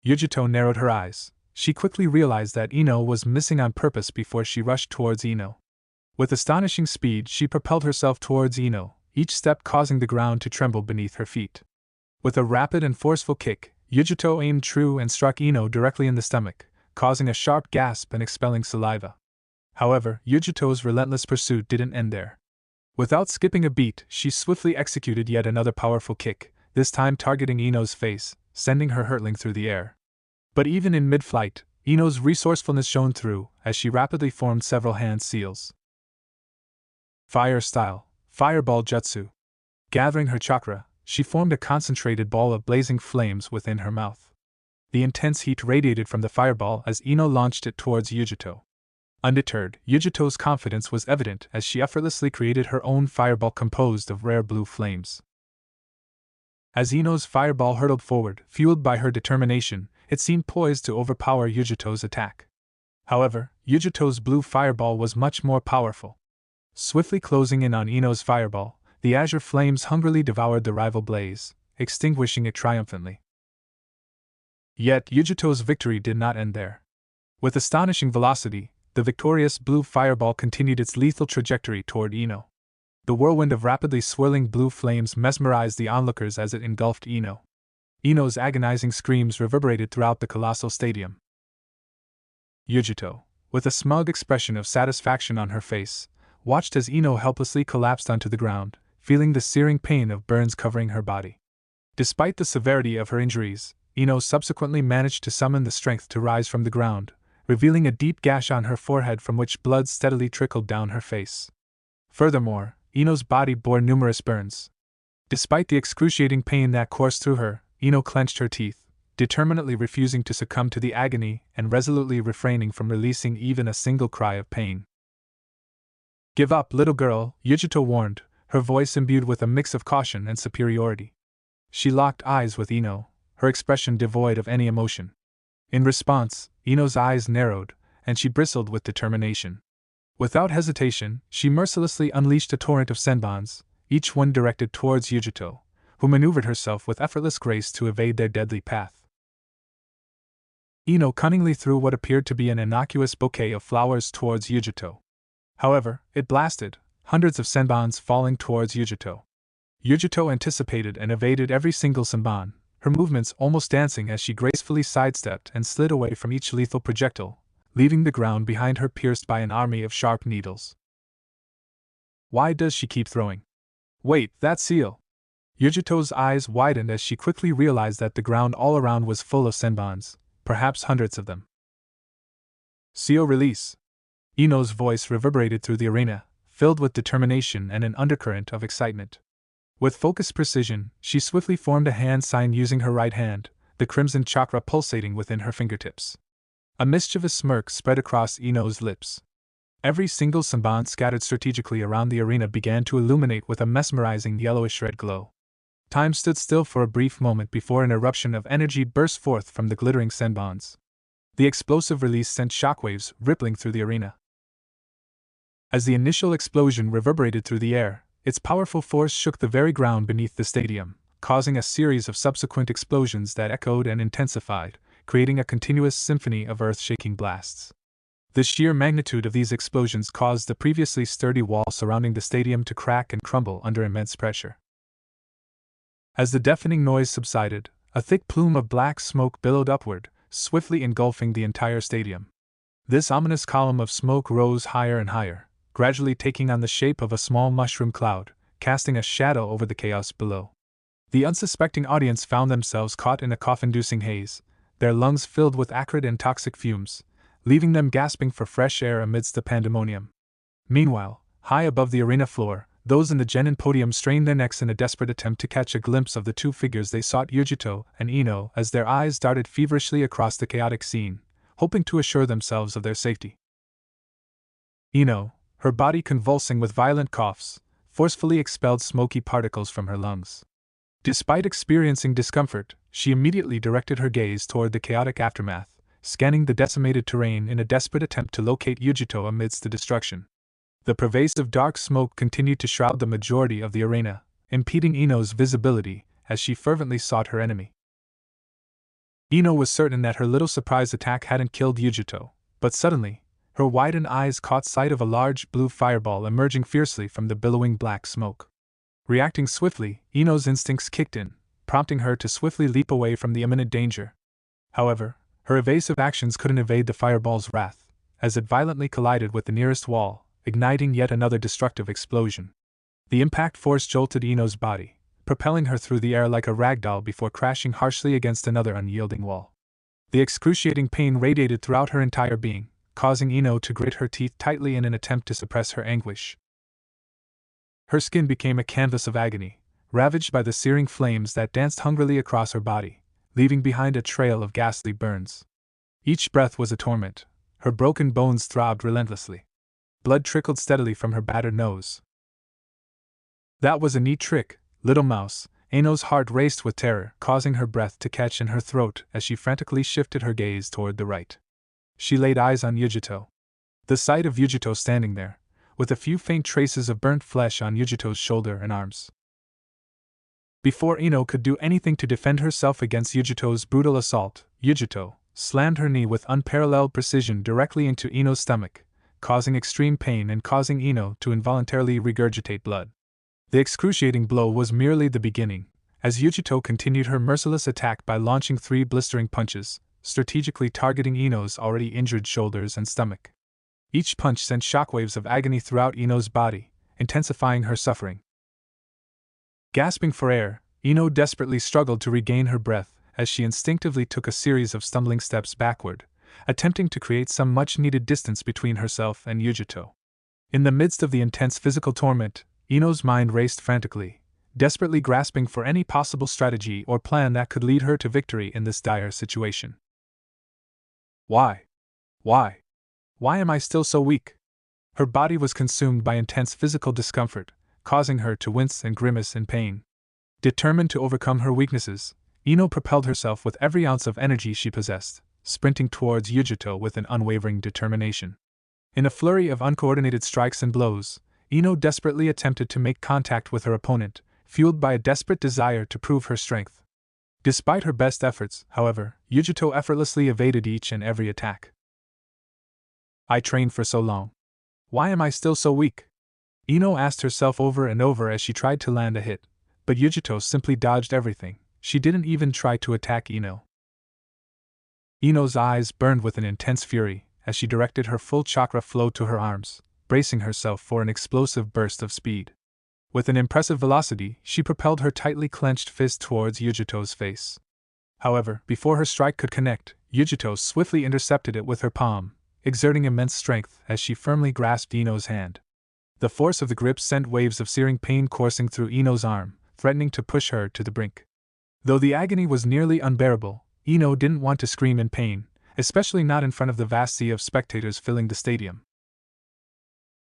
Yujito narrowed her eyes. She quickly realized that Ino was missing on purpose before she rushed towards Ino. With astonishing speed, she propelled herself towards Ino, each step causing the ground to tremble beneath her feet. With a rapid and forceful kick, Yujito aimed true and struck Ino directly in the stomach, causing a sharp gasp and expelling saliva. However, Yujito's relentless pursuit didn't end there. Without skipping a beat, she swiftly executed yet another powerful kick, this time targeting Ino's face, sending her hurtling through the air. But even in mid-flight, Ino's resourcefulness shone through, as she rapidly formed several hand seals. Fire style, Fireball Jutsu. Gathering her chakra, she formed a concentrated ball of blazing flames within her mouth. The intense heat radiated from the fireball as Ino launched it towards Yujito. Undeterred, Yujito's confidence was evident as she effortlessly created her own fireball composed of rare blue flames. As Ino's fireball hurtled forward, fueled by her determination, it seemed poised to overpower Yujito's attack. However, Yujito's blue fireball was much more powerful. Swiftly closing in on Ino's fireball, the azure flames hungrily devoured the rival blaze, extinguishing it triumphantly. Yet Yujito's victory did not end there. With astonishing velocity, the victorious blue fireball continued its lethal trajectory toward Ino. The whirlwind of rapidly swirling blue flames mesmerized the onlookers as it engulfed Ino. Ino's agonizing screams reverberated throughout the colossal stadium. Yujito, with a smug expression of satisfaction on her face, watched as Ino helplessly collapsed onto the ground, feeling the searing pain of burns covering her body. Despite the severity of her injuries, Ino subsequently managed to summon the strength to rise from the ground, revealing a deep gash on her forehead from which blood steadily trickled down her face. Furthermore, Ino's body bore numerous burns. Despite the excruciating pain that coursed through her, Ino clenched her teeth, determinedly refusing to succumb to the agony and resolutely refraining from releasing even a single cry of pain. "Give up, little girl," Yujito warned, her voice imbued with a mix of caution and superiority. She locked eyes with Ino, her expression devoid of any emotion. In response, Ino's eyes narrowed, and she bristled with determination. Without hesitation, she mercilessly unleashed a torrent of senbons, each one directed towards Yujito, who maneuvered herself with effortless grace to evade their deadly path. Ino cunningly threw what appeared to be an innocuous bouquet of flowers towards Yujito. However, it blasted, hundreds of senbons falling towards Yujito. Yujito anticipated and evaded every single senbon, her movements almost dancing as she gracefully sidestepped and slid away from each lethal projectile, leaving the ground behind her pierced by an army of sharp needles. Why does she keep throwing? Wait, that seal! Yujito's eyes widened as she quickly realized that the ground all around was full of senbons, perhaps hundreds of them. Seal release! Ino's voice reverberated through the arena, filled with determination and an undercurrent of excitement. With focused precision, she swiftly formed a hand sign using her right hand, the crimson chakra pulsating within her fingertips. A mischievous smirk spread across Ino's lips. Every single senbon scattered strategically around the arena began to illuminate with a mesmerizing yellowish-red glow. Time stood still for a brief moment before an eruption of energy burst forth from the glittering senbons. The explosive release sent shockwaves rippling through the arena. As the initial explosion reverberated through the air, its powerful force shook the very ground beneath the stadium, causing a series of subsequent explosions that echoed and intensified, creating a continuous symphony of earth-shaking blasts. The sheer magnitude of these explosions caused the previously sturdy wall surrounding the stadium to crack and crumble under immense pressure. As the deafening noise subsided, a thick plume of black smoke billowed upward, swiftly engulfing the entire stadium. This ominous column of smoke rose higher and higher, gradually taking on the shape of a small mushroom cloud, casting a shadow over the chaos below. The unsuspecting audience found themselves caught in a cough-inducing haze, their lungs filled with acrid and toxic fumes, leaving them gasping for fresh air amidst the pandemonium. Meanwhile, high above the arena floor, those in the genin podium strained their necks in a desperate attempt to catch a glimpse of the two figures they sought, Yujito and Ino, as their eyes darted feverishly across the chaotic scene, hoping to assure themselves of their safety. Ino, her body convulsing with violent coughs, forcefully expelled smoky particles from her lungs. Despite experiencing discomfort, she immediately directed her gaze toward the chaotic aftermath, scanning the decimated terrain in a desperate attempt to locate Yujito amidst the destruction. The pervasive dark smoke continued to shroud the majority of the arena, impeding Ino's visibility as she fervently sought her enemy. Ino was certain that her little surprise attack hadn't killed Yujito, but suddenly, her widened eyes caught sight of a large blue fireball emerging fiercely from the billowing black smoke. Reacting swiftly, Ino's instincts kicked in, prompting her to swiftly leap away from the imminent danger. However, her evasive actions couldn't evade the fireball's wrath, as it violently collided with the nearest wall, igniting yet another destructive explosion. The impact force jolted Ino's body, propelling her through the air like a ragdoll before crashing harshly against another unyielding wall. The excruciating pain radiated throughout her entire being, causing Ino to grit her teeth tightly in an attempt to suppress her anguish. Her skin became a canvas of agony, ravaged by the searing flames that danced hungrily across her body, leaving behind a trail of ghastly burns. Each breath was a torment. Her broken bones throbbed relentlessly. Blood trickled steadily from her battered nose. That was a neat trick, little mouse. Ino's heart raced with terror, causing her breath to catch in her throat as she frantically shifted her gaze toward the right. She laid eyes on Yujito. The sight of Yujito standing there, with a few faint traces of burnt flesh on Yujito's shoulder and arms. Before Ino could do anything to defend herself against Yujito's brutal assault, Yujito slammed her knee with unparalleled precision directly into Ino's stomach, causing extreme pain and causing Ino to involuntarily regurgitate blood. The excruciating blow was merely the beginning, as Yujito continued her merciless attack by launching 3 blistering punches, strategically targeting Ino's already injured shoulders and stomach. Each punch sent shockwaves of agony throughout Ino's body, intensifying her suffering. Gasping for air, Ino desperately struggled to regain her breath as she instinctively took a series of stumbling steps backward, attempting to create some much-needed distance between herself and Yujito. In the midst of the intense physical torment, Ino's mind raced frantically, desperately grasping for any possible strategy or plan that could lead her to victory in this dire situation. Why am I still so weak? Her body was consumed by intense physical discomfort, causing her to wince and grimace in pain. Determined to overcome her weaknesses, Ino propelled herself with every ounce of energy she possessed, sprinting towards Yujito with an unwavering determination. In a flurry of uncoordinated strikes and blows, Ino desperately attempted to make contact with her opponent, fueled by a desperate desire to prove her strength. Despite her best efforts, however, Yujito effortlessly evaded each and every attack. I trained for so long. Why am I still so weak? Ino asked herself over and over as she tried to land a hit, but Yujito simply dodged everything. She didn't even try to attack Ino. Ino's eyes burned with an intense fury as she directed her full chakra flow to her arms, bracing herself for an explosive burst of speed. With an impressive velocity, she propelled her tightly clenched fist towards Yujito's face. However, before her strike could connect, Yujito swiftly intercepted it with her palm, exerting immense strength as she firmly grasped Ino's hand. The force of the grip sent waves of searing pain coursing through Ino's arm, threatening to push her to the brink. Though the agony was nearly unbearable, Ino didn't want to scream in pain, especially not in front of the vast sea of spectators filling the stadium.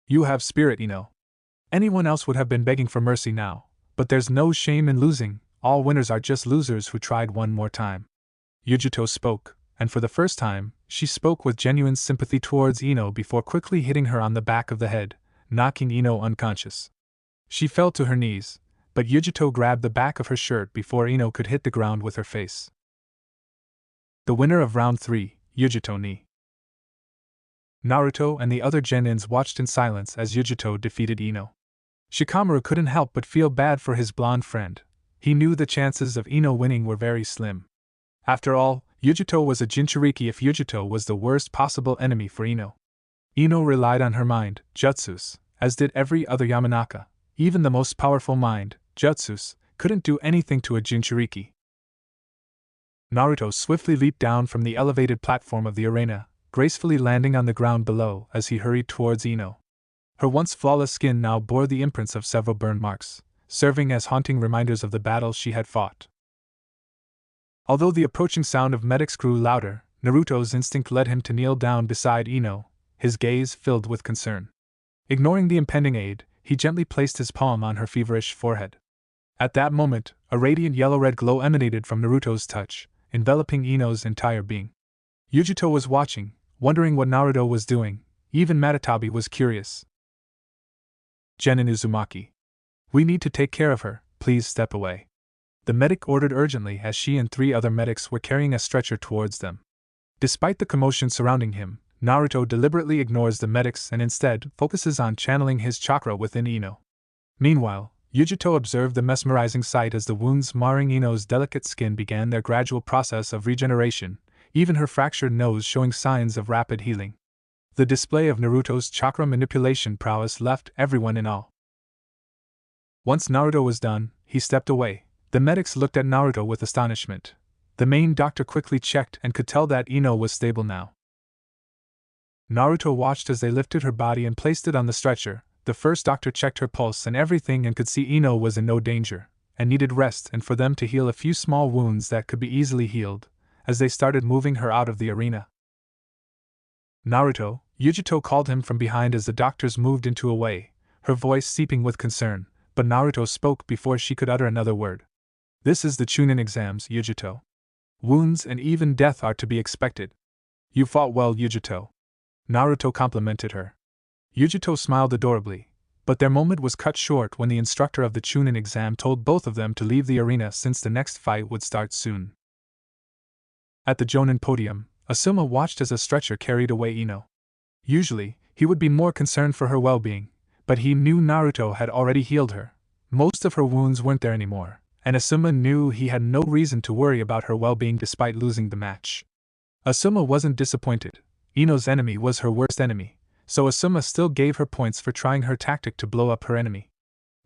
You have spirit, Ino. Anyone else would have been begging for mercy now, but there's no shame in losing. All winners are just losers who tried one more time. Yujito spoke, and for the first time, she spoke with genuine sympathy towards Ino before quickly hitting her on the back of the head, knocking Ino unconscious. She fell to her knees, but Yujito grabbed the back of her shirt before Ino could hit the ground with her face. The winner of Round 3, Yujito ni. Naruto and the other genins watched in silence as Yujito defeated Ino. Shikamaru couldn't help but feel bad for his blonde friend. He knew the chances of Ino winning were very slim. After all, Yujito was a Jinchuriki if Yujito was the worst possible enemy for Ino. Ino relied on her mind, jutsus, as did every other Yamanaka. Even the most powerful mind, jutsus, couldn't do anything to a Jinchuriki. Naruto swiftly leaped down from the elevated platform of the arena, gracefully landing on the ground below as he hurried towards Ino. Her once flawless skin now bore the imprints of several burn marks, serving as haunting reminders of the battles she had fought. Although the approaching sound of medics grew louder, Naruto's instinct led him to kneel down beside Ino, his gaze filled with concern. Ignoring the impending aid, he gently placed his palm on her feverish forehead. At that moment, a radiant yellow-red glow emanated from Naruto's touch, enveloping Ino's entire being. Yujito was watching, wondering what Naruto was doing. Even Matatabi was curious. Genin Uzumaki. We need to take care of her, please step away. The medic ordered urgently as she and 3 other medics were carrying a stretcher towards them. Despite the commotion surrounding him, Naruto deliberately ignores the medics and instead focuses on channeling his chakra within Ino. Meanwhile, Yujito observed the mesmerizing sight as the wounds marring Ino's delicate skin began their gradual process of regeneration, even her fractured nose showing signs of rapid healing. The display of Naruto's chakra manipulation prowess left everyone in awe. Once Naruto was done, he stepped away. The medics looked at Naruto with astonishment. The main doctor quickly checked and could tell that Ino was stable now. Naruto watched as they lifted her body and placed it on the stretcher. The first doctor checked her pulse and everything and could see Ino was in no danger, and needed rest and for them to heal a few small wounds that could be easily healed, as they started moving her out of the arena. Naruto, Yujito called him from behind as the doctors moved into a way, her voice seeping with concern, but Naruto spoke before she could utter another word. This is the Chunin exams, Yujito. Wounds and even death are to be expected. You fought well, Yujito. Naruto complimented her. Yujito smiled adorably, but their moment was cut short when the instructor of the Chunin exam told both of them to leave the arena since the next fight would start soon. At the Jonin podium, Asuma watched as a stretcher carried away Ino. Usually, he would be more concerned for her well-being, but he knew Naruto had already healed her. Most of her wounds weren't there anymore, and Asuma knew he had no reason to worry about her well-being despite losing the match. Asuma wasn't disappointed. Ino's enemy was her worst enemy, so Asuma still gave her points for trying her tactic to blow up her enemy.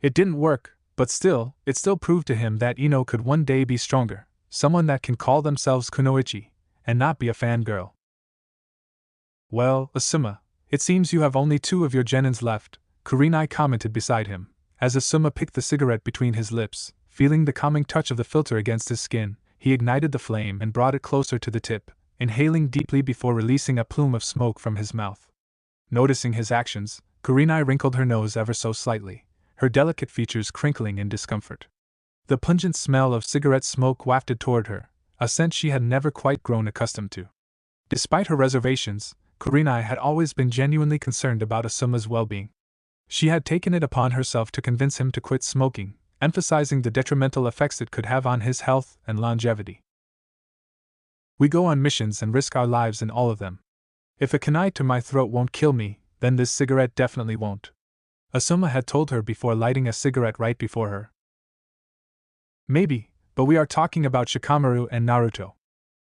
It didn't work, but still, it still proved to him that Ino could one day be stronger, someone that can call themselves kunoichi, and not be a fangirl. Well, Asuma, it seems you have only 2 of your genins left, Kurenai commented beside him, as Asuma picked the cigarette between his lips. Feeling the calming touch of the filter against his skin, he ignited the flame and brought it closer to the tip, inhaling deeply before releasing a plume of smoke from his mouth. Noticing his actions, Kurenai wrinkled her nose ever so slightly, her delicate features crinkling in discomfort. The pungent smell of cigarette smoke wafted toward her, a scent she had never quite grown accustomed to. Despite her reservations, Kurenai had always been genuinely concerned about Asuma's well-being. She had taken it upon herself to convince him to quit smoking, emphasizing the detrimental effects it could have on his health and longevity. We go on missions and risk our lives in all of them. If a kunai to my throat won't kill me, then this cigarette definitely won't. Asuma had told her before lighting a cigarette right before her. Maybe, but we are talking about Shikamaru and Naruto.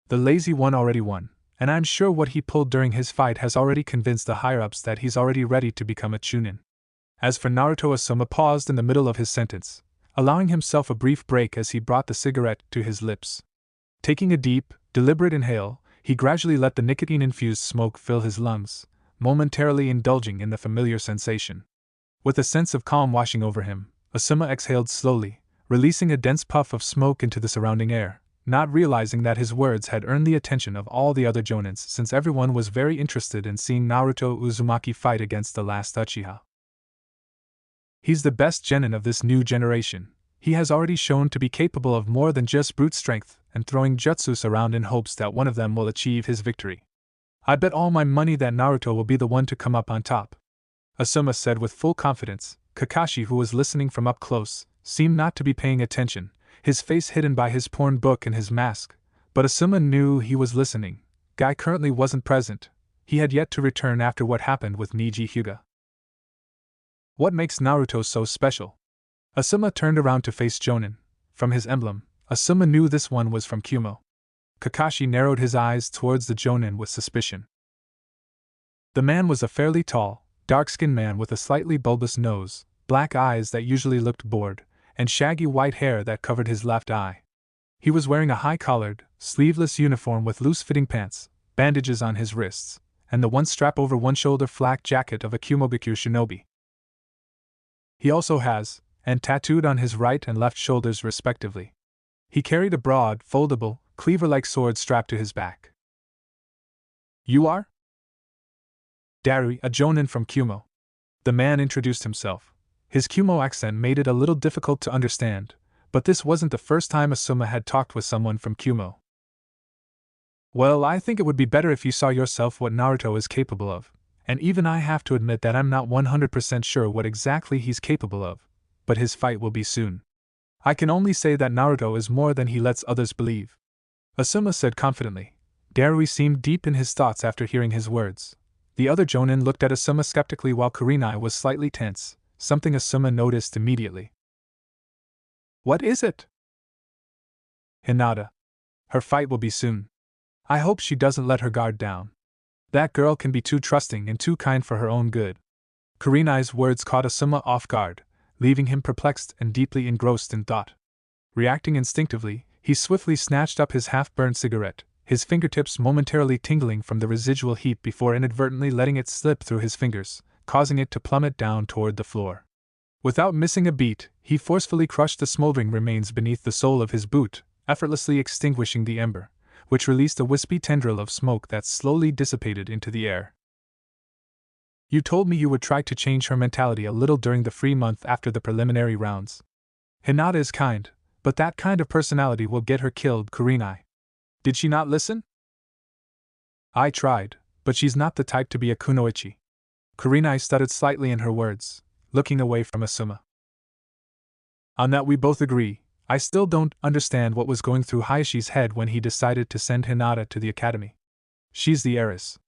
The lazy one already won, and I'm sure what he pulled during his fight has already convinced the higher-ups that he's already ready to become a Chunin. As for Naruto, Asuma paused in the middle of his sentence, allowing himself a brief break as he brought the cigarette to his lips. Taking a deep, deliberate inhale, he gradually let the nicotine-infused smoke fill his lungs, momentarily indulging in the familiar sensation. With a sense of calm washing over him, Asuma exhaled slowly, releasing a dense puff of smoke into the surrounding air, not realizing that his words had earned the attention of all the other Jonins since everyone was very interested in seeing Naruto Uzumaki fight against the last Uchiha. He's the best genin of this new generation. He has already shown to be capable of more than just brute strength and throwing jutsus around in hopes that one of them will achieve his victory. I bet all my money that Naruto will be the one to come up on top, Asuma said with full confidence. Kakashi, who was listening from up close, seemed not to be paying attention, his face hidden by his porn book and his mask, but Asuma knew he was listening. Guy currently wasn't present. He had yet to return after what happened with Niji Hyuga. What makes Naruto so special? Asuma turned around to face Jonin. From his emblem, Asuma knew this one was from Kumo. Kakashi narrowed his eyes towards the Jonin with suspicion. The man was a fairly tall, dark-skinned man with a slightly bulbous nose, black eyes that usually looked bored, and shaggy white hair that covered his left eye. He was wearing a high-collared, sleeveless uniform with loose-fitting pants, bandages on his wrists, and the one strap over one shoulder flak jacket of a Kumobikyu shinobi. He also has, and tattooed on his right and left shoulders respectively. He carried a broad, foldable, cleaver-like sword strapped to his back. You are? Dari, a Jonin from Kumo. The man introduced himself. His Kumo accent made it a little difficult to understand, but this wasn't the first time Asuma had talked with someone from Kumo. Well, I think it would be better if you saw yourself what Naruto is capable of, and even I have to admit that I'm not 100% sure what exactly he's capable of, but his fight will be soon. I can only say that Naruto is more than he lets others believe. Asuma said confidently. Darui seemed deep in his thoughts after hearing his words. The other Jonin looked at Asuma skeptically while Kurenai was slightly tense, something Asuma noticed immediately. What is it? Hinata. Her fight will be soon. I hope she doesn't let her guard down. That girl can be too trusting and too kind for her own good. Kurenai's words caught Asuma off guard, leaving him perplexed and deeply engrossed in thought. Reacting instinctively, he swiftly snatched up his half-burned cigarette, his fingertips momentarily tingling from the residual heat before inadvertently letting it slip through his fingers, causing it to plummet down toward the floor. Without missing a beat, he forcefully crushed the smoldering remains beneath the sole of his boot, effortlessly extinguishing the ember, which released a wispy tendril of smoke that slowly dissipated into the air. You told me you would try to change her mentality a little during the free month after the preliminary rounds. Hinata is kind, but that kind of personality will get her killed, Kurenai. Did she not listen? I tried, but she's not the type to be a kunoichi. Kurenai stuttered slightly in her words, looking away from Asuma. On that we both agree. I still don't understand what was going through Hayashi's head when he decided to send Hinata to the academy. She's the heiress.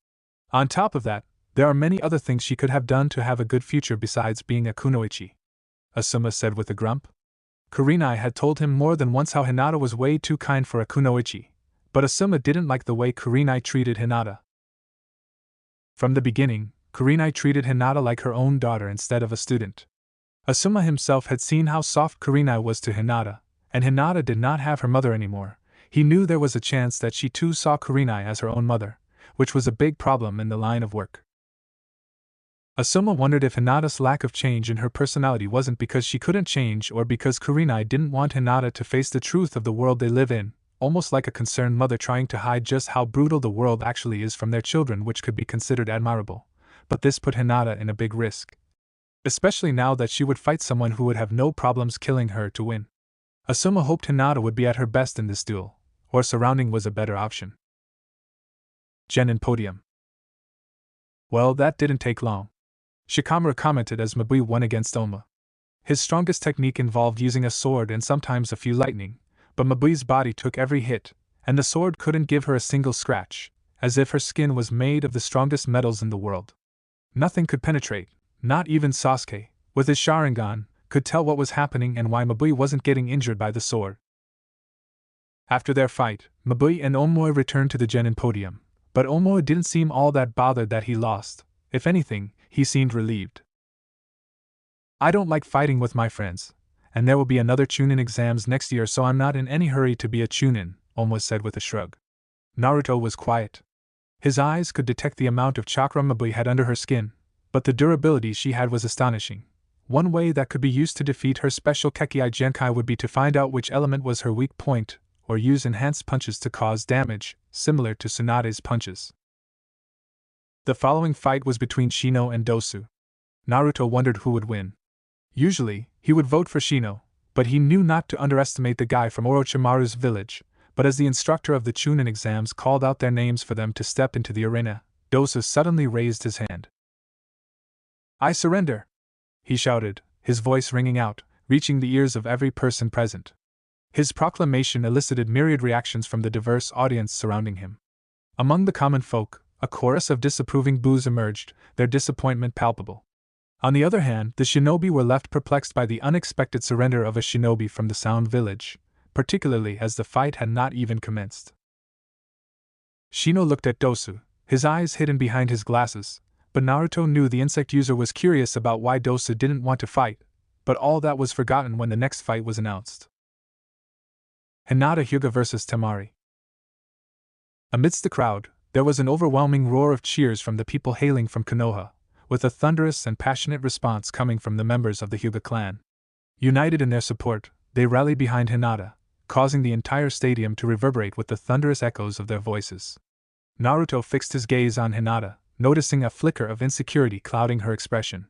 On top of that, there are many other things she could have done to have a good future besides being a kunoichi, Asuma said with a grump. Kurenai had told him more than once how Hinata was way too kind for a kunoichi, but Asuma didn't like the way Kurenai treated Hinata. From the beginning, Kurenai treated Hinata like her own daughter instead of a student. Asuma himself had seen how soft Kurenai was to Hinata, and Hinata did not have her mother anymore. He knew there was a chance that she too saw Kurenai as her own mother, which was a big problem in the line of work. Asuma wondered if Hinata's lack of change in her personality wasn't because she couldn't change or because Kurenai didn't want Hinata to face the truth of the world they live in, almost like a concerned mother trying to hide just how brutal the world actually is from their children, which could be considered admirable. But this put Hinata in a big risk. Especially now that she would fight someone who would have no problems killing her to win. Asuma hoped Hinata would be at her best in this duel, or surrounding was a better option. Genin Podium. Well, that didn't take long. Shikamaru commented as Mabui won against Oma. His strongest technique involved using a sword and sometimes a few lightning, but Mabui's body took every hit, and the sword couldn't give her a single scratch, as if her skin was made of the strongest metals in the world. Nothing could penetrate, not even Sasuke, with his Sharingan, could tell what was happening and why Mabui wasn't getting injured by the sword. After their fight, Mabui and Omoe returned to the Genin Podium, but Omoe didn't seem all that bothered that he lost. If anything, he seemed relieved. I don't like fighting with my friends, and there will be another Chunin exams next year, so I'm not in any hurry to be a Chunin, Omoe said with a shrug. Naruto was quiet. His eyes could detect the amount of chakra Mabui had under her skin, but the durability she had was astonishing. One way that could be used to defeat her special Kekkei Genkai would be to find out which element was her weak point, or use enhanced punches to cause damage, similar to Tsunade's punches. The following fight was between Shino and Dosu. Naruto wondered who would win. Usually, he would vote for Shino, but he knew not to underestimate the guy from Orochimaru's village. But as the instructor of the Chunin exams called out their names for them to step into the arena, Dosu suddenly raised his hand. I surrender! He shouted, his voice ringing out, reaching the ears of every person present. His proclamation elicited myriad reactions from the diverse audience surrounding him. Among the common folk, a chorus of disapproving boos emerged, their disappointment palpable. On the other hand, the shinobi were left perplexed by the unexpected surrender of a shinobi from the Sound Village, particularly as the fight had not even commenced. Shino looked at Dosu, his eyes hidden behind his glasses, but Naruto knew the insect user was curious about why Dosu didn't want to fight, but all that was forgotten when the next fight was announced. Hinata Hyuga vs. Temari. Amidst the crowd, there was an overwhelming roar of cheers from the people hailing from Konoha, with a thunderous and passionate response coming from the members of the Hyuga clan. United in their support, they rallied behind Hinata, causing the entire stadium to reverberate with the thunderous echoes of their voices. Naruto fixed his gaze on Hinata, noticing a flicker of insecurity clouding her expression.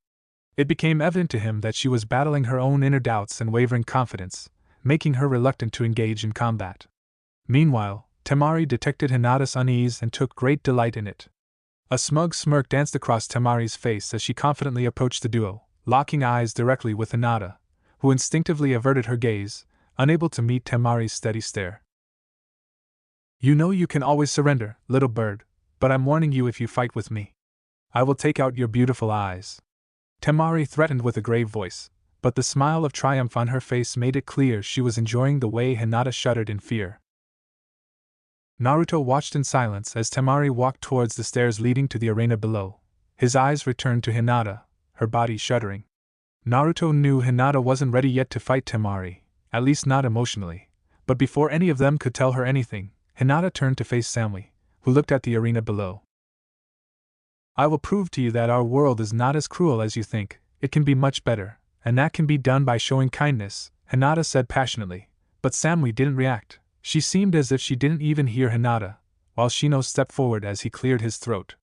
It became evident to him that she was battling her own inner doubts and wavering confidence, making her reluctant to engage in combat. Meanwhile, Temari detected Hinata's unease and took great delight in it. A smug smirk danced across Temari's face as she confidently approached the duo, locking eyes directly with Hinata, who instinctively averted her gaze, unable to meet Temari's steady stare. "You know you can always surrender, little bird, but I'm warning you if you fight with me, I will take out your beautiful eyes," Temari threatened with a grave voice, but the smile of triumph on her face made it clear she was enjoying the way Hinata shuddered in fear. Naruto watched in silence as Temari walked towards the stairs leading to the arena below. His eyes returned to Hinata, her body shuddering. Naruto knew Hinata wasn't ready yet to fight Temari, at least not emotionally, but before any of them could tell her anything, Hinata turned to face Samui, who looked at the arena below. "I will prove to you that our world is not as cruel as you think, it can be much better, and that can be done by showing kindness," Hinata said passionately, but Samui didn't react. She seemed as if she didn't even hear Hinata, while Shino stepped forward as he cleared his throat.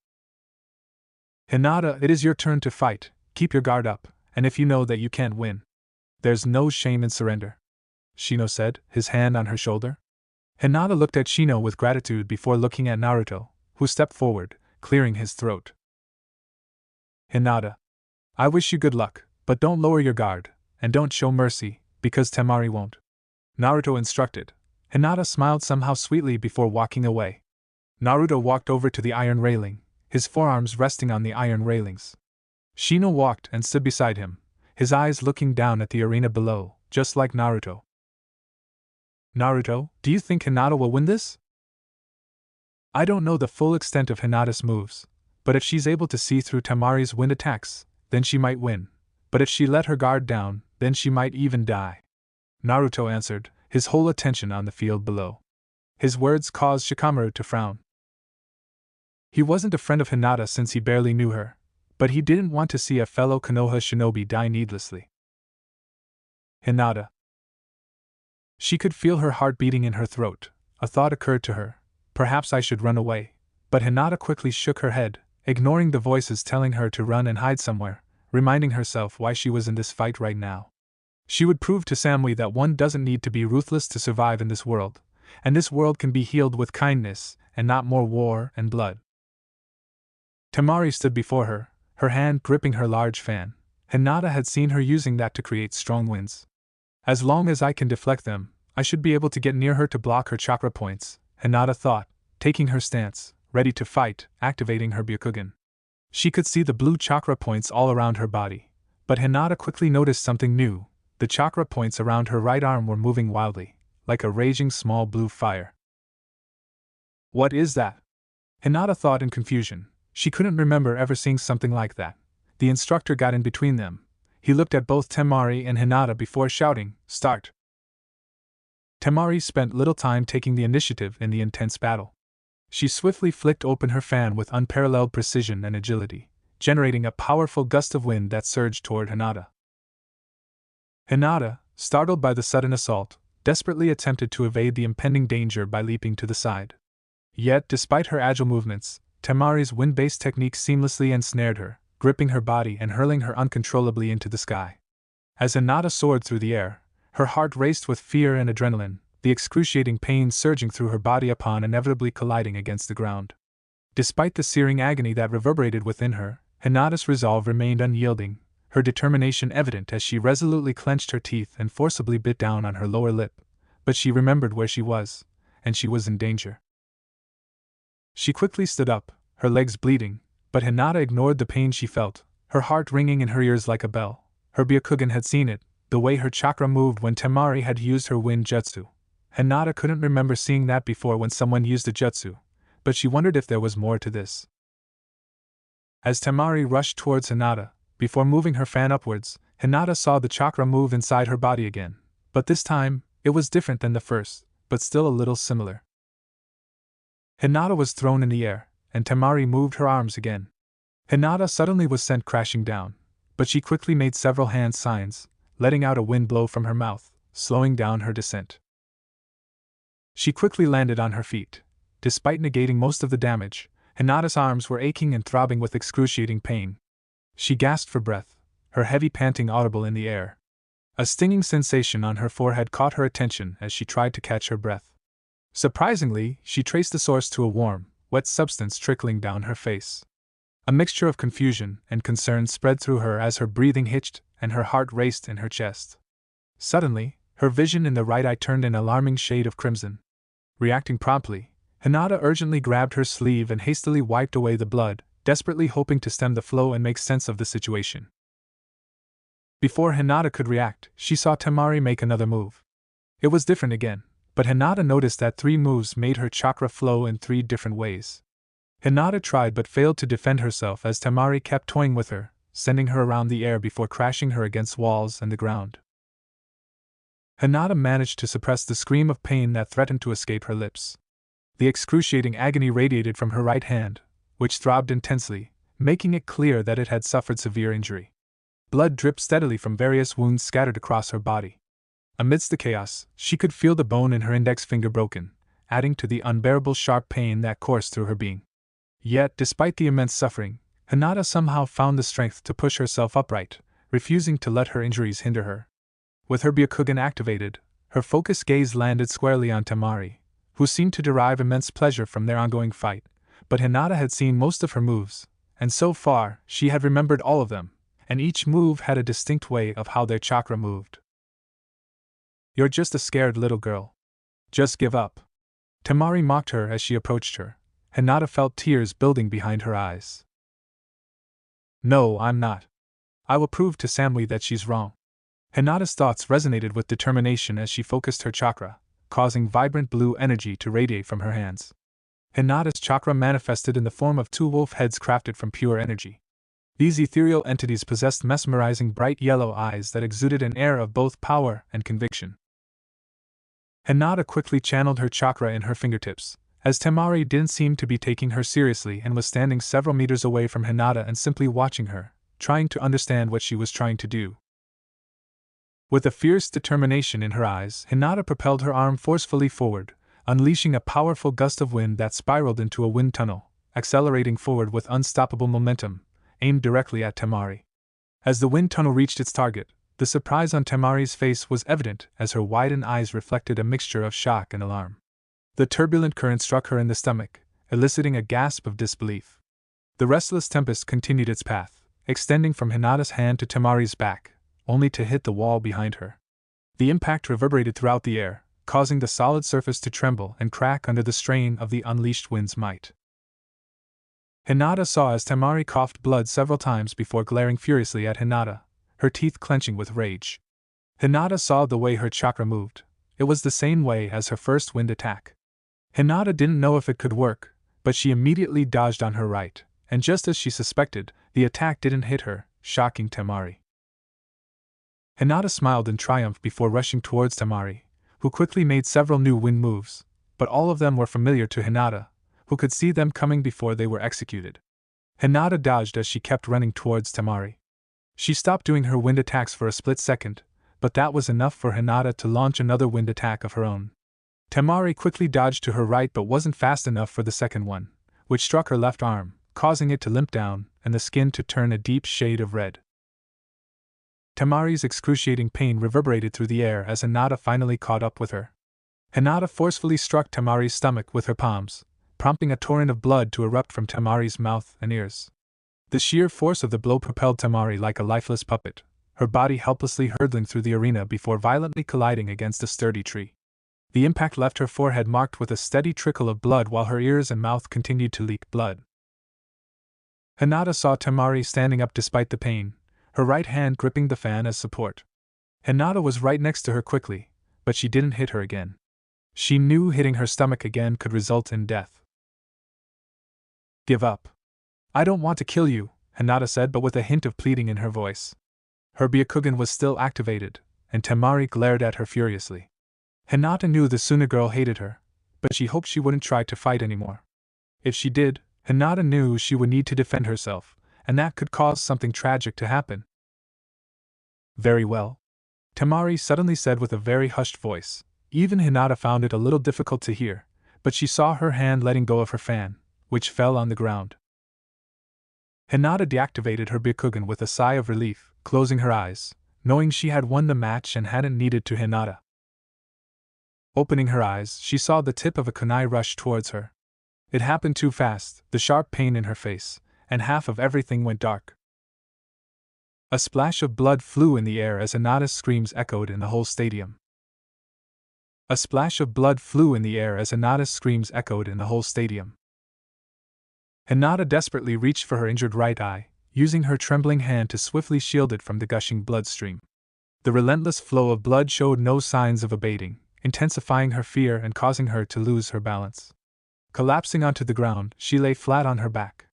"Hinata, it is your turn to fight, keep your guard up, and if you know that you can't win, there's no shame in surrender," Shino said, his hand on her shoulder. Hinata looked at Shino with gratitude before looking at Naruto, who stepped forward, clearing his throat. "Hinata, I wish you good luck, but don't lower your guard, and don't show mercy, because Temari won't," Naruto instructed. Hinata smiled somehow sweetly before walking away. Naruto walked over to the iron railing, his forearms resting on the iron railings. Shino walked and stood beside him, his eyes looking down at the arena below, just like Naruto. "Naruto, do you think Hinata will win this?" "I don't know the full extent of Hinata's moves, but if she's able to see through Temari's wind attacks, then she might win, but if she let her guard down, then she might even die," Naruto answered, his whole attention on the field below. His words caused Shikamaru to frown. He wasn't a friend of Hinata since he barely knew her, but he didn't want to see a fellow Konoha shinobi die needlessly. Hinata. She could feel her heart beating in her throat. A thought occurred to her, perhaps I should run away, but Hinata quickly shook her head, ignoring the voices telling her to run and hide somewhere, reminding herself why she was in this fight right now. She would prove to Samui that one doesn't need to be ruthless to survive in this world, and this world can be healed with kindness and not more war and blood. Temari stood before her, her hand gripping her large fan. Hinata had seen her using that to create strong winds. As long as I can deflect them, I should be able to get near her to block her chakra points, Hinata thought, taking her stance, ready to fight, activating her Byakugan. She could see the blue chakra points all around her body, but Hinata quickly noticed something new. The chakra points around her right arm were moving wildly, like a raging small blue fire. "What is that?" Hinata thought in confusion. She couldn't remember ever seeing something like that. The instructor got in between them. He looked at both Temari and Hinata before shouting, "Start!" Temari spent little time taking the initiative in the intense battle. She swiftly flicked open her fan with unparalleled precision and agility, generating a powerful gust of wind that surged toward Hinata. Hinata, startled by the sudden assault, desperately attempted to evade the impending danger by leaping to the side. Yet, despite her agile movements, Temari's wind-based technique seamlessly ensnared her, gripping her body and hurling her uncontrollably into the sky. As Hinata soared through the air, her heart raced with fear and adrenaline, the excruciating pain surging through her body upon inevitably colliding against the ground. Despite the searing agony that reverberated within her, Hinata's resolve remained unyielding, her determination evident as she resolutely clenched her teeth and forcibly bit down on her lower lip. But she remembered where she was, and she was in danger. She quickly stood up, her legs bleeding, but Hinata ignored the pain she felt, her heart ringing in her ears like a bell. Her Byakugan had seen it, the way her chakra moved when Temari had used her wind jutsu. Hinata couldn't remember seeing that before when someone used a jutsu, but she wondered if there was more to this. As Temari rushed towards Hinata, before moving her fan upwards, Hinata saw the chakra move inside her body again, but this time, it was different than the first, but still a little similar. Hinata was thrown in the air, and Temari moved her arms again. Hinata suddenly was sent crashing down, but she quickly made several hand signs, letting out a wind blow from her mouth, slowing down her descent. She quickly landed on her feet. Despite negating most of the damage, Hinata's arms were aching and throbbing with excruciating pain. She gasped for breath, her heavy panting audible in the air. A stinging sensation on her forehead caught her attention as she tried to catch her breath. Surprisingly, she traced the source to a warm, wet substance trickling down her face. A mixture of confusion and concern spread through her as her breathing hitched and her heart raced in her chest. Suddenly, her vision in the right eye turned an alarming shade of crimson. Reacting promptly, Hinata urgently grabbed her sleeve and hastily wiped away the blood, desperately hoping to stem the flow and make sense of the situation. Before Hinata could react, she saw Temari make another move. It was different again, but Hinata noticed that 3 moves made her chakra flow in 3 different ways. Hinata tried but failed to defend herself as Temari kept toying with her, sending her around the air before crashing her against walls and the ground. Hinata managed to suppress the scream of pain that threatened to escape her lips. The excruciating agony radiated from her right hand, which throbbed intensely, making it clear that it had suffered severe injury. Blood dripped steadily from various wounds scattered across her body. Amidst the chaos, she could feel the bone in her index finger broken, adding to the unbearable sharp pain that coursed through her being. Yet, despite the immense suffering, Hinata somehow found the strength to push herself upright, refusing to let her injuries hinder her. With her Byakugan activated, her focused gaze landed squarely on Temari, who seemed to derive immense pleasure from their ongoing fight, but Hinata had seen most of her moves, and so far, she had remembered all of them, and each move had a distinct way of how their chakra moved. "You're just a scared little girl. Just give up." Temari mocked her as she approached her. Hinata felt tears building behind her eyes. "No, I'm not. I will prove to Samui that she's wrong." Hinata's thoughts resonated with determination as she focused her chakra, causing vibrant blue energy to radiate from her hands. Hinata's chakra manifested in the form of 2 wolf heads crafted from pure energy. These ethereal entities possessed mesmerizing bright yellow eyes that exuded an air of both power and conviction. Hinata quickly channeled her chakra in her fingertips, as Temari didn't seem to be taking her seriously and was standing several meters away from Hinata and simply watching her, trying to understand what she was trying to do. With a fierce determination in her eyes, Hinata propelled her arm forcefully forward, unleashing a powerful gust of wind that spiraled into a wind tunnel, accelerating forward with unstoppable momentum, aimed directly at Temari. As the wind tunnel reached its target, the surprise on Temari's face was evident as her widened eyes reflected a mixture of shock and alarm. The turbulent current struck her in the stomach, eliciting a gasp of disbelief. The restless tempest continued its path, extending from Hinata's hand to Temari's back, only to hit the wall behind her. The impact reverberated throughout the air, causing the solid surface to tremble and crack under the strain of the unleashed wind's might. Hinata saw as Temari coughed blood several times before glaring furiously at Hinata, her teeth clenching with rage. Hinata saw the way her chakra moved. It was the same way as her first wind attack. Hinata didn't know if it could work, but she immediately dodged on her right, and just as she suspected, the attack didn't hit her, shocking Temari. Hinata smiled in triumph before rushing towards Temari, who quickly made several new wind moves, but all of them were familiar to Hinata, who could see them coming before they were executed. Hinata dodged as she kept running towards Temari. She stopped doing her wind attacks for a split second, but that was enough for Hinata to launch another wind attack of her own. Temari quickly dodged to her right but wasn't fast enough for the second one, which struck her left arm, causing it to limp down and the skin to turn a deep shade of red. Temari's excruciating pain reverberated through the air as Hinata finally caught up with her. Hinata forcefully struck Temari's stomach with her palms, prompting a torrent of blood to erupt from Temari's mouth and ears. The sheer force of the blow propelled Temari like a lifeless puppet, her body helplessly hurtling through the arena before violently colliding against a sturdy tree. The impact left her forehead marked with a steady trickle of blood while her ears and mouth continued to leak blood. Hinata saw Temari standing up despite the pain, her right hand gripping the fan as support. Hinata was right next to her quickly, but she didn't hit her again. She knew hitting her stomach again could result in death. "Give up. I don't want to kill you," Hinata said, but with a hint of pleading in her voice. Her Byakugan was still activated, and Temari glared at her furiously. Hinata knew the Suna girl hated her, but she hoped she wouldn't try to fight anymore. If she did, Hinata knew she would need to defend herself, and that could cause something tragic to happen. "Very well," Temari suddenly said with a very hushed voice. Even Hinata found it a little difficult to hear, but she saw her hand letting go of her fan, which fell on the ground. Hinata deactivated her Byakugan with a sigh of relief, closing her eyes, knowing she had won the match and hadn't needed to Hinata. Opening her eyes, she saw the tip of a kunai rush towards her. It happened too fast, the sharp pain in her face, and half of everything went dark. A splash of blood flew in the air as Hinata's screams echoed in the whole stadium. A splash of blood flew in the air as Hinata's screams echoed in the whole stadium. Hinata desperately reached for her injured right eye, using her trembling hand to swiftly shield it from the gushing bloodstream. The relentless flow of blood showed no signs of abating, intensifying her fear and causing her to lose her balance. Collapsing onto the ground, she lay flat on her back.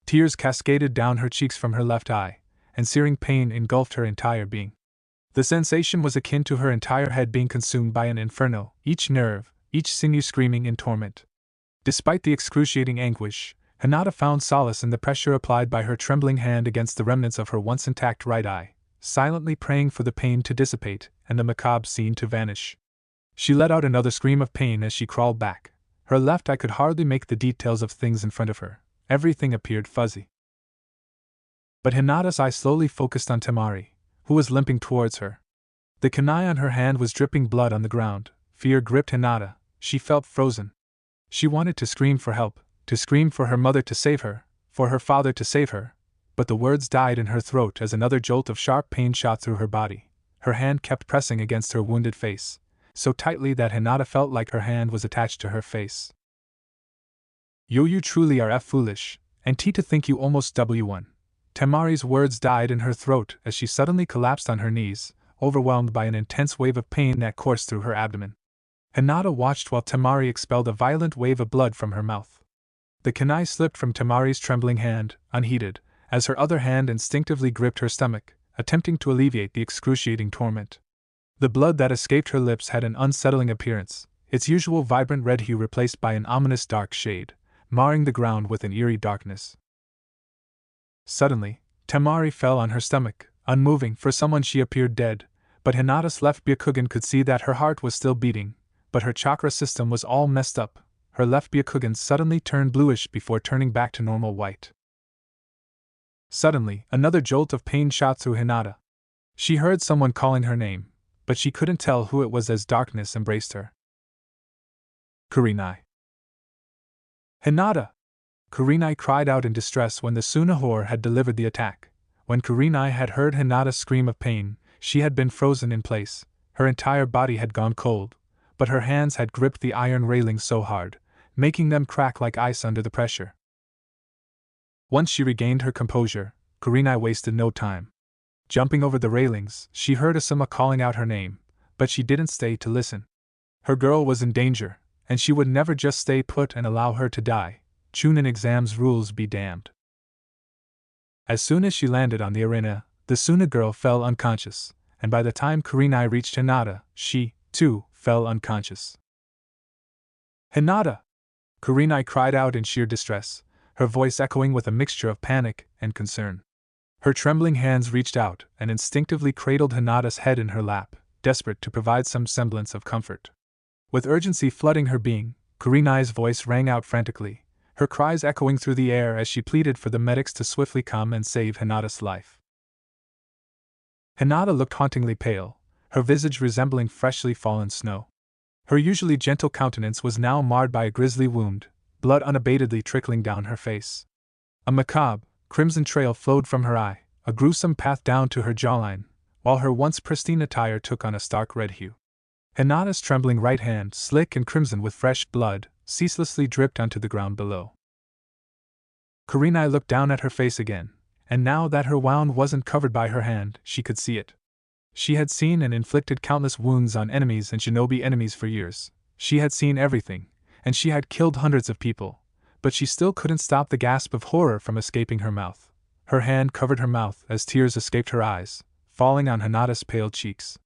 Tears cascaded down her cheeks from her left eye, and searing pain engulfed her entire being. The sensation was akin to her entire head being consumed by an inferno, each nerve, each sinew screaming in torment. Despite the excruciating anguish, Hinata found solace in the pressure applied by her trembling hand against the remnants of her once intact right eye, silently praying for the pain to dissipate and the macabre scene to vanish. She let out another scream of pain as she crawled back. Her left eye could hardly make the details of things in front of her. Everything appeared fuzzy. But Hinata's eye slowly focused on Temari, who was limping towards her. The kunai on her hand was dripping blood on the ground. Fear gripped Hinata. She felt frozen. She wanted to scream for help, to scream for her mother to save her, for her father to save her, but the words died in her throat as another jolt of sharp pain shot through her body. Her hand kept pressing against her wounded face, so tightly that Hinata felt like her hand was attached to her face. Yo, you truly are foolish, and to think you almost won. Temari's words died in her throat as she suddenly collapsed on her knees, overwhelmed by an intense wave of pain that coursed through her abdomen. Hinata watched while Temari expelled a violent wave of blood from her mouth. The kunai slipped from Temari's trembling hand, unheeded, as her other hand instinctively gripped her stomach, attempting to alleviate the excruciating torment. The blood that escaped her lips had an unsettling appearance, its usual vibrant red hue replaced by an ominous dark shade, marring the ground with an eerie darkness. Suddenly, Temari fell on her stomach, unmoving. For someone she appeared dead, but Hinata's left Byakugan could see that her heart was still beating, but her chakra system was all messed up. Her left Byakugan suddenly turned bluish before turning back to normal white. Suddenly, another jolt of pain shot through Hinata. She heard someone calling her name, but she couldn't tell who it was as darkness embraced her. Kurenai. Hinata! Kurenai cried out in distress when the Tsunahor had delivered the attack. When Kurenai had heard Hinata's scream of pain, she had been frozen in place. Her entire body had gone cold, but her hands had gripped the iron railings so hard, making them crack like ice under the pressure. Once she regained her composure, Kurenai wasted no time. Jumping over the railings, she heard Asuma calling out her name, but she didn't stay to listen. Her girl was in danger, and she would never just stay put and allow her to die. Chunin exams rules be damned. As soon as she landed on the arena, the Suna girl fell unconscious, and by the time Kurenai reached Hinata, she, too, fell unconscious. Hinata! Kurenai cried out in sheer distress, her voice echoing with a mixture of panic and concern. Her trembling hands reached out and instinctively cradled Hinata's head in her lap, desperate to provide some semblance of comfort. With urgency flooding her being, Kurenai's voice rang out frantically, her cries echoing through the air as she pleaded for the medics to swiftly come and save Hinata's life. Hinata looked hauntingly pale, her visage resembling freshly fallen snow. Her usually gentle countenance was now marred by a grisly wound, blood unabatedly trickling down her face. A macabre, crimson trail flowed from her eye, a gruesome path down to her jawline, while her once pristine attire took on a stark red hue. Hinata's trembling right hand, slick and crimson with fresh blood, ceaselessly dripped onto the ground below. Kurenai looked down at her face again, and now that her wound wasn't covered by her hand, she could see it. She had seen and inflicted countless wounds on enemies and shinobi enemies for years. She had seen everything, and she had killed hundreds of people, but she still couldn't stop the gasp of horror from escaping her mouth. Her hand covered her mouth as tears escaped her eyes, falling on Hinata's pale cheeks.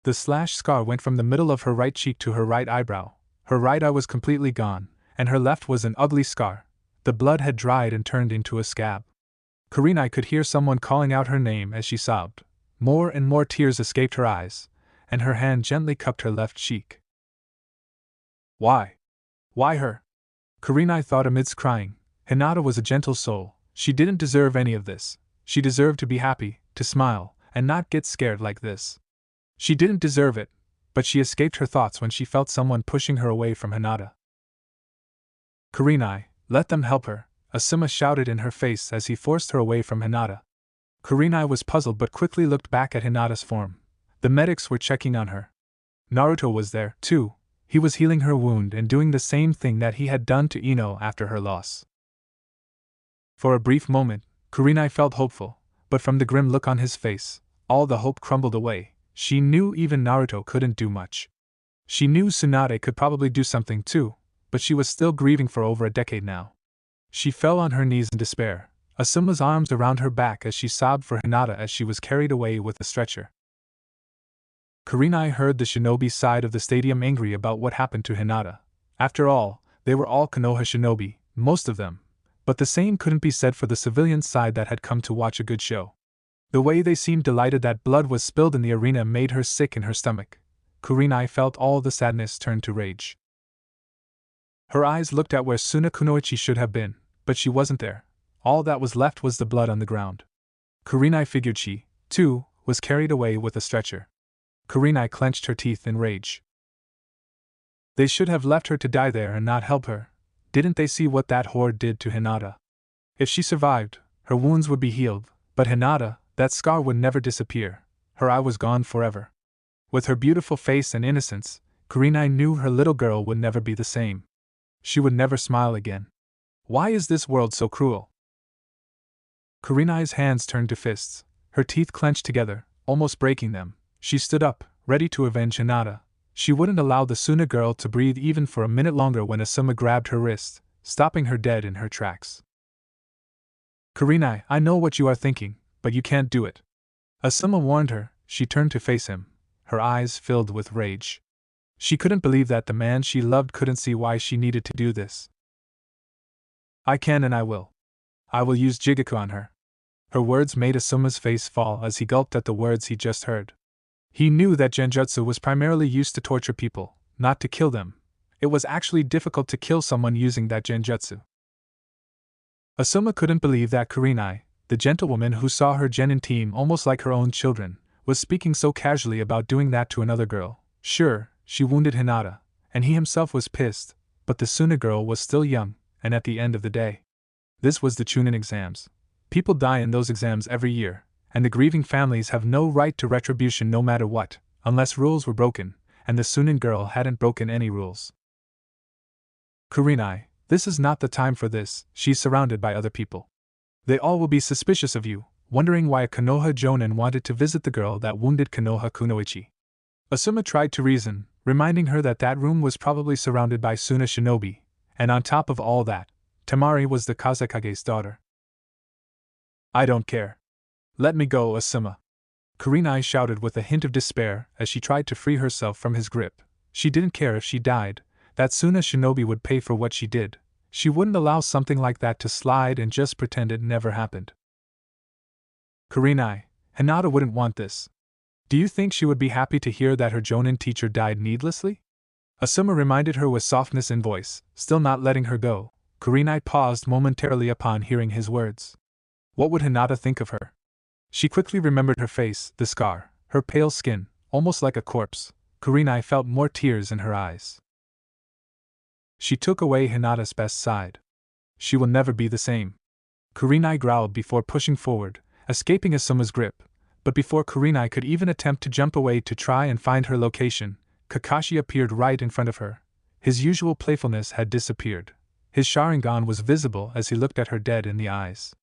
The slash scar went from the middle of her right cheek to her right eyebrow. Her right eye was completely gone, and her left was an ugly scar. The blood had dried and turned into a scab. Kurenai could hear someone calling out her name as she sobbed. More and more tears escaped her eyes, and her hand gently cupped her left cheek. Why? Why her? Kurenai thought amidst crying. Hinata was a gentle soul. She didn't deserve any of this. She deserved to be happy, to smile, and not get scared like this. She didn't deserve it, but she escaped her thoughts when she felt someone pushing her away from Hinata. "Kurenai, let them help her," Asuma shouted in her face as he forced her away from Hinata. Kurenai was puzzled but quickly looked back at Hinata's form. The medics were checking on her. Naruto was there, too. He was healing her wound and doing the same thing that he had done to Ino after her loss. For a brief moment, Kurenai felt hopeful, but from the grim look on his face, all the hope crumbled away. She knew even Naruto couldn't do much. She knew Tsunade could probably do something too, but she was still grieving for over a decade now. She fell on her knees in despair, Asuma's arms around her back as she sobbed for Hinata as she was carried away with the stretcher. Kurenai heard the shinobi side of the stadium angry about what happened to Hinata. After all, they were all Konoha shinobi, most of them, but the same couldn't be said for the civilian side that had come to watch a good show. The way they seemed delighted that blood was spilled in the arena made her sick in her stomach. Kurenai felt all the sadness turn to rage. Her eyes looked at where Suna Kunoichi should have been, but she wasn't there. All that was left was the blood on the ground. Kurenai figured she, too, was carried away with a stretcher. Kurenai clenched her teeth in rage. They should have left her to die there and not help her. Didn't they see what that horde did to Hinata? If she survived, her wounds would be healed, but Hinata, that scar would never disappear. Her eye was gone forever. With her beautiful face and innocence, Kurenai knew her little girl would never be the same. She would never smile again. Why is this world so cruel? Kurenai's hands turned to fists, her teeth clenched together, almost breaking them. She stood up, ready to avenge Hinata. She wouldn't allow the Suna girl to breathe even for a minute longer when Asuma grabbed her wrist, stopping her dead in her tracks. "Kurenai, I know what you are thinking, but you can't do it." Asuma warned her. She turned to face him, her eyes filled with rage. She couldn't believe that the man she loved couldn't see why she needed to do this. "I can and I will. I will use Jigaku on her." Her words made Asuma's face fall as he gulped at the words he just heard. He knew that Genjutsu was primarily used to torture people, not to kill them. It was actually difficult to kill someone using that Genjutsu. Asuma couldn't believe that Kurenai, the gentlewoman who saw her genin team almost like her own children, was speaking so casually about doing that to another girl. Sure, she wounded Hinata, and he himself was pissed, but the Suna girl was still young, and at the end of the day, this was the Chunin exams. People die in those exams every year, and the grieving families have no right to retribution no matter what, unless rules were broken, and the Sunin girl hadn't broken any rules. "Kurenai, this is not the time for this," she's surrounded by other people. "They all will be suspicious of you, wondering why a Konoha Jonin wanted to visit the girl that wounded Konoha Kunoichi." Asuma tried to reason, reminding her that that room was probably surrounded by Suna shinobi, and on top of all that, Temari was the Kazekage's daughter. "I don't care. Let me go, Asuma," Kurenai shouted with a hint of despair as she tried to free herself from his grip. She didn't care if she died, that Suna shinobi would pay for what she did. She wouldn't allow something like that to slide and just pretend it never happened. "Kurenai, Hinata wouldn't want this. Do you think she would be happy to hear that her Jonin teacher died needlessly?" Asuma reminded her with softness in voice, still not letting her go. Kurenai paused momentarily upon hearing his words. What would Hinata think of her? She quickly remembered her face, the scar, her pale skin, almost like a corpse. Kurenai felt more tears in her eyes. She took away Hinata's best side. She will never be the same. Kurenai growled before pushing forward, escaping Asuma's grip, but before Kurenai could even attempt to jump away to try and find her location, Kakashi appeared right in front of her. His usual playfulness had disappeared. His Sharingan was visible as he looked at her dead in the eyes.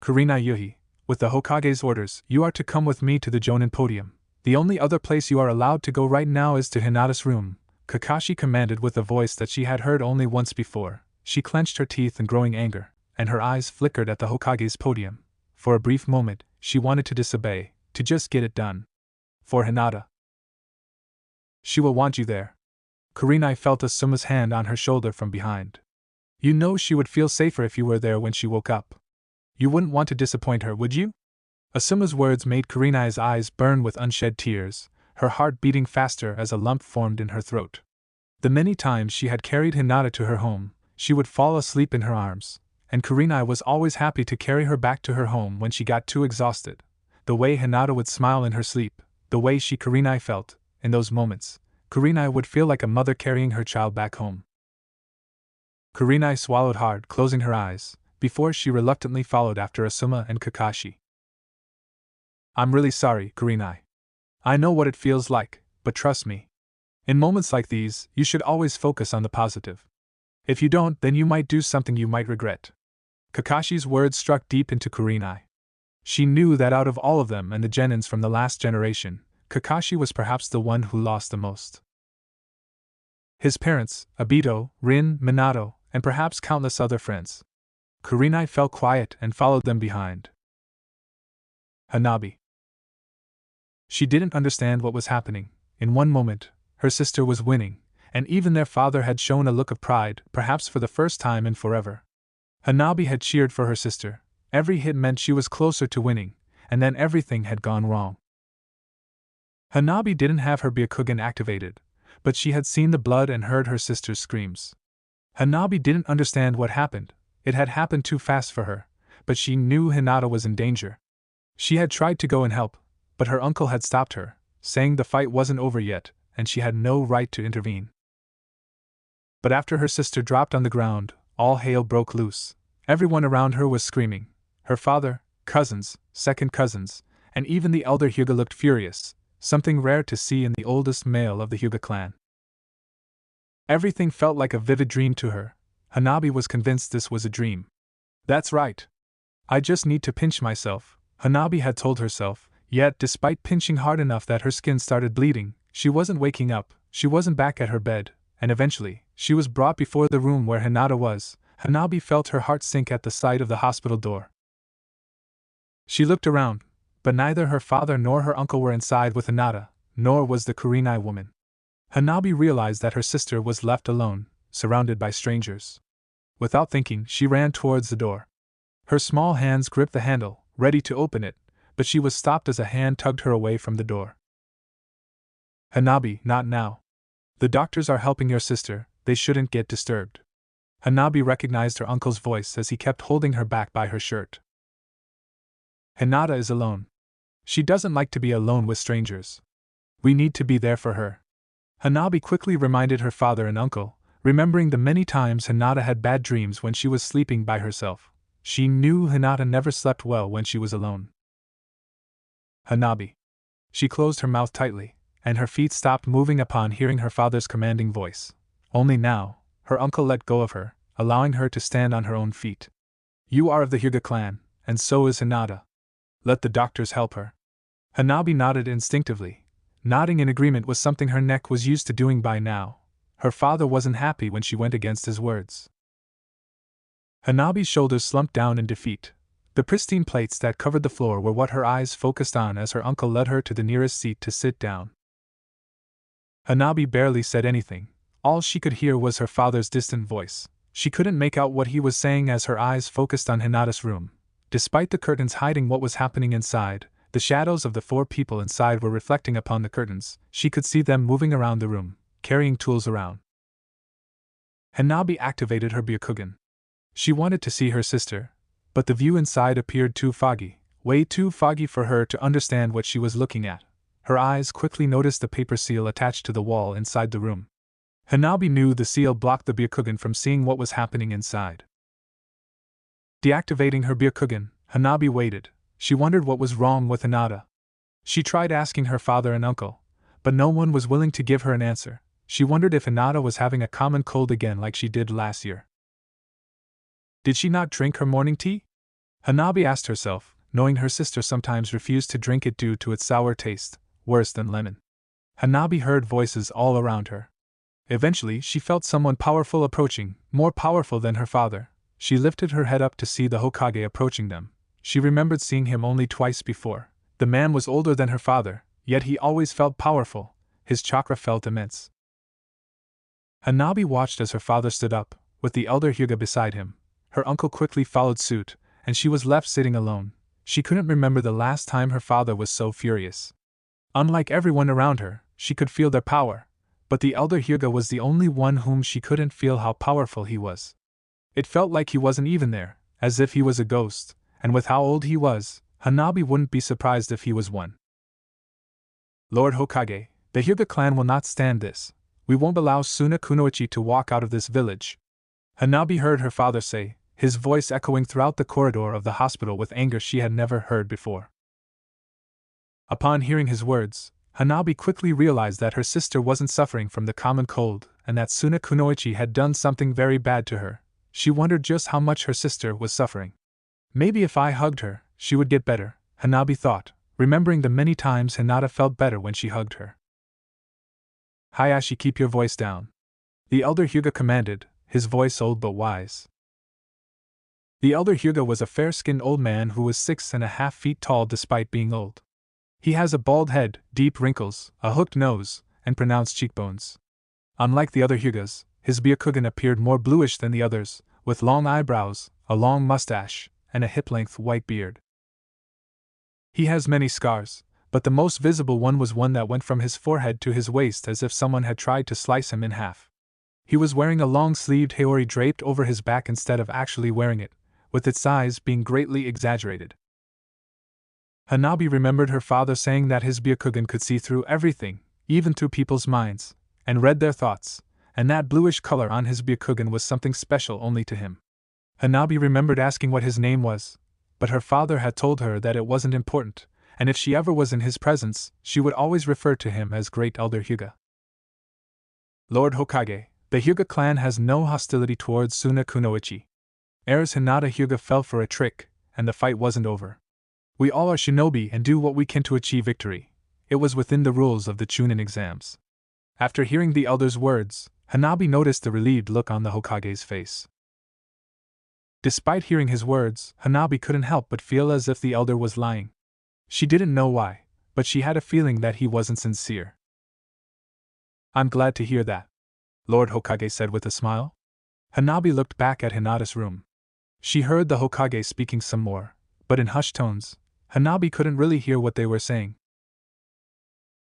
"Kurenai Yuhi, with the Hokage's orders, you are to come with me to the Jonin podium. The only other place you are allowed to go right now is to Hinata's room," Kakashi commanded with a voice that she had heard only once before. She clenched her teeth in growing anger, and her eyes flickered at the Hokage's podium. For a brief moment, she wanted to disobey, to just get it done. For Hinata. "She will want you there." Kurenai felt Asuma's hand on her shoulder from behind. "You know she would feel safer if you were there when she woke up. You wouldn't want to disappoint her, would you?" Asuma's words made Kurenai's eyes burn with unshed tears, her heart beating faster as a lump formed in her throat. The many times she had carried Hinata to her home, she would fall asleep in her arms, and Kurenai was always happy to carry her back to her home when she got too exhausted. The way Hinata would smile in her sleep, the way she Kurenai felt, in those moments, Kurenai would feel like a mother carrying her child back home. Kurenai swallowed hard, closing her eyes, before she reluctantly followed after Asuma and Kakashi. I'm really sorry, Kurenai. I know what it feels like, but trust me. In moments like these, you should always focus on the positive. If you don't, then you might do something you might regret. Kakashi's words struck deep into Kurenai. She knew that out of all of them and the genins from the last generation, Kakashi was perhaps the one who lost the most. His parents, Obito, Rin, Minato, and perhaps countless other friends. Kurenai fell quiet and followed them behind. Hanabi. She didn't understand what was happening. In one moment, her sister was winning, and even their father had shown a look of pride, perhaps for the first time in forever. Hanabi had cheered for her sister. Every hit meant she was closer to winning, and then everything had gone wrong. Hanabi didn't have her Byakugan activated, but she had seen the blood and heard her sister's screams. Hanabi didn't understand what happened. It had happened too fast for her, but she knew Hinata was in danger. She had tried to go and help, but her uncle had stopped her, saying the fight wasn't over yet, and she had no right to intervene. But after her sister dropped on the ground, all hell broke loose. Everyone around her was screaming. Her father, cousins, second cousins, and even the elder Hyuga looked furious, something rare to see in the oldest male of the Hyuga clan. Everything felt like a vivid dream to her. Hanabi was convinced this was a dream. That's right. I just need to pinch myself, Hanabi had told herself, yet despite pinching hard enough that her skin started bleeding, she wasn't waking up, she wasn't back at her bed, and eventually, she was brought before the room where Hinata was. Hanabi felt her heart sink at the sight of the hospital door. She looked around, but neither her father nor her uncle were inside with Hinata, nor was the Kurenai woman. Hanabi realized that her sister was left alone, surrounded by strangers. Without thinking, she ran towards the door. Her small hands gripped the handle, ready to open it, but she was stopped as a hand tugged her away from the door. Hanabi, not now. The doctors are helping your sister, they shouldn't get disturbed. Hanabi recognized her uncle's voice as he kept holding her back by her shirt. Hinata is alone. She doesn't like to be alone with strangers. We need to be there for her. Hanabi quickly reminded her father and uncle, remembering the many times Hinata had bad dreams when she was sleeping by herself. She knew Hinata never slept well when she was alone. Hanabi. She closed her mouth tightly, and her feet stopped moving upon hearing her father's commanding voice. Only now, her uncle let go of her, allowing her to stand on her own feet. You are of the Hyuga clan, and so is Hinata. Let the doctors help her. Hanabi nodded instinctively. Nodding in agreement was something her neck was used to doing by now. Her father wasn't happy when she went against his words. Hanabi's shoulders slumped down in defeat. The pristine plates that covered the floor were what her eyes focused on as her uncle led her to the nearest seat to sit down. Hanabi barely said anything. All she could hear was her father's distant voice. She couldn't make out what he was saying as her eyes focused on Hinata's room. Despite the curtains hiding what was happening inside, the shadows of the four people inside were reflecting upon the curtains. She could see them moving around the room, carrying tools around. Hanabi activated her Byakugan. She wanted to see her sister, but the view inside appeared too foggy, way too foggy for her to understand what she was looking at. Her eyes quickly noticed the paper seal attached to the wall inside the room. Hanabi knew the seal blocked the Byakugan from seeing what was happening inside. Deactivating her Byakugan, Hanabi waited. She wondered what was wrong with Hinata. She tried asking her father and uncle, but no one was willing to give her an answer. She wondered if Hinata was having a common cold again like she did last year. Did she not drink her morning tea? Hanabi asked herself, knowing her sister sometimes refused to drink it due to its sour taste, worse than lemon. Hanabi heard voices all around her. Eventually, she felt someone powerful approaching, more powerful than her father. She lifted her head up to see the Hokage approaching them. She remembered seeing him only twice before. The man was older than her father, yet he always felt powerful. His chakra felt immense. Hanabi watched as her father stood up, with the elder Hyuga beside him. Her uncle quickly followed suit, and she was left sitting alone. She couldn't remember the last time her father was so furious. Unlike everyone around her, she could feel their power, but the elder Hyuga was the only one whom she couldn't feel how powerful he was. It felt like he wasn't even there, as if he was a ghost, and with how old he was, Hanabi wouldn't be surprised if he was one. Lord Hokage, The Hyuga clan will not stand this. We won't allow Suna Kunoichi to walk out of this village. Hanabi heard her father say, his voice echoing throughout the corridor of the hospital with anger she had never heard before. Upon hearing his words, Hanabi quickly realized that her sister wasn't suffering from the common cold and that Suna Kunoichi had done something very bad to her. She wondered just how much her sister was suffering. Maybe if I hugged her, she would get better, Hanabi thought, remembering the many times Hinata felt better when she hugged her. Hayashi, keep your voice down. The elder Hyuga commanded, his voice old but wise. The elder Hyuga was a fair-skinned old man who was 6.5 feet tall despite being old. He has a bald head, deep wrinkles, a hooked nose, and pronounced cheekbones. Unlike the other Hyugas, his Byakugan appeared more bluish than the others, with long eyebrows, a long mustache, and a hip-length white beard. He has many scars, but the most visible one was one that went from his forehead to his waist as if someone had tried to slice him in half. He was wearing a long-sleeved haori draped over his back instead of actually wearing it, with its size being greatly exaggerated. Hanabi remembered her father saying that his Byakugan could see through everything, even through people's minds, and read their thoughts, and that bluish color on his Byakugan was something special only to him. Hanabi remembered asking what his name was, but her father had told her that it wasn't important, and if she ever was in his presence, she would always refer to him as Great Elder Hyuga. Lord Hokage, the Hyuga clan has no hostility towards Suna Kunoichi. Heirs Hinata Hyuga fell for a trick, and the fight wasn't over. We all are shinobi and do what we can to achieve victory. It was within the rules of the Chunin exams. After hearing the elder's words, Hanabi noticed the relieved look on the Hokage's face. Despite hearing his words, Hanabi couldn't help but feel as if the elder was lying. She didn't know why, but she had a feeling that he wasn't sincere. I'm glad to hear that, Lord Hokage said with a smile. Hanabi looked back at Hinata's room. She heard the Hokage speaking some more, but in hushed tones. Hanabi couldn't really hear what they were saying.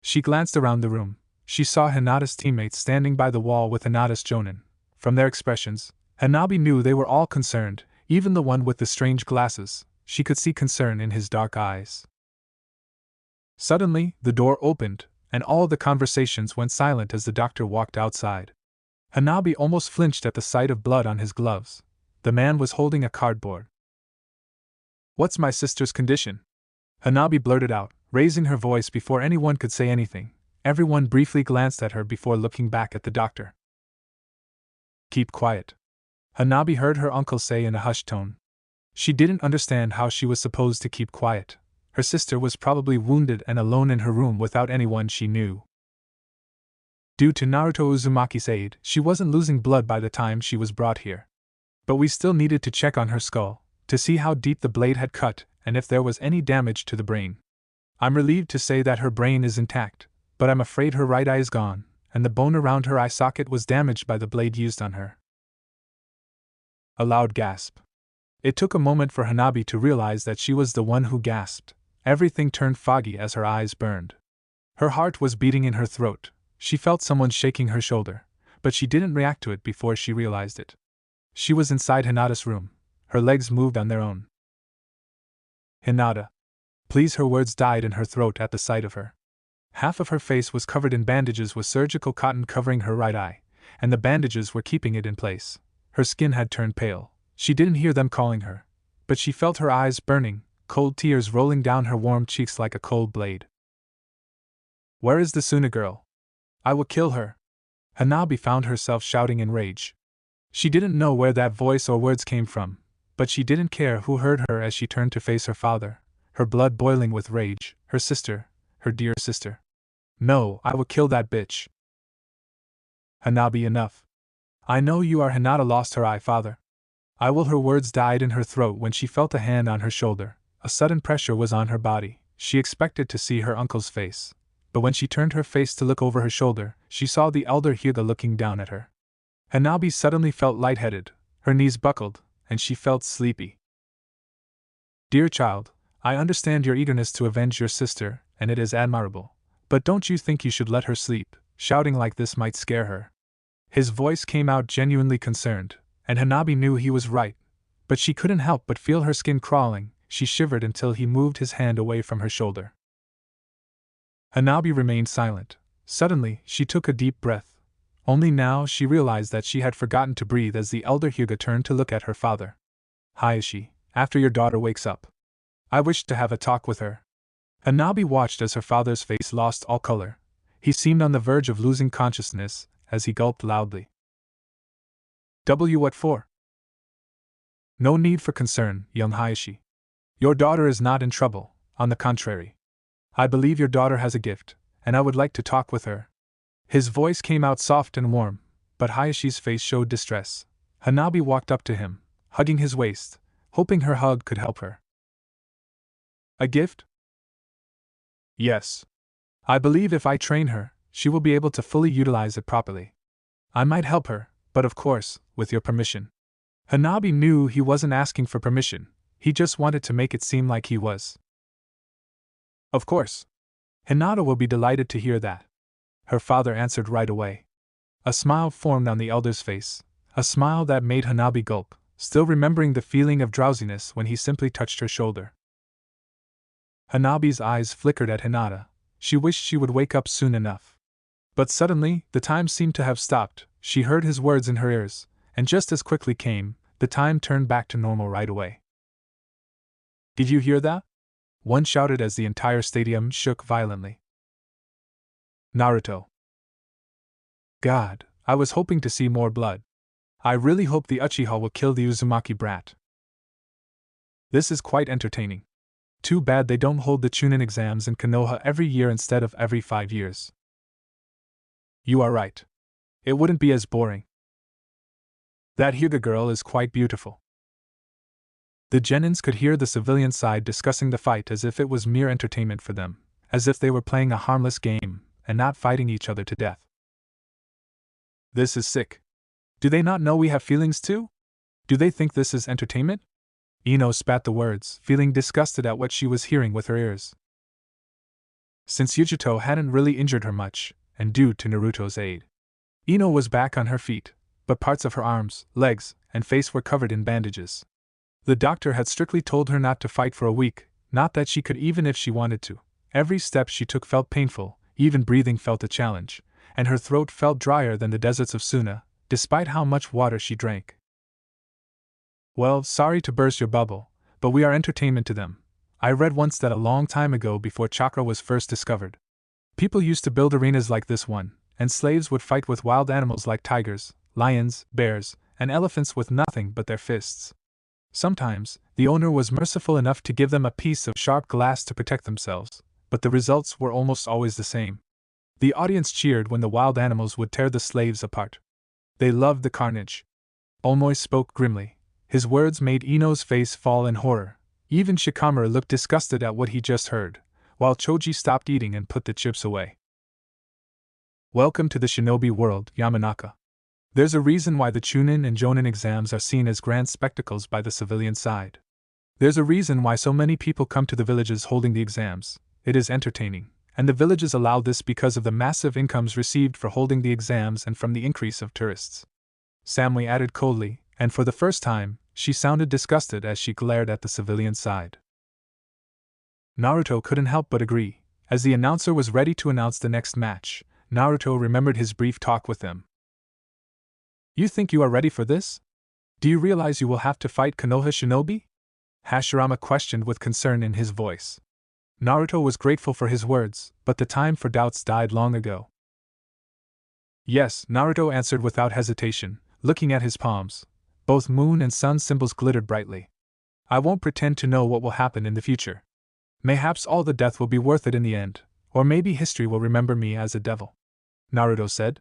She glanced around the room. She saw Hinata's teammates standing by the wall with Hinata's jonin. From their expressions, Hanabi knew they were all concerned, even the one with the strange glasses. She could see concern in his dark eyes. Suddenly, the door opened, and all the conversations went silent as the doctor walked outside. Hanabi almost flinched at the sight of blood on his gloves. The man was holding a cardboard. What's my sister's condition? Hanabi blurted out, raising her voice before anyone could say anything. Everyone briefly glanced at her before looking back at the doctor. Keep quiet, Hanabi heard her uncle say in a hushed tone. She didn't understand how she was supposed to keep quiet. Her sister was probably wounded and alone in her room without anyone she knew. Due to Naruto Uzumaki's aid, she wasn't losing blood by the time she was brought here. But we still needed to check on her skull, to see how deep the blade had cut and if there was any damage to the brain. I'm relieved to say that her brain is intact, but I'm afraid her right eye is gone, and the bone around her eye socket was damaged by the blade used on her. A loud gasp. It took a moment for Hanabi to realize that she was the one who gasped. Everything turned foggy as her eyes burned. Her heart was beating in her throat. She felt someone shaking her shoulder, but she didn't react to it before she realized it. She was inside Hinata's room. Her legs moved on their own. Hinata. Please, her words died in her throat at the sight of her. Half of her face was covered in bandages with surgical cotton covering her right eye, and the bandages were keeping it in place. Her skin had turned pale. She didn't hear them calling her, but she felt her eyes burning, cold tears rolling down her warm cheeks like a cold blade. Where is the Suna girl? I will kill her. Hanabi found herself shouting in rage. She didn't know where that voice or words came from, but she didn't care who heard her as she turned to face her father, her blood boiling with rage, her sister, her dear sister. No, I will kill that bitch. Hanabi, enough. I know you are. Hinata lost her eye, father. I will. Her words died in her throat when she felt a hand on her shoulder. A sudden pressure was on her body. She expected to see her uncle's face, but when she turned her face to look over her shoulder, she saw the elder Hyuga looking down at her. Hanabi suddenly felt lightheaded, her knees buckled, and she felt sleepy. Dear child, I understand your eagerness to avenge your sister, and it is admirable, but don't you think you should let her sleep? Shouting like this might scare her. His voice came out genuinely concerned, and Hanabi knew he was right, but she couldn't help but feel her skin crawling. She shivered until he moved his hand away from her shoulder. Hanabi remained silent. Suddenly, she took a deep breath. Only now she realized that she had forgotten to breathe as the elder Hyuga turned to look at her father. Hayashi, after your daughter wakes up, I wish to have a talk with her. Hanabi watched as her father's face lost all color. He seemed on the verge of losing consciousness as he gulped loudly. What for? No need for concern, young Hayashi. Your daughter is not in trouble, on the contrary. I believe your daughter has a gift, and I would like to talk with her. His voice came out soft and warm, but Hayashi's face showed distress. Hanabi walked up to him, hugging his waist, hoping her hug could help her. A gift? Yes. I believe if I train her, she will be able to fully utilize it properly. I might help her, but of course, with your permission. Hanabi knew he wasn't asking for permission, he just wanted to make it seem like he was. Of course. Hinata will be delighted to hear that. Her father answered right away. A smile formed on the elder's face, a smile that made Hanabi gulp, still remembering the feeling of drowsiness when he simply touched her shoulder. Hanabi's eyes flickered at Hinata. She wished she would wake up soon enough. But suddenly, the time seemed to have stopped. She heard his words in her ears, and just as quickly came, the time turned back to normal right away. Did you hear that? One shouted as the entire stadium shook violently. Naruto. God, I was hoping to see more blood. I really hope the Uchiha will kill the Uzumaki brat. This is quite entertaining. Too bad they don't hold the Chunin exams in Konoha every year instead of every 5 years. You are right. It wouldn't be as boring. That Hyuga girl is quite beautiful. The genins could hear the civilian side discussing the fight as if it was mere entertainment for them, as if they were playing a harmless game and not fighting each other to death. This is sick. Do they not know we have feelings too? Do they think this is entertainment? Ino spat the words, feeling disgusted at what she was hearing with her ears. Since Yujito hadn't really injured her much, and due to Naruto's aid, Ino was back on her feet, but parts of her arms, legs, and face were covered in bandages. The doctor had strictly told her not to fight for a week, not that she could even if she wanted to. Every step she took felt painful, even breathing felt a challenge, and her throat felt drier than the deserts of Suna, despite how much water she drank. Well, sorry to burst your bubble, but we are entertainment to them. I read once that a long time ago before chakra was first discovered, people used to build arenas like this one, and slaves would fight with wild animals like tigers, lions, bears, and elephants with nothing but their fists. Sometimes, the owner was merciful enough to give them a piece of sharp glass to protect themselves, but the results were almost always the same. The audience cheered when the wild animals would tear the slaves apart. They loved the carnage. Omoi spoke grimly. His words made Ino's face fall in horror. Even Shikamaru looked disgusted at what he just heard, while Choji stopped eating and put the chips away. Welcome to the Shinobi world, Yamanaka. There's a reason why the Chunin and Jonin exams are seen as grand spectacles by the civilian side. There's a reason why so many people come to the villages holding the exams. It is entertaining, and the villages allow this because of the massive incomes received for holding the exams and from the increase of tourists. Samui added coldly, and for the first time, she sounded disgusted as she glared at the civilian side. Naruto couldn't help but agree. As the announcer was ready to announce the next match, Naruto remembered his brief talk with them. You think you are ready for this? Do you realize you will have to fight Konoha Shinobi? Hashirama questioned with concern in his voice. Naruto was grateful for his words, but the time for doubts died long ago. Yes, Naruto answered without hesitation, looking at his palms. Both moon and sun symbols glittered brightly. I won't pretend to know what will happen in the future. Mayhaps all the death will be worth it in the end, or maybe history will remember me as a devil. Naruto said.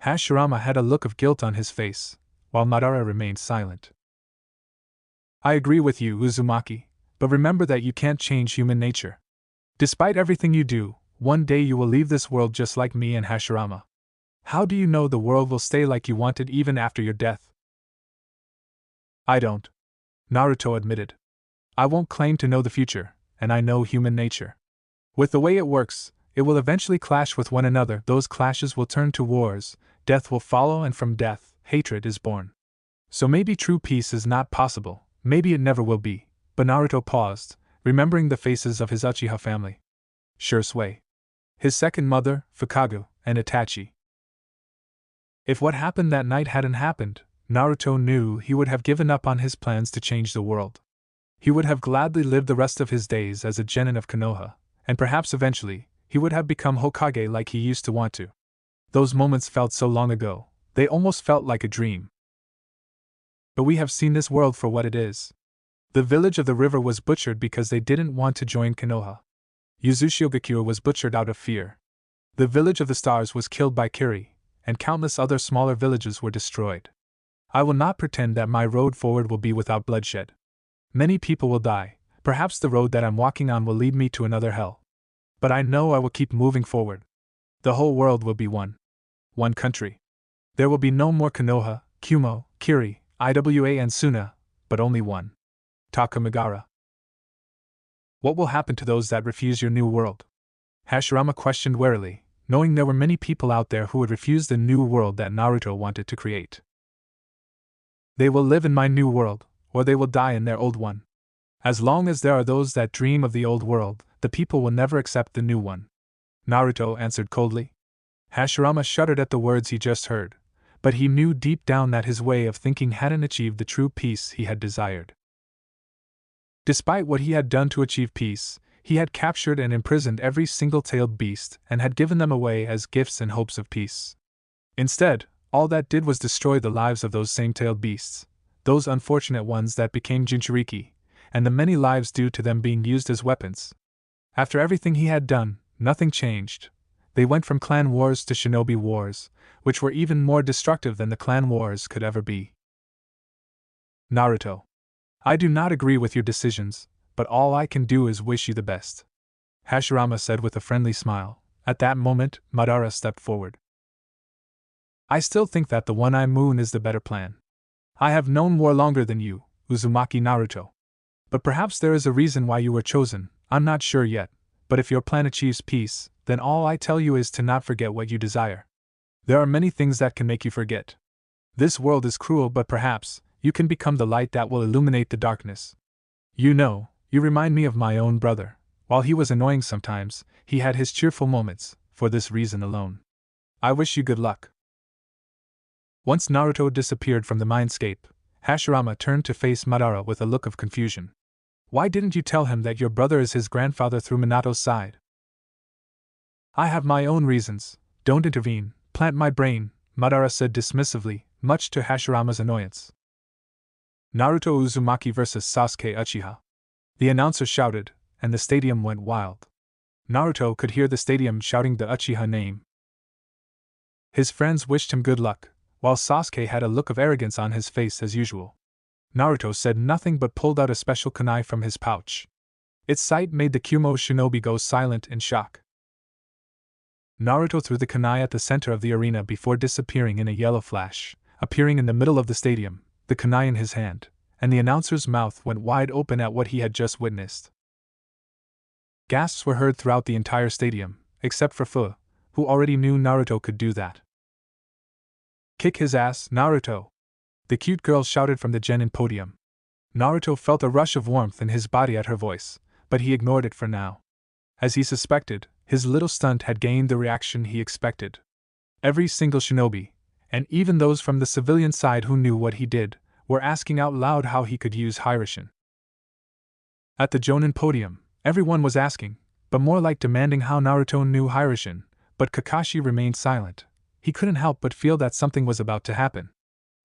Hashirama had a look of guilt on his face, while Madara remained silent. I agree with you, Uzumaki, but remember that you can't change human nature. Despite everything you do, one day you will leave this world just like me and Hashirama. How do you know the world will stay like you want it even after your death? I don't. Naruto admitted. I won't claim to know the future, and I know human nature. With the way it works, it will eventually clash with one another. Those clashes will turn to wars, death will follow, and from death, hatred is born. So maybe true peace is not possible, maybe it never will be. But Naruto paused, remembering the faces of his Uchiha family. Sure Sway. His second mother, Fukagu, and Itachi. If what happened that night hadn't happened, Naruto knew he would have given up on his plans to change the world. He would have gladly lived the rest of his days as a genin of Konoha, and perhaps eventually, he would have become Hokage like he used to want to. Those moments felt so long ago, they almost felt like a dream. But we have seen this world for what it is. The village of the river was butchered because they didn't want to join Konoha. Yuzushiogakure was butchered out of fear. The village of the stars was killed by Kiri, and countless other smaller villages were destroyed. I will not pretend that my road forward will be without bloodshed. Many people will die, perhaps the road that I'm walking on will lead me to another hell. But I know I will keep moving forward. The whole world will be one. One country. There will be no more Konoha, Kumo, Kiri, Iwa and Suna, but only one. Takamagara. What will happen to those that refuse your new world? Hashirama questioned warily, knowing there were many people out there who would refuse the new world that Naruto wanted to create. They will live in my new world, or they will die in their old one. As long as there are those that dream of the old world, the people will never accept the new one. Naruto answered coldly. Hashirama shuddered at the words he just heard, but he knew deep down that his way of thinking hadn't achieved the true peace he had desired. Despite what he had done to achieve peace, he had captured and imprisoned every single-tailed beast and had given them away as gifts in hopes of peace. Instead, all that did was destroy the lives of those same-tailed beasts, those unfortunate ones that became Jinchuriki, and the many lives due to them being used as weapons. After everything he had done, nothing changed. They went from clan wars to shinobi wars, which were even more destructive than the clan wars could ever be. Naruto. I do not agree with your decisions, but all I can do is wish you the best. Hashirama said with a friendly smile. At that moment, Madara stepped forward. I still think that the One-Eye Moon is the better plan. I have known war longer than you, Uzumaki Naruto. But perhaps there is a reason why you were chosen, I'm not sure yet, but if your plan achieves peace, then all I tell you is to not forget what you desire. There are many things that can make you forget. This world is cruel, but perhaps you can become the light that will illuminate the darkness. You know, you remind me of my own brother. While he was annoying sometimes, he had his cheerful moments, for this reason alone. I wish you good luck. Once Naruto disappeared from the mindscape, Hashirama turned to face Madara with a look of confusion. Why didn't you tell him that your brother is his grandfather through Minato's side? I have my own reasons, don't intervene, plant my brain, Madara said dismissively, much to Hashirama's annoyance. Naruto Uzumaki vs. Sasuke Uchiha. The announcer shouted, and the stadium went wild. Naruto could hear the stadium shouting the Uchiha name. His friends wished him good luck, while Sasuke had a look of arrogance on his face as usual. Naruto said nothing but pulled out a special kunai from his pouch. Its sight made the Kumo shinobi go silent in shock. Naruto threw the kunai at the center of the arena before disappearing in a yellow flash, appearing in the middle of the stadium, the kunai in his hand, and the announcer's mouth went wide open at what he had just witnessed. Gasps were heard throughout the entire stadium, except for Fu, who already knew Naruto could do that. Kick his ass, Naruto! The cute girl shouted from the genin podium. Naruto felt a rush of warmth in his body at her voice, but he ignored it for now. As he suspected, his little stunt had gained the reaction he expected. Every single shinobi, and even those from the civilian side who knew what he did, were asking out loud how he could use Hiraishin. At the Jonin podium, everyone was asking, but more like demanding how Naruto knew Hiraishin, but Kakashi remained silent. He couldn't help but feel that something was about to happen.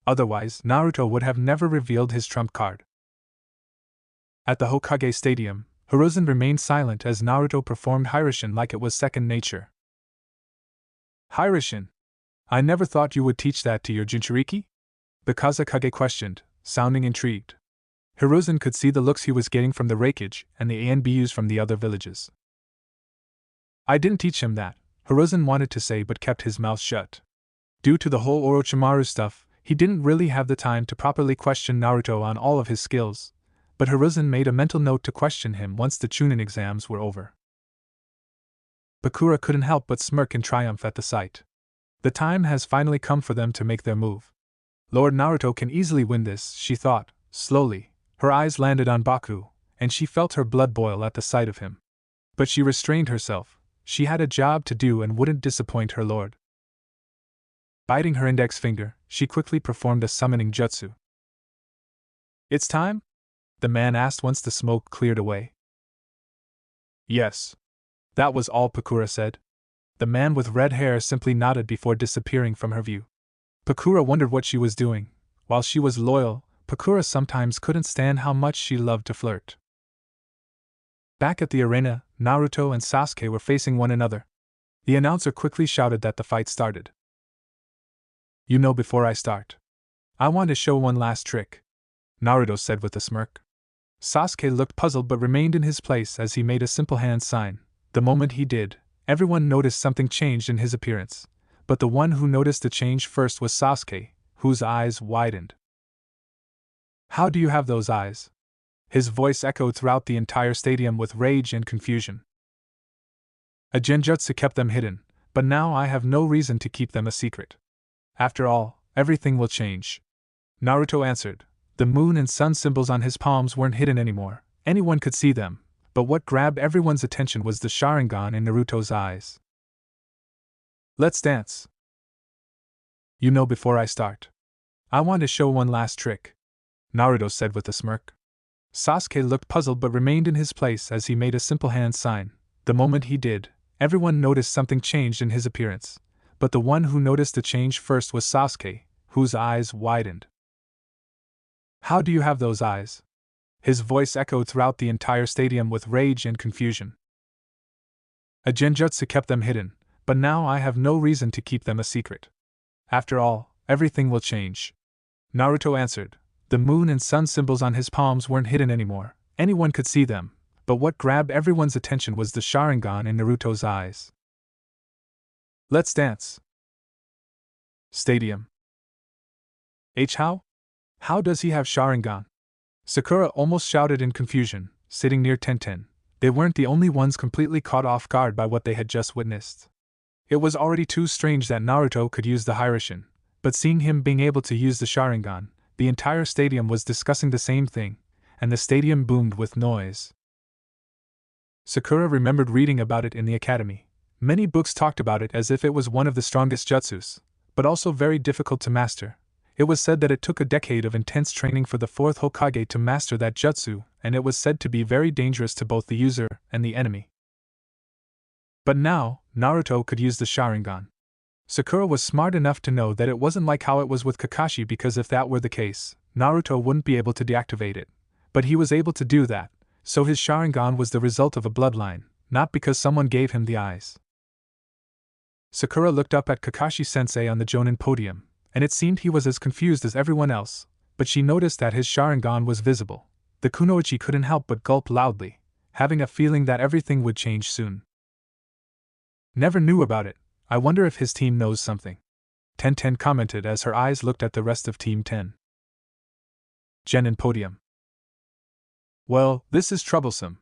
Otherwise, Naruto would have never revealed his trump card. At the Hokage Stadium, Hiruzen remained silent as Naruto performed Hiraishin like it was second nature. Hiraishin? I never thought you would teach that to your Jinchuriki? The Kazekage questioned, sounding intrigued. Hiruzen could see the looks he was getting from the Reikage and the ANBUs from the other villages. I didn't teach him that, Hiruzen wanted to say but kept his mouth shut. Due to the whole Orochimaru stuff, he didn't really have the time to properly question Naruto on all of his skills, but Hiruzen made a mental note to question him once the Chunin exams were over. Bakura couldn't help but smirk in triumph at the sight. The time has finally come for them to make their move. Lord Naruto can easily win this, she thought, slowly. Her eyes landed on Baku, and she felt her blood boil at the sight of him. But she restrained herself, She had a job to do and wouldn't disappoint her lord. Biting her index finger, she quickly performed a summoning jutsu. "It's time?" the man asked once the smoke cleared away. "Yes." That was all Pakura said. The man with red hair simply nodded before disappearing from her view. Pakura wondered what she was doing. While she was loyal, Pakura sometimes couldn't stand how much she loved to flirt. Back at the arena, Naruto and Sasuke were facing one another. The announcer quickly shouted that the fight started. "You know, before I start, I want to show one last trick," Naruto said with a smirk. Sasuke looked puzzled but remained in his place as he made a simple hand sign. The moment he did, everyone noticed something changed in his appearance, but the one who noticed the change first was Sasuke, whose eyes widened. "How do you have those eyes?" His voice echoed throughout the entire stadium with rage and confusion. "A genjutsu kept them hidden, but now I have no reason to keep them a secret. After all, everything will change," Naruto answered. The moon and sun symbols on his palms weren't hidden anymore. Anyone could see them, but what grabbed everyone's attention was the Sharingan in Naruto's eyes. "Let's dance." "You know, before I start, I want to show one last trick," Naruto said with a smirk. Sasuke looked puzzled but remained in his place as he made a simple hand sign. The moment he did, everyone noticed something changed in his appearance, but the one who noticed the change first was Sasuke, whose eyes widened. "How do you have those eyes?" His voice echoed throughout the entire stadium with rage and confusion. "A genjutsu kept them hidden, but now I have no reason to keep them a secret. After all, everything will change," Naruto answered. The moon and sun symbols on his palms weren't hidden anymore. Anyone could see them, but what grabbed everyone's attention was the Sharingan in Naruto's eyes. "Let's dance." Stadium. How does he have Sharingan?" Sakura almost shouted in confusion, sitting near Tenten. They weren't the only ones completely caught off guard by what they had just witnessed. It was already too strange that Naruto could use the Hiraishin, but seeing him being able to use the Sharingan, the entire stadium was discussing the same thing, and the stadium boomed with noise. Sakura remembered reading about it in the academy. Many books talked about it as if it was one of the strongest jutsus, but also very difficult to master. It was said that it took a decade of intense training for the fourth Hokage to master that jutsu, and it was said to be very dangerous to both the user and the enemy. But now, Naruto could use the Sharingan. Sakura was smart enough to know that it wasn't like how it was with Kakashi, because if that were the case, Naruto wouldn't be able to deactivate it. But he was able to do that, so his Sharingan was the result of a bloodline, not because someone gave him the eyes. Sakura looked up at Kakashi-sensei on the Jonin podium, and it seemed he was as confused as everyone else, but she noticed that his Sharingan was visible. The kunoichi couldn't help but gulp loudly, having a feeling that everything would change soon. "Never knew about it. I wonder if his team knows something," Tenten commented as her eyes looked at the rest of Team 10. Genin podium. "Well, this is troublesome."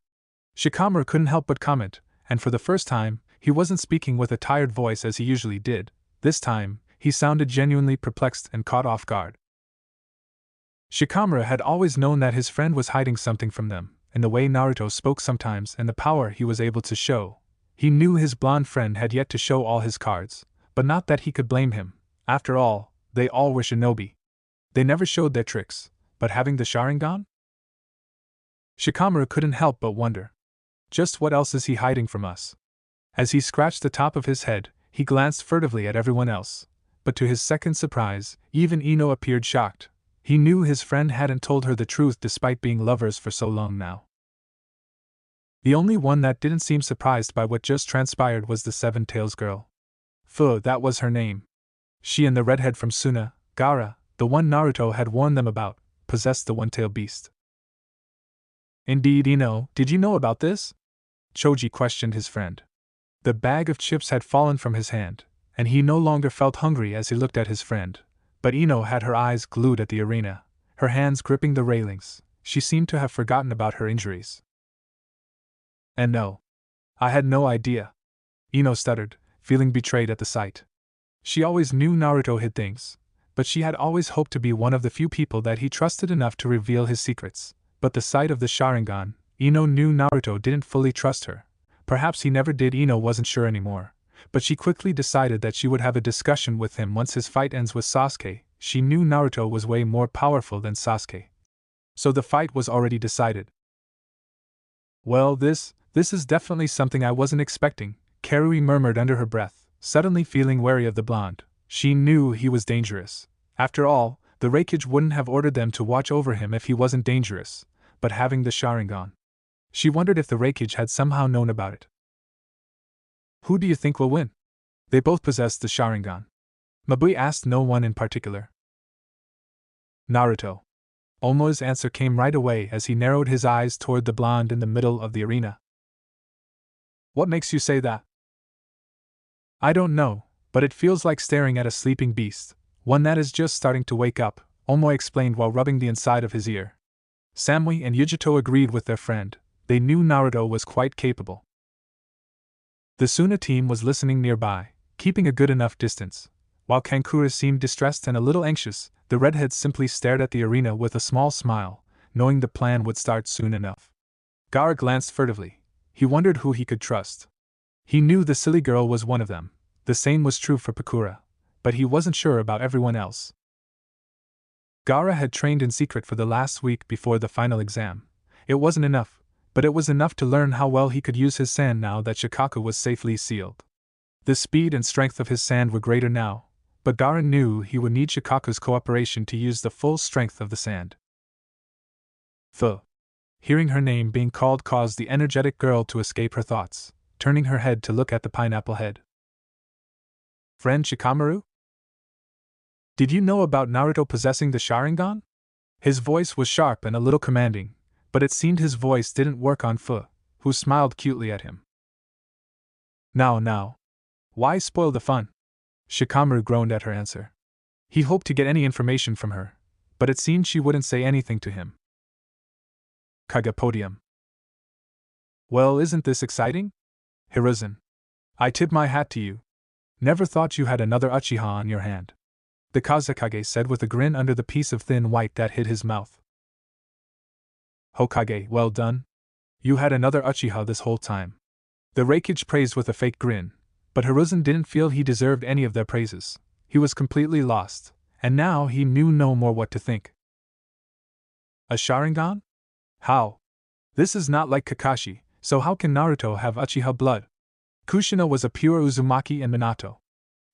Shikamaru couldn't help but comment, and for the first time, he wasn't speaking with a tired voice as he usually did. This time, he sounded genuinely perplexed and caught off guard. Shikamaru had always known that his friend was hiding something from them, in the way Naruto spoke sometimes and the power he was able to show. He knew his blonde friend had yet to show all his cards, but not that he could blame him. After all, they all were shinobi. They never showed their tricks, but having the Sharingan? Shikamaru couldn't help but wonder. Just what else is he hiding from us? As he scratched the top of his head, he glanced furtively at everyone else, but to his second surprise, even Ino appeared shocked. He knew his friend hadn't told her the truth despite being lovers for so long now. The only one that didn't seem surprised by what just transpired was the Seven Tails girl. That was her name. She and the redhead from Suna, Gaara, the one Naruto had warned them about, possessed the one-tailed beast. "Indeed, Ino, did you know about this?" Choji questioned his friend. The bag of chips had fallen from his hand, and he no longer felt hungry as he looked at his friend, but Ino had her eyes glued at the arena, her hands gripping the railings. She seemed to have forgotten about her injuries. "And no, I had no idea," Ino stuttered, feeling betrayed at the sight. She always knew Naruto hid things, but she had always hoped to be one of the few people that he trusted enough to reveal his secrets. But the sight of the Sharingan, Ino knew Naruto didn't fully trust her, Perhaps he never did. Ino wasn't sure anymore, but she quickly decided that she would have a discussion with him once his fight ends with Sasuke. She knew Naruto was way more powerful than Sasuke, so the fight was already decided. Well, this is definitely something I wasn't expecting, Karui murmured under her breath, suddenly feeling wary of the blonde. She knew he was dangerous. After all, the Raikage wouldn't have ordered them to watch over him if he wasn't dangerous, but having the Sharingan. She wondered if the Raikage had somehow known about it. Who do you think will win? They both possessed the Sharingan. Mabui asked no one in particular. Naruto. Omo's answer came right away as he narrowed his eyes toward the blonde in the middle of the arena. What makes you say that? I don't know, but it feels like staring at a sleeping beast, one that is just starting to wake up, Omo explained while rubbing the inside of his ear. Samui and Yujito agreed with their friend. They knew Naruto was quite capable. The Suna team was listening nearby, keeping a good enough distance. While Kankura seemed distressed and a little anxious, the redhead simply stared at the arena with a small smile, knowing the plan would start soon enough. Gaara glanced furtively. He wondered who he could trust. He knew the silly girl was one of them. The same was true for Pakura, but he wasn't sure about everyone else. Gaara had trained in secret for the last week before the final exam. It wasn't enough, but it was enough to learn how well he could use his sand now that Shikaku was safely sealed. The speed and strength of his sand were greater now, but Gaara knew he would need Shikaku's cooperation to use the full strength of the sand. Hearing her name being called caused the energetic girl to escape her thoughts, turning her head to look at the pineapple head. Friend Shikamaru? Did you know about Naruto possessing the Sharingan? His voice was sharp and a little commanding, but it seemed his voice didn't work on Fu, who smiled cutely at him. Now. Why spoil the fun? Shikamaru groaned at her answer. He hoped to get any information from her, but it seemed she wouldn't say anything to him. Kagapodium. Well, isn't this exciting? Hiruzen. I tip my hat to you. Never thought you had another Uchiha on your hand. The Kazekage said with a grin under the piece of thin white that hid his mouth. Hokage, well done. You had another Uchiha this whole time. The Raikage praised with a fake grin, but Hiruzen didn't feel he deserved any of their praises. He was completely lost, and now he knew no more what to think. A Sharingan? How? This is not like Kakashi, so how can Naruto have Uchiha blood? Kushina was a pure Uzumaki and Minato.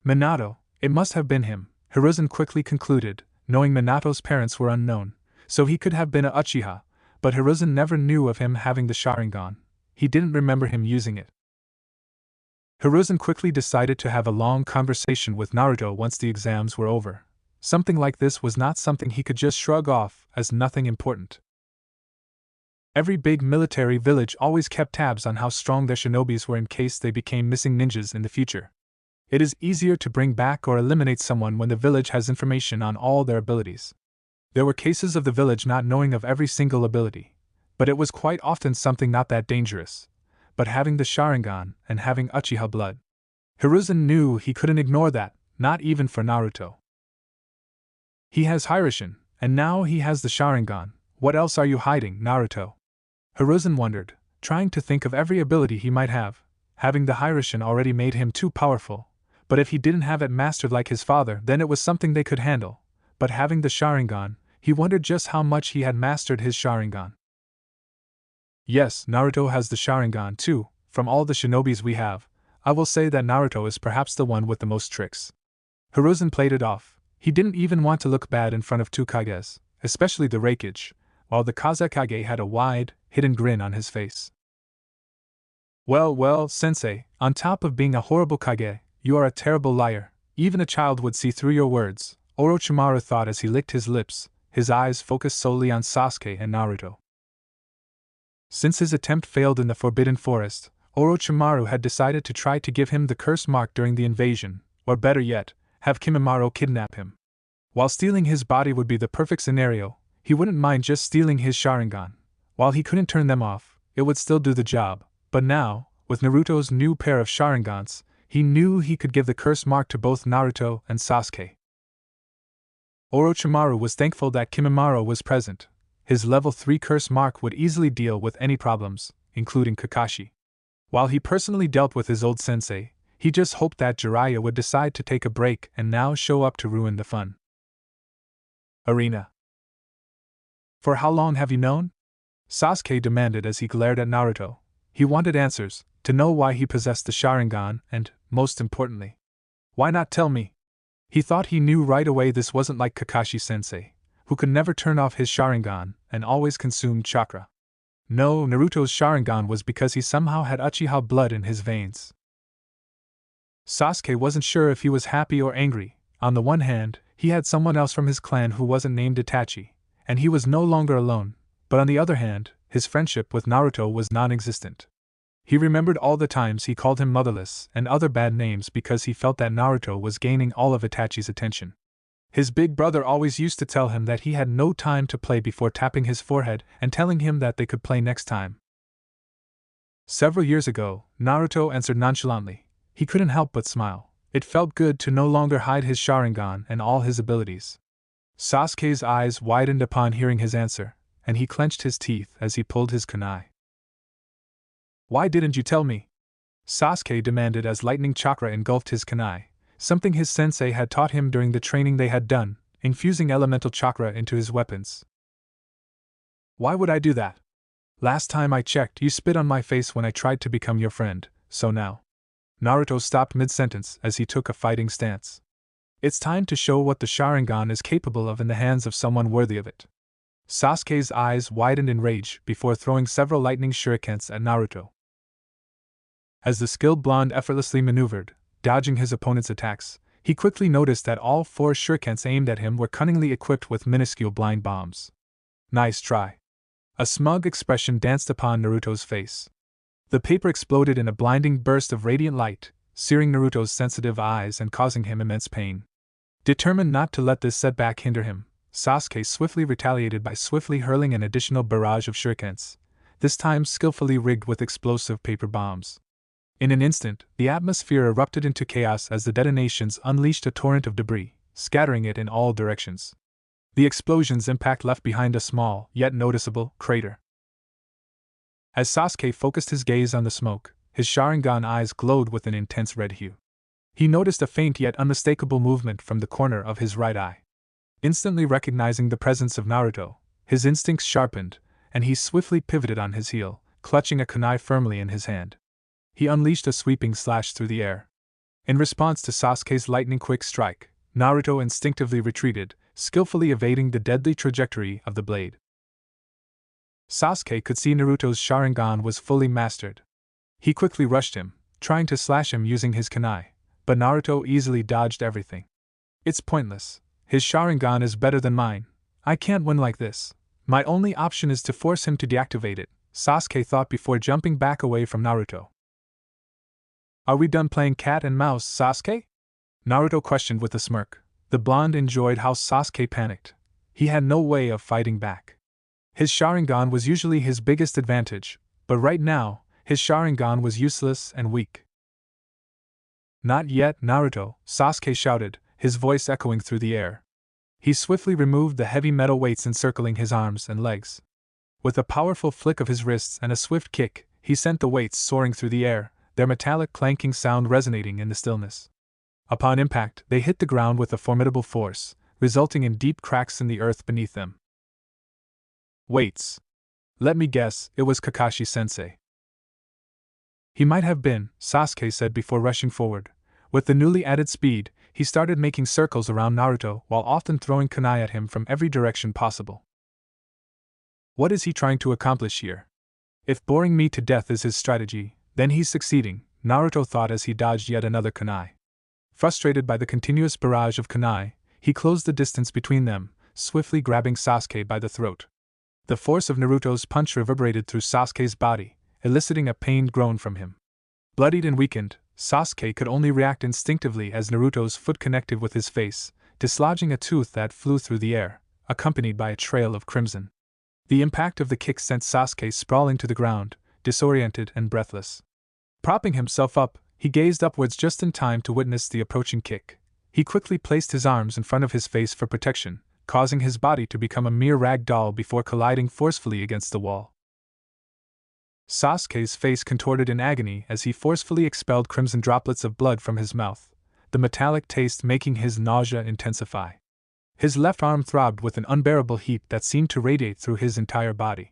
Minato, it must have been him, Hiruzen quickly concluded, knowing Minato's parents were unknown, so he could have been a Uchiha, but Hiruzen never knew of him having the Sharingan. He didn't remember him using it. Hiruzen quickly decided to have a long conversation with Naruto once the exams were over. Something like this was not something he could just shrug off as nothing important. Every big military village always kept tabs on how strong their shinobis were in case they became missing ninjas in the future. It is easier to bring back or eliminate someone when the village has information on all their abilities. There were cases of the village not knowing of every single ability, but it was quite often something not that dangerous, but having the Sharingan and having Uchiha blood. Hiruzen knew he couldn't ignore that, not even for Naruto. He has Hiruzen, and now he has the Sharingan. What else are you hiding, Naruto? Hiruzen wondered, trying to think of every ability he might have. Having the Hiruzen already made him too powerful, but if he didn't have it mastered like his father, then it was something they could handle. But having the Sharingan, he wondered just how much he had mastered his Sharingan. Yes, Naruto has the Sharingan too. From all the shinobis we have, I will say that Naruto is perhaps the one with the most tricks. Hiruzen played it off. He didn't even want to look bad in front of two Kages, especially the Raikage, while the Kazekage had a wide, hidden grin on his face. Well, sensei, on top of being a horrible Kage, you are a terrible liar. Even a child would see through your words, Orochimaru thought as he licked his lips, his eyes focused solely on Sasuke and Naruto. Since his attempt failed in the Forbidden Forest, Orochimaru had decided to try to give him the curse mark during the invasion, or better yet, have Kimimaro kidnap him. While stealing his body would be the perfect scenario, he wouldn't mind just stealing his Sharingan. While he couldn't turn them off, it would still do the job, but now, with Naruto's new pair of Sharingans, he knew he could give the curse mark to both Naruto and Sasuke. Orochimaru was thankful that Kimimaro was present. His level 3 curse mark would easily deal with any problems, including Kakashi. While he personally dealt with his old sensei, he just hoped that Jiraiya would decide to take a break and now show up to ruin the fun. Arena. For how long have you known? Sasuke demanded as he glared at Naruto. He wanted answers, to know why he possessed the Sharingan and, most importantly, why not tell me? He thought he knew right away this wasn't like Kakashi-sensei, who could never turn off his Sharingan and always consumed chakra. No, Naruto's Sharingan was because he somehow had Uchiha blood in his veins. Sasuke wasn't sure if he was happy or angry. On the one hand, he had someone else from his clan who wasn't named Itachi, and he was no longer alone, but on the other hand, his friendship with Naruto was non-existent. He remembered all the times he called him motherless and other bad names because he felt that Naruto was gaining all of Itachi's attention. His big brother always used to tell him that he had no time to play before tapping his forehead and telling him that they could play next time. Several years ago, Naruto answered nonchalantly. He couldn't help but smile. It felt good to no longer hide his Sharingan and all his abilities. Sasuke's eyes widened upon hearing his answer, and he clenched his teeth as he pulled his kunai. Why didn't you tell me? Sasuke demanded as lightning chakra engulfed his kunai, something his sensei had taught him during the training they had done, infusing elemental chakra into his weapons. Why would I do that? Last time I checked, you spit on my face when I tried to become your friend, so now. Naruto stopped mid-sentence as he took a fighting stance. It's time to show what the Sharingan is capable of in the hands of someone worthy of it. Sasuke's eyes widened in rage before throwing several lightning shurikens at Naruto. As the skilled blonde effortlessly maneuvered, dodging his opponent's attacks, he quickly noticed that all 4 shurikens aimed at him were cunningly equipped with minuscule blind bombs. Nice try. A smug expression danced upon Naruto's face. The paper exploded in a blinding burst of radiant light, searing Naruto's sensitive eyes and causing him immense pain. Determined not to let this setback hinder him, Sasuke swiftly retaliated by swiftly hurling an additional barrage of shurikens, this time skillfully rigged with explosive paper bombs. In an instant, the atmosphere erupted into chaos as the detonations unleashed a torrent of debris, scattering it in all directions. The explosion's impact left behind a small, yet noticeable, crater. As Sasuke focused his gaze on the smoke, his Sharingan eyes glowed with an intense red hue. He noticed a faint yet unmistakable movement from the corner of his right eye. Instantly recognizing the presence of Naruto, his instincts sharpened, and he swiftly pivoted on his heel, clutching a kunai firmly in his hand. He unleashed a sweeping slash through the air. In response to Sasuke's lightning-quick strike, Naruto instinctively retreated, skillfully evading the deadly trajectory of the blade. Sasuke could see Naruto's Sharingan was fully mastered. He quickly rushed him, trying to slash him using his kunai, but Naruto easily dodged everything. It's pointless. His Sharingan is better than mine. I can't win like this. My only option is to force him to deactivate it, Sasuke thought before jumping back away from Naruto. Are we done playing cat and mouse, Sasuke? Naruto questioned with a smirk. The blonde enjoyed how Sasuke panicked. He had no way of fighting back. His Sharingan was usually his biggest advantage, but right now, his Sharingan was useless and weak. Not yet, Naruto, Sasuke shouted, his voice echoing through the air. He swiftly removed the heavy metal weights encircling his arms and legs. With a powerful flick of his wrists and a swift kick, he sent the weights soaring through the air, their metallic clanking sound resonating in the stillness. Upon impact, they hit the ground with a formidable force, resulting in deep cracks in the earth beneath them. Weights. Let me guess, it was Kakashi-sensei. He might have been, Sasuke said before rushing forward. With the newly added speed, he started making circles around Naruto while often throwing kunai at him from every direction possible. What is he trying to accomplish here? If boring me to death is his strategy, then he's succeeding, Naruto thought as he dodged yet another kunai. Frustrated by the continuous barrage of kunai, he closed the distance between them, swiftly grabbing Sasuke by the throat. The force of Naruto's punch reverberated through Sasuke's body, eliciting a pained groan from him. Bloodied and weakened, Sasuke could only react instinctively as Naruto's foot connected with his face, dislodging a tooth that flew through the air, accompanied by a trail of crimson. The impact of the kick sent Sasuke sprawling to the ground, disoriented and breathless. Propping himself up, he gazed upwards just in time to witness the approaching kick. He quickly placed his arms in front of his face for protection, causing his body to become a mere rag doll before colliding forcefully against the wall. Sasuke's face contorted in agony as he forcefully expelled crimson droplets of blood from his mouth, the metallic taste making his nausea intensify. His left arm throbbed with an unbearable heat that seemed to radiate through his entire body.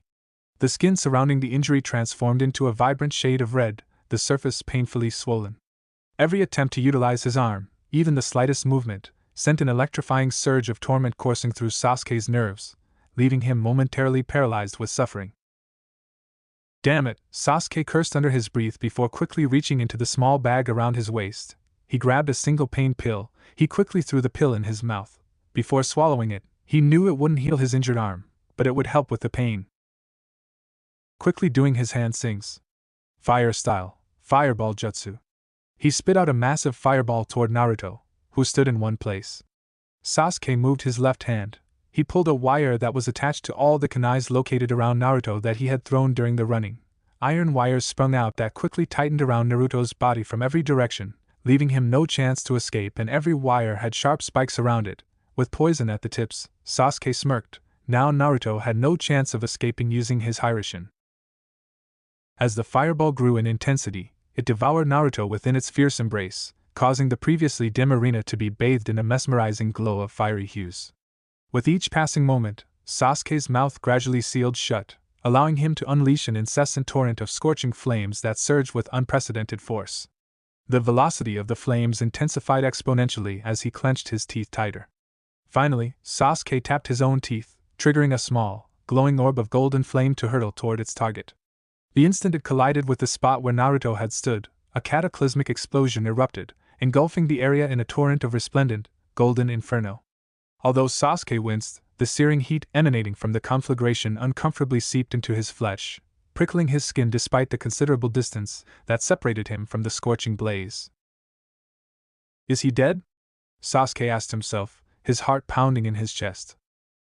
The skin surrounding the injury transformed into a vibrant shade of red, the surface painfully swollen. Every attempt to utilize his arm, even the slightest movement, sent an electrifying surge of torment coursing through Sasuke's nerves, leaving him momentarily paralyzed with suffering. Damn it, Sasuke cursed under his breath before quickly reaching into the small bag around his waist. He grabbed a single pain pill. He quickly threw the pill in his mouth. Before swallowing it, he knew it wouldn't heal his injured arm, but it would help with the pain. Quickly doing his hand sings. Fire style, fireball jutsu. He spit out a massive fireball toward Naruto, who stood in one place. Sasuke moved his left hand. He pulled a wire that was attached to all the kunais located around Naruto that he had thrown during the running. Iron wires sprung out that quickly tightened around Naruto's body from every direction, leaving him no chance to escape, and every wire had sharp spikes around it, with poison at the tips. Sasuke smirked. Now Naruto had no chance of escaping using his Hirishin. As the fireball grew in intensity, it devoured Naruto within its fierce embrace, causing the previously dim arena to be bathed in a mesmerizing glow of fiery hues. With each passing moment, Sasuke's mouth gradually sealed shut, allowing him to unleash an incessant torrent of scorching flames that surged with unprecedented force. The velocity of the flames intensified exponentially as he clenched his teeth tighter. Finally, Sasuke tapped his own teeth, triggering a small, glowing orb of golden flame to hurtle toward its target. The instant it collided with the spot where Naruto had stood, a cataclysmic explosion erupted, engulfing the area in a torrent of resplendent, golden inferno. Although Sasuke winced, the searing heat emanating from the conflagration uncomfortably seeped into his flesh, prickling his skin despite the considerable distance that separated him from the scorching blaze. Is he dead? Sasuke asked himself, his heart pounding in his chest.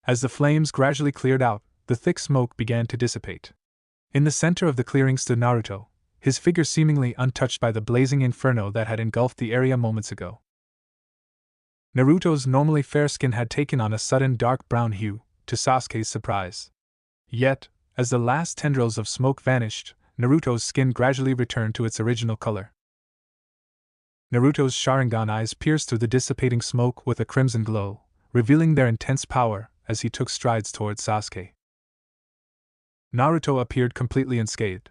As the flames gradually cleared out, the thick smoke began to dissipate. In the center of the clearing stood Naruto, his figure seemingly untouched by the blazing inferno that had engulfed the area moments ago. Naruto's normally fair skin had taken on a sudden dark brown hue, to Sasuke's surprise. Yet, as the last tendrils of smoke vanished, Naruto's skin gradually returned to its original color. Naruto's Sharingan eyes pierced through the dissipating smoke with a crimson glow, revealing their intense power as he took strides towards Sasuke. Naruto appeared completely unscathed.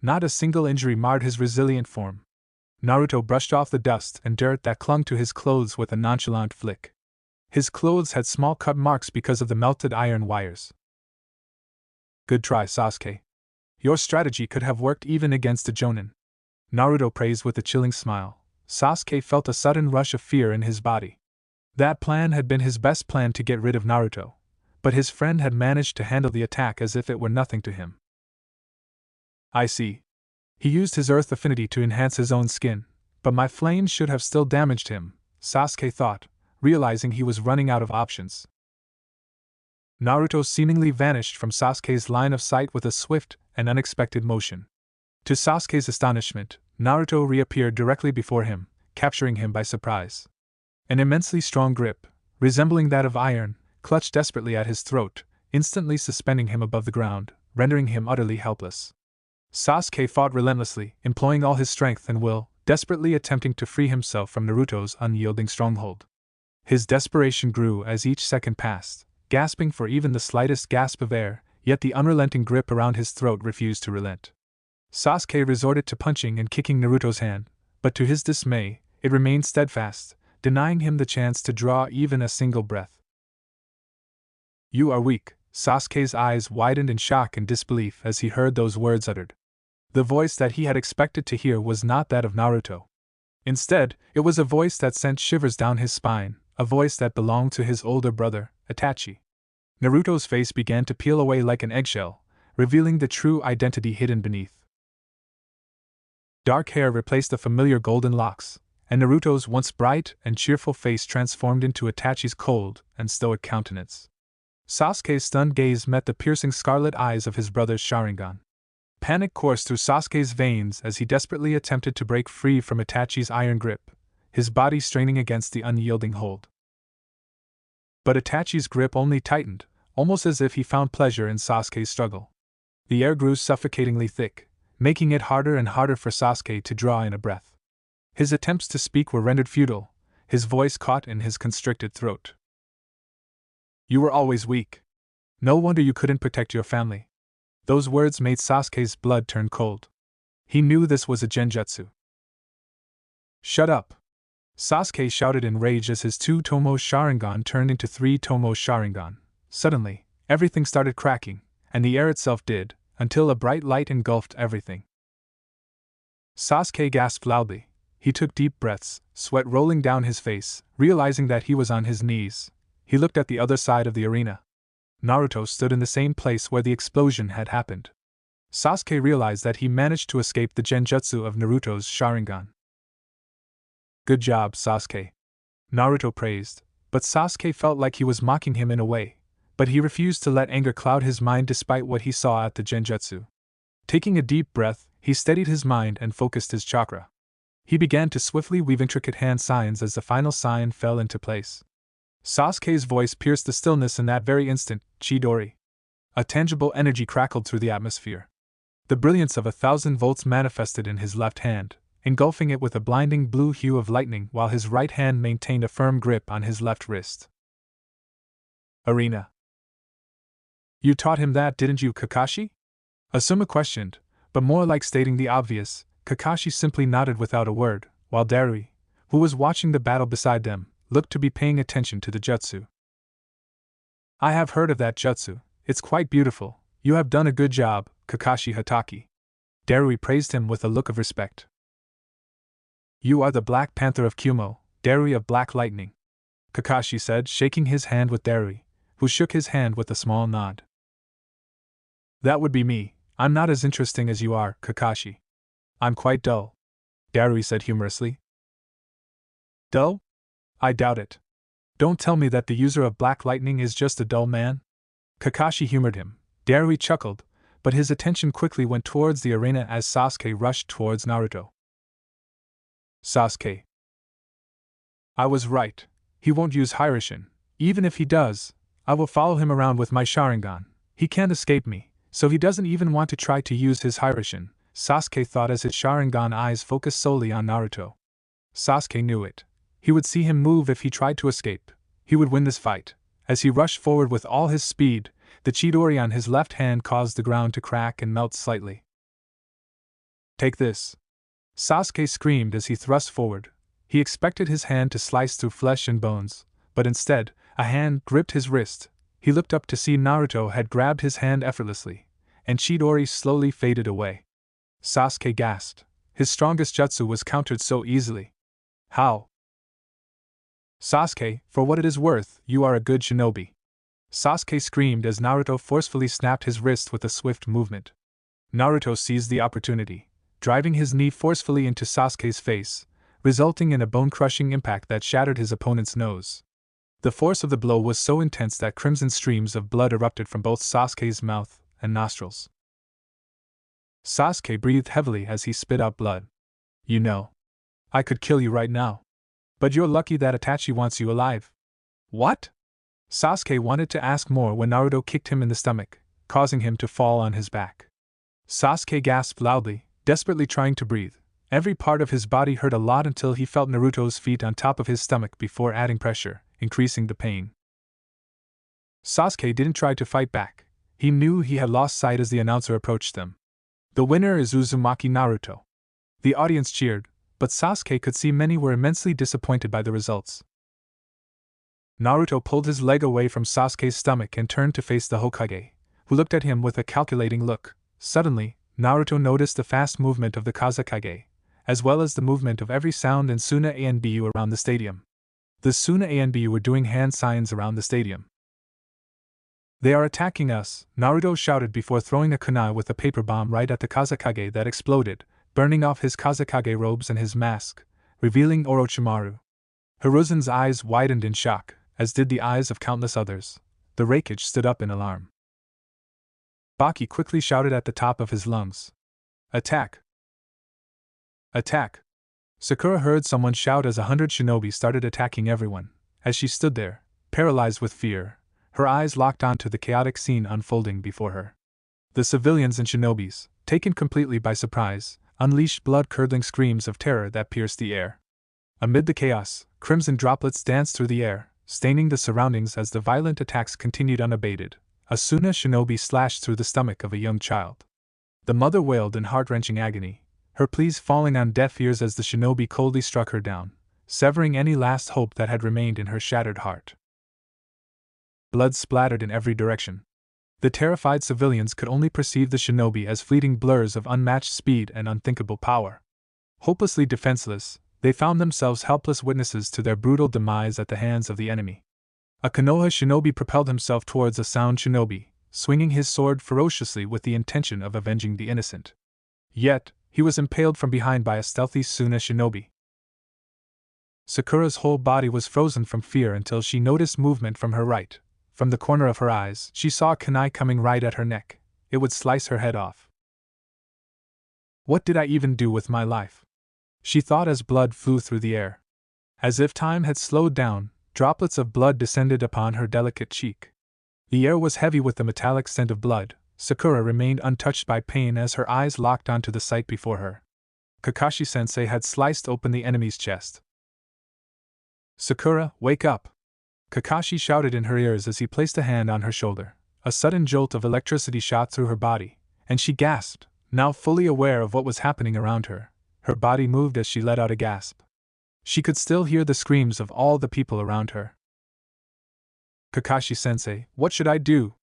Not a single injury marred his resilient form. Naruto brushed off the dust and dirt that clung to his clothes with a nonchalant flick. His clothes had small cut marks because of the melted iron wires. Good try, Sasuke. Your strategy could have worked even against a Jonin. Naruto praised with a chilling smile. Sasuke felt a sudden rush of fear in his body. That plan had been his best plan to get rid of Naruto, but his friend had managed to handle the attack as if it were nothing to him. I see. He used his earth affinity to enhance his own skin, but my flames should have still damaged him, Sasuke thought, realizing he was running out of options. Naruto seemingly vanished from Sasuke's line of sight with a swift and unexpected motion. To Sasuke's astonishment, Naruto reappeared directly before him, capturing him by surprise. An immensely strong grip, resembling that of iron, clutched desperately at his throat, instantly suspending him above the ground, rendering him utterly helpless. Sasuke fought relentlessly, employing all his strength and will, desperately attempting to free himself from Naruto's unyielding stronghold. His desperation grew as each second passed, gasping for even the slightest gasp of air, yet the unrelenting grip around his throat refused to relent. Sasuke resorted to punching and kicking Naruto's hand, but to his dismay, it remained steadfast, denying him the chance to draw even a single breath. You are weak. Sasuke's eyes widened in shock and disbelief as he heard those words uttered. The voice that he had expected to hear was not that of Naruto. Instead, it was a voice that sent shivers down his spine, a voice that belonged to his older brother, Itachi. Naruto's face began to peel away like an eggshell, revealing the true identity hidden beneath. Dark hair replaced the familiar golden locks, and Naruto's once bright and cheerful face transformed into Itachi's cold and stoic countenance. Sasuke's stunned gaze met the piercing scarlet eyes of his brother's Sharingan. Panic coursed through Sasuke's veins as he desperately attempted to break free from Itachi's iron grip, his body straining against the unyielding hold. But Itachi's grip only tightened, almost as if he found pleasure in Sasuke's struggle. The air grew suffocatingly thick, making it harder and harder for Sasuke to draw in a breath. His attempts to speak were rendered futile, his voice caught in his constricted throat. You were always weak. No wonder you couldn't protect your family. Those words made Sasuke's blood turn cold. He knew this was a genjutsu. Shut up! Sasuke shouted in rage as his 2 Tomo Sharingan turned into 3 Tomo Sharingan. Suddenly, everything started cracking, and the air itself did, until a bright light engulfed everything. Sasuke gasped loudly. He took deep breaths, sweat rolling down his face, realizing that he was on his knees. He looked at the other side of the arena. Naruto stood in the same place where the explosion had happened. Sasuke realized that he managed to escape the genjutsu of Naruto's Sharingan. Good job, Sasuke. Naruto praised, but Sasuke felt like he was mocking him in a way, but he refused to let anger cloud his mind despite what he saw at the genjutsu. Taking a deep breath, he steadied his mind and focused his chakra. He began to swiftly weave intricate hand signs as the final sign fell into place. Sasuke's voice pierced the stillness in that very instant. Chidori. A tangible energy crackled through the atmosphere. The brilliance of 1,000 volts manifested in his left hand, engulfing it with a blinding blue hue of lightning while his right hand maintained a firm grip on his left wrist. Arena. You taught him that, didn't you, Kakashi? Asuma questioned, but more like stating the obvious. Kakashi simply nodded without a word, while Darui, who was watching the battle beside them, looked to be paying attention to the jutsu. I have heard of that jutsu, it's quite beautiful, you have done a good job, Kakashi Hatake. Darui praised him with a look of respect. You are the Black Panther of Kyumo, Darui of Black Lightning, Kakashi said, shaking his hand with Darui, who shook his hand with a small nod. That would be me, I'm not as interesting as you are, Kakashi. I'm quite dull, Darui said humorously. Dull? I doubt it. Don't tell me that the user of Black Lightning is just a dull man. Kakashi humored him. Darui chuckled, but his attention quickly went towards the arena as Sasuke rushed towards Naruto. Sasuke. I was right. He won't use Hiraishin. Even if he does, I will follow him around with my Sharingan. He can't escape me, so he doesn't even want to try to use his Hiraishin, Sasuke thought as his Sharingan eyes focused solely on Naruto. Sasuke knew it. He would see him move if he tried to escape. He would win this fight. As he rushed forward with all his speed, the Chidori on his left hand caused the ground to crack and melt slightly. Take this! Sasuke screamed as he thrust forward. He expected his hand to slice through flesh and bones, but instead, a hand gripped his wrist. He looked up to see Naruto had grabbed his hand effortlessly, and Chidori slowly faded away. Sasuke gasped. His strongest jutsu was countered so easily. How? Sasuke, for what it is worth, you are a good shinobi. Sasuke screamed as Naruto forcefully snapped his wrist with a swift movement. Naruto seized the opportunity, driving his knee forcefully into Sasuke's face, resulting in a bone-crushing impact that shattered his opponent's nose. The force of the blow was so intense that crimson streams of blood erupted from both Sasuke's mouth and nostrils. Sasuke breathed heavily as he spit out blood. You know, I could kill you right now. But you're lucky that Itachi wants you alive. What? Sasuke wanted to ask more when Naruto kicked him in the stomach, causing him to fall on his back. Sasuke gasped loudly, desperately trying to breathe. Every part of his body hurt a lot until he felt Naruto's feet on top of his stomach before adding pressure, increasing the pain. Sasuke didn't try to fight back. He knew he had lost sight as the announcer approached them. The winner is Uzumaki Naruto. The audience cheered, but Sasuke could see many were immensely disappointed by the results. Naruto pulled his leg away from Sasuke's stomach and turned to face the Hokage, who looked at him with a calculating look. Suddenly, Naruto noticed the fast movement of the Kazekage, as well as the movement of every sound in Suna A and Bu around the stadium. The Suna A and Bu were doing hand signs around the stadium. They are attacking us, Naruto shouted before throwing a kunai with a paper bomb right at the Kazekage that exploded, burning off his Kazekage robes and his mask, revealing Orochimaru. Hiruzen's eyes widened in shock, as did the eyes of countless others. The Raikage stood up in alarm. Baki quickly shouted at the top of his lungs. Attack! Attack! Sakura heard someone shout as 100 shinobi started attacking everyone. As she stood there, paralyzed with fear, her eyes locked onto the chaotic scene unfolding before her. The civilians and shinobis, taken completely by surprise, unleashed blood-curdling screams of terror that pierced the air. Amid the chaos, crimson droplets danced through the air, staining the surroundings as the violent attacks continued unabated. A Suna shinobi slashed through the stomach of a young child. The mother wailed in heart-wrenching agony, her pleas falling on deaf ears as the shinobi coldly struck her down, severing any last hope that had remained in her shattered heart. Blood splattered in every direction. The terrified civilians could only perceive the shinobi as fleeting blurs of unmatched speed and unthinkable power. Hopelessly defenseless, they found themselves helpless witnesses to their brutal demise at the hands of the enemy. A Konoha shinobi propelled himself towards a sound shinobi, swinging his sword ferociously with the intention of avenging the innocent. Yet, he was impaled from behind by a stealthy Suna shinobi. Sakura's whole body was frozen from fear until she noticed movement from her right. From the corner of her eyes, she saw a kunai coming right at her neck. It would slice her head off. What did I even do with my life? She thought as blood flew through the air. As if time had slowed down, droplets of blood descended upon her delicate cheek. The air was heavy with the metallic scent of blood. Sakura remained untouched by pain as her eyes locked onto the sight before her. Kakashi-sensei had sliced open the enemy's chest. "Sakura, wake up!" Kakashi shouted in her ears as he placed a hand on her shoulder. A sudden jolt of electricity shot through her body, and she gasped, now fully aware of what was happening around her. Her body moved as she let out a gasp. She could still hear the screams of all the people around her. "Kakashi-sensei, what should I do?"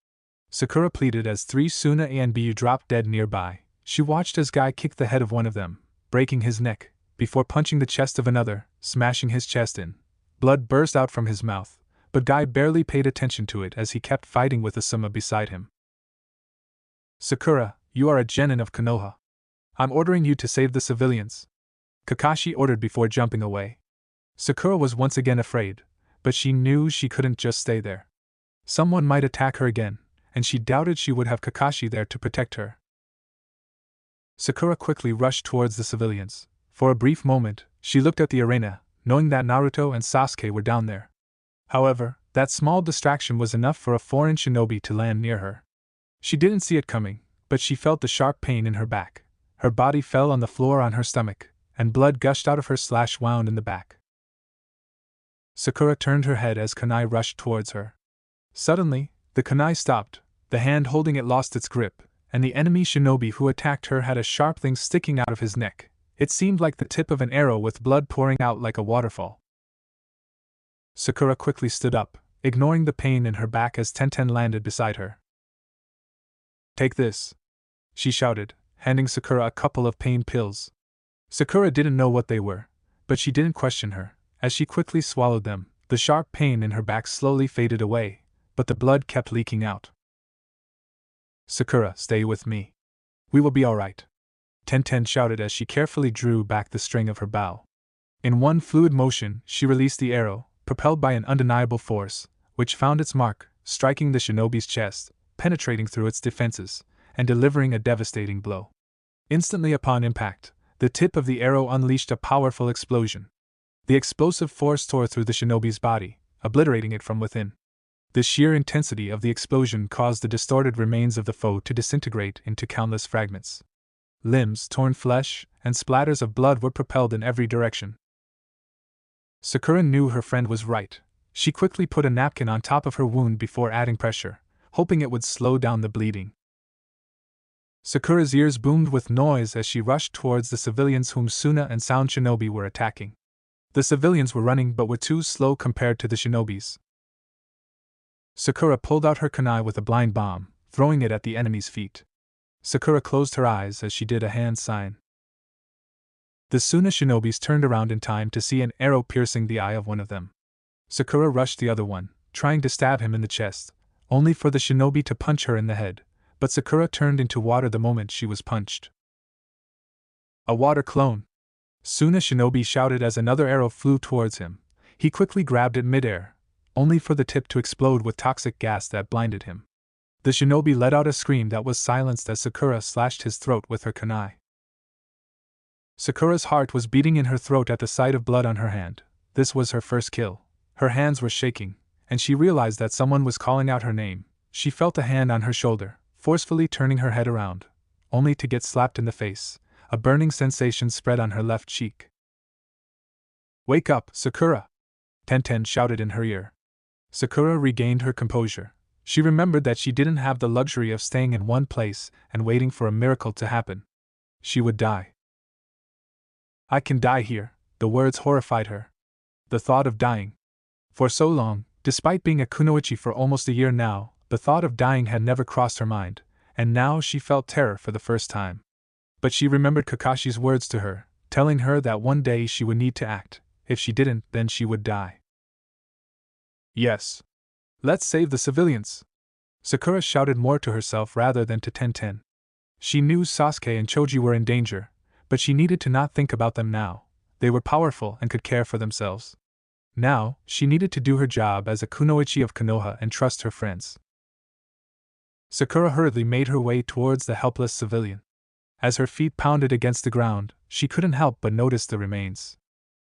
Sakura pleaded as 3 Suna and Bu dropped dead nearby. She watched as Guy kicked the head of one of them, breaking his neck, before punching the chest of another, smashing his chest in. Blood burst out from his mouth, but Guy barely paid attention to it as he kept fighting with Asuma beside him. "Sakura, you are a genin of Konoha. I'm ordering you to save the civilians," Kakashi ordered before jumping away. Sakura was once again afraid, but she knew she couldn't just stay there. Someone might attack her again, and she doubted she would have Kakashi there to protect her. Sakura quickly rushed towards the civilians. For a brief moment, she looked at the arena, knowing that Naruto and Sasuke were down there. However, that small distraction was enough for a foreign shinobi to land near her. She didn't see it coming, but she felt the sharp pain in her back. Her body fell on the floor on her stomach, and blood gushed out of her slash wound in the back. Sakura turned her head as kunai rushed towards her. Suddenly, the kunai stopped, the hand holding it lost its grip, and the enemy shinobi who attacked her had a sharp thing sticking out of his neck. It seemed like the tip of an arrow with blood pouring out like a waterfall. Sakura quickly stood up, ignoring the pain in her back as Tenten landed beside her. "Take this," she shouted, handing Sakura a couple of pain pills. Sakura didn't know what they were, but she didn't question her. As she quickly swallowed them, the sharp pain in her back slowly faded away, but the blood kept leaking out. "Sakura, stay with me. We will be alright," Tenten shouted as she carefully drew back the string of her bow. In one fluid motion, she released the arrow, propelled by an undeniable force, which found its mark, striking the shinobi's chest, penetrating through its defenses, and delivering a devastating blow. Instantly upon impact, the tip of the arrow unleashed a powerful explosion. The explosive force tore through the shinobi's body, obliterating it from within. The sheer intensity of the explosion caused the distorted remains of the foe to disintegrate into countless fragments. Limbs, torn flesh, and splatters of blood were propelled in every direction. Sakura knew her friend was right. She quickly put a napkin on top of her wound before adding pressure, hoping it would slow down the bleeding. Sakura's ears boomed with noise as she rushed towards the civilians whom Suna and Sound Shinobi were attacking. The civilians were running but were too slow compared to the shinobis. Sakura pulled out her kunai with a blind bomb, throwing it at the enemy's feet. Sakura closed her eyes as she did a hand sign. The Suna shinobis turned around in time to see an arrow piercing the eye of one of them. Sakura rushed the other one, trying to stab him in the chest, only for the shinobi to punch her in the head, but Sakura turned into water the moment she was punched. "A water clone!" Suna shinobi shouted as another arrow flew towards him. He quickly grabbed it midair, only for the tip to explode with toxic gas that blinded him. The shinobi let out a scream that was silenced as Sakura slashed his throat with her kunai. Sakura's heart was beating in her throat at the sight of blood on her hand. This was her first kill. Her hands were shaking, and she realized that someone was calling out her name. She felt a hand on her shoulder, forcefully turning her head around, only to get slapped in the face. A burning sensation spread on her left cheek. "Wake up, Sakura!" Tenten shouted in her ear. Sakura regained her composure. She remembered that she didn't have the luxury of staying in one place and waiting for a miracle to happen. She would die. "I can die here," the words horrified her. The thought of dying. For so long, despite being a kunoichi for almost a year now, the thought of dying had never crossed her mind, and now she felt terror for the first time. But she remembered Kakashi's words to her, telling her that one day she would need to act. If she didn't, then she would die. "Yes. Let's save the civilians!" Sakura shouted more to herself rather than to Tenten. She knew Sasuke and Choji were in danger, but she needed to not think about them now. They were powerful and could care for themselves. Now, she needed to do her job as a kunoichi of Konoha and trust her friends. Sakura hurriedly made her way towards the helpless civilian. As her feet pounded against the ground, she couldn't help but notice the remains.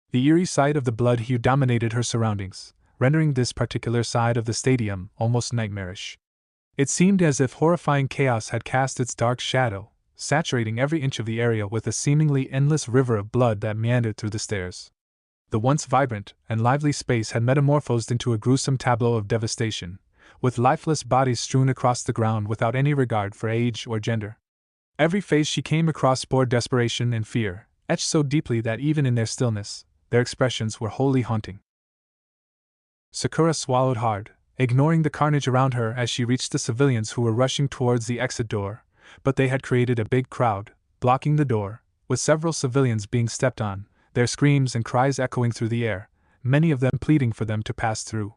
The eerie sight of the blood hue dominated her surroundings, rendering this particular side of the stadium almost nightmarish. It seemed as if horrifying chaos had cast its dark shadow, saturating every inch of the area with a seemingly endless river of blood that meandered through the stairs. The once vibrant and lively space had metamorphosed into a gruesome tableau of devastation, with lifeless bodies strewn across the ground without any regard for age or gender. Every face she came across bore desperation and fear, etched so deeply that even in their stillness, their expressions were wholly haunting. Sakura swallowed hard, ignoring the carnage around her as she reached the civilians who were rushing towards the exit door, but they had created a big crowd, blocking the door, with several civilians being stepped on, their screams and cries echoing through the air, many of them pleading for them to pass through.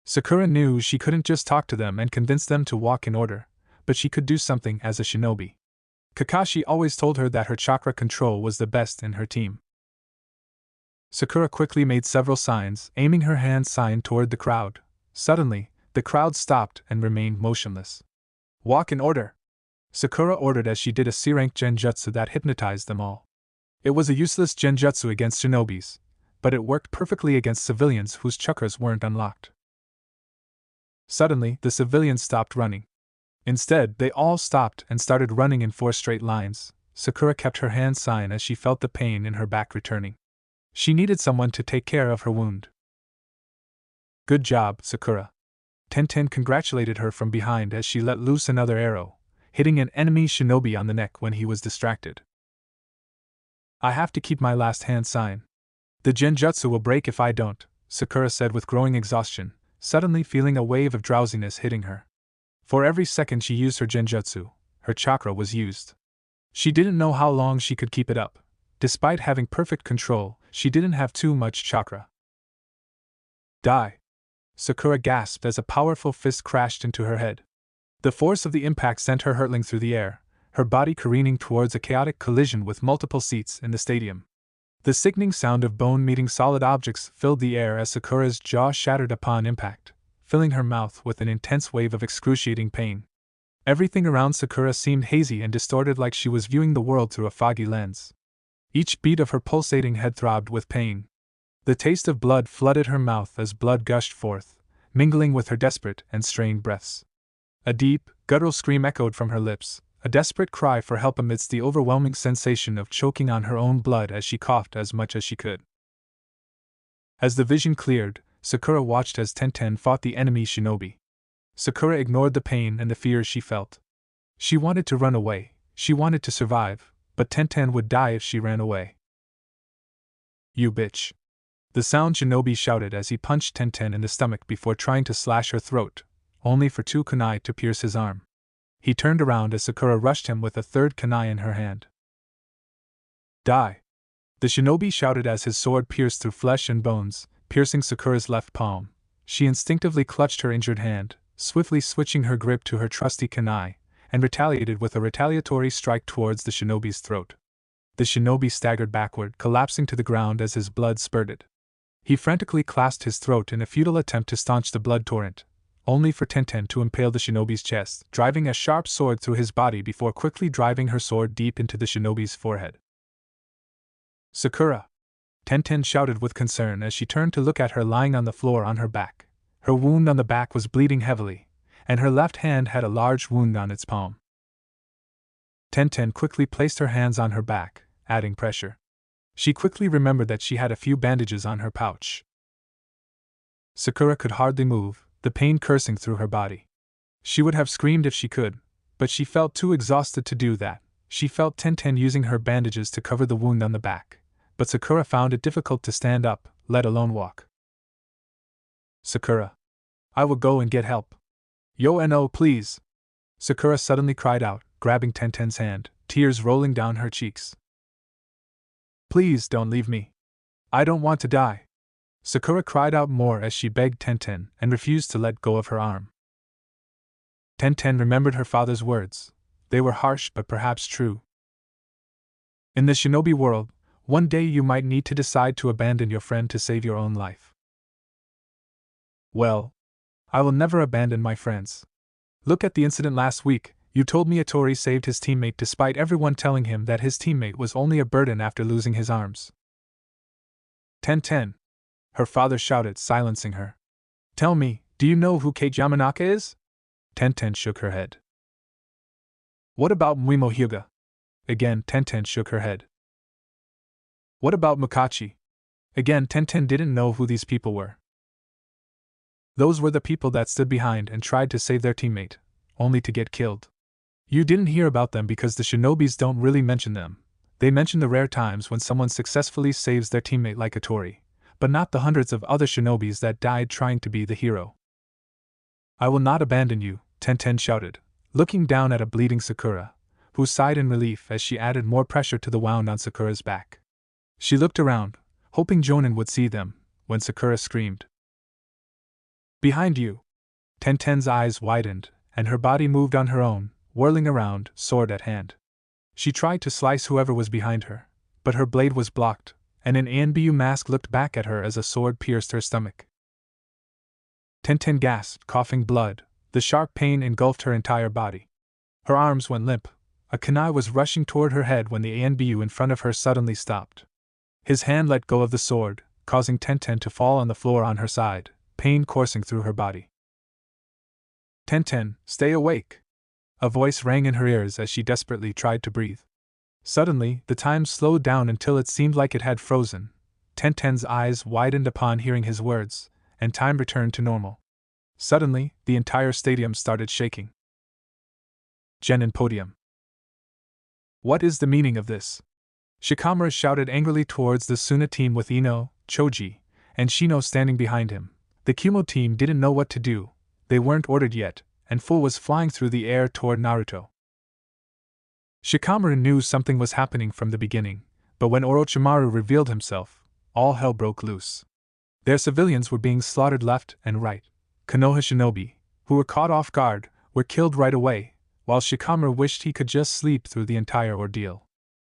Sakura knew she couldn't just talk to them and convince them to walk in order, but she could do something as a shinobi. Kakashi always told her that her chakra control was the best in her team. Sakura quickly made several signs, aiming her hand sign toward the crowd. Suddenly, the crowd stopped and remained motionless. "Walk in order!" Sakura ordered as she did a C-rank genjutsu that hypnotized them all. It was a useless genjutsu against shinobis, but it worked perfectly against civilians whose chakras weren't unlocked. Suddenly, the civilians stopped running. Instead, they all stopped and started running in 4 straight lines. Sakura kept her hand sign as she felt the pain in her back returning. She needed someone to take care of her wound. "Good job, Sakura." Tenten congratulated her from behind as she let loose another arrow, hitting an enemy shinobi on the neck when he was distracted. "I have to keep my last hand sign. The genjutsu will break if I don't," Sakura said with growing exhaustion, suddenly feeling a wave of drowsiness hitting her. For every second she used her genjutsu, her chakra was used. She didn't know how long she could keep it up. Despite having perfect control, she didn't have too much chakra. "Die!" Sakura gasped as a powerful fist crashed into her head. The force of the impact sent her hurtling through the air, her body careening towards a chaotic collision with multiple seats in the stadium. The sickening sound of bone meeting solid objects filled the air as Sakura's jaw shattered upon impact, filling her mouth with an intense wave of excruciating pain. Everything around Sakura seemed hazy and distorted, like she was viewing the world through a foggy lens. Each beat of her pulsating head throbbed with pain. The taste of blood flooded her mouth as blood gushed forth, mingling with her desperate and strained breaths. A deep, guttural scream echoed from her lips, a desperate cry for help amidst the overwhelming sensation of choking on her own blood as she coughed as much as she could. As the vision cleared, Sakura watched as Tenten fought the enemy shinobi. Sakura ignored the pain and the fear she felt. She wanted to run away, she wanted to survive, but Tenten would die if she ran away. "You bitch!" The sound shinobi shouted as he punched Tenten in the stomach before trying to slash her throat, only for 2 kunai to pierce his arm. He turned around as Sakura rushed him with a 3rd kunai in her hand. "Die!" The shinobi shouted as his sword pierced through flesh and bones, piercing Sakura's left palm. She instinctively clutched her injured hand, swiftly switching her grip to her trusty kunai, and retaliated with a retaliatory strike towards the shinobi's throat. The shinobi staggered backward, collapsing to the ground as his blood spurted. He frantically clasped his throat in a futile attempt to staunch the blood torrent, only for Tenten to impale the shinobi's chest, driving a sharp sword through his body before quickly driving her sword deep into the shinobi's forehead. "Sakura!" Tenten shouted with concern as she turned to look at her lying on the floor on her back. Her wound on the back was bleeding heavily, and her left hand had a large wound on its palm. Tenten quickly placed her hands on her back, adding pressure. She quickly remembered that she had a few bandages on her pouch. Sakura could hardly move, the pain coursing through her body. She would have screamed if she could, but she felt too exhausted to do that. She felt Tenten using her bandages to cover the wound on the back, but Sakura found it difficult to stand up, let alone walk. Sakura. I will go and get help. Yo, please. Sakura suddenly cried out, grabbing Tenten's hand, tears rolling down her cheeks. Please don't leave me. I don't want to die. Sakura cried out more as she begged Tenten and refused to let go of her arm. Tenten remembered her father's words. They were harsh but perhaps true. In the shinobi world, one day you might need to decide to abandon your friend to save your own life. Well, I will never abandon my friends. Look at the incident last week. You told me Atori saved his teammate despite everyone telling him that his teammate was only a burden after losing his arms. Tenten. Her father shouted, silencing her. Tell me, do you know who Kate Yamanaka is? Tenten shook her head. What about Muimo Hyuga? Again, Tenten shook her head. What about Mukachi? Again, Tenten didn't know who these people were. Those were the people that stood behind and tried to save their teammate, only to get killed. You didn't hear about them because the shinobis don't really mention them. They mention the rare times when someone successfully saves their teammate like Atori, but not the hundreds of other shinobis that died trying to be the hero. I will not abandon you, Tenten shouted, looking down at a bleeding Sakura, who sighed in relief as she added more pressure to the wound on Sakura's back. She looked around, hoping Jonin would see them, when Sakura screamed. Behind you! Tenten's eyes widened, and her body moved on her own, whirling around, sword at hand. She tried to slice whoever was behind her, but her blade was blocked, and an Anbu mask looked back at her as a sword pierced her stomach. Tenten gasped, coughing blood. The sharp pain engulfed her entire body. Her arms went limp. A kunai was rushing toward her head when the Anbu in front of her suddenly stopped. His hand let go of the sword, causing Tenten to fall on the floor on her side, pain coursing through her body. Tenten, stay awake! A voice rang in her ears as she desperately tried to breathe. Suddenly, the time slowed down until it seemed like it had frozen. Tenten's eyes widened upon hearing his words, and time returned to normal. Suddenly, the entire stadium started shaking. Genin Podium. What is the meaning of this? Shikamaru shouted angrily towards the Suna team with Ino, Choji, and Shino standing behind him. The Kumo team didn't know what to do. They weren't ordered yet, and Full was flying through the air toward Naruto. Shikamaru knew something was happening from the beginning, but when Orochimaru revealed himself, all hell broke loose. Their civilians were being slaughtered left and right. Konoha shinobi, who were caught off guard, were killed right away, while Shikamaru wished he could just sleep through the entire ordeal.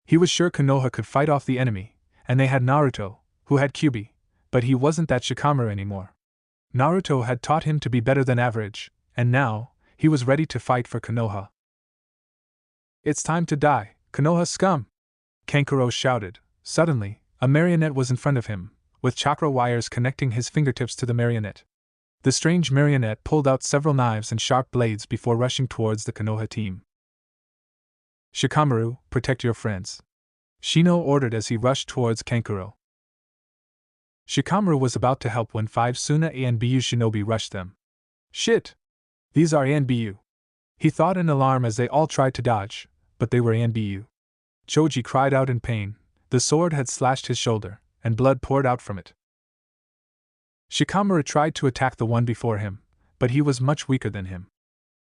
He was sure Konoha could fight off the enemy, and they had Naruto, who had Kyuubi, but he wasn't that Shikamaru anymore. Naruto had taught him to be better than average, and now, he was ready to fight for Konoha. It's time to die, Konoha scum! Kankuro shouted. Suddenly, a marionette was in front of him, with chakra wires connecting his fingertips to the marionette. The strange marionette pulled out several knives and sharp blades before rushing towards the Konoha team. Shikamaru, protect your friends. Shino ordered as he rushed towards Kankuro. Shikamaru was about to help when 5 Suna Anbu shinobi rushed them. Shit! These are Anbu. He thought in alarm as they all tried to dodge, but they were Anbu. Choji cried out in pain. The sword had slashed his shoulder, and blood poured out from it. Shikamaru tried to attack the one before him, but he was much weaker than him.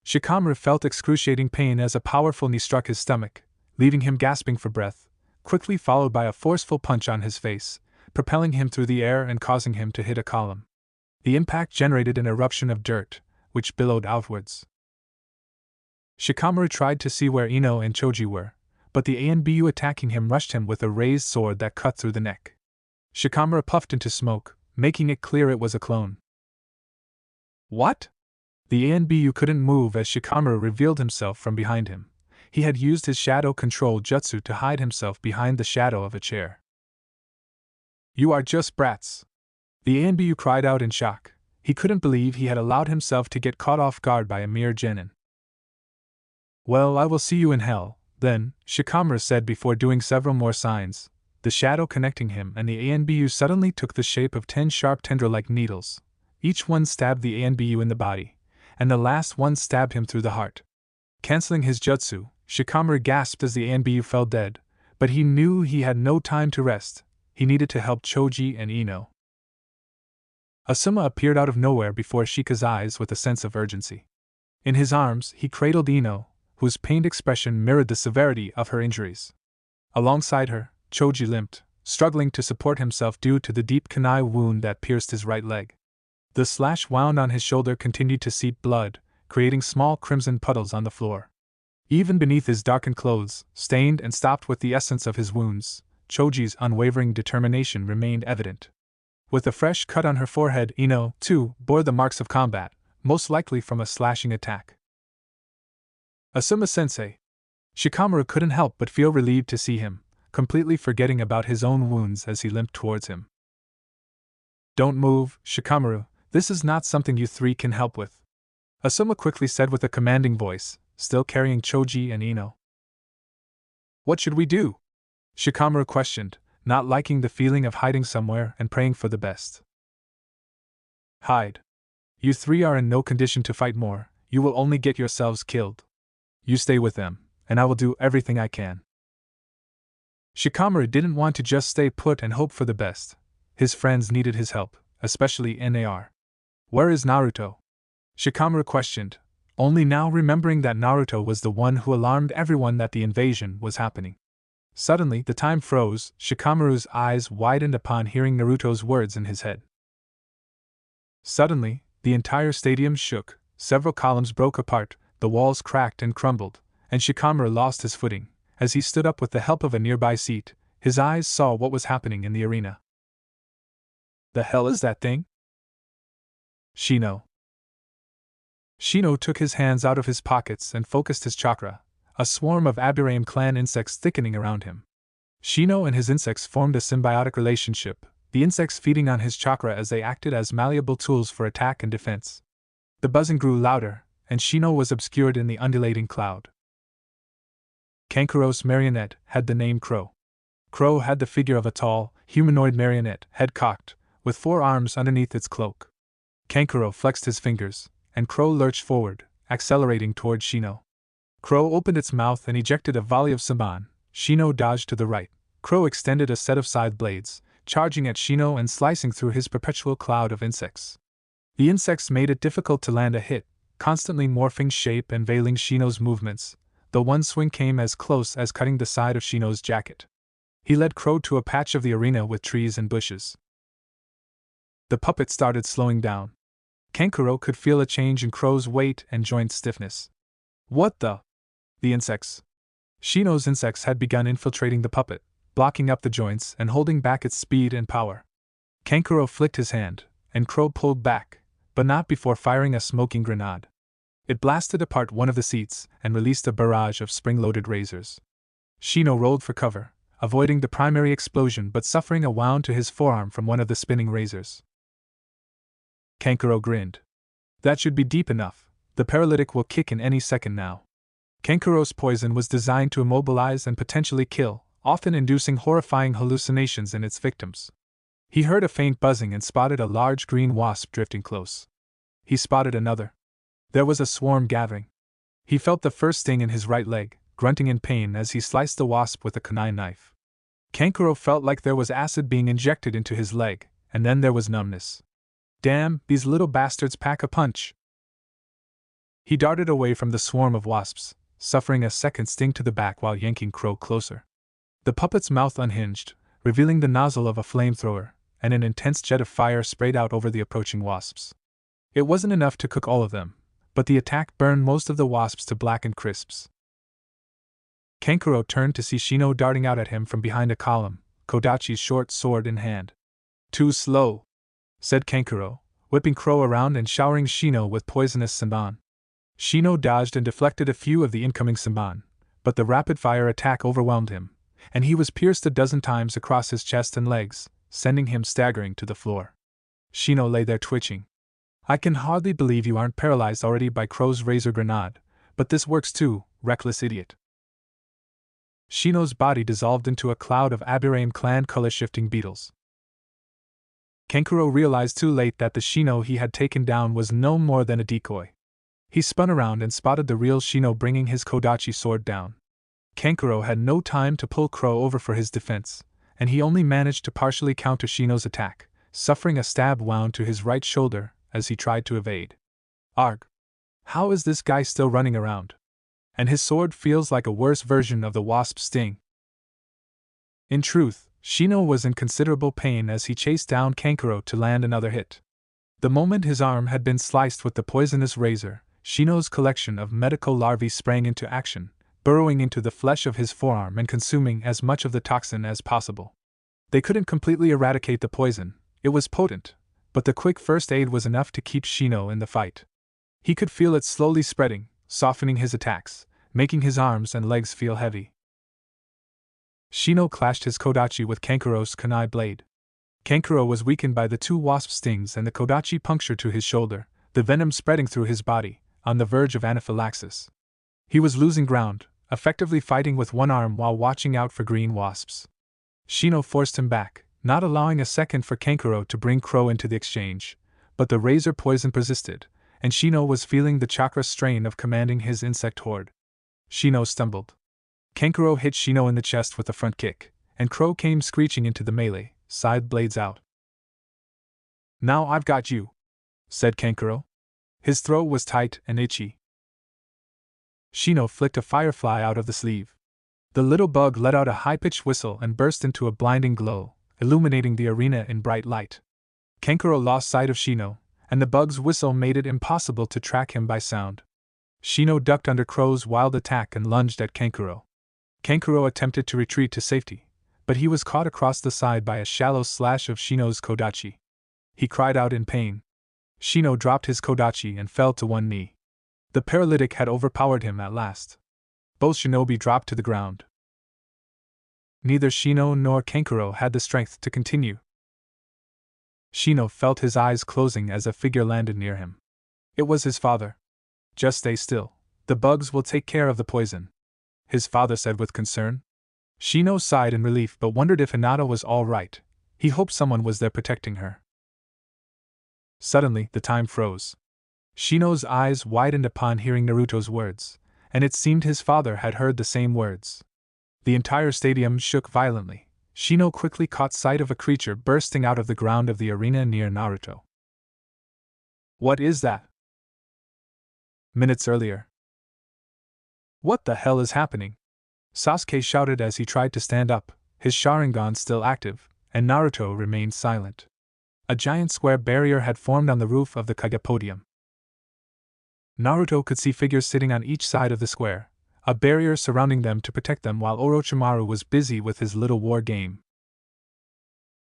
Shikamaru felt excruciating pain as a powerful knee struck his stomach, leaving him gasping for breath, quickly followed by a forceful punch on his face, propelling him through the air and causing him to hit a column. The impact generated an eruption of dirt, which billowed outwards. Shikamaru tried to see where Ino and Choji were, but the Anbu attacking him rushed him with a raised sword that cut through the neck. Shikamaru puffed into smoke, making it clear it was a clone. What? The Anbu couldn't move as Shikamaru revealed himself from behind him. He had used his shadow control jutsu to hide himself behind the shadow of a chair. You are just brats! The Anbu cried out in shock, He couldn't believe he had allowed himself to get caught off guard by a mere genin. "Well, I will see you in hell, then," Shikamaru said before doing several more signs. The shadow connecting him and the ANBU suddenly took the shape of 10 sharp tendril-like needles. Each one stabbed the ANBU in the body, and the last one stabbed him through the heart. Canceling his jutsu, Shikamaru gasped as the ANBU fell dead, but he knew he had no time to rest. He needed to help Choji and Ino. Asuma appeared out of nowhere before Shika's eyes with a sense of urgency. In his arms, he cradled Ino, whose pained expression mirrored the severity of her injuries. Alongside her, Choji limped, struggling to support himself due to the deep kunai wound that pierced his right leg. The slash wound on his shoulder continued to seep blood, creating small crimson puddles on the floor. Even beneath his darkened clothes, stained and stopped with the essence of his wounds, Choji's unwavering determination remained evident. With a fresh cut on her forehead, Ino, too, bore the marks of combat, most likely from a slashing attack. "Asuma-sensei." Shikamaru couldn't help but feel relieved to see him, completely forgetting about his own wounds as he limped towards him. "Don't move, Shikamaru, this is not something you three can help with," Asuma quickly said with a commanding voice, still carrying Choji and Ino. "What should we do?" Shikamaru questioned, not liking the feeling of hiding somewhere and praying for the best. "Hide. You three are in no condition to fight more, you will only get yourselves killed. You stay with them, and I will do everything I can." Shikamaru didn't want to just stay put and hope for the best. His friends needed his help, especially Nar. "Where is Naruto?" Shikamaru questioned, only now remembering that Naruto was the one who alarmed everyone that the invasion was happening. Suddenly, the time froze. Shikamaru's eyes widened upon hearing Naruto's words in his head. Suddenly, the entire stadium shook, several columns broke apart, the walls cracked and crumbled, and Shikamaru lost his footing. As he stood up with the help of a nearby seat, his eyes saw what was happening in the arena. "The hell is that thing?" "Shino." Shino took his hands out of his pockets and focused his chakra, a swarm of Aburaim clan insects thickening around him. Shino and his insects formed a symbiotic relationship, the insects feeding on his chakra as they acted as malleable tools for attack and defense. The buzzing grew louder, and Shino was obscured in the undulating cloud. Kankuro's marionette had the name Crow. Crow had the figure of a tall, humanoid marionette, head cocked, with 4 arms underneath its cloak. Kankuro flexed his fingers, and Crow lurched forward, accelerating toward Shino. Crow opened its mouth and ejected a volley of Saban. Shino dodged to the right. Crow extended a set of scythe blades, charging at Shino and slicing through his perpetual cloud of insects. The insects made it difficult to land a hit, constantly morphing shape and veiling Shino's movements, though one swing came as close as cutting the side of Shino's jacket. He led Crow to a patch of the arena with trees and bushes. The puppet started slowing down. Kankuro could feel a change in Crow's weight and joint stiffness. "What the?" The insects. Shino's insects had begun infiltrating the puppet, blocking up the joints and holding back its speed and power. Kankuro flicked his hand, and Crow pulled back, but not before firing a smoking grenade. It blasted apart one of the seats and released a barrage of spring-loaded razors. Shino rolled for cover, avoiding the primary explosion but suffering a wound to his forearm from one of the spinning razors. Kankuro grinned. "That should be deep enough. The paralytic will kick in any second now." Kankuro's poison was designed to immobilize and potentially kill, often inducing horrifying hallucinations in its victims. He heard a faint buzzing and spotted a large green wasp drifting close. He spotted another. There was a swarm gathering. He felt the first sting in his right leg, grunting in pain as he sliced the wasp with a kunai knife. Kankuro felt like there was acid being injected into his leg, and then there was numbness. "Damn, these little bastards pack a punch." He darted away from the swarm of wasps, suffering a second sting to the back while yanking Crow closer. The puppet's mouth unhinged, revealing the nozzle of a flamethrower, and an intense jet of fire sprayed out over the approaching wasps. It wasn't enough to cook all of them, but the attack burned most of the wasps to blackened crisps. Kankuro turned to see Shino darting out at him from behind a column, Kodachi's short sword in hand. "Too slow," said Kankuro, whipping Crow around and showering Shino with poisonous Senbon. Shino dodged and deflected a few of the incoming Senbon, but the rapid-fire attack overwhelmed him, and he was pierced a dozen times across his chest and legs, sending him staggering to the floor. Shino lay there twitching. I can hardly believe you aren't paralyzed already by Crow's razor grenade, but this works too, reckless idiot. Shino's body dissolved into a cloud of Aberrane clan color-shifting beetles. Kankuro realized too late that the Shino he had taken down was no more than a decoy. He spun around and spotted the real Shino bringing his Kodachi sword down. Kankuro had no time to pull Crow over for his defense, and he only managed to partially counter Shino's attack, suffering a stab wound to his right shoulder as he tried to evade. Arg! How is this guy still running around? And his sword feels like a worse version of the wasp's sting. In truth, Shino was in considerable pain as he chased down Kankuro to land another hit. The moment his arm had been sliced with the poisonous razor, Shino's collection of medical larvae sprang into action, burrowing into the flesh of his forearm and consuming as much of the toxin as possible. They couldn't completely eradicate the poison, it was potent, but the quick first aid was enough to keep Shino in the fight. He could feel it slowly spreading, softening his attacks, making his arms and legs feel heavy. Shino clashed his Kodachi with Kankuro's kunai blade. Kankuro was weakened by the two wasp stings and the Kodachi puncture to his shoulder, the venom spreading through his body, on the verge of anaphylaxis. He was losing ground, effectively fighting with one arm while watching out for green wasps. Shino forced him back, not allowing a second for Kankuro to bring Crow into the exchange, but the razor poison persisted, and Shino was feeling the chakra strain of commanding his insect horde. Shino stumbled. Kankuro hit Shino in the chest with a front kick, and Crow came screeching into the melee, side blades out. "Now I've got you," said Kankuro. His throat was tight and itchy. Shino flicked a firefly out of the sleeve. The little bug let out a high-pitched whistle and burst into a blinding glow, illuminating the arena in bright light. Kankuro lost sight of Shino, and the bug's whistle made it impossible to track him by sound. Shino ducked under Crow's wild attack and lunged at Kankuro. Kankuro attempted to retreat to safety, but he was caught across the side by a shallow slash of Shino's Kodachi. He cried out in pain. Shino dropped his Kodachi and fell to one knee. The paralytic had overpowered him at last. Both shinobi dropped to the ground. Neither Shino nor Kankuro had the strength to continue. Shino felt his eyes closing as a figure landed near him. It was his father. "Just stay still. The bugs will take care of the poison," his father said with concern. Shino sighed in relief but wondered if Hinata was all right. He hoped someone was there protecting her. Suddenly, the time froze. Shino's eyes widened upon hearing Naruto's words, and it seemed his father had heard the same words. The entire stadium shook violently. Shino quickly caught sight of a creature bursting out of the ground of the arena near Naruto. "What is that?" Minutes earlier. "What the hell is happening?" Sasuke shouted as he tried to stand up, his Sharingan still active, and Naruto remained silent. A giant square barrier had formed on the roof of the Kage podium. Naruto could see figures sitting on each side of the square, a barrier surrounding them to protect them while Orochimaru was busy with his little war game.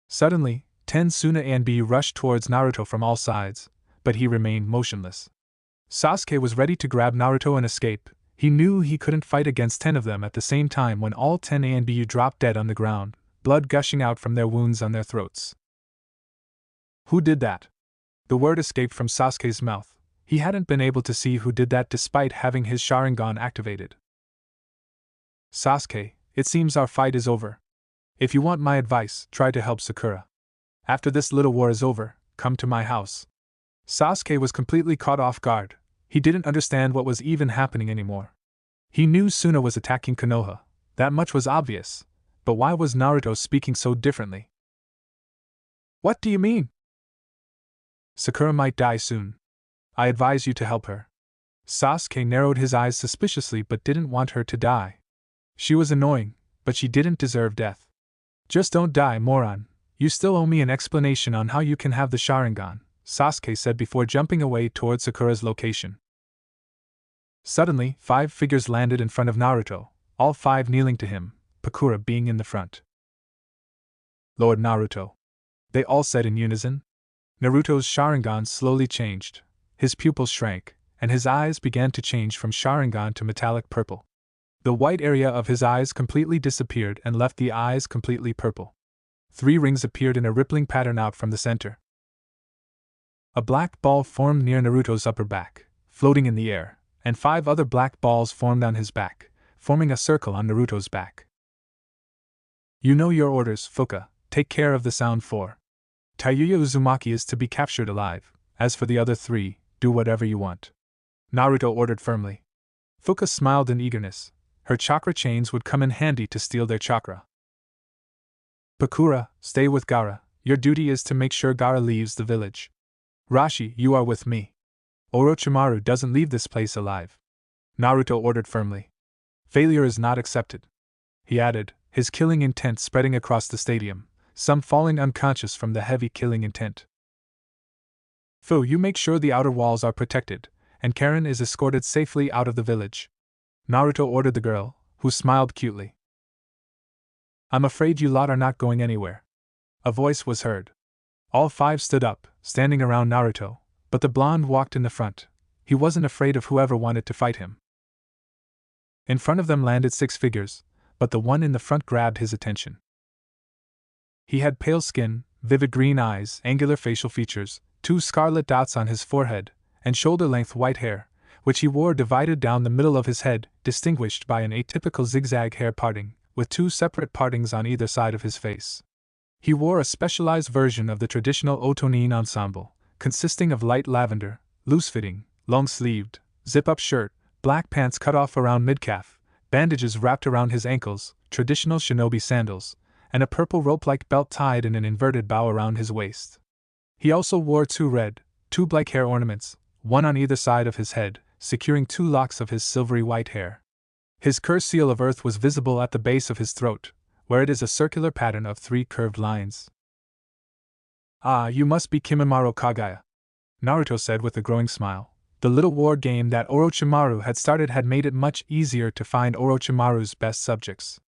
Suddenly, 10 Suna and B rushed towards Naruto from all sides, but he remained motionless. Sasuke was ready to grab Naruto and escape. He knew he couldn't fight against 10 of them at the same time when all 10 and B dropped dead on the ground, blood gushing out from their wounds on their throats. "Who did that?" The word escaped from Sasuke's mouth. He hadn't been able to see who did that despite having his Sharingan activated. "Sasuke, it seems our fight is over. If you want my advice, try to help Sakura. After this little war is over, come to my house." Sasuke was completely caught off guard. He didn't understand what was even happening anymore. He knew Suna was attacking Konoha, that much was obvious, but why was Naruto speaking so differently? "What do you mean?" "Sakura might die soon. I advise you to help her." Sasuke narrowed his eyes suspiciously but didn't want her to die. She was annoying, but she didn't deserve death. "Just don't die, moron. You still owe me an explanation on how you can have the Sharingan," Sasuke said before jumping away toward Sakura's location. Suddenly, 5 figures landed in front of Naruto, all 5 kneeling to him, Pakura being in the front. "Lord Naruto," they all said in unison. Naruto's Sharingan slowly changed. His pupils shrank, and his eyes began to change from Sharingan to metallic purple. The white area of his eyes completely disappeared and left the eyes completely purple. 3 rings appeared in a rippling pattern out from the center. A black ball formed near Naruto's upper back, floating in the air, and 5 other black balls formed on his back, forming a circle on Naruto's back. You know your orders, Fuka. Take care of the Sound 4. Tayuya Uzumaki is to be captured alive. As for the other 3, do whatever you want. Naruto ordered firmly. Fuka smiled in eagerness. Her chakra chains would come in handy to steal their chakra. Bakura, stay with Gaara. Your duty is to make sure Gaara leaves the village. Rashi, you are with me. Orochimaru doesn't leave this place alive. Naruto ordered firmly. Failure is not accepted. He added, his killing intent spreading across the stadium, some falling unconscious from the heavy killing intent. Fu, you make sure the outer walls are protected, and Karen is escorted safely out of the village. Naruto ordered the girl, who smiled cutely. I'm afraid you lot are not going anywhere. A voice was heard. All 5 stood up, standing around Naruto, but the blonde walked in the front. He wasn't afraid of whoever wanted to fight him. In front of them landed 6 figures, but the one in the front grabbed his attention. He had pale skin, vivid green eyes, angular facial features, 2 scarlet dots on his forehead, and shoulder-length white hair, which he wore divided down the middle of his head, distinguished by an atypical zigzag hair parting, with 2 separate partings on either side of his face. He wore a specialized version of the traditional Otonin ensemble, consisting of light lavender, loose-fitting, long-sleeved, zip-up shirt, black pants cut off around mid-calf, bandages wrapped around his ankles, traditional shinobi sandals, and a purple rope-like belt tied in an inverted bow around his waist. He also wore 2 red, 2 black hair ornaments, one on either side of his head, securing 2 locks of his silvery white hair. His curse seal of earth was visible at the base of his throat, where it is a circular pattern of 3 curved lines. Ah, you must be Kimimaro Kagaya, Naruto said with a growing smile. The little war game that Orochimaru had started had made it much easier to find Orochimaru's best subjects.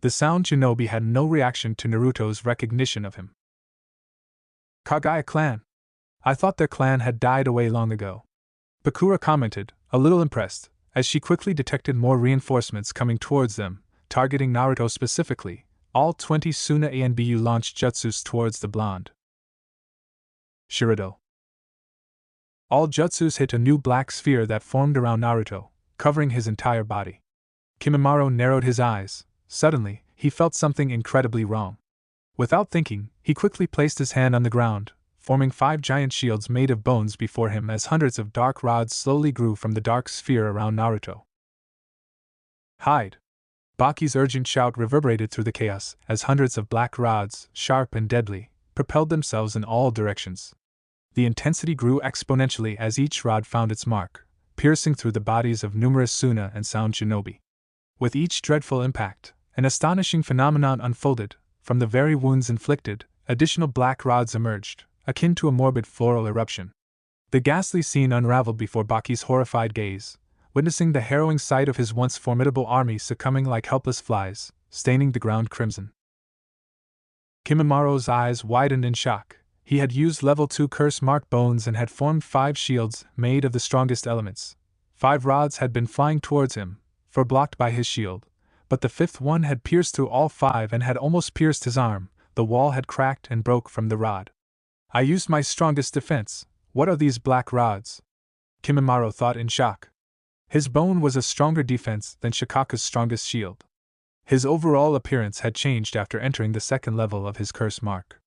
The Sound Shinobi had no reaction to Naruto's recognition of him. Kagaya clan? I thought their clan had died away long ago. Bakura commented, a little impressed, as she quickly detected more reinforcements coming towards them, targeting Naruto specifically. All 20 Suna A and BU launched jutsus towards the blonde. Shirido. All jutsus hit a new black sphere that formed around Naruto, covering his entire body. Kimimaro narrowed his eyes. Suddenly, he felt something incredibly wrong. Without thinking, he quickly placed his hand on the ground, forming 5 giant shields made of bones before him as hundreds of dark rods slowly grew from the dark sphere around Naruto. Hide! Baki's urgent shout reverberated through the chaos as hundreds of black rods, sharp and deadly, propelled themselves in all directions. The intensity grew exponentially as each rod found its mark, piercing through the bodies of numerous Suna and Sound Shinobi. With each dreadful impact, an astonishing phenomenon unfolded. From the very wounds inflicted, additional black rods emerged, akin to a morbid floral eruption. The ghastly scene unraveled before Baki's horrified gaze, witnessing the harrowing sight of his once formidable army succumbing like helpless flies, staining the ground crimson. Kimimaro's eyes widened in shock. He had used level 2 curse mark bones and had formed 5 shields made of the strongest elements. 5 rods had been flying towards him, blocked by his shield, but the 5th one had pierced through all 5 and had almost pierced his arm. The wall had cracked and broke from the rod. I used my strongest defense. What are these black rods? Kimimaro thought in shock. His bone was a stronger defense than Shikaka's strongest shield. His overall appearance had changed after entering the 2nd level of his curse mark.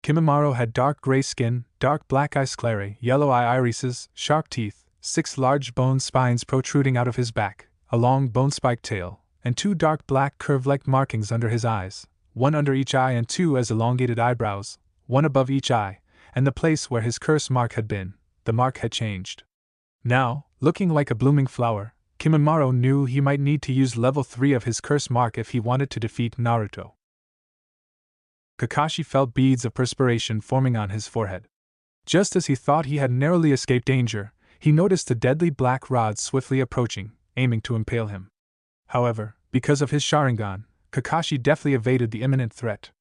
Kimimaro had dark gray skin, dark black eye sclerae, yellow eye irises, sharp teeth, 6 large bone spines protruding out of his back, a long bone-spiked tail, and 2 dark black curve-like markings under his eyes, 1 under each eye and 2 as elongated eyebrows, 1 above each eye, and the place where his curse mark had been, the mark had changed. Now, looking like a blooming flower, Kimimaro knew he might need to use level 3 of his curse mark if he wanted to defeat Naruto. Kakashi felt beads of perspiration forming on his forehead. Just as he thought he had narrowly escaped danger, he noticed the deadly black rod swiftly approaching, aiming to impale him. However, because of his Sharingan, Kakashi deftly evaded the imminent threat.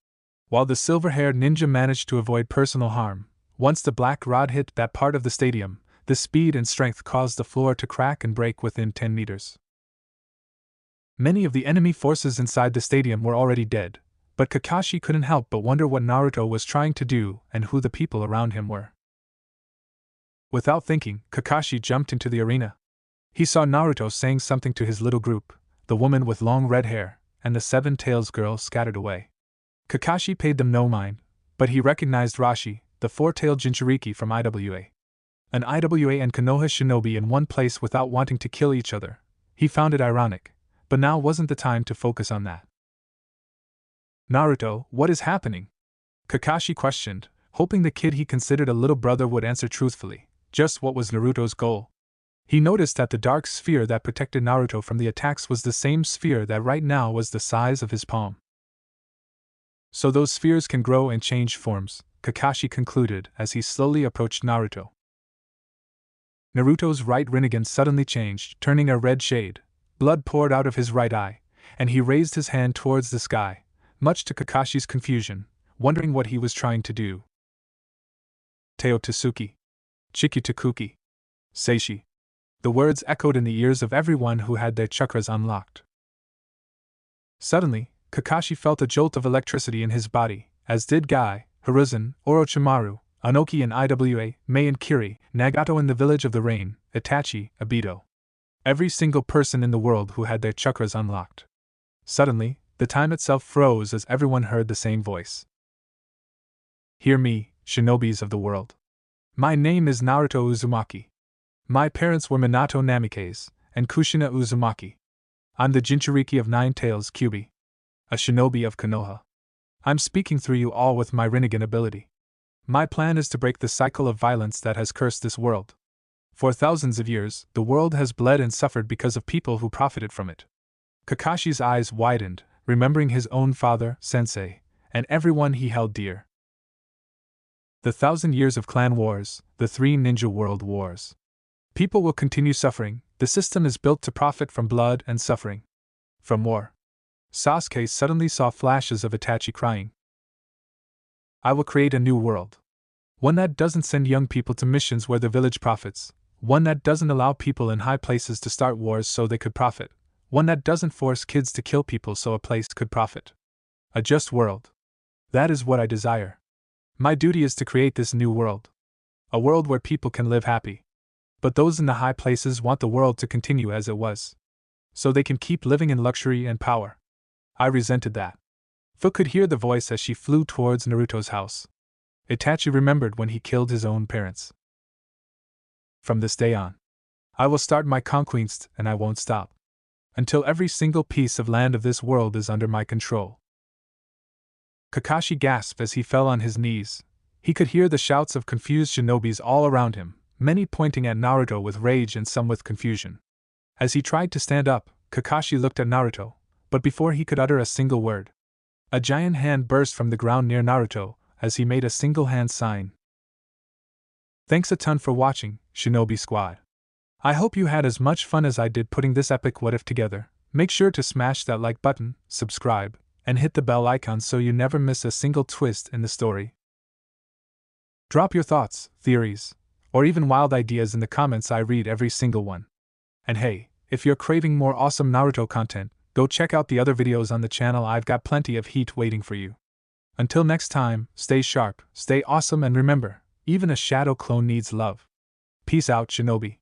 While the silver-haired ninja managed to avoid personal harm, once the black rod hit that part of the stadium, the speed and strength caused the floor to crack and break within 10 meters. Many of the enemy forces inside the stadium were already dead, but Kakashi couldn't help but wonder what Naruto was trying to do and who the people around him were. Without thinking, Kakashi jumped into the arena. He saw Naruto saying something to his little group, the woman with long red hair, and the Seven Tails girl scattered away. Kakashi paid them no mind, but he recognized Rashi, the four-tailed Jinchuriki from IWA. An IWA and Konoha shinobi in one place without wanting to kill each other. He found it ironic, but now wasn't the time to focus on that. Naruto, what is happening? Kakashi questioned, hoping the kid he considered a little brother would answer truthfully, just what was Naruto's goal. He noticed that the dark sphere that protected Naruto from the attacks was the same sphere that right now was the size of his palm. So those spheres can grow and change forms, Kakashi concluded as he slowly approached Naruto. Naruto's right Rinnegan suddenly changed, turning a red shade. Blood poured out of his right eye, and he raised his hand towards the sky, much to Kakashi's confusion, wondering what he was trying to do. Teo Tsuki. Chikyu Takuki. Seishi. The words echoed in the ears of everyone who had their chakras unlocked. Suddenly, Kakashi felt a jolt of electricity in his body, as did Guy, Hiruzen, Orochimaru, Anoki in IWA, Mei and Kiri, Nagato in the Village of the Rain, Itachi, Obito. Every single person in the world who had their chakras unlocked. Suddenly, the time itself froze as everyone heard the same voice. Hear me, shinobis of the world. My name is Naruto Uzumaki. My parents were Minato Namikaze and Kushina Uzumaki. I'm the Jinchuriki of Nine Tails Kyuubi, a shinobi of Konoha. I'm speaking through you all with my Rinnegan ability. My plan is to break the cycle of violence that has cursed this world. For thousands of years, the world has bled and suffered because of people who profited from it. Kakashi's eyes widened, remembering his own father, Sensei, and everyone he held dear. The 1,000 years of clan wars, the 3 ninja world wars. People will continue suffering. The system is built to profit from blood and suffering. From war. Sasuke suddenly saw flashes of Itachi crying. I will create a new world. One that doesn't send young people to missions where the village profits. One that doesn't allow people in high places to start wars so they could profit. One that doesn't force kids to kill people so a place could profit. A just world. That is what I desire. My duty is to create this new world. A world where people can live happy. But those in the high places want the world to continue as it was. So they can keep living in luxury and power. I resented that. Fu could hear the voice as she flew towards Naruto's house. Itachi remembered when he killed his own parents. From this day on, I will start my conquest and I won't stop. Until every single piece of land of this world is under my control. Kakashi gasped as he fell on his knees. He could hear the shouts of confused shinobis all around him, many pointing at Naruto with rage and some with confusion. As he tried to stand up, Kakashi looked at Naruto, but before he could utter a single word, a giant hand burst from the ground near Naruto as he made a single hand sign. Thanks a ton for watching, Shinobi Squad. I hope you had as much fun as I did putting this epic what if together. Make sure to smash that like button, subscribe, and hit the bell icon so you never miss a single twist in the story. Drop your thoughts, theories, or even wild ideas in the comments. I read every single one. And hey, if you're craving more awesome Naruto content, go check out the other videos on the channel. I've got plenty of heat waiting for you. Until next time, stay sharp, stay awesome, and remember, even a shadow clone needs love. Peace out, Shinobi.